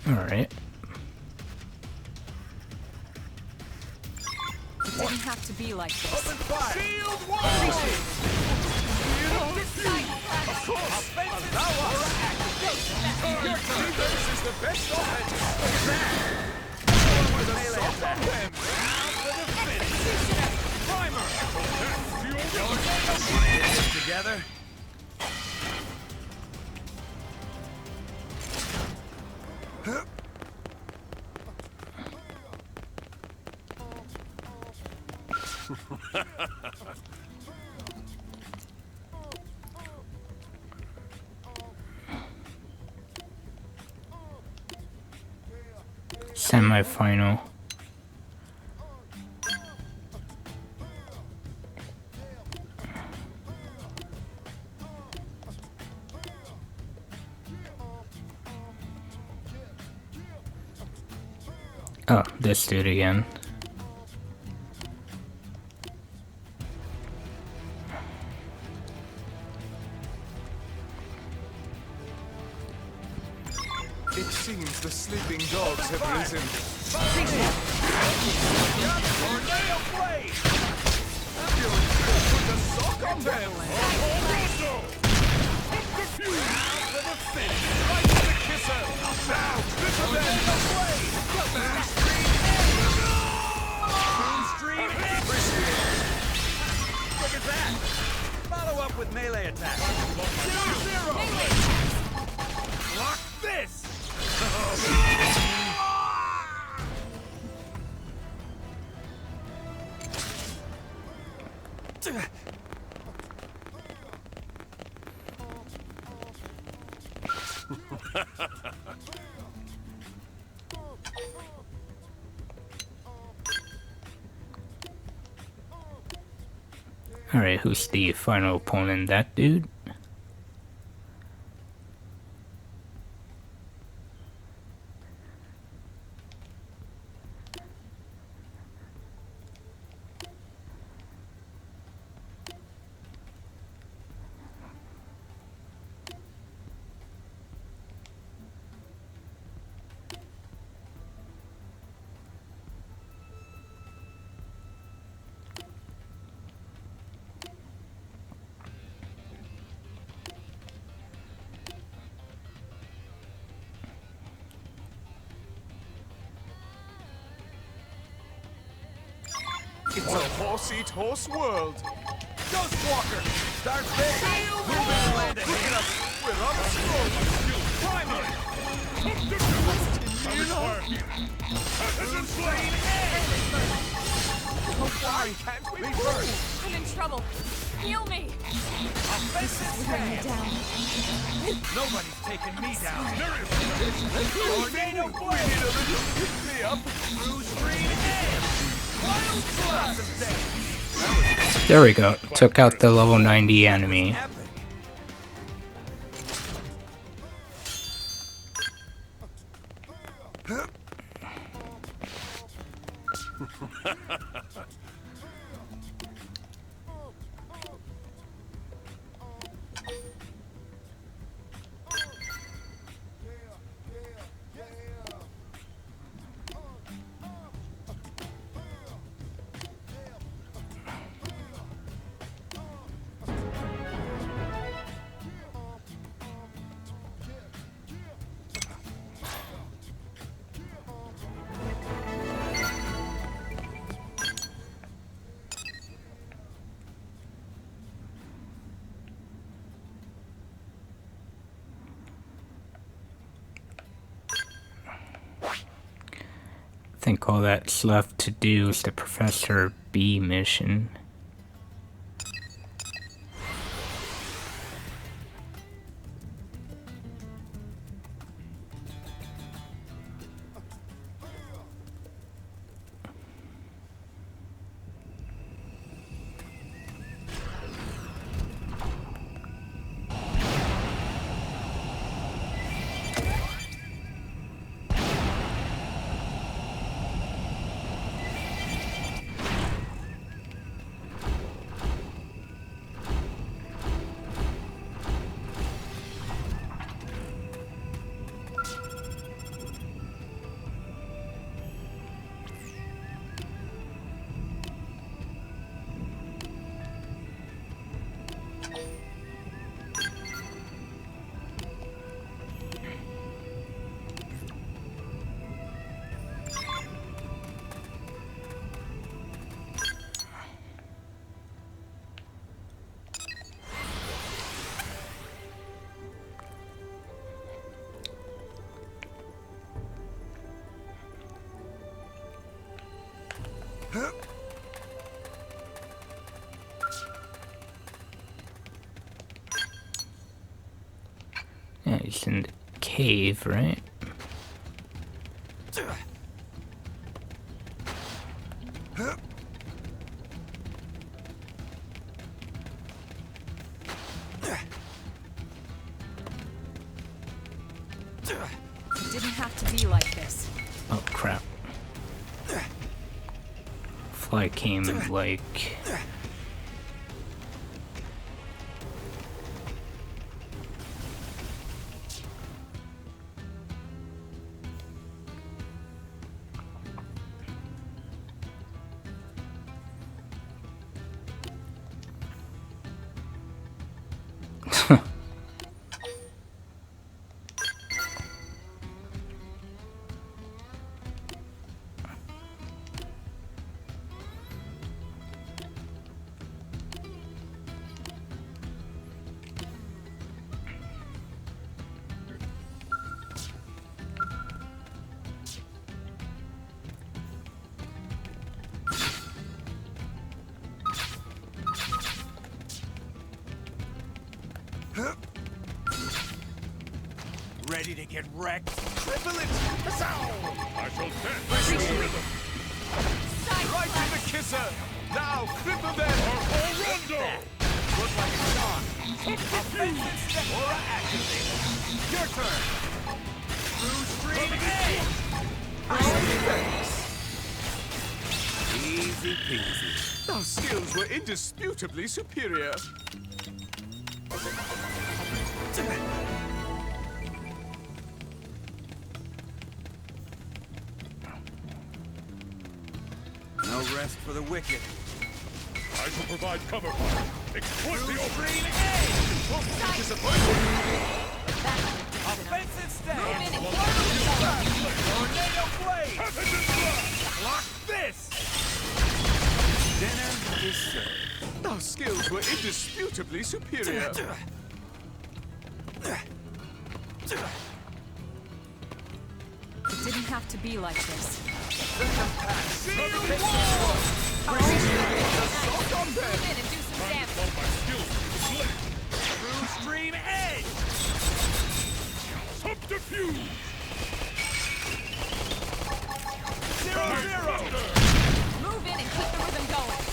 Alright. It didn't have to be like this. Open fire! Shield wall! Of course! Offensive power activation! Your defense is the best offense! Look at that! With a assault on them! Primer! Together? Semi-final. Oh, this dude again. It seems the sleeping dogs have risen. Tornado blade! Put the sock on them! Now for the finish! Right to the kisser! Now, this is it! Moonstream Look at that! Follow up with melee attack. 0-0! Block this! Alright, who's the final opponent? That dude? It's a horse-eat-horse world. Ghostwalker! Start big! Move and land it! Look at us! We're on the scroll! Primary! Oh, why can't we move? I'm in trouble. Heal me. Offensive stand! Nobody's taking me down! Tornado blade! We need a little pick-me-up. Through screen edge! Wild blossom dance! There we go. Took out the level 90 enemy. I think all that's left to do is the Professor B mission. Yeah, he's in the cave, right? It didn't have to be like this. Oh crap. Fly came like... ready to get wrecked? Cripple it! I shall dance to the rhythm. Right in the kisser! Now cripple them! Rondo! Look like it's on. Offensive step aura activated. Your turn. Through stream A! Easy peasy. Our skills were indisputably superior. No rest for the wicked. I shall provide cover fire. Exploit the opening. Disappointed. Offensive stance. Tornado blade. Block this. Dinner is served. Our skills were indisputably superior. It didn't have to be like this. Move in and do some damage. Through stream edge. Subterfuge. 0-0. Move in and keep the rhythm going.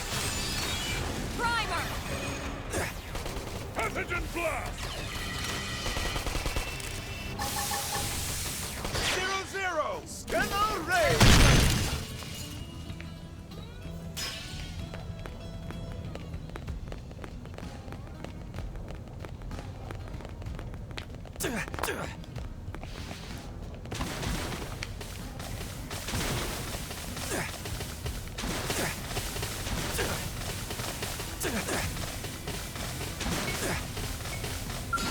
Primer! Pathogen blast. 0-0. Scanner ray.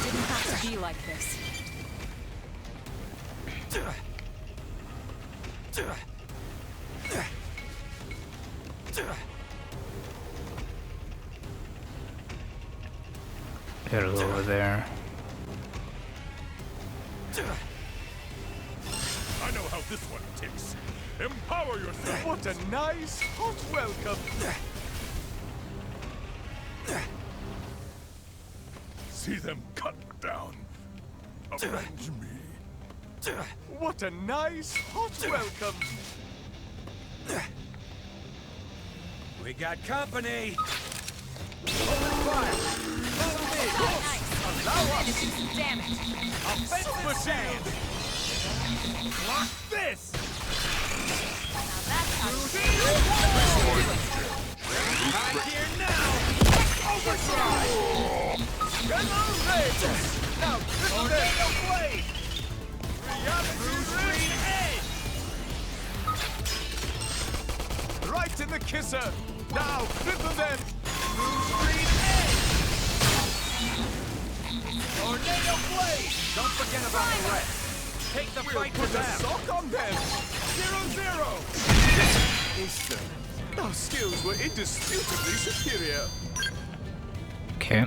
Didn't have to be like this. Gotta go over there. I know how this one ticks. Empower yourself. What a nice hot welcome. See them cut down. Avenge me. What a nice hot welcome. We got company. Open fire. Follow me. Allow us. Do some damage. Offensive sand. Block this. Now that's how you do it. Right here now. Overdrive. Scanner ray. Now cripple them. Tornado blade. Reality Stream edge. right in the kisser. Now cripple them. Stream edge. Tornado blade. Don't forget about the rest. Take the fight to Put a them. sock on them. 0-0. Easter. Our skills were indisputably superior. Okay.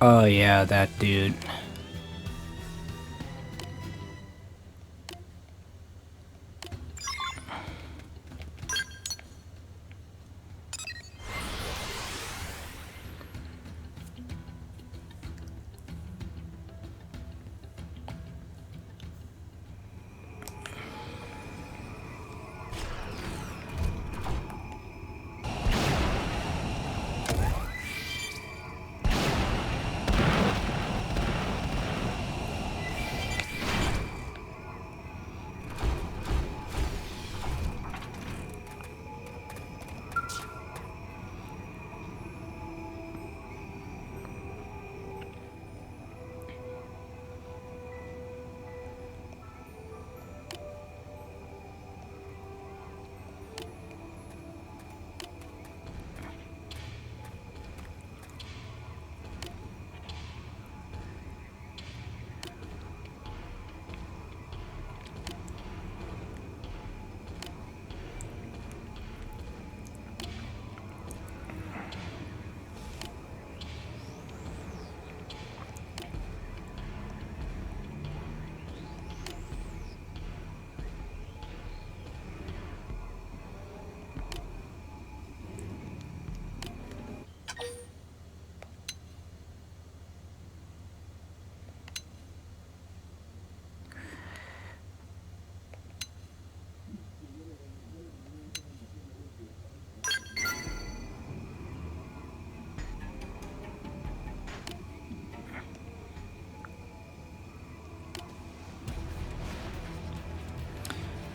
Oh yeah, that dude.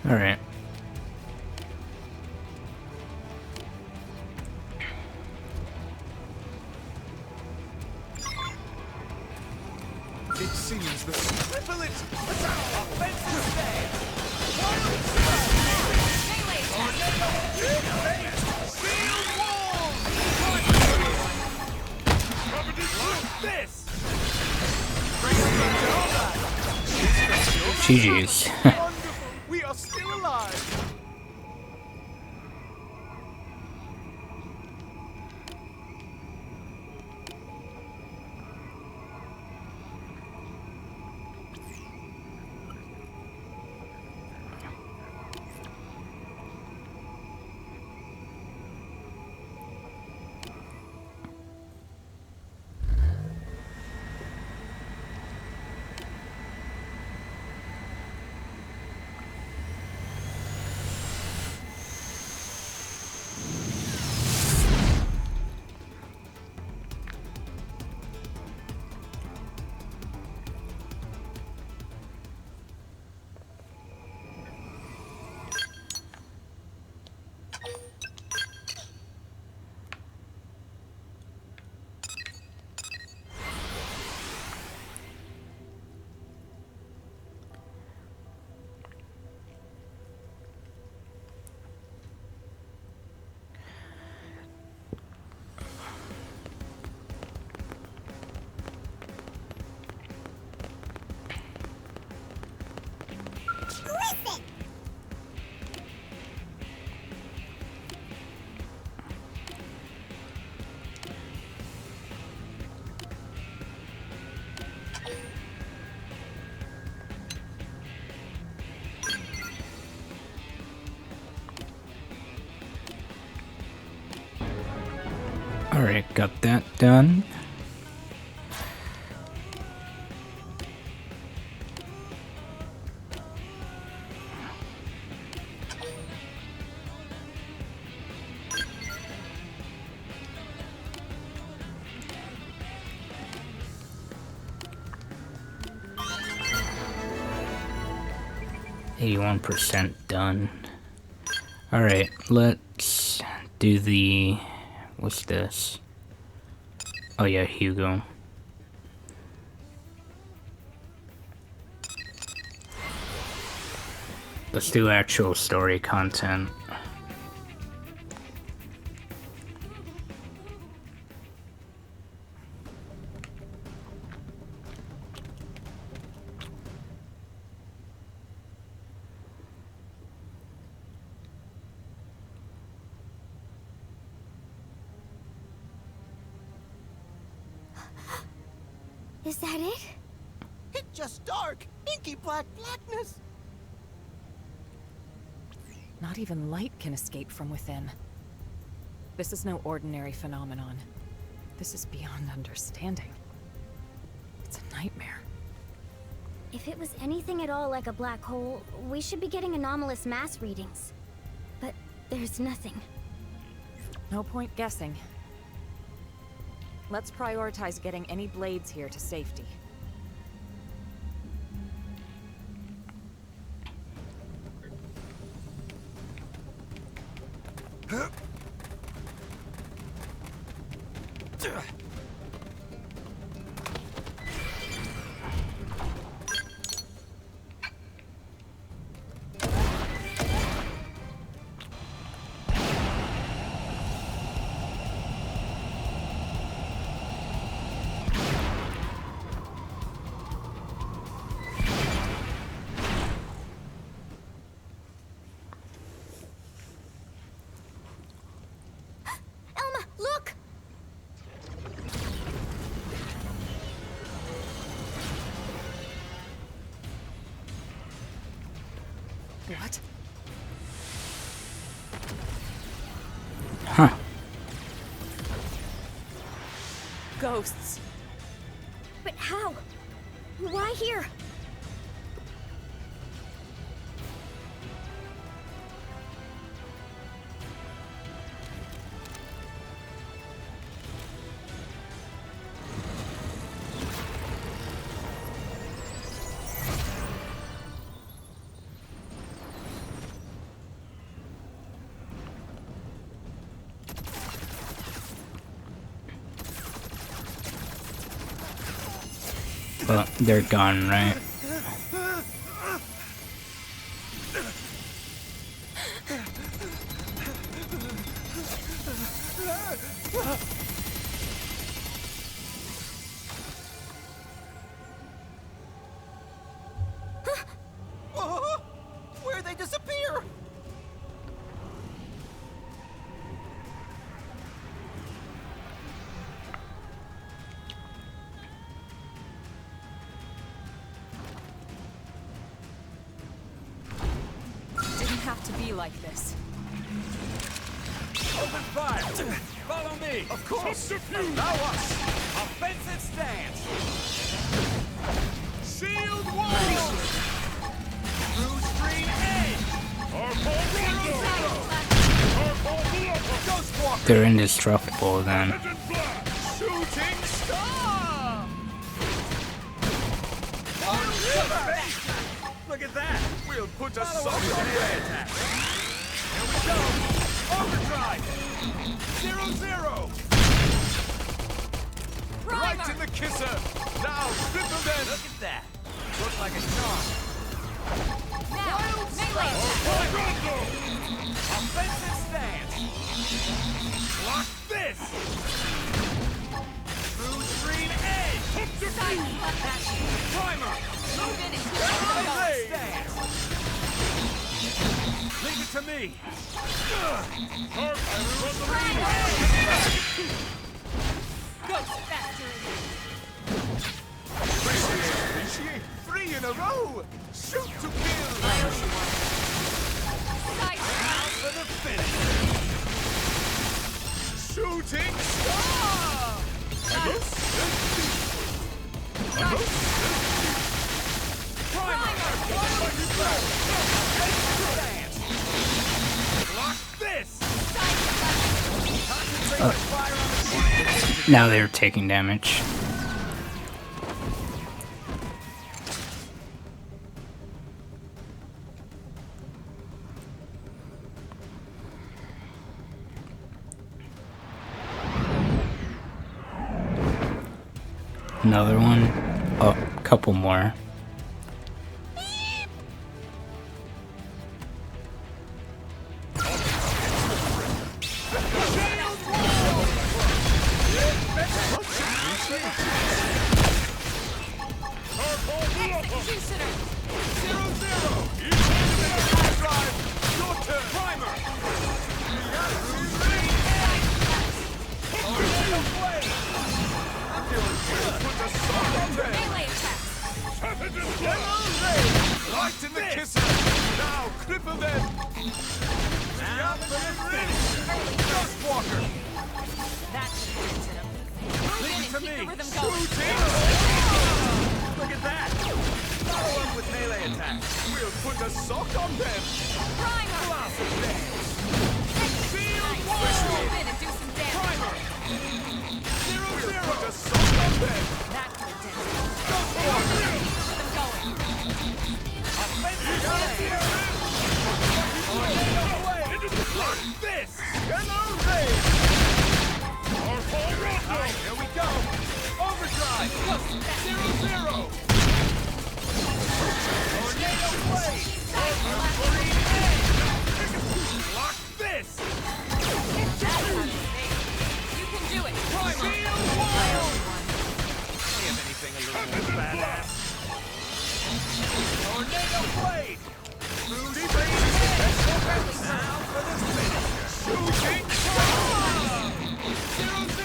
Alright. It seems that triple it. Offensive stand. This. GG's. We are still alive. Alright, got that done. %, done. Alright, let's do the... what's this? Oh yeah, Hugo. Let's do actual story content. Is that it? It's just dark, inky black blackness. Not even light can escape from within. This is no ordinary phenomenon. This is beyond understanding. It's a nightmare. If it was anything at all like a black hole, we should be getting anomalous mass readings. But there's nothing. No point guessing. Let's prioritize getting any blades here to safety. What? Huh. Ghosts. But how? Why here? Well, they're gone, right? Where'd they disappear? Didn't have to be like this. Open fire! Follow me! Of course! Now us! Offensive stance! Shield wall! Through stream edge! Ghostwalker! They're indestructible then. Shooting star! Look at that! We'll put a soft melee attack! Here we go! Overdrive! 0-0! Right in the kisser! Now, triple them! Look at that! Looks like a charm! Now, melee attack! Offensive stance! Block this! Through stream edge! Primer! Move in and Melee stance! Leave it to me! Ghost factory! Appreciate 3 in a row! Shoot to kill! Now for the finish! Shooting star! Block this! Now they're taking damage. Another one. Oh, a couple more. Executioner! 0-0! Drive! Your turn! Primer! I'm feeling good! Put a song on there! Melee attack! Right in the kisser! Now, cripple them! Now for the finish! Ghostwalker! That should have hit him. Move in and to keep me! the rhythm going. Look at that! Follow up with melee attack! We'll put a sock on them! Primer! Blast of dance! Shield wall! Move in and do some damage. Primer! 0-0! Put a sock on them! That could have done it. Ghostwalker! Keep the rhythm going. Offensive stance! Tornado blade! Like this! Hello, raid! Alright, here we go! Overdrive! 0-0! Tornado blade! Block this! You can do it. Shield wall! I have anything a little more badass. Tornado blade! Through space! Now for the finish! Shooting star! 0-0!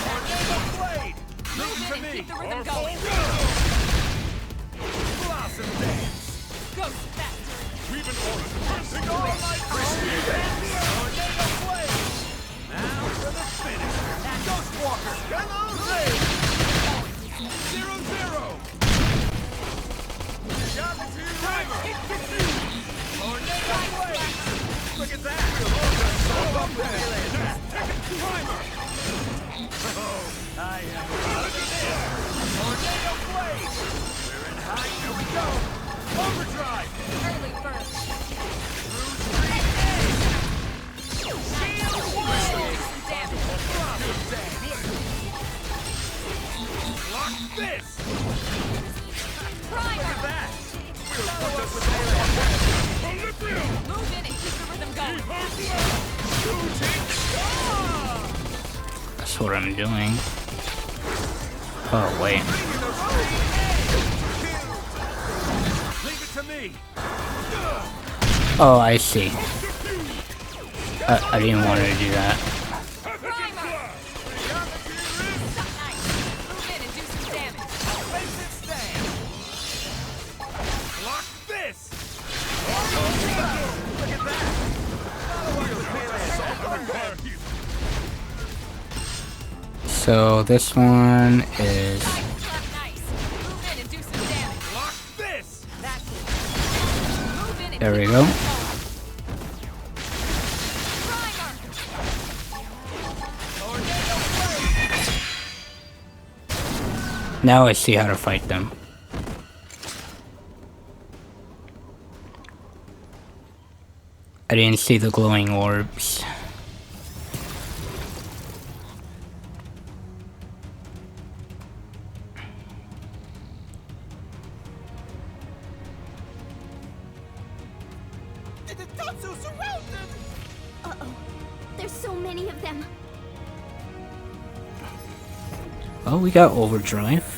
Tornado blade! Move in and keep the rhythm going. Blossom dance! Ghost factory! We've been ordered to press Sing all night! Tornado blade! Now for the finish! Ghostwalker! Hello, raid! 0-0! Geometry Primer! Tornado blade! Look at that! We'll up melee attack! Primer! Oh, I am Tornado blade! We're in high, here we go! Overdrive! Early bird. Through street edge! Shield wall! Some damage. Blossom dance! this! Primer! Look at that! Move in and keep the rhythm going. That's what I'm doing. Oh, wait. Leave it to me! Oh, I see. I didn't want to do that. Move in and do some damage. Face it stand! Block this! Look at that! So this one is... Move in and do some damage. Block this! That's it. Move in and There we keep go. the Now I see how to fight them. I didn't see the glowing orbs. Tatsu surrounded! Uh-oh. There's so many of them. Oh, we got overdrive.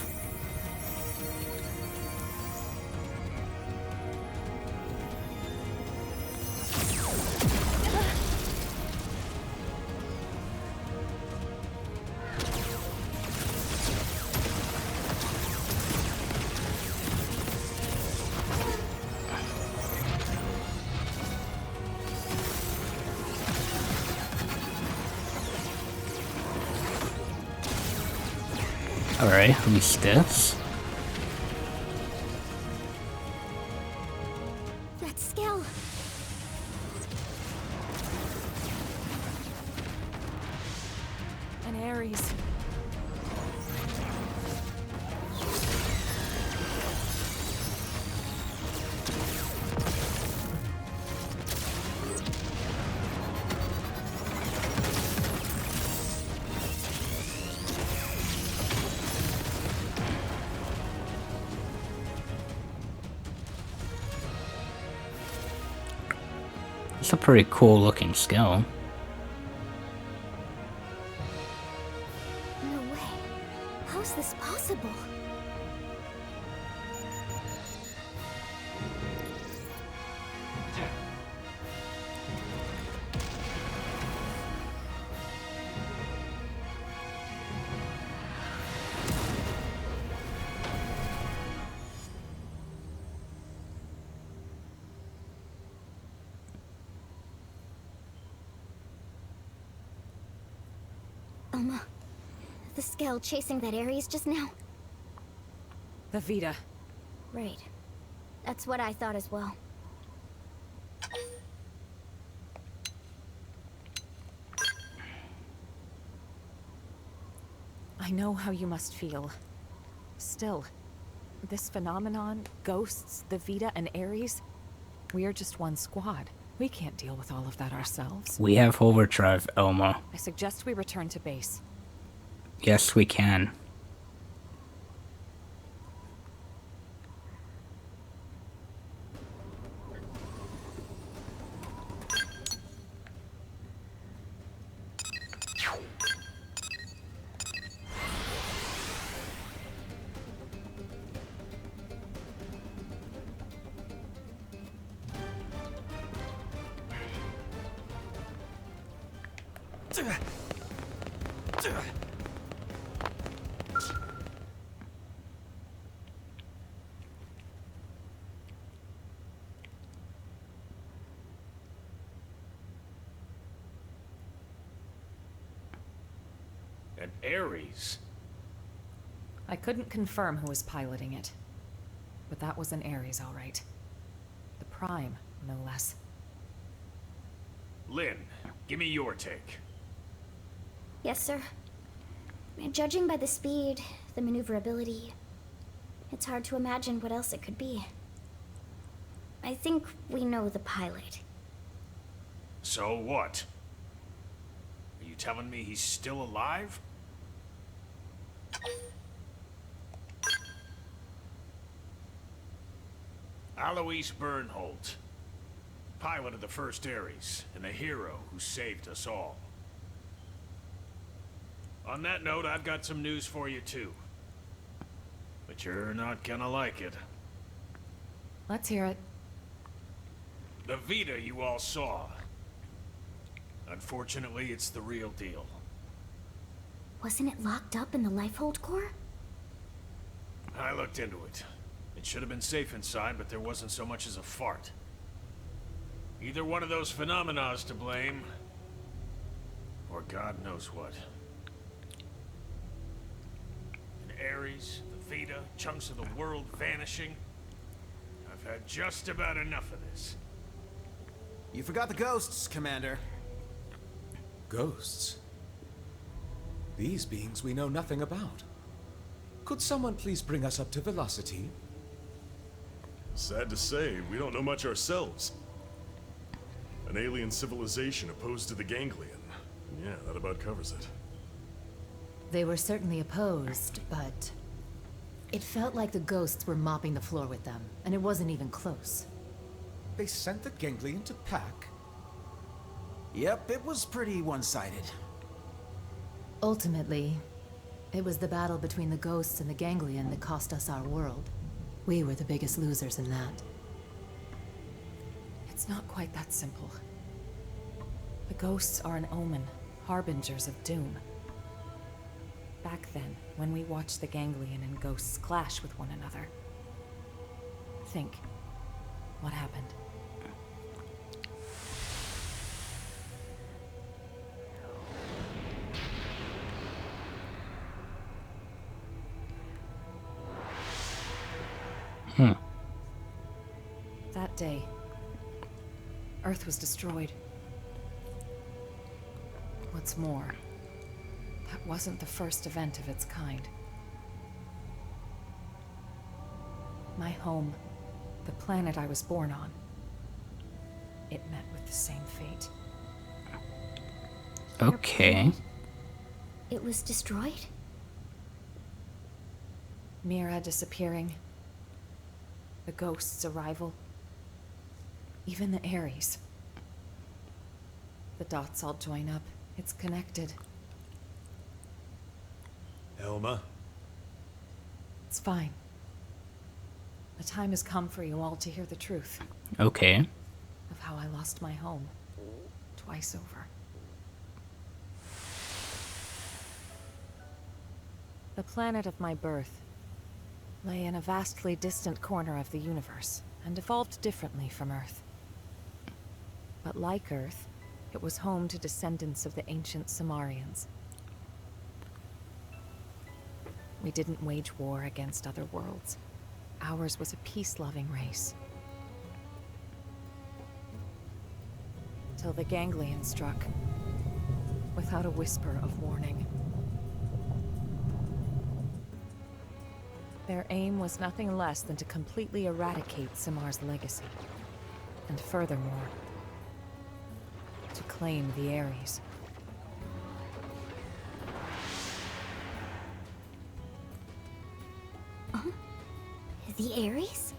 Alright, who's this? That's Skell. An Ares. It's a pretty cool looking skill. No way. How's this possible? The Skell chasing that Ares just now? The Vita. Right. That's what I thought as well. I know how you must feel. Still, this phenomenon, ghosts, the Vita, and Ares, we are just one squad. We can't deal with all of that ourselves. We have overdrive, Elma. I suggest we return to base. Yes, we can. An Ares? I couldn't confirm who was piloting it, but that was an Ares, all right. The Prime, no less. Lynn, give me your take. Yes, sir. Judging by the speed, the maneuverability, it's hard to imagine what else it could be. I think we know the pilot. So what? Are you telling me he's still alive? Alois Bernholt, pilot of the first Ares, and a hero who saved us all. On that note, I've got some news for you too. But you're not gonna like it. Let's hear it. The Vita you all saw. Unfortunately, it's the real deal. Wasn't it locked up in the Lifehold core? I looked into it. It should have been safe inside, but there wasn't so much as a fart. Either one of those phenomena is to blame, or God knows what. In Ares, the Vita, chunks of the world vanishing. I've had just about enough of this. You forgot the ghosts, Commander. Ghosts? These beings we know nothing about. Could someone please bring us up to velocity? Sad to say, we don't know much ourselves. An alien civilization opposed to the Ganglion. Yeah, that about covers it. They were certainly opposed, but it felt like the ghosts were mopping the floor with them, and it wasn't even close. They sent the Ganglion to pack? Yep, it was pretty one-sided. Ultimately, it was the battle between the ghosts and the Ganglion that cost us our world. We were the biggest losers in that. It's not quite that simple. The ghosts are an omen, harbingers of doom. Back then, when we watched the Ganglion and ghosts clash with one another. Think, what happened? That day, Earth was destroyed. What's more, that wasn't the first event of its kind. My home, the planet I was born on, it met with the same fate. Okay. It was destroyed? Mira disappearing. The ghost's arrival. Even the Ares. The dots all join up. It's connected. Elma? It's fine. The time has come for you all to hear the truth. Okay. Of how I lost my home. Twice over. The planet of my birth lay in a vastly distant corner of the universe, and evolved differently from Earth. But like Earth, it was home to descendants of the ancient Cimmerians. We didn't wage war against other worlds. Ours was a peace-loving race. Till the Ganglion struck, without a whisper of warning. Their aim was nothing less than to completely eradicate Simmar's legacy. And furthermore, to claim the Ares. The Ares?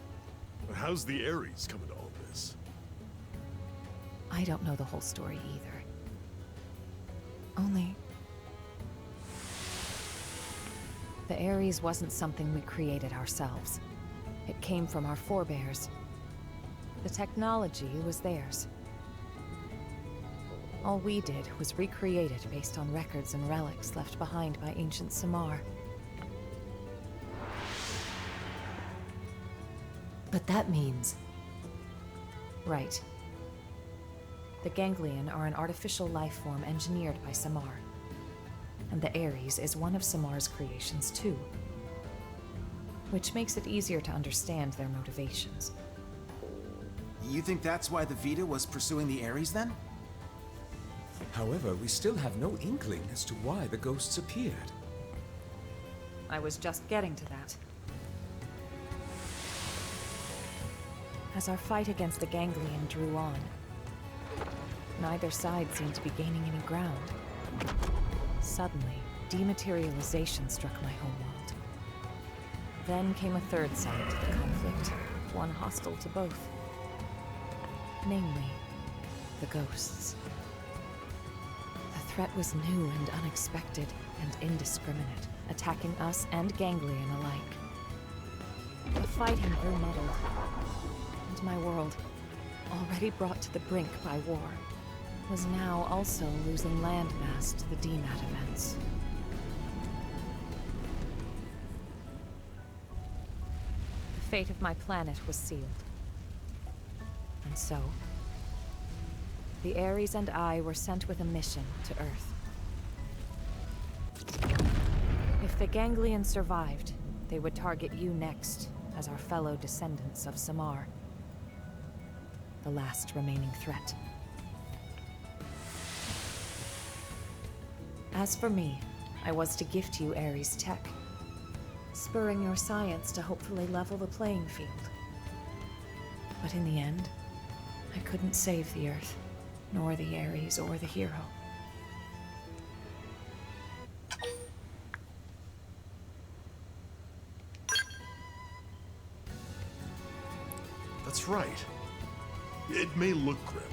How's the Ares come into all this? I don't know the whole story either. Only... the Ares wasn't something we created ourselves. It came from our forebears. The technology was theirs. All we did was recreate it based on records and relics left behind by ancient Cimmar. But that means... Right. The Ganglion are an artificial life form engineered by Cimmar. And the Ares is one of Simmar's creations too. Which makes it easier to understand their motivations. You think that's why the Vita was pursuing the Ares then? However, we still have no inkling as to why the ghosts appeared. I was just getting to that. As our fight against the Ganglion drew on, neither side seemed to be gaining any ground. Suddenly, dematerialization struck my homeworld. Then came a third side to the conflict. one hostile to both. Namely, the ghosts. The threat was new and unexpected and indiscriminate, attacking us and Ganglion alike. The fighting grew muddled, and my world, already brought to the brink by war, was now also losing landmass to the DMAT events. The fate of my planet was sealed. And so, the Ares and I were sent with a mission to Earth. If the Ganglions survived, they would target you next as our fellow descendants of Samar, the last remaining threat. As for me, I was to gift you Ares tech, spurring your science to hopefully level the playing field. But in the end, I couldn't save the Earth, nor the Ares or the hero. That's right. It may look grim,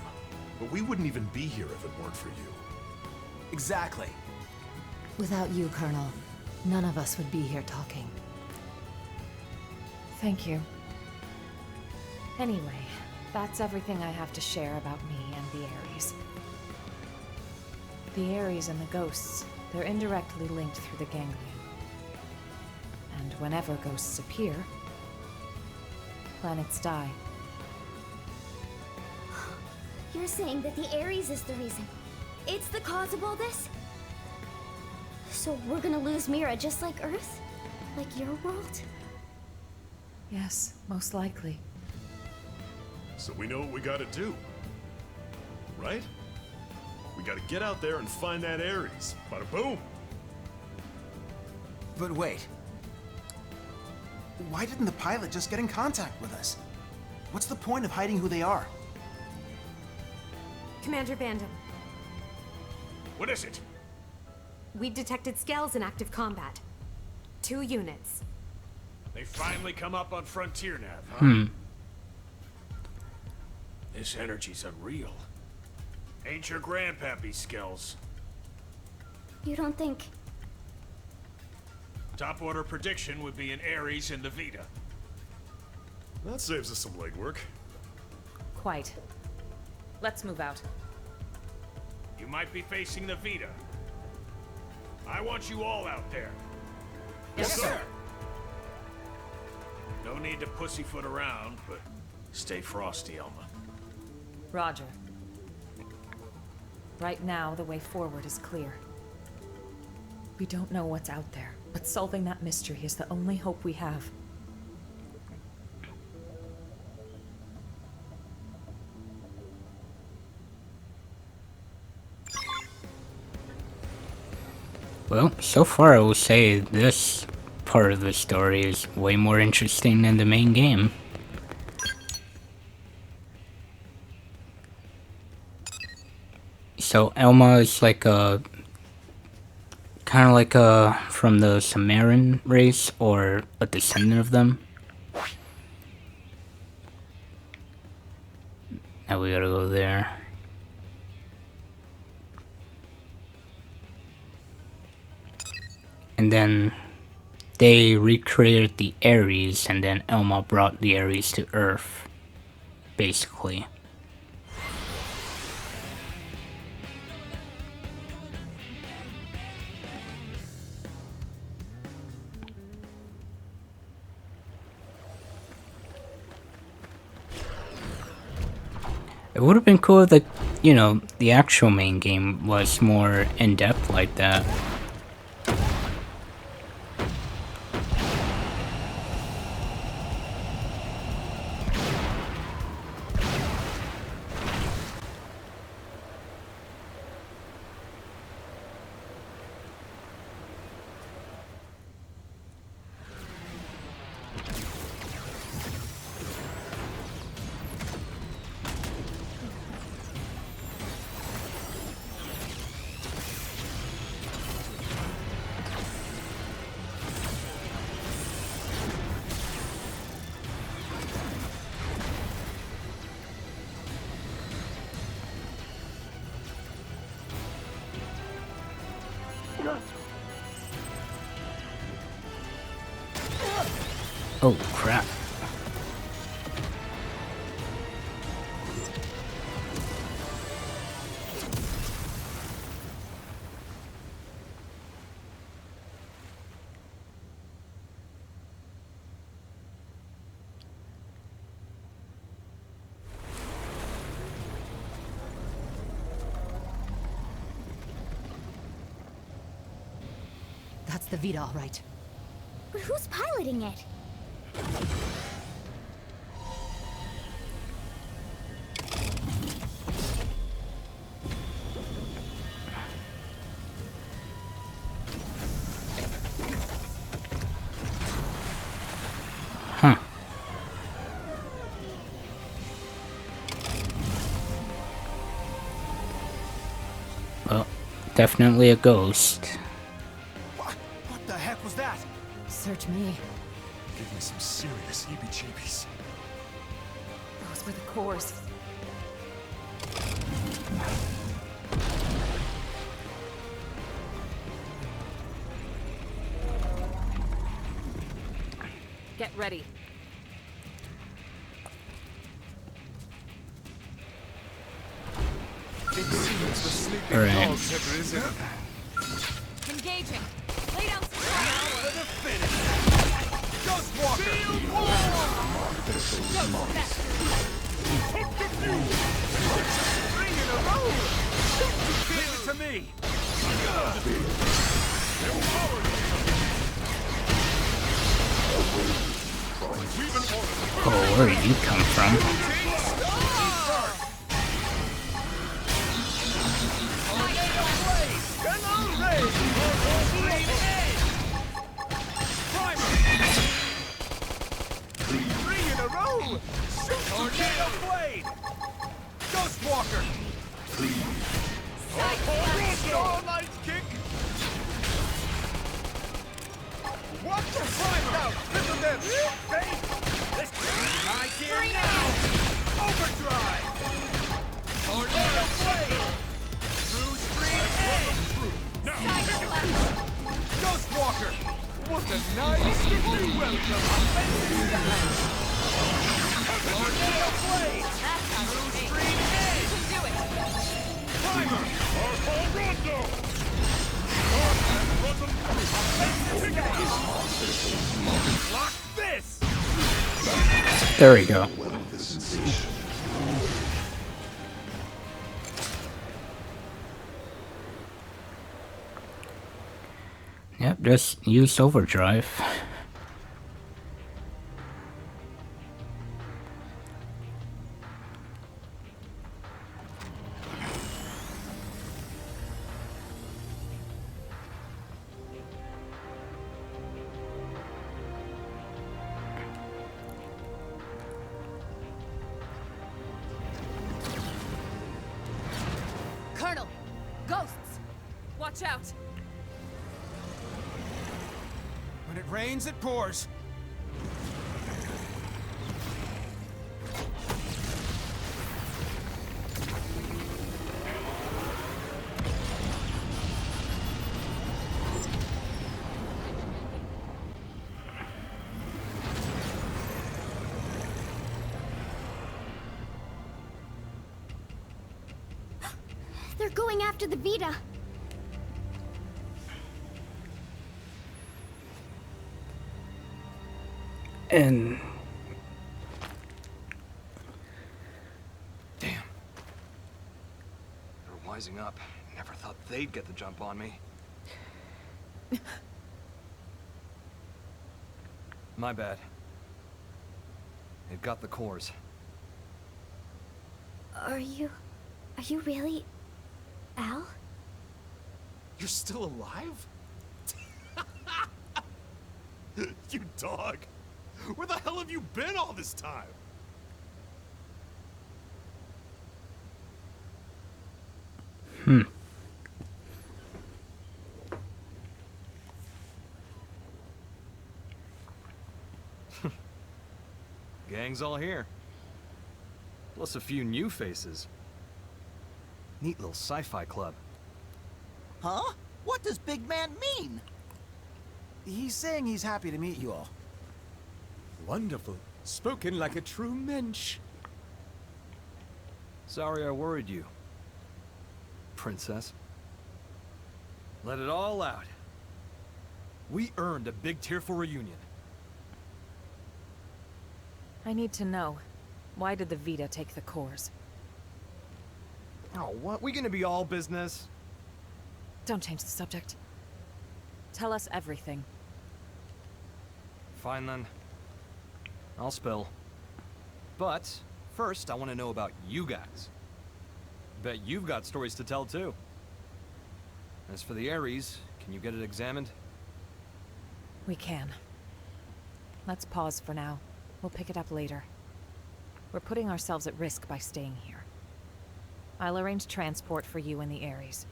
but we wouldn't even be here if it weren't for you. Exactly. Without you, Colonel, none of us would be here talking. Thank you. Anyway, that's everything I have to share about me and the Ares. The Ares and the ghosts, they're indirectly linked through the ganglion. And whenever ghosts appear, planets die. You're saying that the Ares is the reason? It's the cause of all this? So we're gonna lose Mira just like Earth? Like your world? Yes, most likely. So we know what we gotta do. Right? We gotta get out there and find that Ares. Bada boom! But wait. Why didn't the pilot just get in contact with us? What's the point of hiding who they are? Commander Bandham, What is it? we detected scales in active combat. 2 units. They finally come up on Frontier Nav, huh? This energy's unreal. Ain't your grandpappy skills. You don't think... Top order prediction would be an Ares in the Vita. That saves us some legwork. Quite. Let's move out. You might be facing the Vita. I want you all out there. Yes, sir. No need to pussyfoot around, but stay frosty, Elma. Roger. Right now, the way forward is clear. We don't know what's out there, but solving that mystery is the only hope we have. Well, so far I will say this part of the story is way more interesting than the main game. So Elma is like a... kind of like a... from the Samaran race, or a descendant of them. Now we gotta go there. And then they recreated the Ares, and then Elma brought the Ares to Earth, basically. It would have been cool if you know, the actual main game was more in-depth like that. Oh, crap. That's the Vita, all right. But who's piloting it? Huh. Well, definitely a ghost. What the heck was that? Search me. Give me some serious heebie-jeebies. Those were the cores. Get ready. It seems the sleeping Alright. dogs have risen. Engaging. Lay down some Now for the finish. Ghostwalker! Three in a row! Give it to me! Oh, where did you come from? Three in a row! Tornado blade! Ghostwalker! Starlight kick! What the primed out! Triple them! Right here now! Overdrive! Tornado blade! Through screen edge! Ghostwalker! What a nice welcome! Tornado blade! Through screen edge! Do it! Primer! Lock this! There we go. Yep, just use overdrive. Colonel! Ghosts! Watch out! When it rains, it pours. They're going after the Vita. And Damn. They're wising up. Never thought they'd get the jump on me. My bad. They've got the cores. Are you really Al? You're still alive? You dog! Where the hell have you been all this time? Gang's all here. Plus a few new faces. Neat little sci-fi club. Huh? What does big man mean? He's saying he's happy to meet you all. Wonderful. Spoken like a true mensch. Sorry I worried you, Princess. Let it all out. We earned a big tearful reunion. I need to know. Why did the Vita take the cores? Oh, what? We gonna be all business? Don't change the subject. Tell us everything. Fine then. I'll spill. But first, I want to know about you guys. Bet you've got stories to tell too. As for the Ares, can you get it examined? We can. Let's pause for now. We'll pick it up later. We're putting ourselves at risk by staying here. I'll arrange transport for you and the Ares.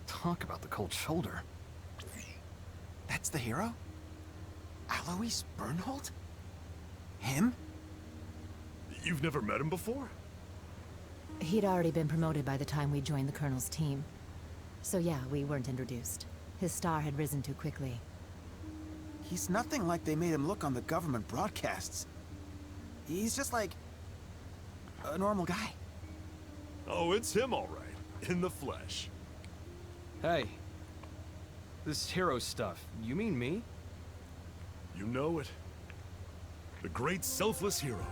Talk about the cold shoulder. That's the hero? Alois Bernhold? Him? You've never met him before? He'd already been promoted by the time we joined the Colonel's team. So yeah, we weren't introduced. His star had risen too quickly. He's nothing like they made him look on the government broadcasts. He's just like... a normal guy. Oh, it's him all right. In the flesh. Hey. This hero stuff, you mean me? You know it. The great selfless hero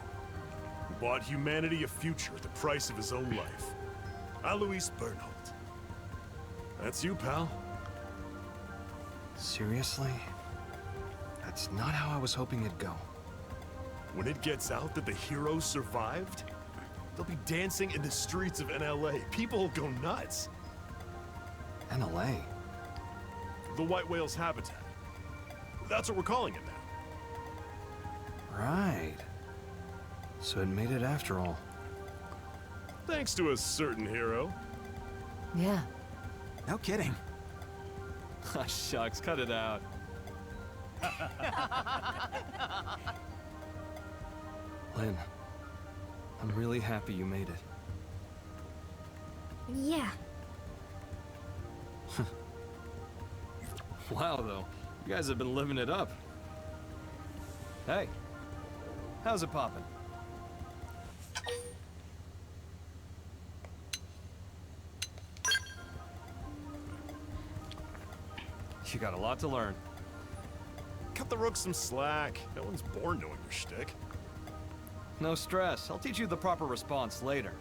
who bought humanity a future at the price of his own life. Alois Bernhold. That's you, pal. Seriously? That's not how I was hoping it'd go. When it gets out that the hero survived, they'll be dancing in the streets of NLA. People will go nuts. NLA? The White Whale's habitat. That's what we're calling it now. Right. So it made it after all. Thanks to a certain hero. Yeah. No kidding. Ah, shucks, cut it out. Lynn, I'm really happy you made it. Yeah. Wow, though. You guys have been living it up. Hey, how's it poppin'? You got a lot to learn. Cut the Rook some slack. No one's born knowing your shtick. No stress. I'll teach you the proper response later.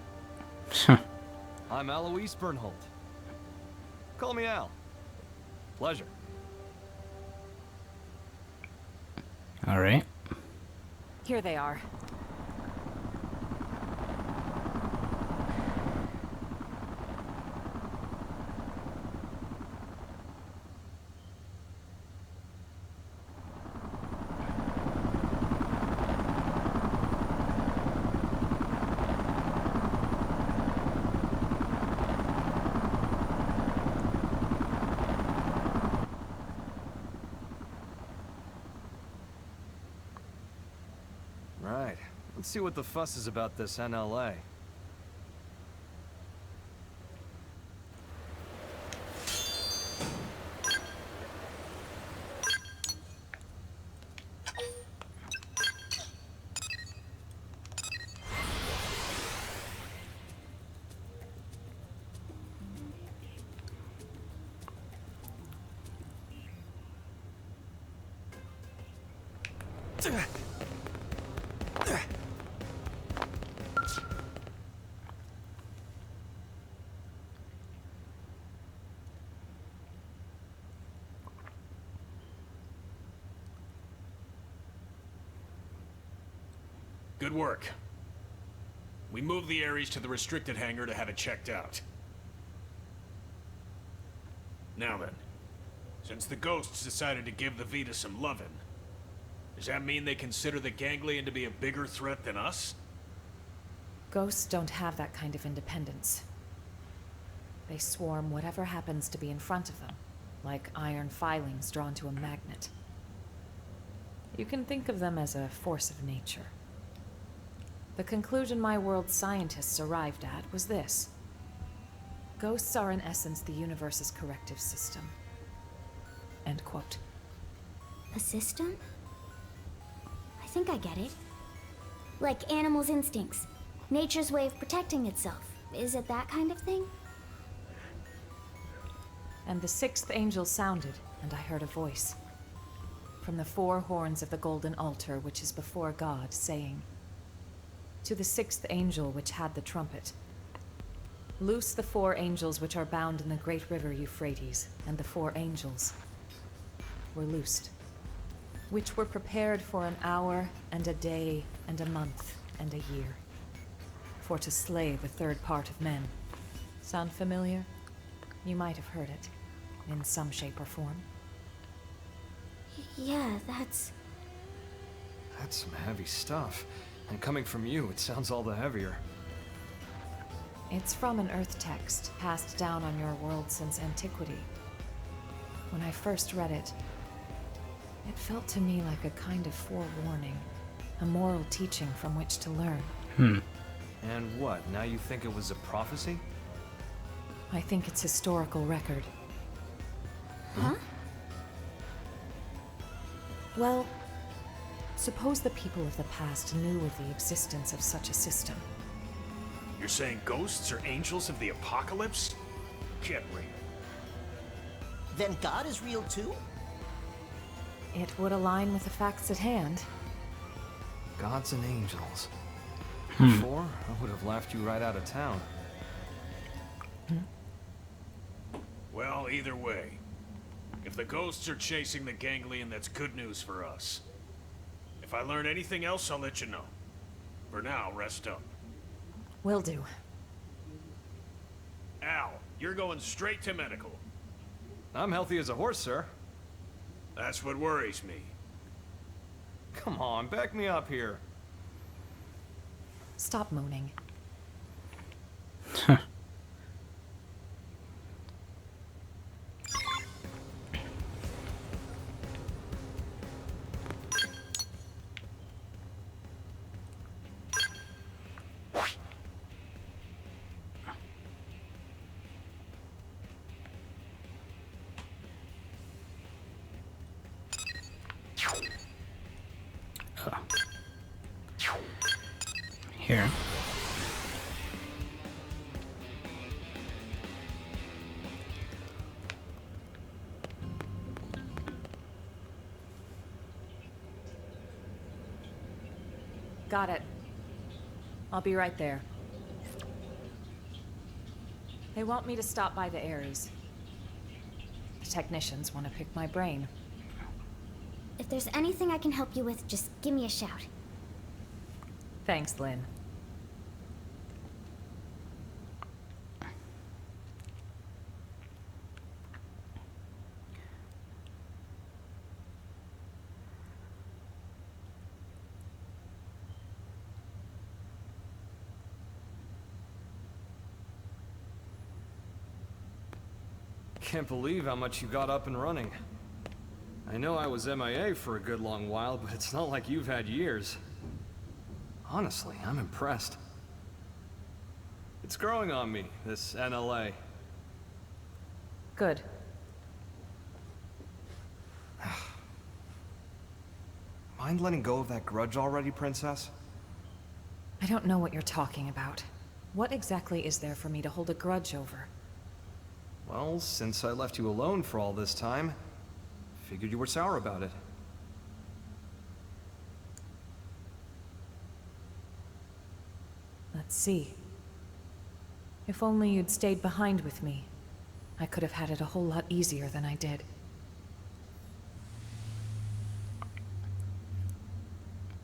I'm Alois Bernhold. Call me Al. Pleasure. All right. Here they are. Right. Let's see what the fuss is about this NLA. Good work. We moved the Ares to the restricted hangar to have it checked out. Now then, since the ghosts decided to give the Vita some lovin', does that mean they consider the ganglion to be a bigger threat than us? Ghosts don't have that kind of independence. They swarm whatever happens to be in front of them, like iron filings drawn to a magnet. You can think of them as a force of nature. The conclusion my world's scientists arrived at was this. Ghosts are in essence the universe's corrective system. End quote. A system? I think I get it. Like animals' instincts. Nature's way of protecting itself. Is it that kind of thing? And the sixth angel sounded, and I heard a voice. From the four horns of the golden altar which is before God, saying, to the sixth angel which had the trumpet, loose the four angels which are bound in the great river Euphrates, and the four angels were loosed, which were prepared for an hour, and a day, and a month, and a year, for to slay the third part of men. Sound familiar? You might have heard it, in some shape or form. Yeah, that's That's some heavy stuff. And coming from you, it sounds all the heavier. It's from an Earth text, passed down on your world since antiquity. When I first read it, it felt to me like a kind of forewarning, a moral teaching from which to learn. And what, now you think it was a prophecy? I think it's historical record. Huh? Well, suppose the people of the past knew of the existence of such a system. You're saying ghosts are angels of the apocalypse? Get real. Then God is real too? It would align with the facts at hand. Gods and angels. Before, I would have laughed you right out of town. Well, either way, if the ghosts are chasing the ganglion, that's good news for us. If I learn anything else, I'll let you know. For now, rest up. Will do. Al, you're going straight to medical. I'm healthy as a horse, sir. That's what worries me. Come on, back me up here. Stop moaning. Here. Got it. I'll be right there. They want me to stop by the Ares. The technicians want to pick my brain. If there's anything I can help you with, just give me a shout. Thanks, Lynn. Can't believe how much you got up and running. I know I was MIA for a good long while, but it's not like you've had years. Honestly, I'm impressed. It's growing on me, this NLA. Good. Mind letting go of that grudge already, Princess? I don't know what you're talking about. What exactly is there for me to hold a grudge over? Well, since I left you alone for all this time, figured you were sour about it. Let's see. If only you'd stayed behind with me, I could have had it a whole lot easier than I did.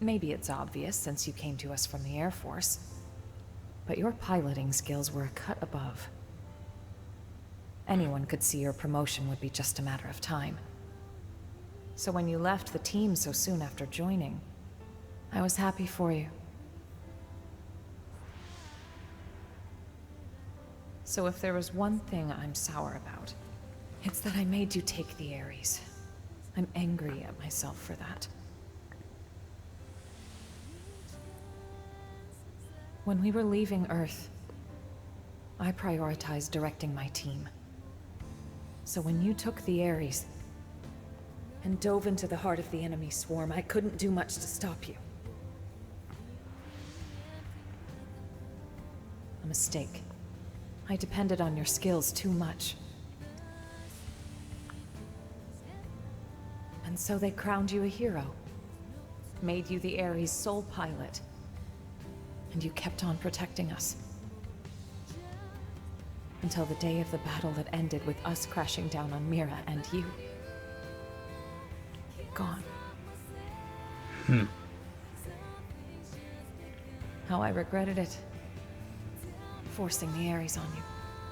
Maybe it's obvious since you came to us from the Air Force, but your piloting skills were a cut above. Anyone could see your promotion would be just a matter of time. So when you left the team so soon after joining, I was happy for you. So if there was one thing I'm sour about, it's that I made you take the Ares. I'm angry at myself for that. When we were leaving Earth, I prioritized directing my team. So when you took the Ares, and dove into the heart of the enemy swarm, I couldn't do much to stop you. A mistake. I depended on your skills too much. And so they crowned you a hero. Made you the Ares' sole pilot. And you kept on protecting us. Until the day of the battle that ended with us crashing down on Mira and you. Gone. How I regretted it. Forcing the Ares on you.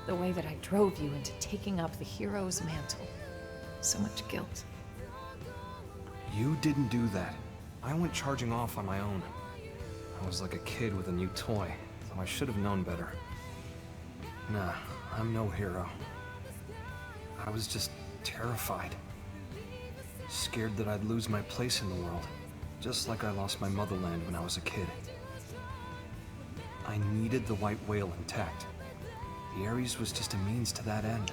The way that I drove you into taking up the hero's mantle. So much guilt. You didn't do that. I went charging off on my own. I was like a kid with a new toy, so I should have known better. Nah, I'm no hero. I was just terrified. Scared that I'd lose my place in the world, just like I lost my motherland when I was a kid. I needed the white whale intact. The Ares was just a means to that end.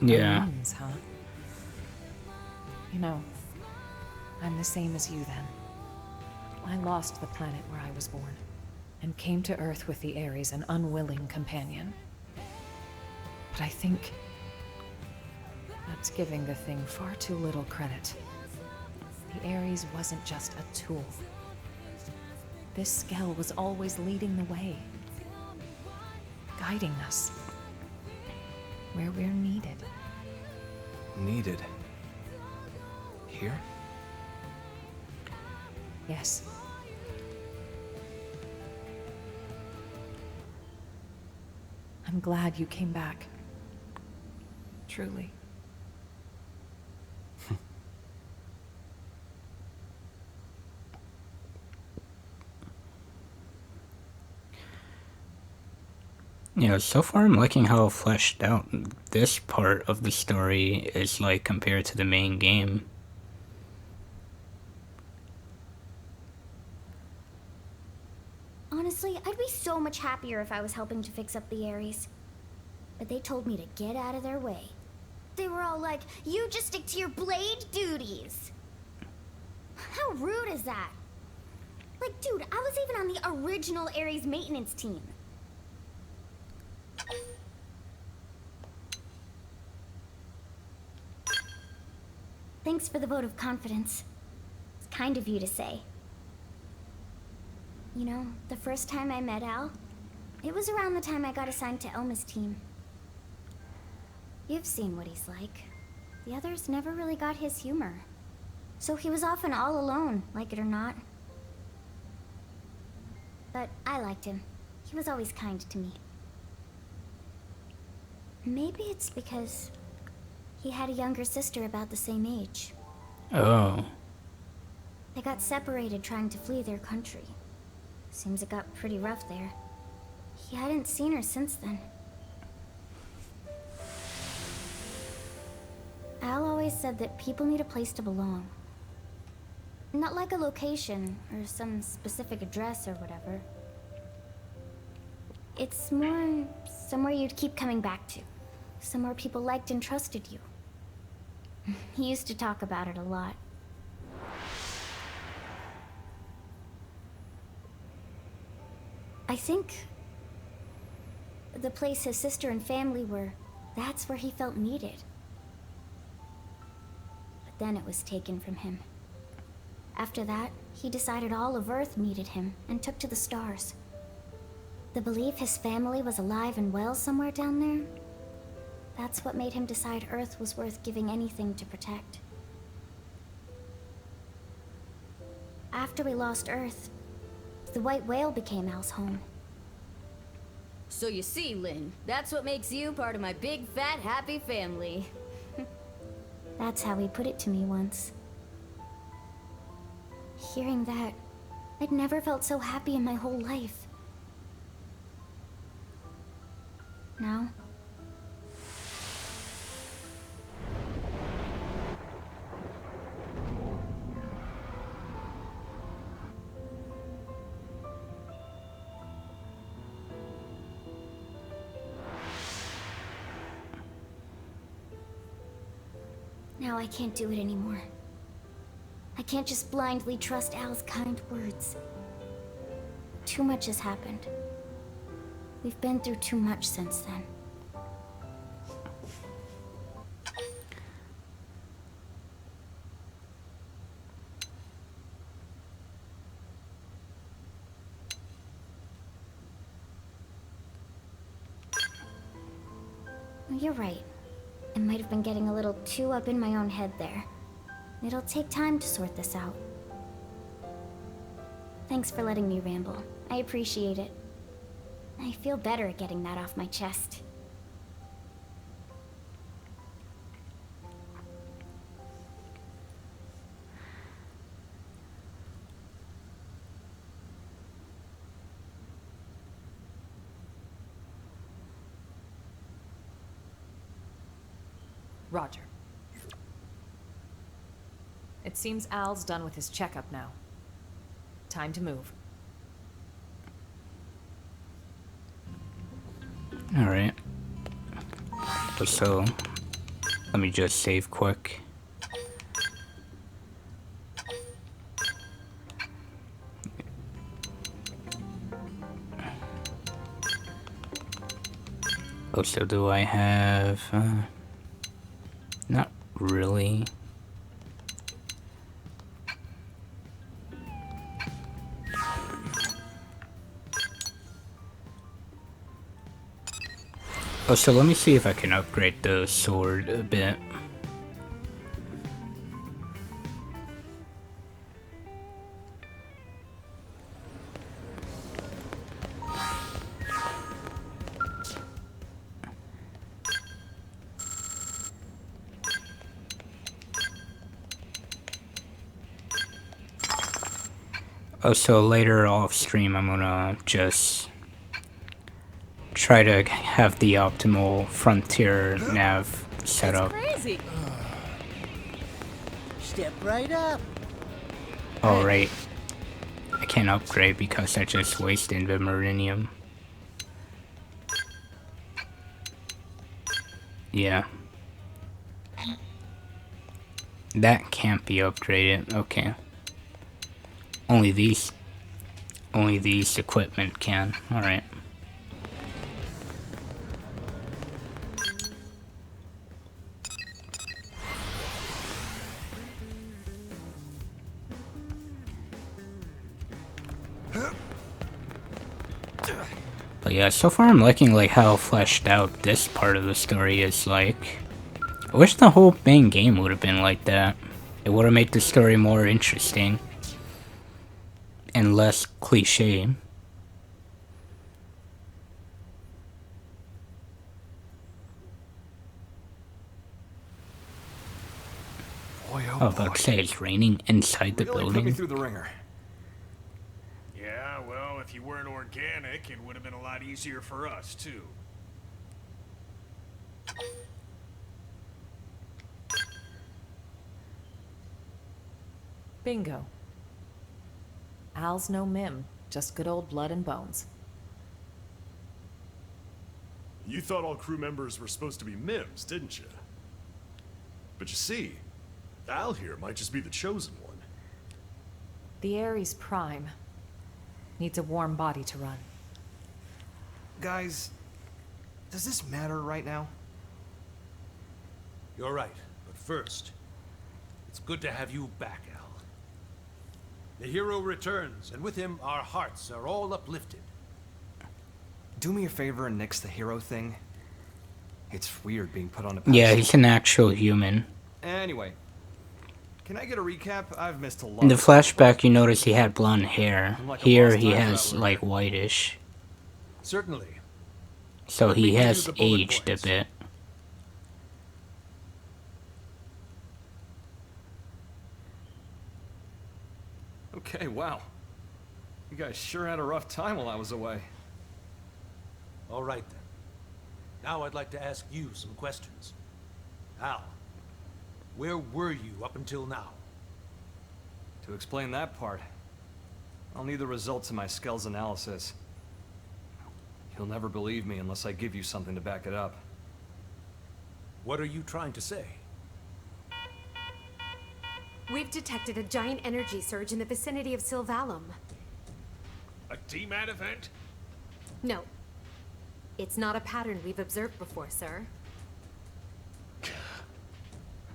Yeah. A means, huh? You know, I'm the same as you then. I lost the planet where I was born, and came to Earth with the Ares, an unwilling companion. But I think that's giving the thing far too little credit. The Ares wasn't just a tool. This Skell was always leading the way, guiding us where we're needed. Needed? Here? Yes. I'm glad you came back. Truly. Yeah, so far I'm liking how fleshed out this part of the story is like compared to the main game. Honestly, I'd be so much happier if I was helping to fix up the Ares. But they told me to get out of their way. They were all like, you just stick to your blade duties. How rude is that? Like, dude, I was even on the original Ares maintenance team. Thanks for the vote of confidence. It's kind of you to say. You know, the first time I met Al, it was around the time I got assigned to Elma's team. You've seen what he's like. The others never really got his humor. So he was often all alone, like it or not. But I liked him. He was always kind to me. Maybe it's because he had a younger sister about the same age. Oh. They got separated trying to flee their country. Seems it got pretty rough there. He hadn't seen her since then. Al always said that people need a place to belong. Not like a location or some specific address or whatever. It's more somewhere you'd keep coming back to. Somewhere people liked and trusted you. He used to talk about it a lot. I think the place his sister and family were, that's where he felt needed. But then it was taken from him. After that, he decided all of Earth needed him and took to the stars. The belief his family was alive and well somewhere down there, that's what made him decide Earth was worth giving anything to protect. After we lost Earth, the white whale became Al's home. So you see, Lynn, that's what makes you part of my big, fat, happy family. That's how he put it to me once. Hearing that, I'd never felt so happy in my whole life. Now, Now I can't do it anymore. I can't just blindly trust Al's kind words. Too much has happened. We've been through too much since then. You're right. I might have been getting a little too up in my own head there. It'll take time to sort this out. Thanks for letting me ramble. I appreciate it. I feel better at getting that off my chest. Roger. It seems Al's done with his checkup now. Time to move. Alright. So, let me just save quick. Also, do I have... not really. Oh, so let me see if I can upgrade the sword a bit. Oh, so later off stream I'm gonna just try to have the optimal frontier nav set up. Crazy. Step right up. Alright. I can't upgrade because I just wasted the Marinium. Yeah. That can't be upgraded. Okay. Only these equipment can. Alright. But yeah, so far I'm liking like how fleshed out this part of the story is like. I wish the whole main game would have been like that. It would have made the story more interesting. And less cliche. Boy, oh, I was about to say it's raining inside the really building. put me through the ringer. Yeah, well, if you weren't organic, it would have been a lot easier for us, too. Bingo. Al's no mim, just good old blood and bones. You thought all crew members were supposed to be MIMs, didn't you? But you see, Al here might just be the chosen one. The Ares Prime needs a warm body to run. Guys, does this matter right now? You're right, but first, it's good to have you back, Al. The hero returns, and with him, our hearts are all uplifted. Do me a favor and nix the hero thing. It's weird being put on a pedestal. Yeah, he's an actual human. Anyway, can I get a recap? I've missed a lot. In the flashback, you notice he had blonde hair. I'm like a Here, lost he time has traveler. like whitish. Certainly. So Let me he give you has the bullet aged points. a bit. Okay, wow. You guys sure had a rough time while I was away. All right, then. Now I'd like to ask you some questions. Al, where were you up until now? To explain that part, I'll need the results of my Skell's analysis. You'll never believe me unless I give you something to back it up. What are you trying to say? We've detected a giant energy surge in the vicinity of Sylvalum. A DMAT event? No. It's not a pattern we've observed before, sir.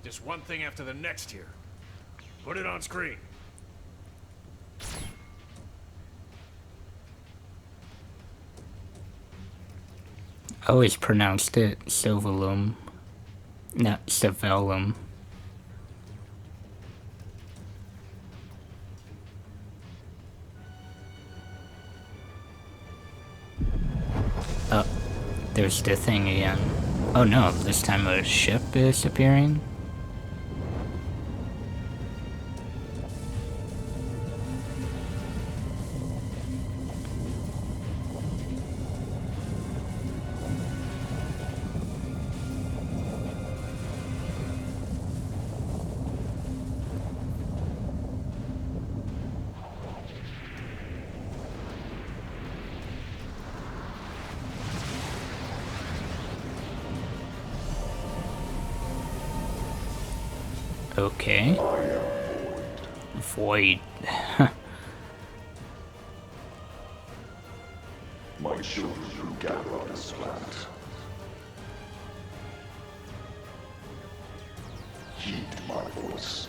Just one thing after the next here. Put it on screen. I always pronounced it Sylvalum, not Sylvalum. Oh, there's the thing again. Oh no, this time a ship is appearing? Okay. Void. My children who gather on this planet. Heed my voice.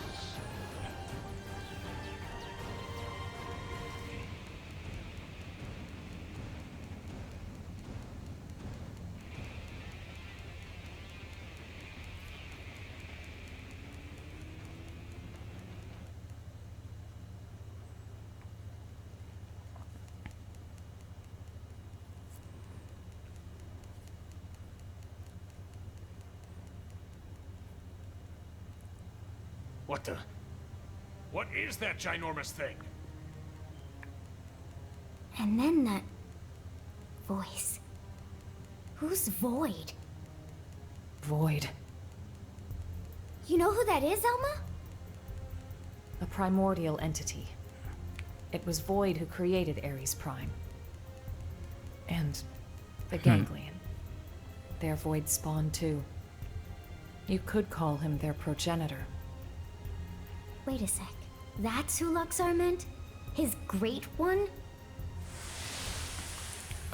What the? What is that ginormous thing? And then that voice. Who's Void? Void. You know who that is, Elma? A primordial entity. It was Void who created Ares Prime. And the Ganglion. Their Void spawn too. You could call him their progenitor. Wait a sec. That's who Luxar meant? His great one?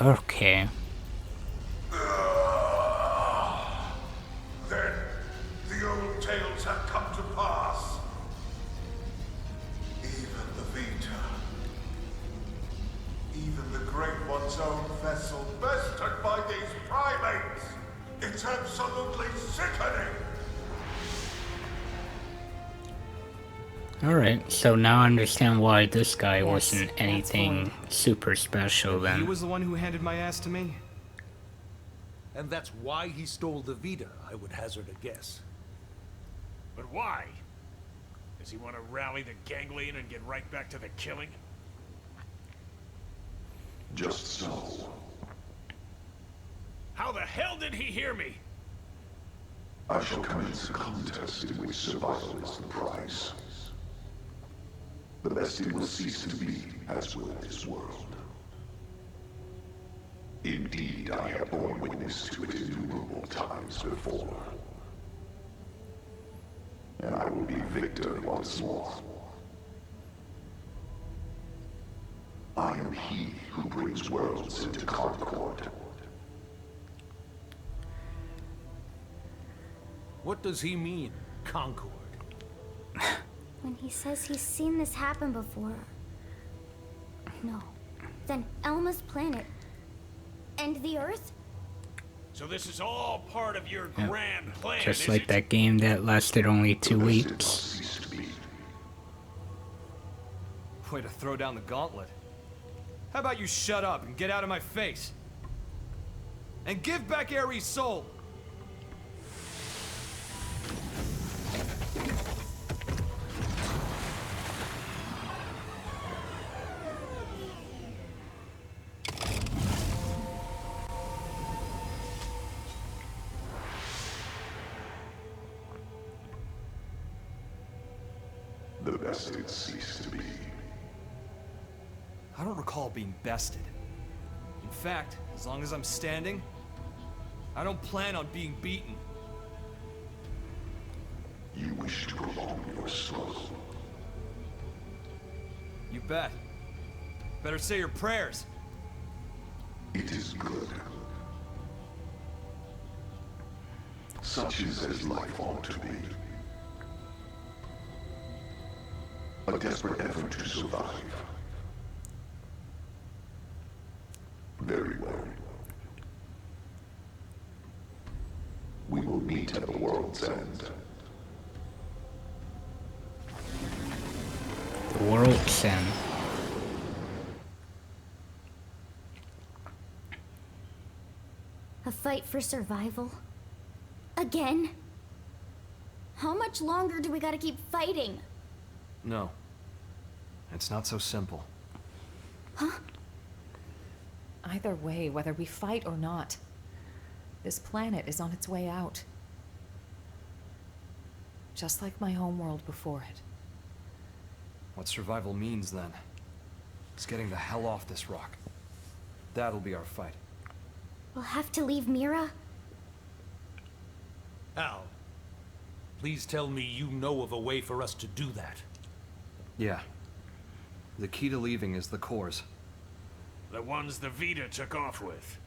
Okay. Then the old tales have come to pass. Even the Vita. Even the Great One's own vessel bested by these primates. It's absolutely sickening. Alright, so now I understand why this guy Yes, wasn't anything super special He then. was the one who handed my ass to me. And that's why he stole the Vita, I would hazard a guess. But why? Does he want to rally the Ganglion and get right back to the killing? Just so. How the hell did he hear me? I shall commence a contest in which survival is the prize. The best it will cease to be, as will this world. Indeed, I have borne witness to it innumerable times before. And I will be victor once more. I am he who brings worlds into concord. What does he mean, Concord? When he says he's seen this happen before. No. Then Elma's planet. And the Earth? So this is all part of your Yep. grand plan, Just is like it? that game that lasted only 2 weeks. Way to throw down the gauntlet. How about you shut up and get out of my face? And give back Ares' soul! The best it ceased to be. I don't recall being bested. In fact, as long as I'm standing, I don't plan on being beaten. You wish to prolong your struggle. Bet. Better say your prayers. It is good. Such is as life ought to be. A desperate effort to survive. Very well. We will meet at the world's end. The world's end. A fight for survival? Again? How much longer do we gotta keep fighting? No. It's not so simple. Huh? Either way, whether we fight or not, this planet is on its way out. Just like my homeworld before it. What survival means, then, is getting the hell off this rock. That'll be our fight. We'll have to leave Mira? Al, please tell me you know of a way for us to do that. Yeah. The key to leaving is the cores. The ones the Vita took off with.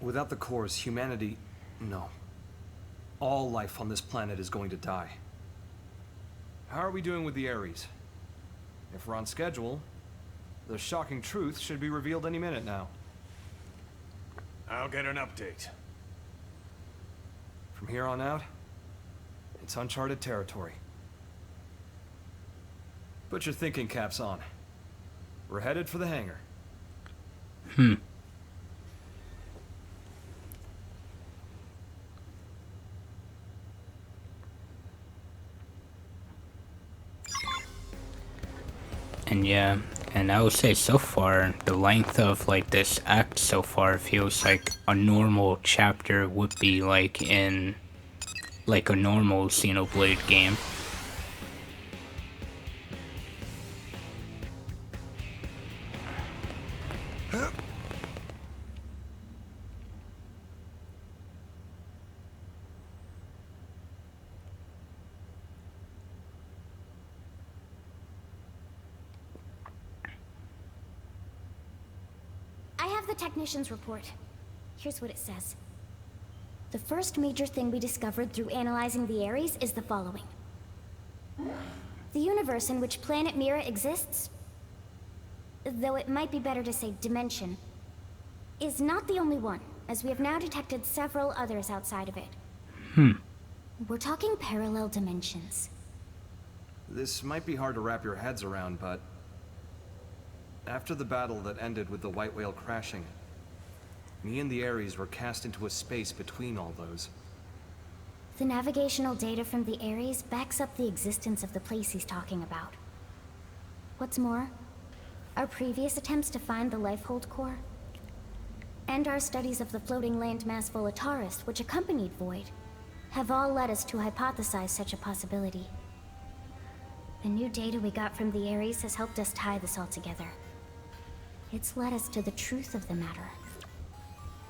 Without the cores, humanity... no. All life on this planet is going to die. How are we doing with the Ares? If we're on schedule, the shocking truth should be revealed any minute now. I'll get an update. From here on out, it's uncharted territory. Put your thinking caps on. We're headed for the hangar. And yeah, and I would say so far, the length of like this act so far feels like a normal chapter would be like in like a normal Xenoblade game. I have the technician's report. Here's what it says. The first major thing we discovered through analyzing the Ares is the following. The universe in which planet Mira exists, though it might be better to say dimension, is not the only one, as we have now detected several others outside of it. We're talking parallel dimensions. This might be hard to wrap your heads around, but... after the battle that ended with the White Whale crashing, me and the Ares were cast into a space between all those. The navigational data from the Ares backs up the existence of the place he's talking about. What's more, our previous attempts to find the Lifehold core, and our studies of the floating landmass Volataris, which accompanied Void, have all led us to hypothesize such a possibility. The new data we got from the Ares has helped us tie this all together. It's led us to the truth of the matter.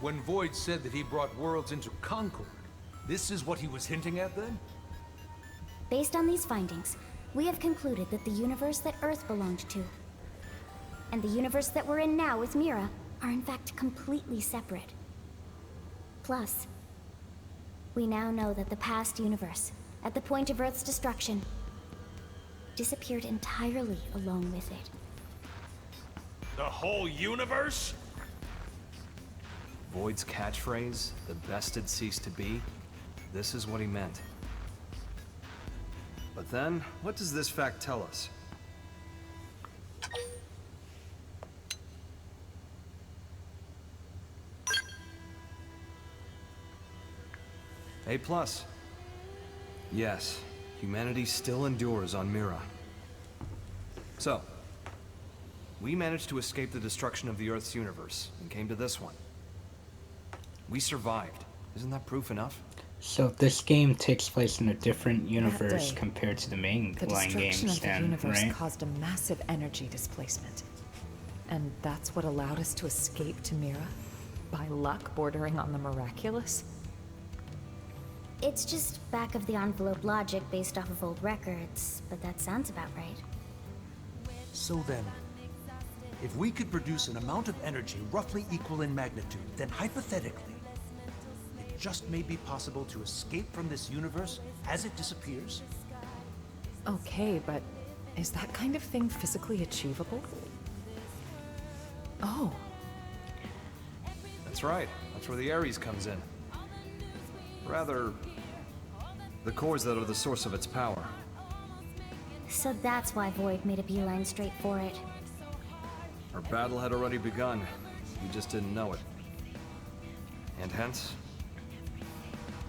When Void said that he brought worlds into Concord, this is what he was hinting at then? Based on these findings, we have concluded that the universe that Earth belonged to, and the universe that we're in now with Mira, are in fact completely separate. Plus, we now know that the past universe, at the point of Earth's destruction, disappeared entirely along with it. The whole universe? Void's catchphrase, the best had ceased to be, this is what he meant. But then, what does this fact tell us? A+. Yes, humanity still endures on Mira. So, we managed to escape the destruction of the Earth's universe, and came to this one. We survived. Isn't that proof enough? So this game takes place in a different universe day, compared to the main The line destruction games of the then, universe right? caused a massive energy displacement. And that's what allowed us to escape to Mira? By luck bordering on the miraculous? It's just back of the envelope logic based off of old records, but that sounds about right. So then, if we could produce an amount of energy roughly equal in magnitude, then hypothetically, it just may be possible to escape from this universe as it disappears. Okay, but is that kind of thing physically achievable? Oh. That's right. That's where the Ares comes in. Rather, the cores that are the source of its power. So that's why Void made a beeline straight for it. Our battle had already begun. We just didn't know it. And hence,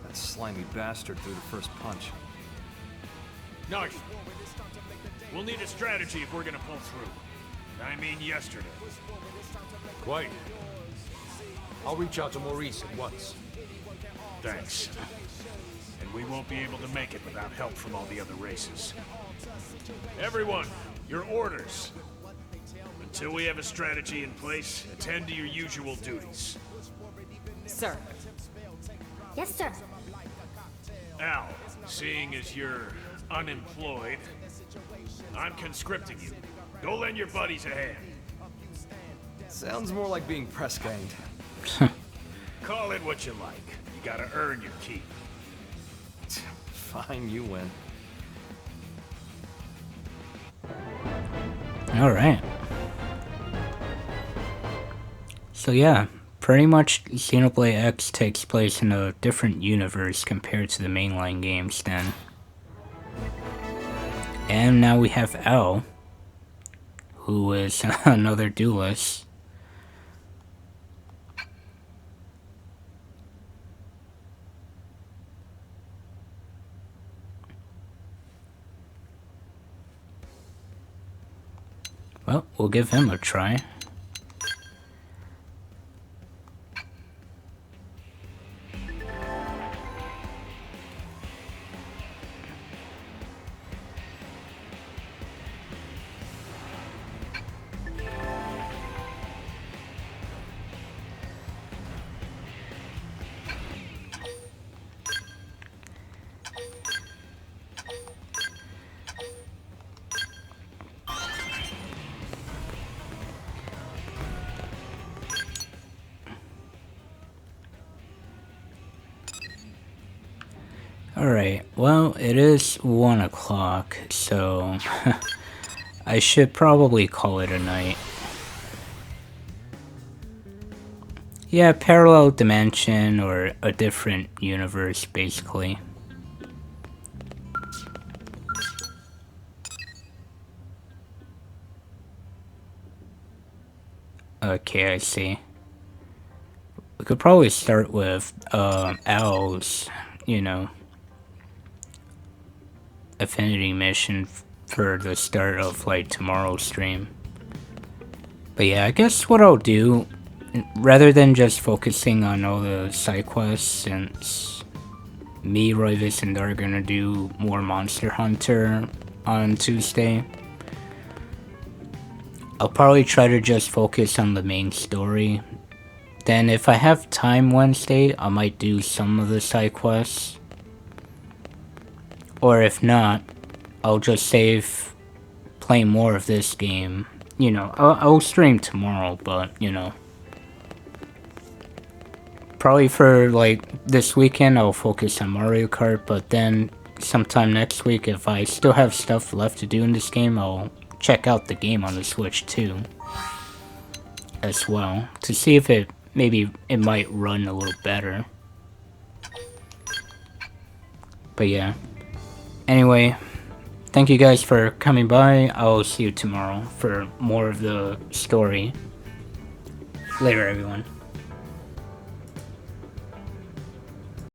that slimy bastard threw the first punch. Nice. We'll need a strategy if we're gonna pull through. I mean yesterday. Quite. I'll reach out to Maurice at once. Thanks. And we won't be able to make it without help from all the other races. Everyone, your orders. Until we have a strategy in place, attend to your usual duties. Sir. Yes, sir. Al, seeing as you're unemployed, I'm conscripting you. Go lend your buddies a hand. Sounds more like being press ganged. Call it what you like. You gotta earn your keep. Fine, you win. Alright. So yeah, pretty much Xenoblade X takes place in a different universe compared to the mainline games then. And now we have Al, who is another duelist. Well, we'll give him a try. Alright, well, it is 1 o'clock, so I should probably call it a night. Yeah, parallel dimension or a different universe, basically. Okay, I see. We could probably start with Al's, you know, affinity mission for the start of like tomorrow's stream. But yeah, I guess what I'll do, rather than just focusing on all the side quests, since me, Royvis, and are gonna do more Monster Hunter on Tuesday, I'll probably try to just focus on the main story. Then if I have time Wednesday, I might do some of the side quests. Or if not, I'll just save playing more of this game. You know, I'll stream tomorrow, but, you know. Probably for, like, this weekend, I'll focus on Mario Kart, but then sometime next week, if I still have stuff left to do in this game, I'll check out the game on the Switch too. As well, to see if maybe it might run a little better. But yeah. Anyway, thank you guys for coming by. I'll see you tomorrow for more of the story. Later, everyone.